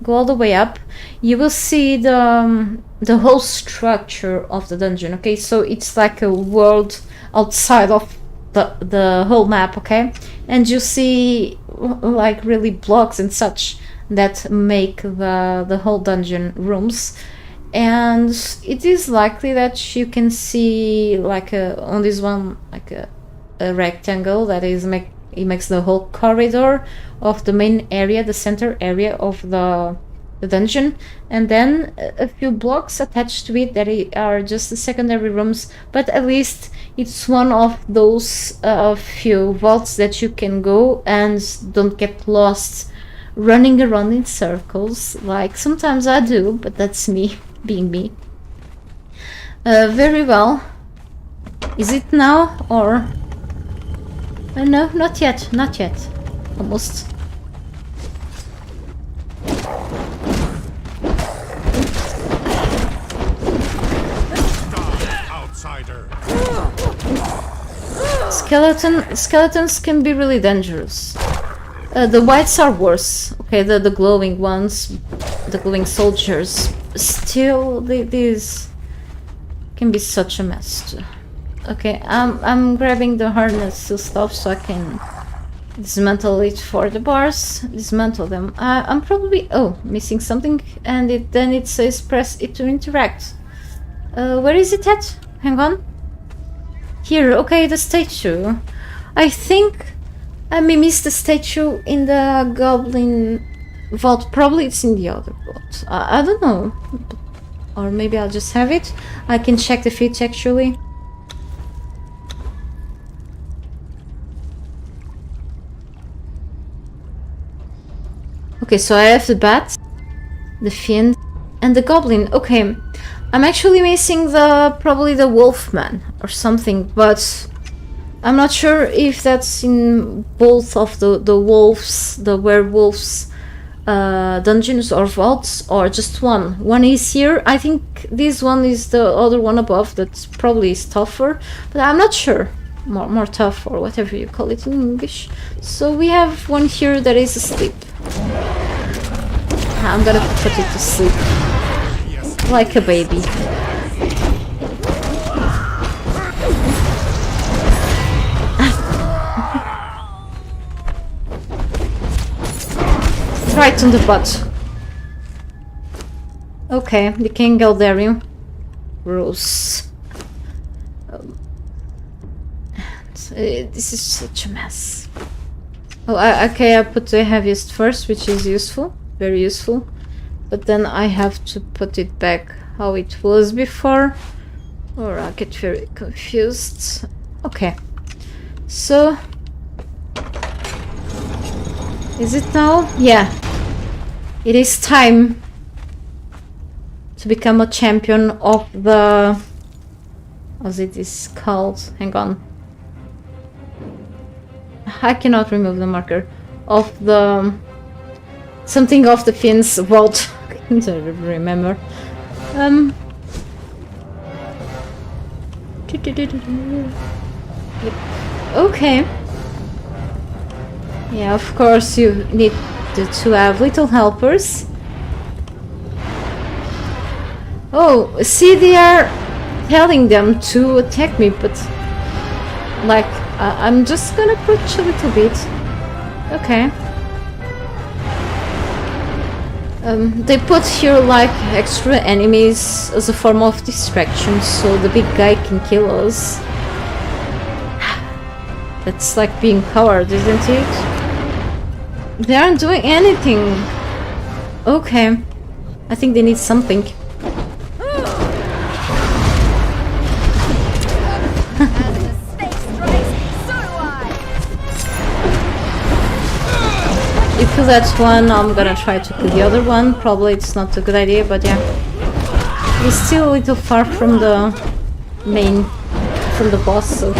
all the way up. You will see the whole structure of the dungeon. Okay, so it's like a world outside of the whole map. Okay, and you see like really blocks and such that make the whole dungeon rooms. And it is likely that you can see like on this one like a rectangle that is it makes the whole corridor of the main area, the center area of the dungeon, and then a few blocks attached to it that are just the secondary rooms, but at least it's one of those few vaults that you can go and don't get lost running around in circles like sometimes I do, but that's me being me. Very well. Is it now or no, not yet, almost. Skeletons can be really dangerous. The whites are worse. Okay, the glowing ones, the glowing soldiers. Still, these can be such a mess too. Okay, I'm grabbing the harness stuff so I can dismantle it for the bars. Dismantle them. I'm probably missing something, and then it says press it to interact. Where is it at? Hang on. Here. Okay, the statue. I think I may miss the statue in the goblin vault. Probably it's in the other vault. I don't know. Or maybe I'll just have it. I can check the feet actually. Okay, so I have the bat, the fiend, and the goblin. Okay, I'm actually missing probably the wolfman or something, but I'm not sure if that's in both of the werewolves dungeons or vaults, or just one. One is here. I think this one is the other one above that probably is tougher, but I'm not sure. More tough or whatever you call it in English. So we have one here that is asleep. I'm gonna put it to sleep. Like a baby. Right on the butt. Okay, the King Eldarium. Gross. This is such a mess. Oh, okay, I put the heaviest first, which is useful. Very useful. But then I have to put it back how it was before. Or I get very confused. Okay. So... is it now? Yeah. It is time to become a champion of the... as it is called. Hang on. I cannot remove the marker. Of the... something of the Finn's vault. I can't remember. Yep. Okay. Yeah, of course you need to have little helpers. Oh, see, they are telling them to attack me, but like I'm just gonna crouch a little bit. Okay. They put here like extra enemies as a form of distraction, so the big guy can kill us. That's like being coward, isn't it? They aren't doing anything. Okay. I think they need something. You kill that one, I'm gonna try to kill the other one. Probably it's not a good idea, but yeah. He's still a little far from the main, from the boss, so...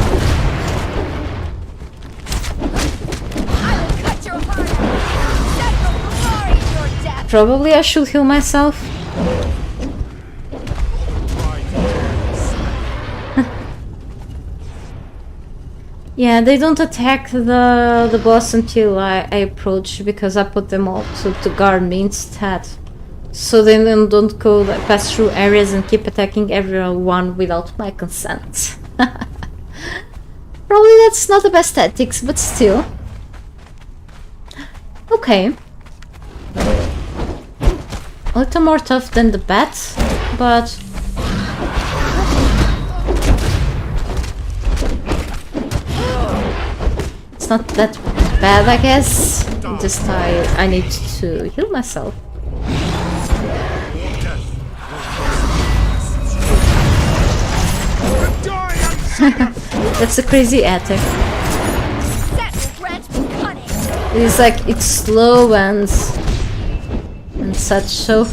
Probably I should heal myself. Yeah, they don't attack the boss until I approach, because I put them all to guard me instead. So they then don't go pass through areas and keep attacking everyone without my consent. Probably that's not the best tactics, but still. Okay. A little more tough than the bat, but... it's not that bad, I guess. Just I need to heal myself. That's a crazy attack. It's like it's slow and such, so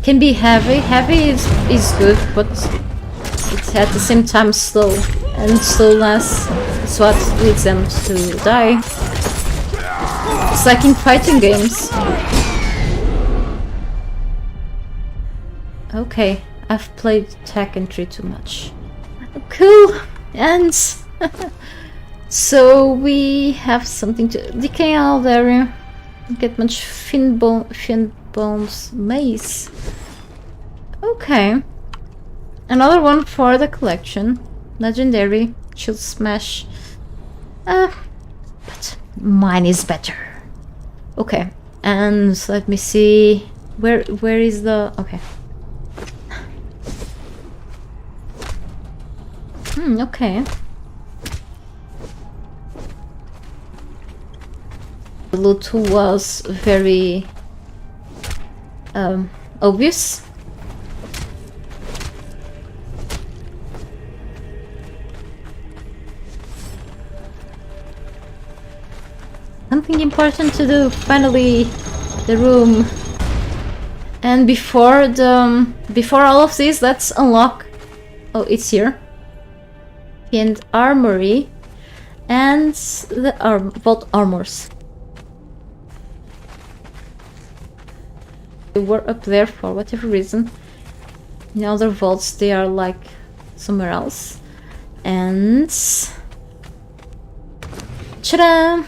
can be heavy. Heavy is good, but it's at the same time slow, and slowness is what leads them to die. It's like in fighting games. Okay, I've played Tekken 3 too much. Cool, and so we have something to decay out there. Get much Finn Bone's mace. Okay, another one for the collection. Legendary shield smash. But mine is better. Okay, and let me see. Where is the... okay. Okay. The loot was very obvious. Something important to do. Finally, the room. And before all of this, let's unlock. Oh, it's here. And armory and the vault armors. They were up there for whatever reason. In other vaults they are like somewhere else. And ta-da!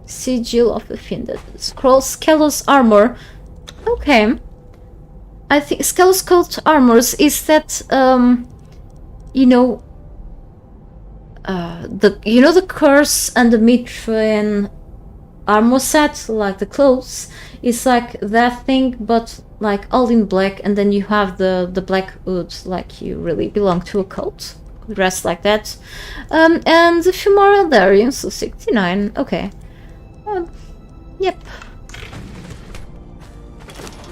Sigil of the Fiend. Scroll Skelos Armor. Okay. I think Skelos Cult Armors is that, you know, the curse and the Mithril armor set, like the clothes, is like that thing, but like all in black, and then you have the black hood, like you really belong to a cult, dressed like that. And a few more Eldarians, so 69. Okay. Yep.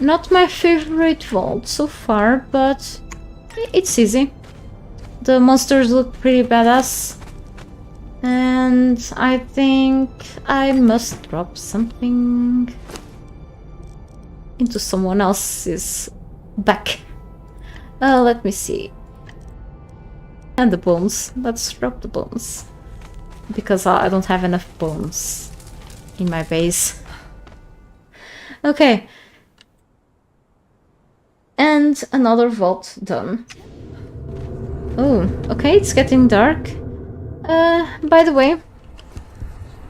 Not my favorite vault so far, but it's easy. The monsters look pretty badass. And I think I must drop something into someone else's back. Let me see. And the bones. Let's drop the bones. Because I don't have enough bones in my base. Okay. And another vault done. Oh, okay, it's getting dark. By the way,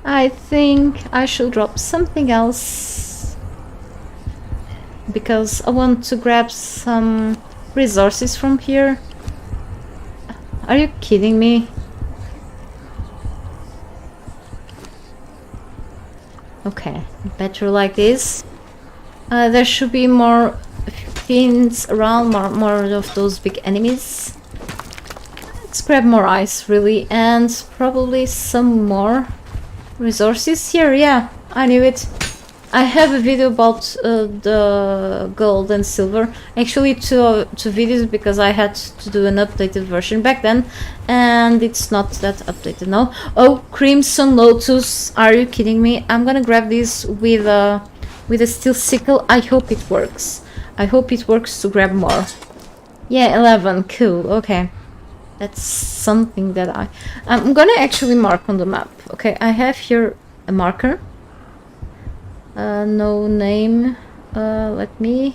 I think I should drop something else because I want to grab some resources from here. Are you kidding me? Okay, better like this. There should be more fiends around, more of those big enemies. Let's grab more ice, really, and probably some more resources here. Yeah, I knew it. I have a video about the gold and silver. Actually, two videos, because I had to do an updated version back then, and it's not that updated now. Oh, Crimson Lotus! Are you kidding me? I'm gonna grab this with a steel sickle. I hope it works. I hope it works to grab more. Yeah, 11. Cool. Okay. That's something that I'm gonna actually mark on the map. Okay, I have here a marker. No name. Let me.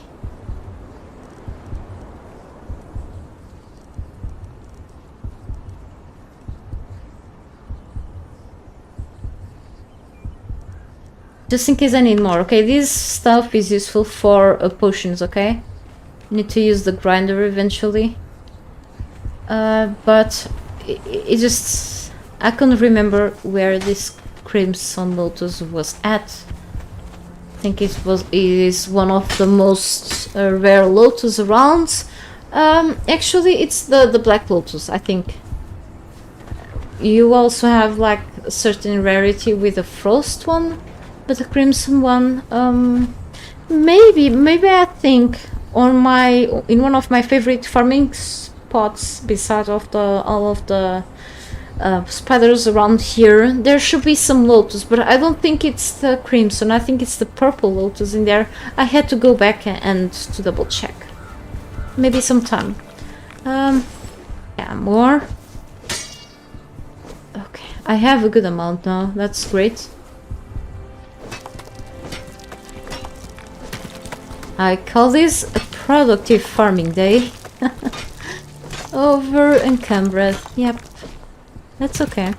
Just in case I need more. Okay, this stuff is useful for potions. Okay, need to use the grinder eventually. But it just... I couldn't remember where this Crimson Lotus was at. I think it is one of the most rare lotus around. Actually, it's the Black Lotus, I think. You also have like a certain rarity with the Frost one, but the Crimson one, maybe I think in one of my favorite farming spots, besides of all of the spiders around here, there should be some lotus, but I don't think it's the Crimson. I think it's the purple lotus in there. I had to go back and to double check. Maybe sometime. Yeah, more. Okay, I have a good amount now. That's great. I call this a productive farming day. Over encumbered. Yep. That's okay.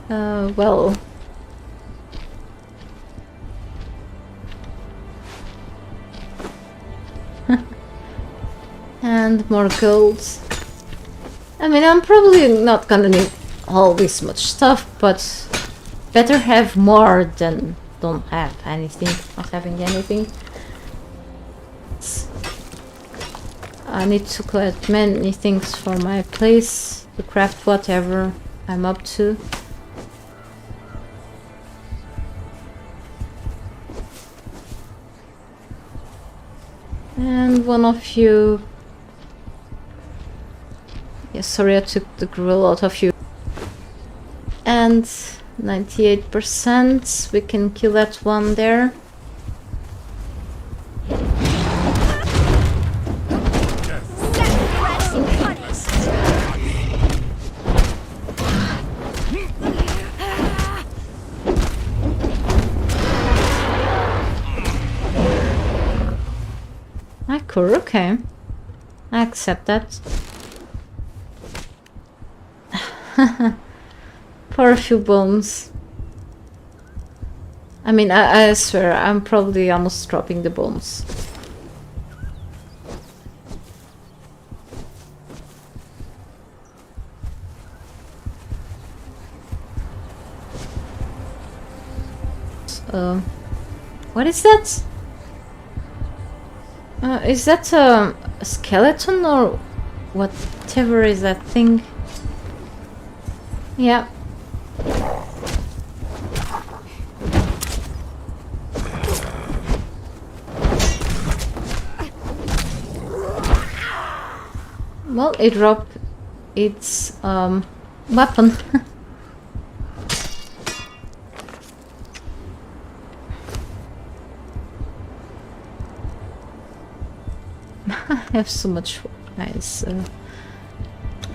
Well. And more gold. I mean, I'm probably not gonna need all this much stuff, but better have more than don't have anything, not having anything. I need to collect many things for my place to craft whatever I'm up to. And one of you... Yeah, sorry I took the grill out of you. And 98%, we can kill that one there. Cool, okay. I accept that. for a few bones. I mean, I swear, I'm probably almost dropping the bones. What is that? Is that a skeleton or whatever is that thing? Yeah. Well, it dropped its weapon. I have so much ice.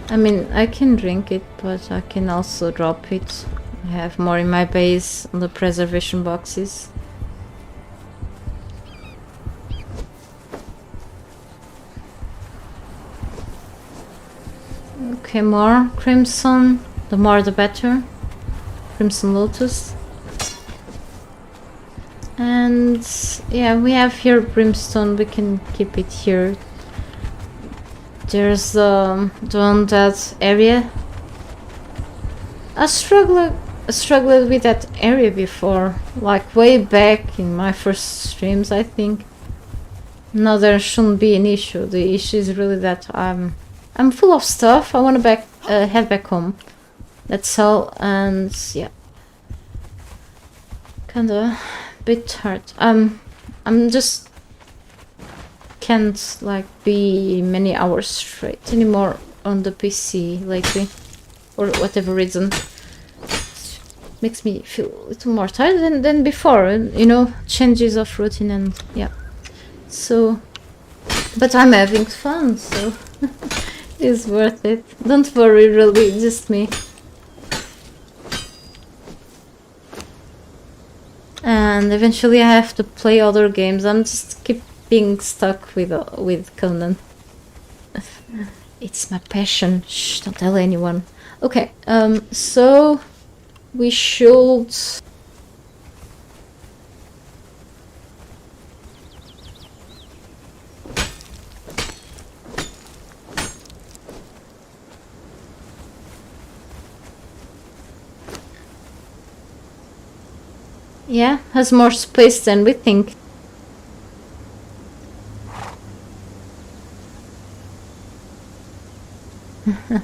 I mean, I can drink it, but I can also drop it. I have more in my base on the preservation boxes. Okay, more crimson. The more the better. Crimson lotus. And yeah, we have here brimstone. We can keep it here. There's the undead area. I struggled with that area before, like way back in my first streams, I think. No, there shouldn't be an issue. The issue is really that I'm full of stuff. I want to head back home. That's all. And yeah, kinda bit hard. I'm just can't like be many hours straight anymore on the PC lately, for whatever reason. It makes me feel a little more tired than before, you know, changes of routine and yeah. So, but I'm having fun, so it's worth it. Don't worry, really, just me. And eventually I have to play other games. I'm just keep being stuck with Conan. It's my passion. Shh, don't tell anyone. Okay, so we should... Yeah, has more space than we think.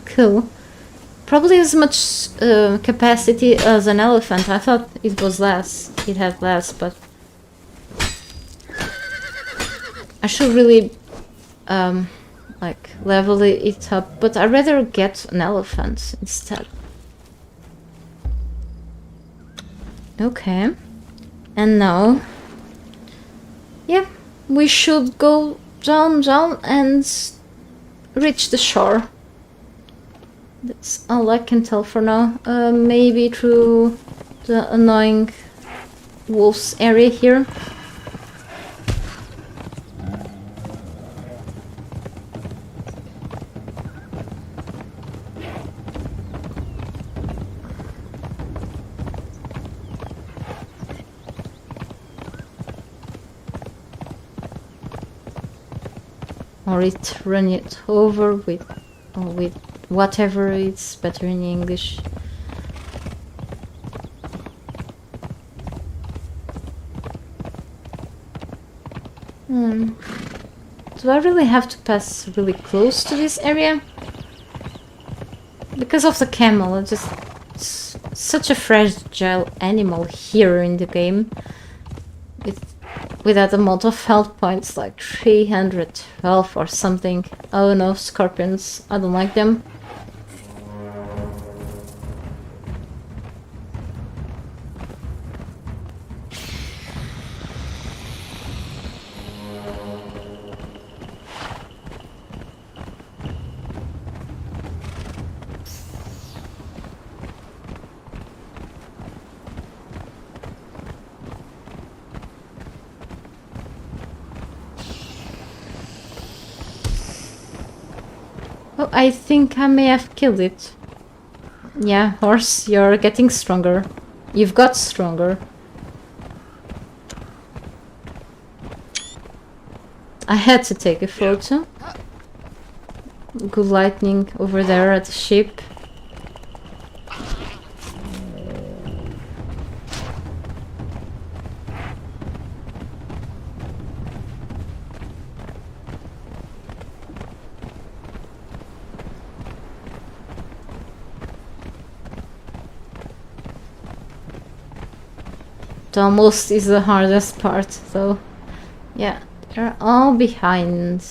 Cool. Probably as much capacity as an elephant. I thought it was less. It had less, but I should really like level it up. But I'd rather get an elephant instead. Okay. And now, yeah, we should go down and reach the shore. That's all I can tell for now. Maybe through the annoying wolves area here. Or run it over with whatever it's better in English. Do I really have to pass really close to this area? Because of the camel, it's such a fragile animal here in the game. With that amount of health points, like 312 or something. Oh no, scorpions. I don't like them. Oh, I think I may have killed it. Yeah, horse, you're getting stronger. You've got stronger. I had to take a photo. Good lightning over there at the ship. The almost is the hardest part, though. Yeah, they're all behind.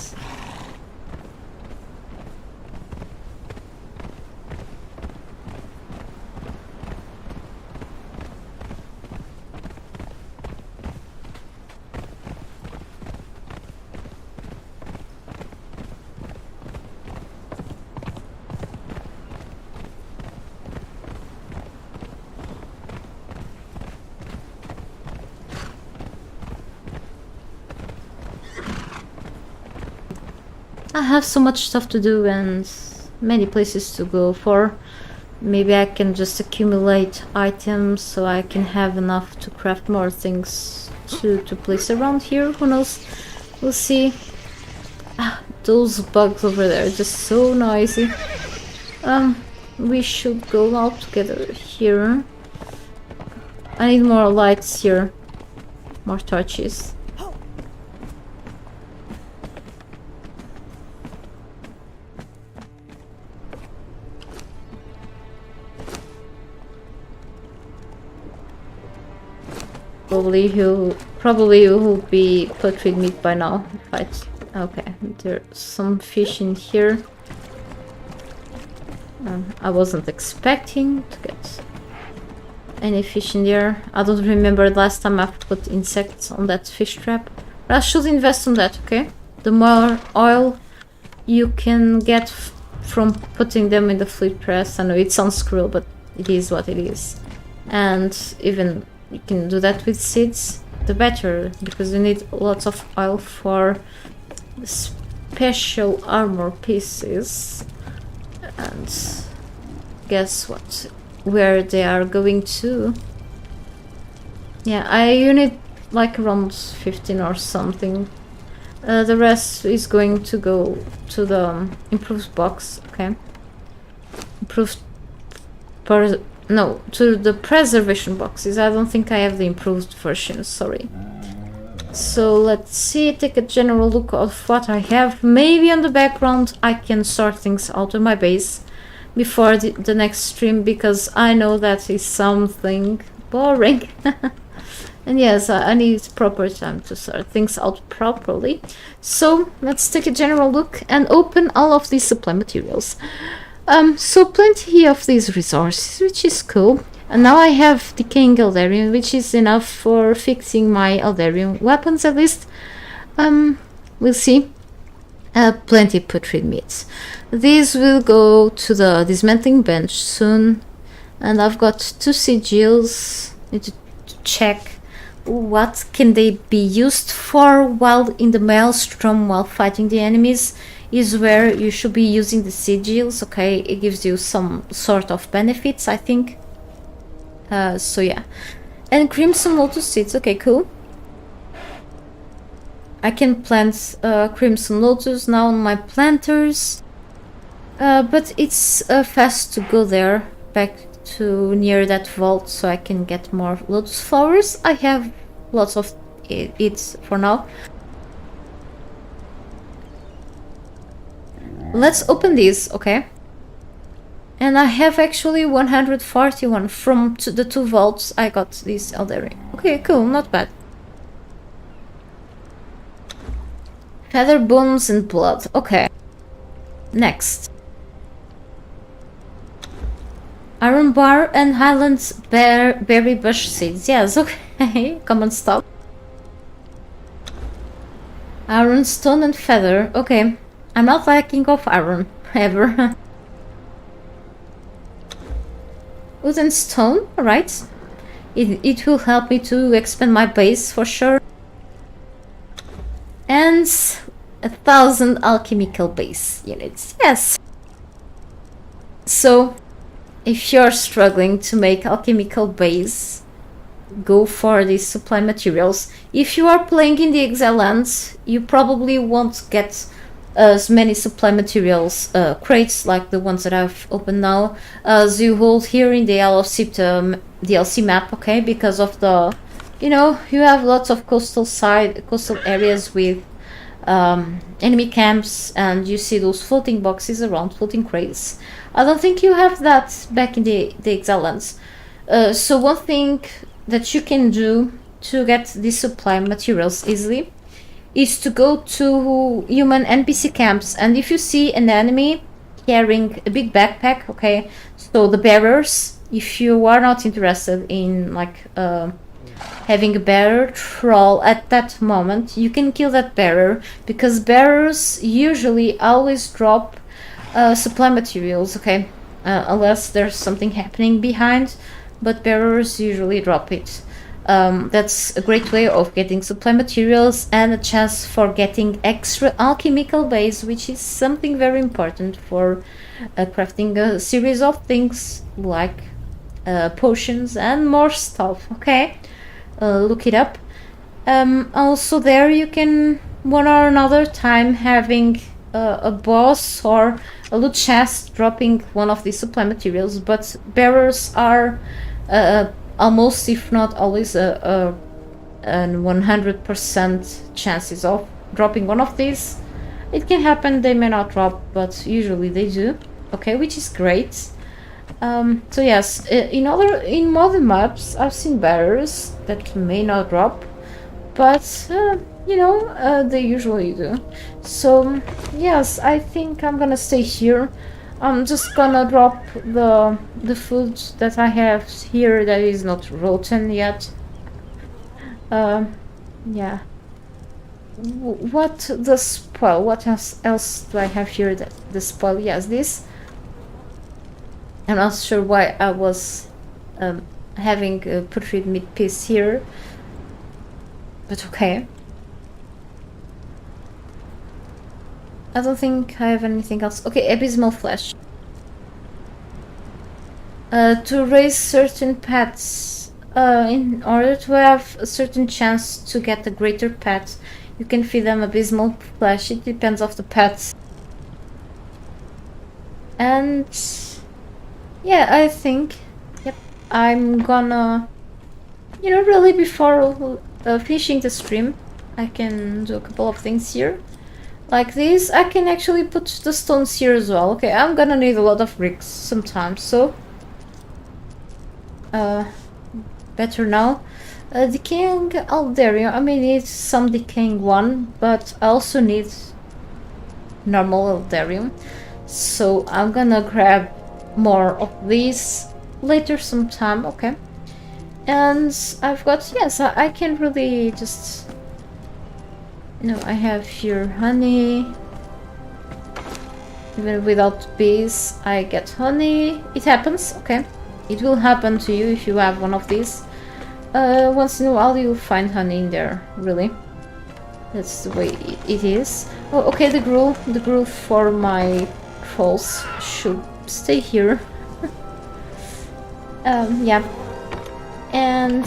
I have so much stuff to do and many places to go for. Maybe I can just accumulate items so I can have enough to craft more things to place around here. Who knows? We'll see. Those bugs over there are just so noisy. We should go all together here. I need more lights here. More torches. Probably he'll be put with meat by now. Right. Okay, there's some fish in here. I wasn't expecting to get any fish in there. I don't remember the last time I've put insects on that fish trap. But I should invest on that, okay? The more oil you can get from putting them in the flip press. I know it sounds cruel, but it is what it is. And even you can do that with seeds, the better, because you need lots of oil for special armor pieces. And guess what? Where they are going to? Yeah, you need like around 15 or something. The rest is going to go to the improved box, okay? No, to the preservation boxes. I don't think I have the improved version, sorry. So let's see, take a general look of what I have. Maybe on the background I can sort things out on my base before the next stream, because I know that is something boring. And yes, I need proper time to sort things out properly. So let's take a general look and open all of these supply materials. So plenty of these resources, which is cool. And now I have decaying Eldarium, which is enough for fixing my Eldarium weapons at least. We'll see. Plenty putrid meats. These will go to the dismantling bench soon. And I've got 2 sigils. Need to check what can they be used for while in the maelstrom while fighting the enemies. Is where you should be using the sigils, okay? It gives you some sort of benefits, I think. So yeah. And Crimson Lotus seeds, okay, cool. I can plant Crimson Lotus now on my planters. But it's fast to go there, back to near that vault, so I can get more Lotus flowers. I have lots of it for now. Let's open these, okay? And I have actually 141 from the 2 vaults. I got this Eldarium. Okay, cool, not bad. Feather, bones, and blood. Okay. Next. Iron bar and Highlands berry bush seeds. Yes, okay. Common stuff. Iron, stone, and feather. Okay. I'm not lacking of iron, ever. Wood and stone, alright. It will help me to expand my base for sure. And 1,000 alchemical base units, yes. So, if you're struggling to make alchemical base, go for these supply materials. If you are playing in the Exile lands, you probably won't get as many supply materials crates like the ones that I've opened now as you hold here in the DLC map, okay? Because of the, you have lots of coastal areas with enemy camps, and you see those floating boxes around, floating crates. I don't think you have that back in the Exile lands. So one thing that you can do to get these supply materials easily is to go to human NPC camps, and if you see an enemy carrying a big backpack, okay, so the bearers, if you are not interested in like having a bearer troll at that moment, you can kill that bearer, because bearers usually always drop supply materials, okay, unless there's something happening behind, but bearers usually drop it. That's a great way of getting supply materials and a chance for getting extra alchemical base, which is something very important for crafting a series of things like potions and more stuff, okay? Look it up. Also there you can one or another time having a boss or a loot chest dropping one of these supply materials, but bearers are almost, if not always, a 100% chances of dropping one of these. It can happen, they may not drop, but usually they do, okay, which is great. So yes, in modern maps I've seen bearers that may not drop, but they usually do. So yes, I think I'm gonna stay here. I'm just gonna drop the food that I have here that is not rotten yet. Yeah. What the spoil? What else do I have here that the spoil? Yes, this. I'm not sure why I was having a putrid meat piece here, but okay. I don't think I have anything else. Okay, abysmal flesh. To raise certain pets, in order to have a certain chance to get a greater pet, you can feed them abysmal flesh. It depends on the pets. And yeah, I think, yep, I'm gonna, really before finishing the stream, I can do a couple of things here. Like this, I can actually put the stones here as well. Okay, I'm gonna need a lot of bricks sometimes, so better now. Decaying Aldarium, I may need some decaying one, but I also need normal Aldarium, so I'm gonna grab more of these later sometime, okay. And I've got, yes, I can really just, I have here honey. Even without bees, I get honey. It happens, okay. It will happen to you if you have one of these. Once in a while you'll find honey in there, really. That's the way it is. Oh, okay, the gruel for my trolls should stay here. Yeah. And,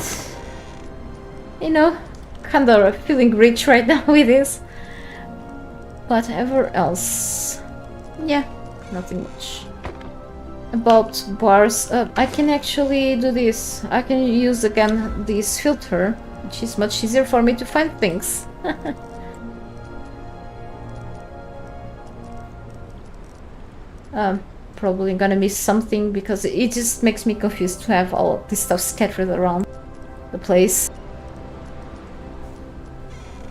kind of feeling rich right now with this. Whatever else. Yeah, nothing much. About bars, I can actually do this. I can use again this filter, which is much easier for me to find things. Probably gonna miss something because it just makes me confused to have all of this stuff scattered around the place.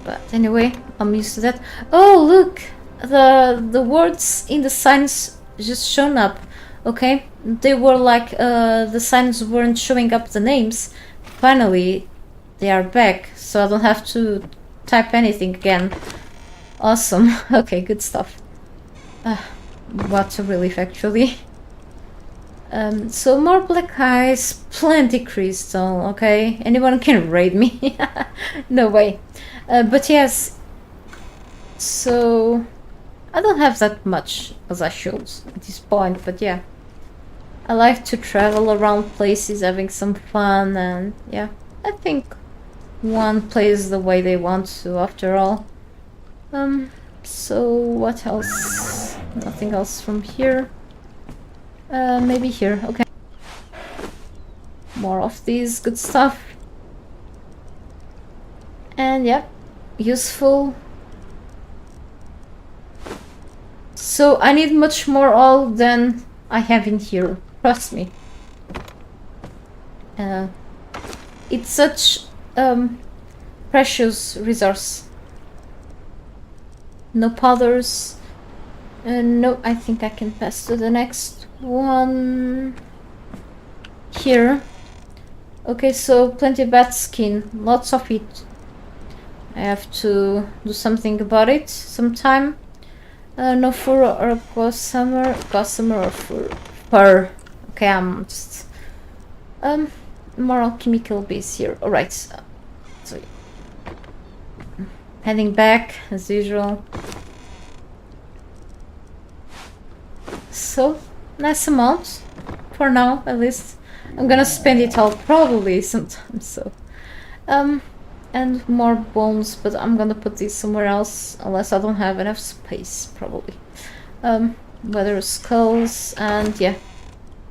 But anyway, I'm used to that. Oh, look! The words in the signs just shown up. Okay, they were like, the signs weren't showing up the names. Finally, they are back, so I don't have to type anything again. Awesome. Okay, good stuff. What a relief, actually. So more black eyes, plenty crystal, okay? Anyone can raid me. No way. But yes, so I don't have that much as I should at this point, but yeah. I like to travel around places, having some fun, and yeah, I think one plays the way they want to after all. So what else? Nothing else from here. Maybe here, okay. More of these good stuff. And yeah, useful. So I need much more oil than I have in here, trust me. It's such precious resource. No powders. No, I think I can pass to the next one. Here. Okay, so plenty of bat skin, lots of it. I have to do something about it sometime. No fur or gossamer or fur. Okay, I'm just more alchemical base here. Alright, so heading back as usual. So nice amount for now, at least. I'm gonna spend it all probably sometime. So and more bones, but I'm gonna put these somewhere else unless I don't have enough space, probably. Whether skulls, and yeah,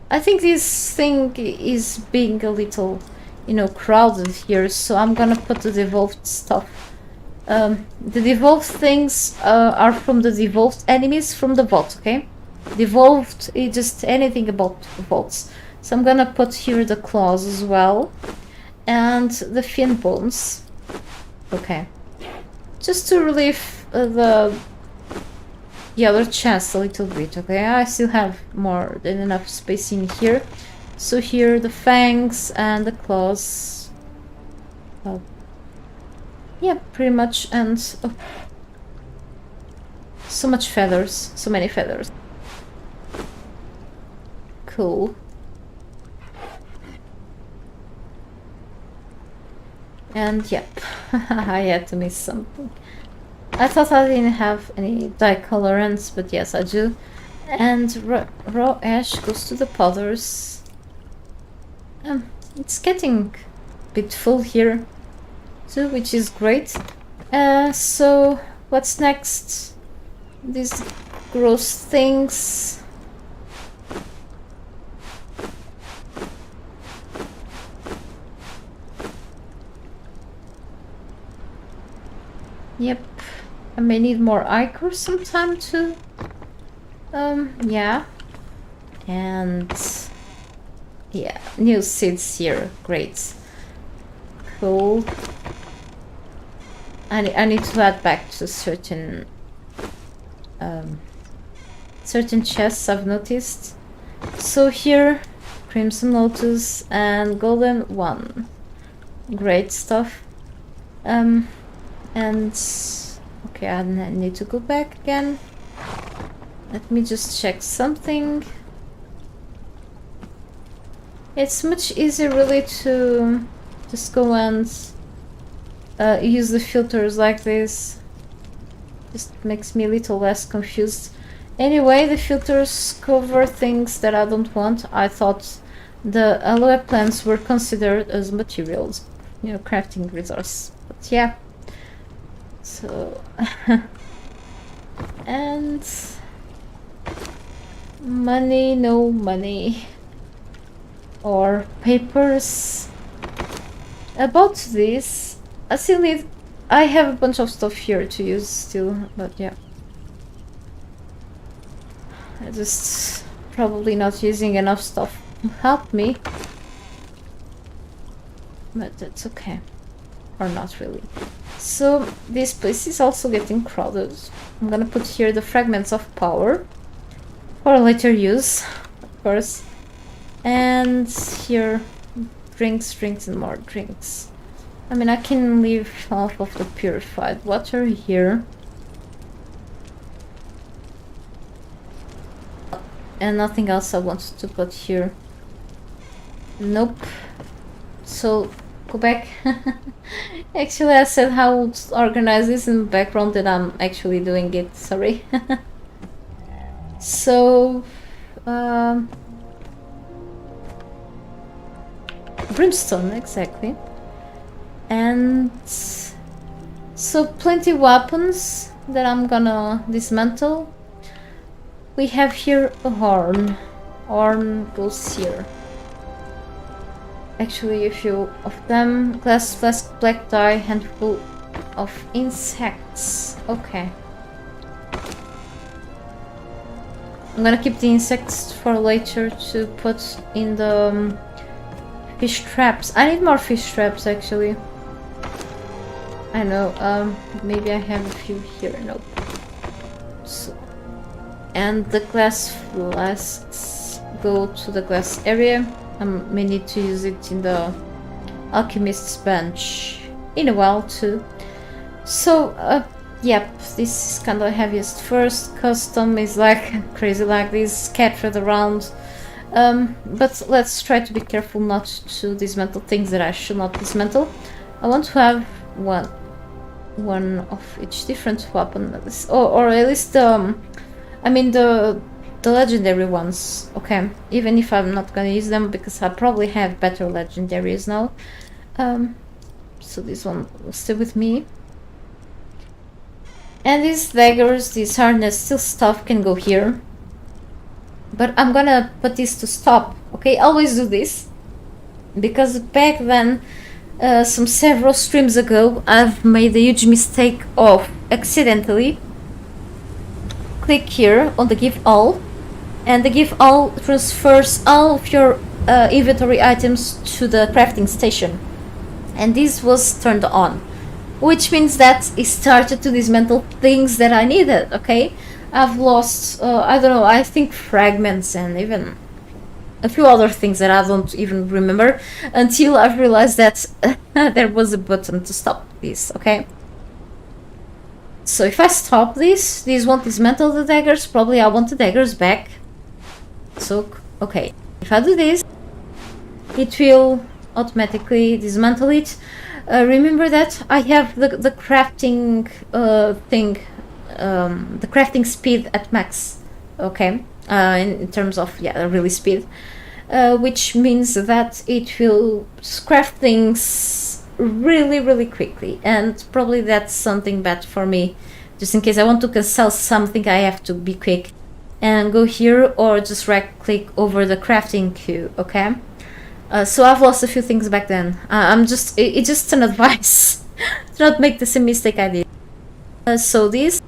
I think this thing is being a little, you know, crowded here, so I'm gonna put the devolved stuff. The devolved things are from the devolved enemies from the vault, okay? Devolved is just anything about vaults. So I'm gonna put here the claws as well, and the fin bones. Okay, just to relieve the other chest a little bit. Okay, I still have more than enough space in here. So here the fangs and the claws. Yeah, pretty much. And oh, so much feathers, so many feathers. Cool. And yep, I had to miss something. I thought I didn't have any dye colorants, but yes, I do. And raw ash goes to the powders. It's getting a bit full here too, which is great. So what's next? These gross things. Yep, I may need more ichor sometime too. Yeah. And yeah, new seeds here. Great. Cool. I need to add back to certain certain chests I've noticed. So here, Crimson Lotus and Golden One. Great stuff. And okay, I need to go back again. Let me just check something. It's much easier really to just go and use the filters like this. Just makes me a little less confused. Anyway, the filters cover things that I don't want. I thought the aloe plants were considered as materials, you know, crafting resource. But yeah. So and money, no money or papers. About this, I have a bunch of stuff here to use still, but yeah, I just probably not using enough stuff to help me, but that's okay, or not really. So this place is also getting crowded. I'm gonna put here the fragments of power for later use, of course. And here, drinks, and more drinks. I mean, I can leave half of the purified water here. And nothing else I want to put here. Nope. So go back. Actually, I said how I would organize this in the background, and I'm actually doing it. Sorry. So Brimstone, exactly. And so plenty weapons that I'm gonna dismantle. We have here a horn. Horn goes here. Actually, a few of them. Glass flask, black dye, handful of insects. Okay. I'm gonna keep the insects for later to put in the fish traps. I need more fish traps actually. I know, maybe I have a few here. Nope. So, and the glass flasks go to the glass area. I may need to use it in the alchemist's bench in a while too. So, yep, this is kind of heaviest first. Custom is like crazy like this, scattered around. But let's try to be careful not to dismantle things that I should not dismantle. I want to have one of each different weapon, or at least I mean the legendary ones. Okay, even if I'm not gonna use them because I probably have better legendaries now. So this one will stay with me. And these daggers, this harness steel stuff can go here. But I'm gonna put this to stop. Okay, always do this. Because back then, some several streams ago, I've made a huge mistake of accidentally click here on the give all, and the give all transfers all of your inventory items to the crafting station, and this was turned on, which means that it started to dismantle things that I needed. Okay, I've lost I don't know, I think fragments and even a few other things that I don't even remember until I've realized that there was a button to stop this. Okay, so if I stop this won't dismantle the daggers. Probably I want the daggers back. So okay, if I do this, it will automatically dismantle it. Remember that I have the crafting thing, the crafting speed at max. Okay, in terms of really speed, which means that it will craft things really quickly, and probably that's something bad for me. Just in case I want to cancel something, I have to be quick and go here or just right click over the crafting queue. Okay, so I've lost a few things back then. It's just an advice to not make the same mistake I did. So these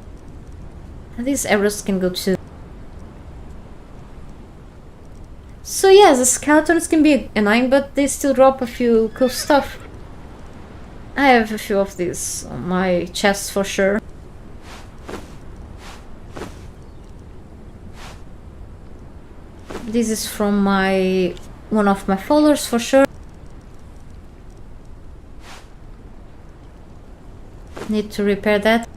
arrows can go too. So yes, the skeletons can be annoying, but they still drop a few cool stuff. I have a few of these on my chest for sure. This is from one of my followers for sure. Need to repair that.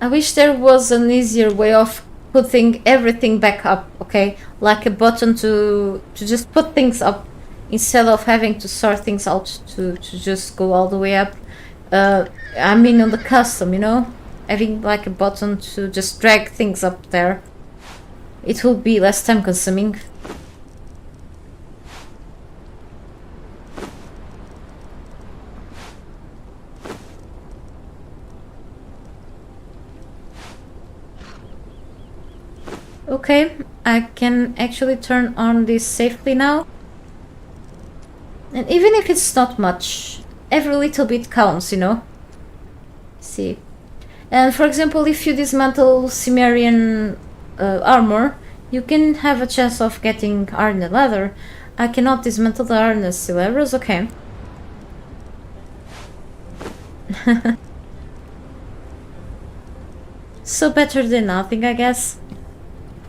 I wish there was an easier way of putting everything back up, okay? Like a button to just put things up instead of having to sort things out to just go all the way up. I mean on the custom, you know? Having like a button to just drag things up there. It will be less time consuming. Okay, I can actually turn on this safely now. And even if it's not much, every little bit counts, you know? See. And for example, if you dismantle Cimmerian armor, you can have a chance of getting iron and leather. I cannot dismantle the harness, still arrows, okay. So better than nothing, I guess.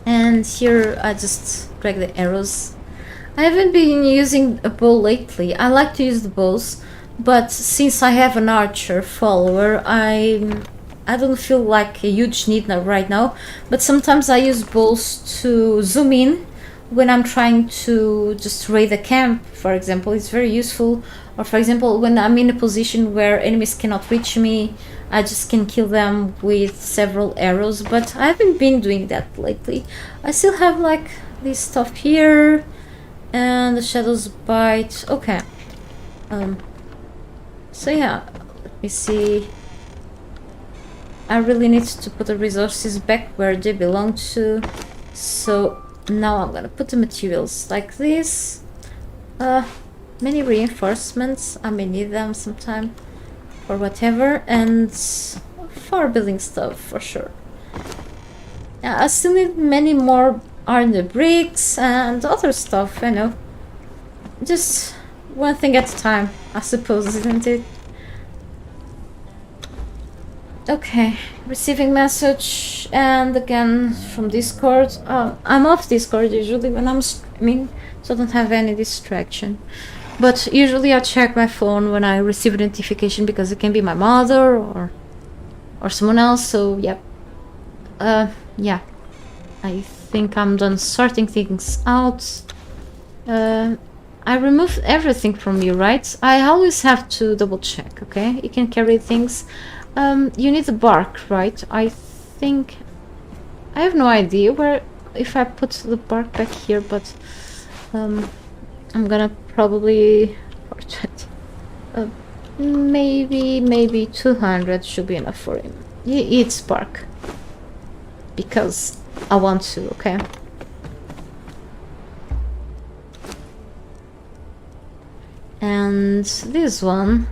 And here I just drag the arrows. I haven't been using a bow lately. I like to use the bows, but since I have an archer follower, I don't feel like a huge need right now. But sometimes I use bows to zoom in when I'm trying to just raid a camp, for example. It's very useful. Or for example, when I'm in a position where enemies cannot reach me, I just can kill them with several arrows, but I haven't been doing that lately. I still have like this stuff here, and the Shadow's Bite. Okay. So yeah, let me see. I really need to put the resources back where they belong to. So now I'm gonna put the materials like this. Many reinforcements. I may need them sometime or whatever, and for building stuff for sure. I still need many more iron bricks and other stuff, you know. Just one thing at a time, I suppose, isn't it? Okay, receiving message, and again from Discord. I'm off Discord usually when I'm streaming, so I don't have any distraction. But usually I check my phone when I receive a notification, because it can be my mother or someone else. So yep. Yeah. I think I'm done sorting things out. I removed everything from you, right? I always have to double check, okay? You can carry things. You need the bark, right? I think... I have no idea where... if I put the bark back here, but... I'm gonna probably... maybe 200 should be enough for him. He eats bark. Because I want to, okay? And this one...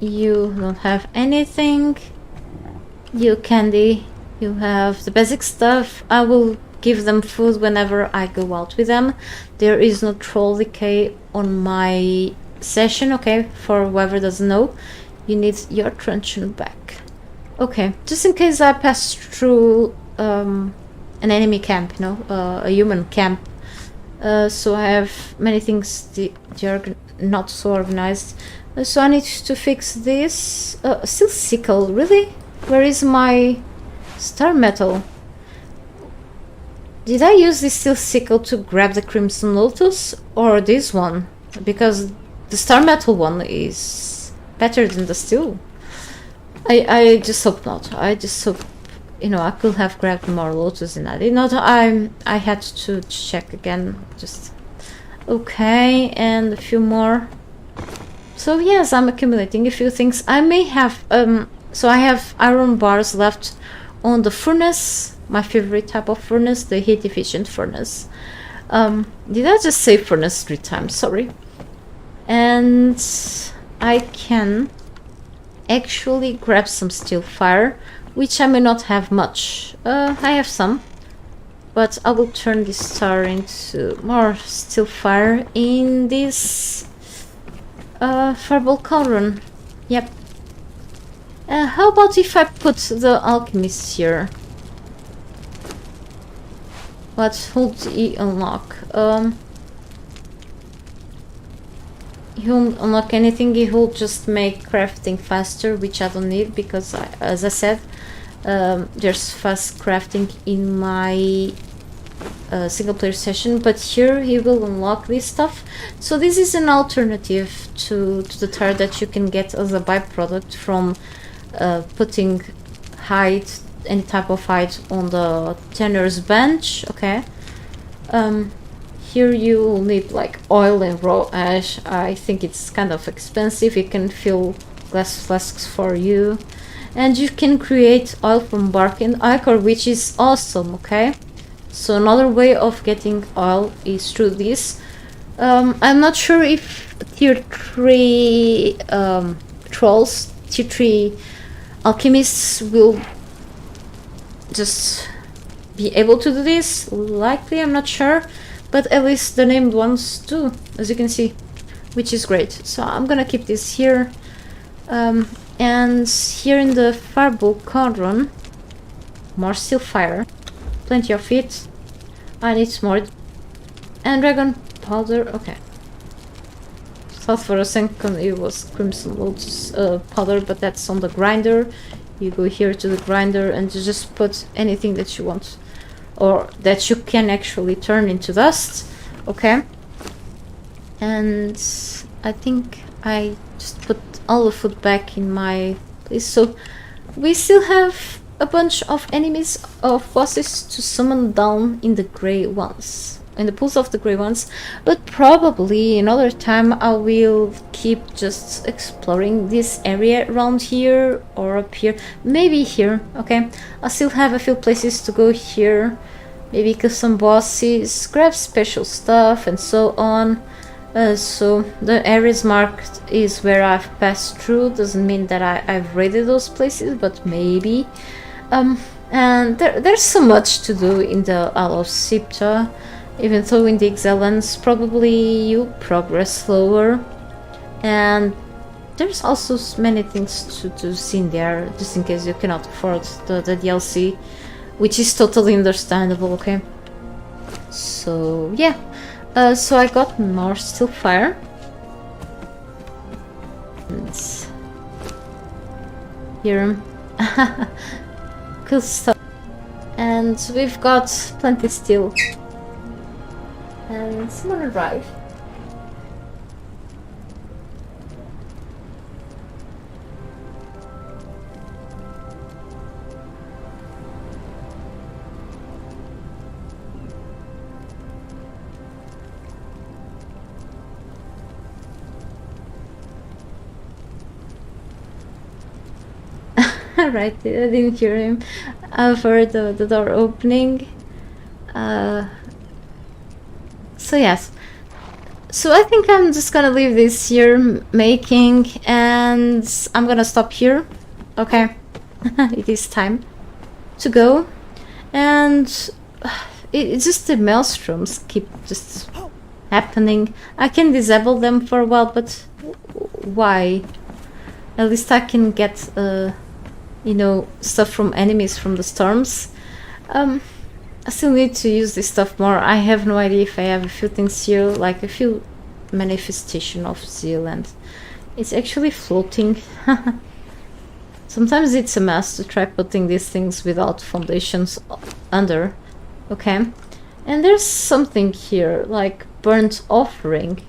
you don't have anything. You candy. You have the basic stuff. I will give them food whenever I go out with them. There is no troll decay on my session, okay? For whoever doesn't know, you need your truncheon back. Okay, just in case I pass through an enemy camp, you know, a human camp. So I have many things that are not so organized. So I need to fix this. Still sickle, really? Where is my star metal? Did I use this steel sickle to grab the crimson lotus, or this one? Because the star metal one is better than the steel. I just hope not. I just hope, you know, I could have grabbed more lotus in that. You know, I had to check again. Just okay, and a few more. So yes, I'm accumulating a few things. I may have so I have iron bars left on the furnace, my favorite type of furnace, the heat efficient furnace. Did I just say furnace 3 times? Sorry. And I can actually grab some steel fire, which I may not have much. I have some, but I will turn this star into more steel fire in this fireball cauldron. Yep. How about if I put the alchemist here? What would he unlock? He won't unlock anything. He will just make crafting faster, which I don't need because, as I said, there's fast crafting in my single player session. But here he will unlock this stuff. So this is an alternative to the tar that you can get as a byproduct from putting hide, any type of hide, on the tanner's bench. Okay. Here you will need like oil and raw ash. I think it's kind of expensive. You can fill glass flasks for you, and you can create oil from bark and ichor, which is awesome. Okay, so another way of getting oil is through this. I'm not sure if tier 3 trolls, tier 3 alchemists will just be able to do this. Likely, I'm not sure, but at least the named ones do, as you can see, which is great. So I'm gonna keep this here. And here in the fireball cauldron, more steel fire, plenty of it. I need more, and dragon powder. Okay, thought for a second it was crimson lotus powder, but that's on the grinder. You go here to the grinder and you just put anything that you want, or that you can actually turn into dust. Okay, and I think I just put all the food back in my place. So we still have a bunch of enemies, of bosses to summon down in the grey ones, in the pools of the grey ones, but probably another time I will keep just exploring this area around here or up here, maybe here. Okay, I still have a few places to go here, maybe kill some bosses, grab special stuff and so on. So the areas marked is where I've passed through. Doesn't mean that I've raided those places, but maybe. And there's so much to do in the Isle of Sipta, even though in the Exiles probably you progress slower, and there's also many things to see in there, just in case you cannot afford the DLC, which is totally understandable. Okay, so yeah. So I got more still fire. And here, cool stuff. And we've got plenty steel. And someone arrived. Right, I didn't hear him. I've heard the door opening. So yes. So I think I'm just gonna leave this here making, and I'm gonna stop here. Okay. It is time to go. And it's just the maelstroms keep just happening. I can disable them for a while, but why? At least I can get you know, stuff from enemies from the storms. I still need to use this stuff more. I have no idea if I have a few things here, like a few manifestation of zeal, and it's actually floating. Sometimes it's a mess to try putting these things without foundations under. Okay, and there's something here like burnt offering.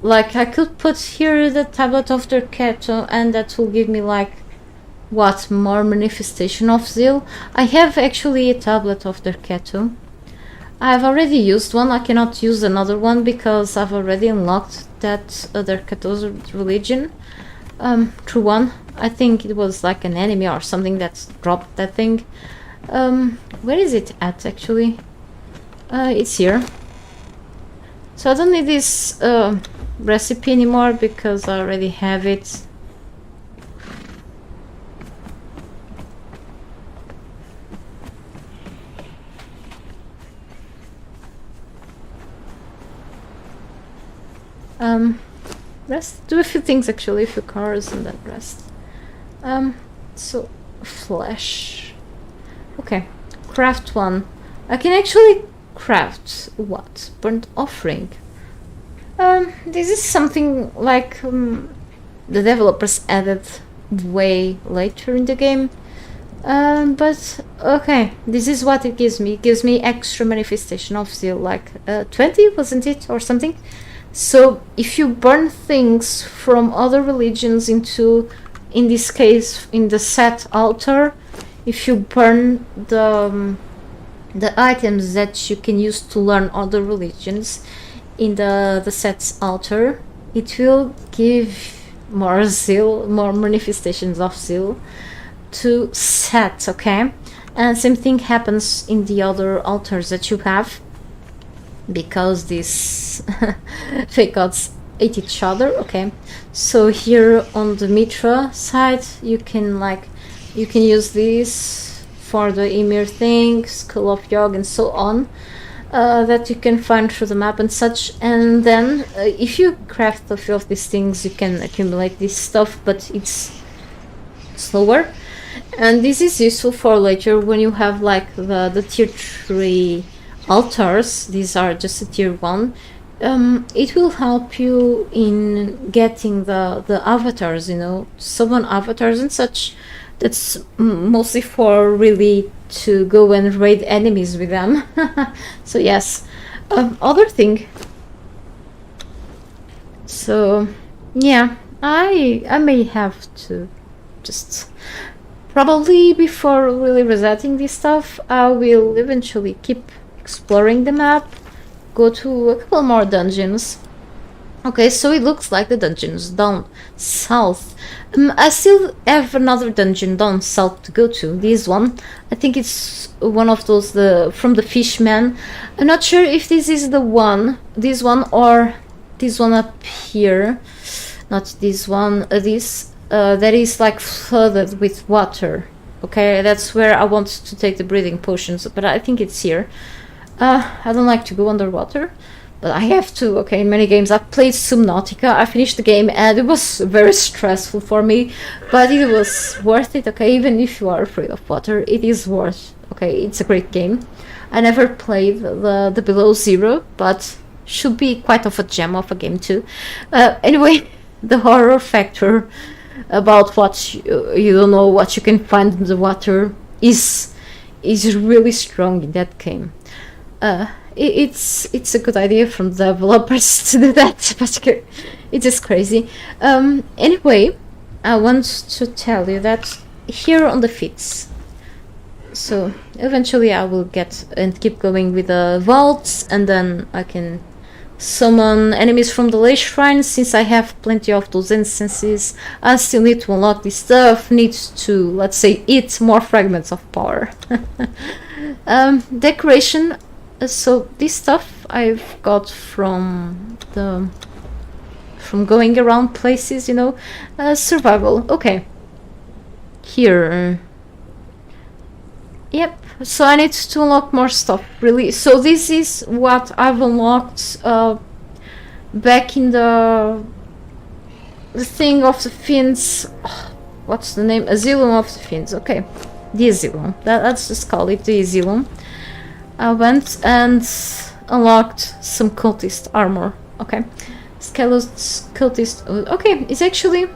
Like I could put here the tablet of the Keto, and that will give me like what, more manifestation of zeal. I have actually a tablet of the Keto. I've already used one. I cannot use another one because I've already unlocked that other Keto's religion through one. I think it was like an enemy or something that dropped that thing. Where is it at actually? It's here. So I don't need this recipe anymore because I already have it. Rest, do a few things actually, a few cars and then rest. So flesh. Okay, craft one. I can actually craft what? Burnt offering. This is something like the developers added way later in the game. But okay, this is what it gives me. It gives me extra manifestation of zeal, like 20, wasn't it, or something? So if you burn things from other religions into, in this case, in the set altar, if you burn the items that you can use to learn other religions in the set's altar, it will give more zeal, more manifestations of zeal to set. Okay, and same thing happens in the other altars that you have, because these fake gods ate each other. Okay, so here on the Mitra side you can use this for the Emir thing, Skull of Yog and so on, that you can find through the map and such. And then if you craft a few of these things you can accumulate this stuff, but it's slower, and this is useful for later when you have like the tier 3 altars. These are just a tier 1. It will help you in getting the avatars, you know, summon avatars and such. That's mostly for really to go and raid enemies with them. So yes, other thing. So Yeah, I may have to just probably before really resetting this stuff, I will eventually keep exploring the map, go to a couple more dungeons. Okay, so it looks like the dungeons down south. I still have another dungeon down south to go to. This one, I think it's one of those from the Fishman. I'm not sure if this is this one, or this one up here. Not this one. That is like flooded with water. Okay, that's where I want to take the breathing potions, but I think it's here. I don't like to go underwater, but I have to. Okay, in many games I've played Subnautica. I finished the game and it was very stressful for me, but it was worth it. Okay, even if you are afraid of water, it is worth. Okay, it's a great game. I never played the Below Zero, but should be quite of a gem of a game too. Anyway, the horror factor about what you don't know what you can find in the water is really strong in that game. It's a good idea from the developers to do that, but it is crazy. Anyway, I want to tell you that here on the feats. So eventually I will get and keep going with the vaults, and then I can summon enemies from the Lake Shrine. Since I have plenty of those instances, I still need to unlock this stuff, need to, let's say, eat more fragments of power. Decoration. So this stuff I've got from going around places, you know. Survival. Okay. Here. Yep. So I need to unlock more stuff, really. So this is what I've unlocked back in the thing of the Fiends. What's the name? Asylum of the Fiends. Okay. The Asylum. Let's just call it the Asylum. I went and unlocked some cultist armor. Okay. Cultist. Okay, it's actually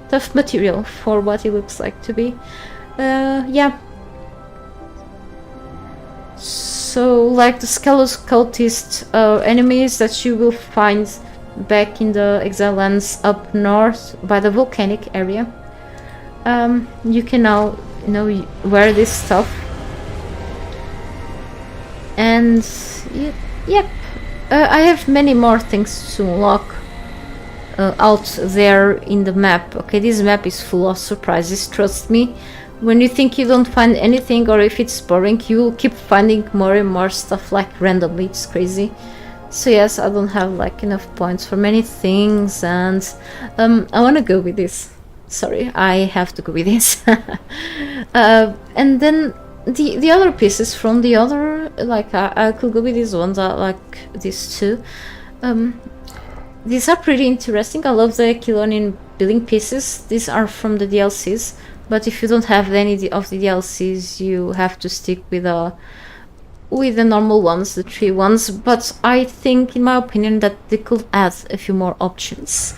tough material for what it looks like to be. Yeah. So, like the Skelos cultist enemies that you will find back in the Exile lands up north by the volcanic area. You can now, wear this stuff. And yep, I have many more things to unlock out there in the map. Okay, this map is full of surprises, trust me. When you think you don't find anything, or if it's boring, you will keep finding more and more stuff, like randomly. It's crazy. So yes, I don't have like enough points for many things, and I want to go with this. Sorry, I have to go with this. And then the other pieces from the other, like I could go with these ones. I like these two. These are pretty interesting. I love the Aquilonian building pieces. These are from the DLCs, but if you don't have any of the DLCs, you have to stick with the normal ones, the 3 ones. But I think, in my opinion, that they could add a few more options.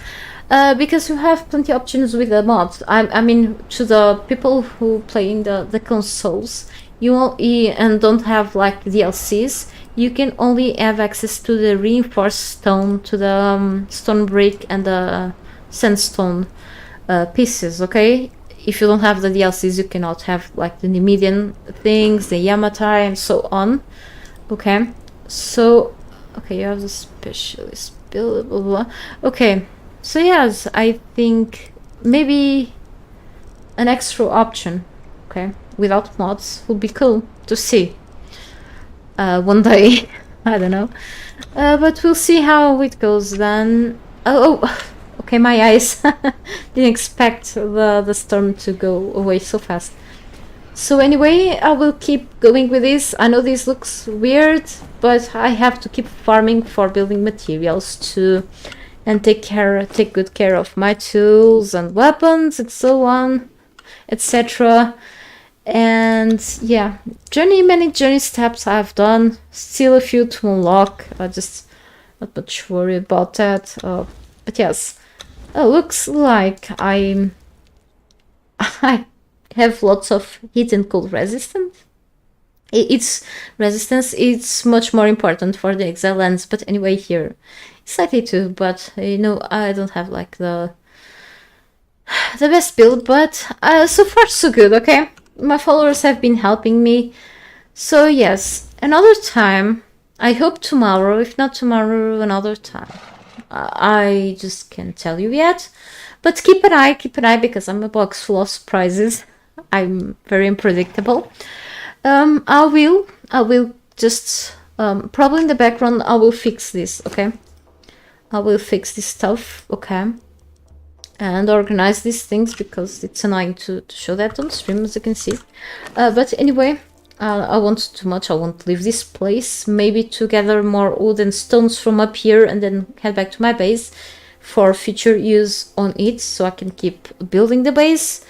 Because you have plenty of options with the mods. I mean, to the people who play in the consoles, and don't have like DLCs, you can only have access to the reinforced stone, to the stone brick and the sandstone pieces. Okay, if you don't have the DLCs, you cannot have like the Nemedian things, the Yamatai, and so on. Okay, so okay, you have the specialist build, blah, blah, blah. Okay. So yes, I think maybe an extra option, okay, without mods would be cool to see one day. I don't know, but we'll see how it goes then. Oh, okay, my eyes didn't expect the storm to go away so fast. So anyway, I will keep going with this. I know this looks weird, but I have to keep farming for building materials too. And take good care of my tools and weapons and so on, etc. And yeah, many journey steps I've done. Still a few to unlock. I just not much worried about that. But yes, looks like I have lots of heat and cold resistance. Its resistance is much more important for the Exile lands. But anyway, here Slightly too, but you know, I don't have like the best build, but so far so good, okay? My followers have been helping me. So yes, another time, I hope tomorrow, if not tomorrow, another time. I just can't tell you yet, but keep an eye, because I'm a box full of surprises. I'm very unpredictable. I will just, probably in the background, I will fix this, okay? I will fix this stuff, okay? And organize these things, because it's annoying to show that on stream, as you can see. But anyway, I won't too much. I won't leave this place. Maybe to gather more wood and stones from up here, and then head back to my base for future use on it, so I can keep building the base,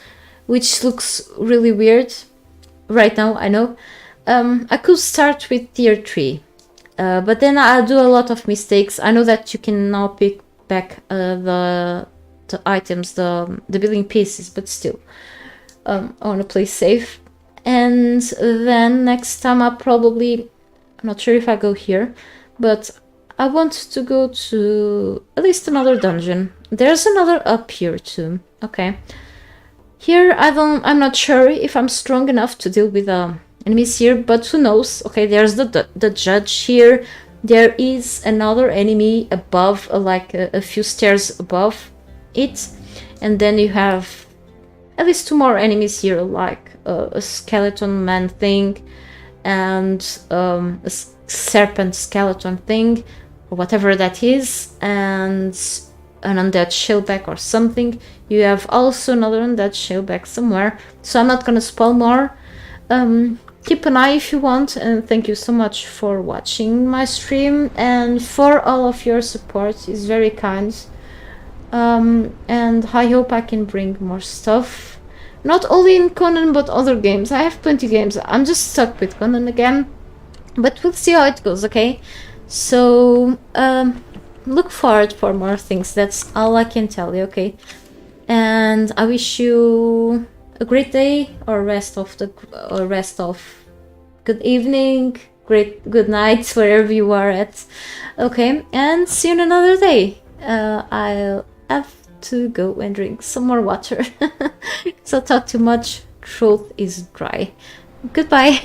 which looks really weird right now, I know. I could start with tier 3, but then I'll do a lot of mistakes. I know that you can now pick back the items, the building pieces, but still, I want to play safe. And then next time I'm not sure if I go here, but I want to go to at least another dungeon. There's another up here too. Okay, here I'm not sure if I'm strong enough to deal with enemies here, but who knows. Okay, there's the judge here. There is another enemy above, like a few stairs above it, and then you have at least 2 more enemies here, like a skeleton man thing and a serpent skeleton thing, or whatever that is, and an undead shellback or something. You have also another undead shellback somewhere, so I'm not gonna spoil more. Keep an eye if you want, and thank you so much for watching my stream and for all of your support. It's very kind. And I hope I can bring more stuff, not only in Conan but other games. I have plenty games. I'm just stuck with Conan again, but we'll see how it goes, okay? So look forward for more things. That's all I can tell you, okay? And I wish you a great day, or rest of good evening, good night, wherever you are at, okay? And see you in another day. I'll have to go and drink some more water. So talk too much, throat is dry. Goodbye.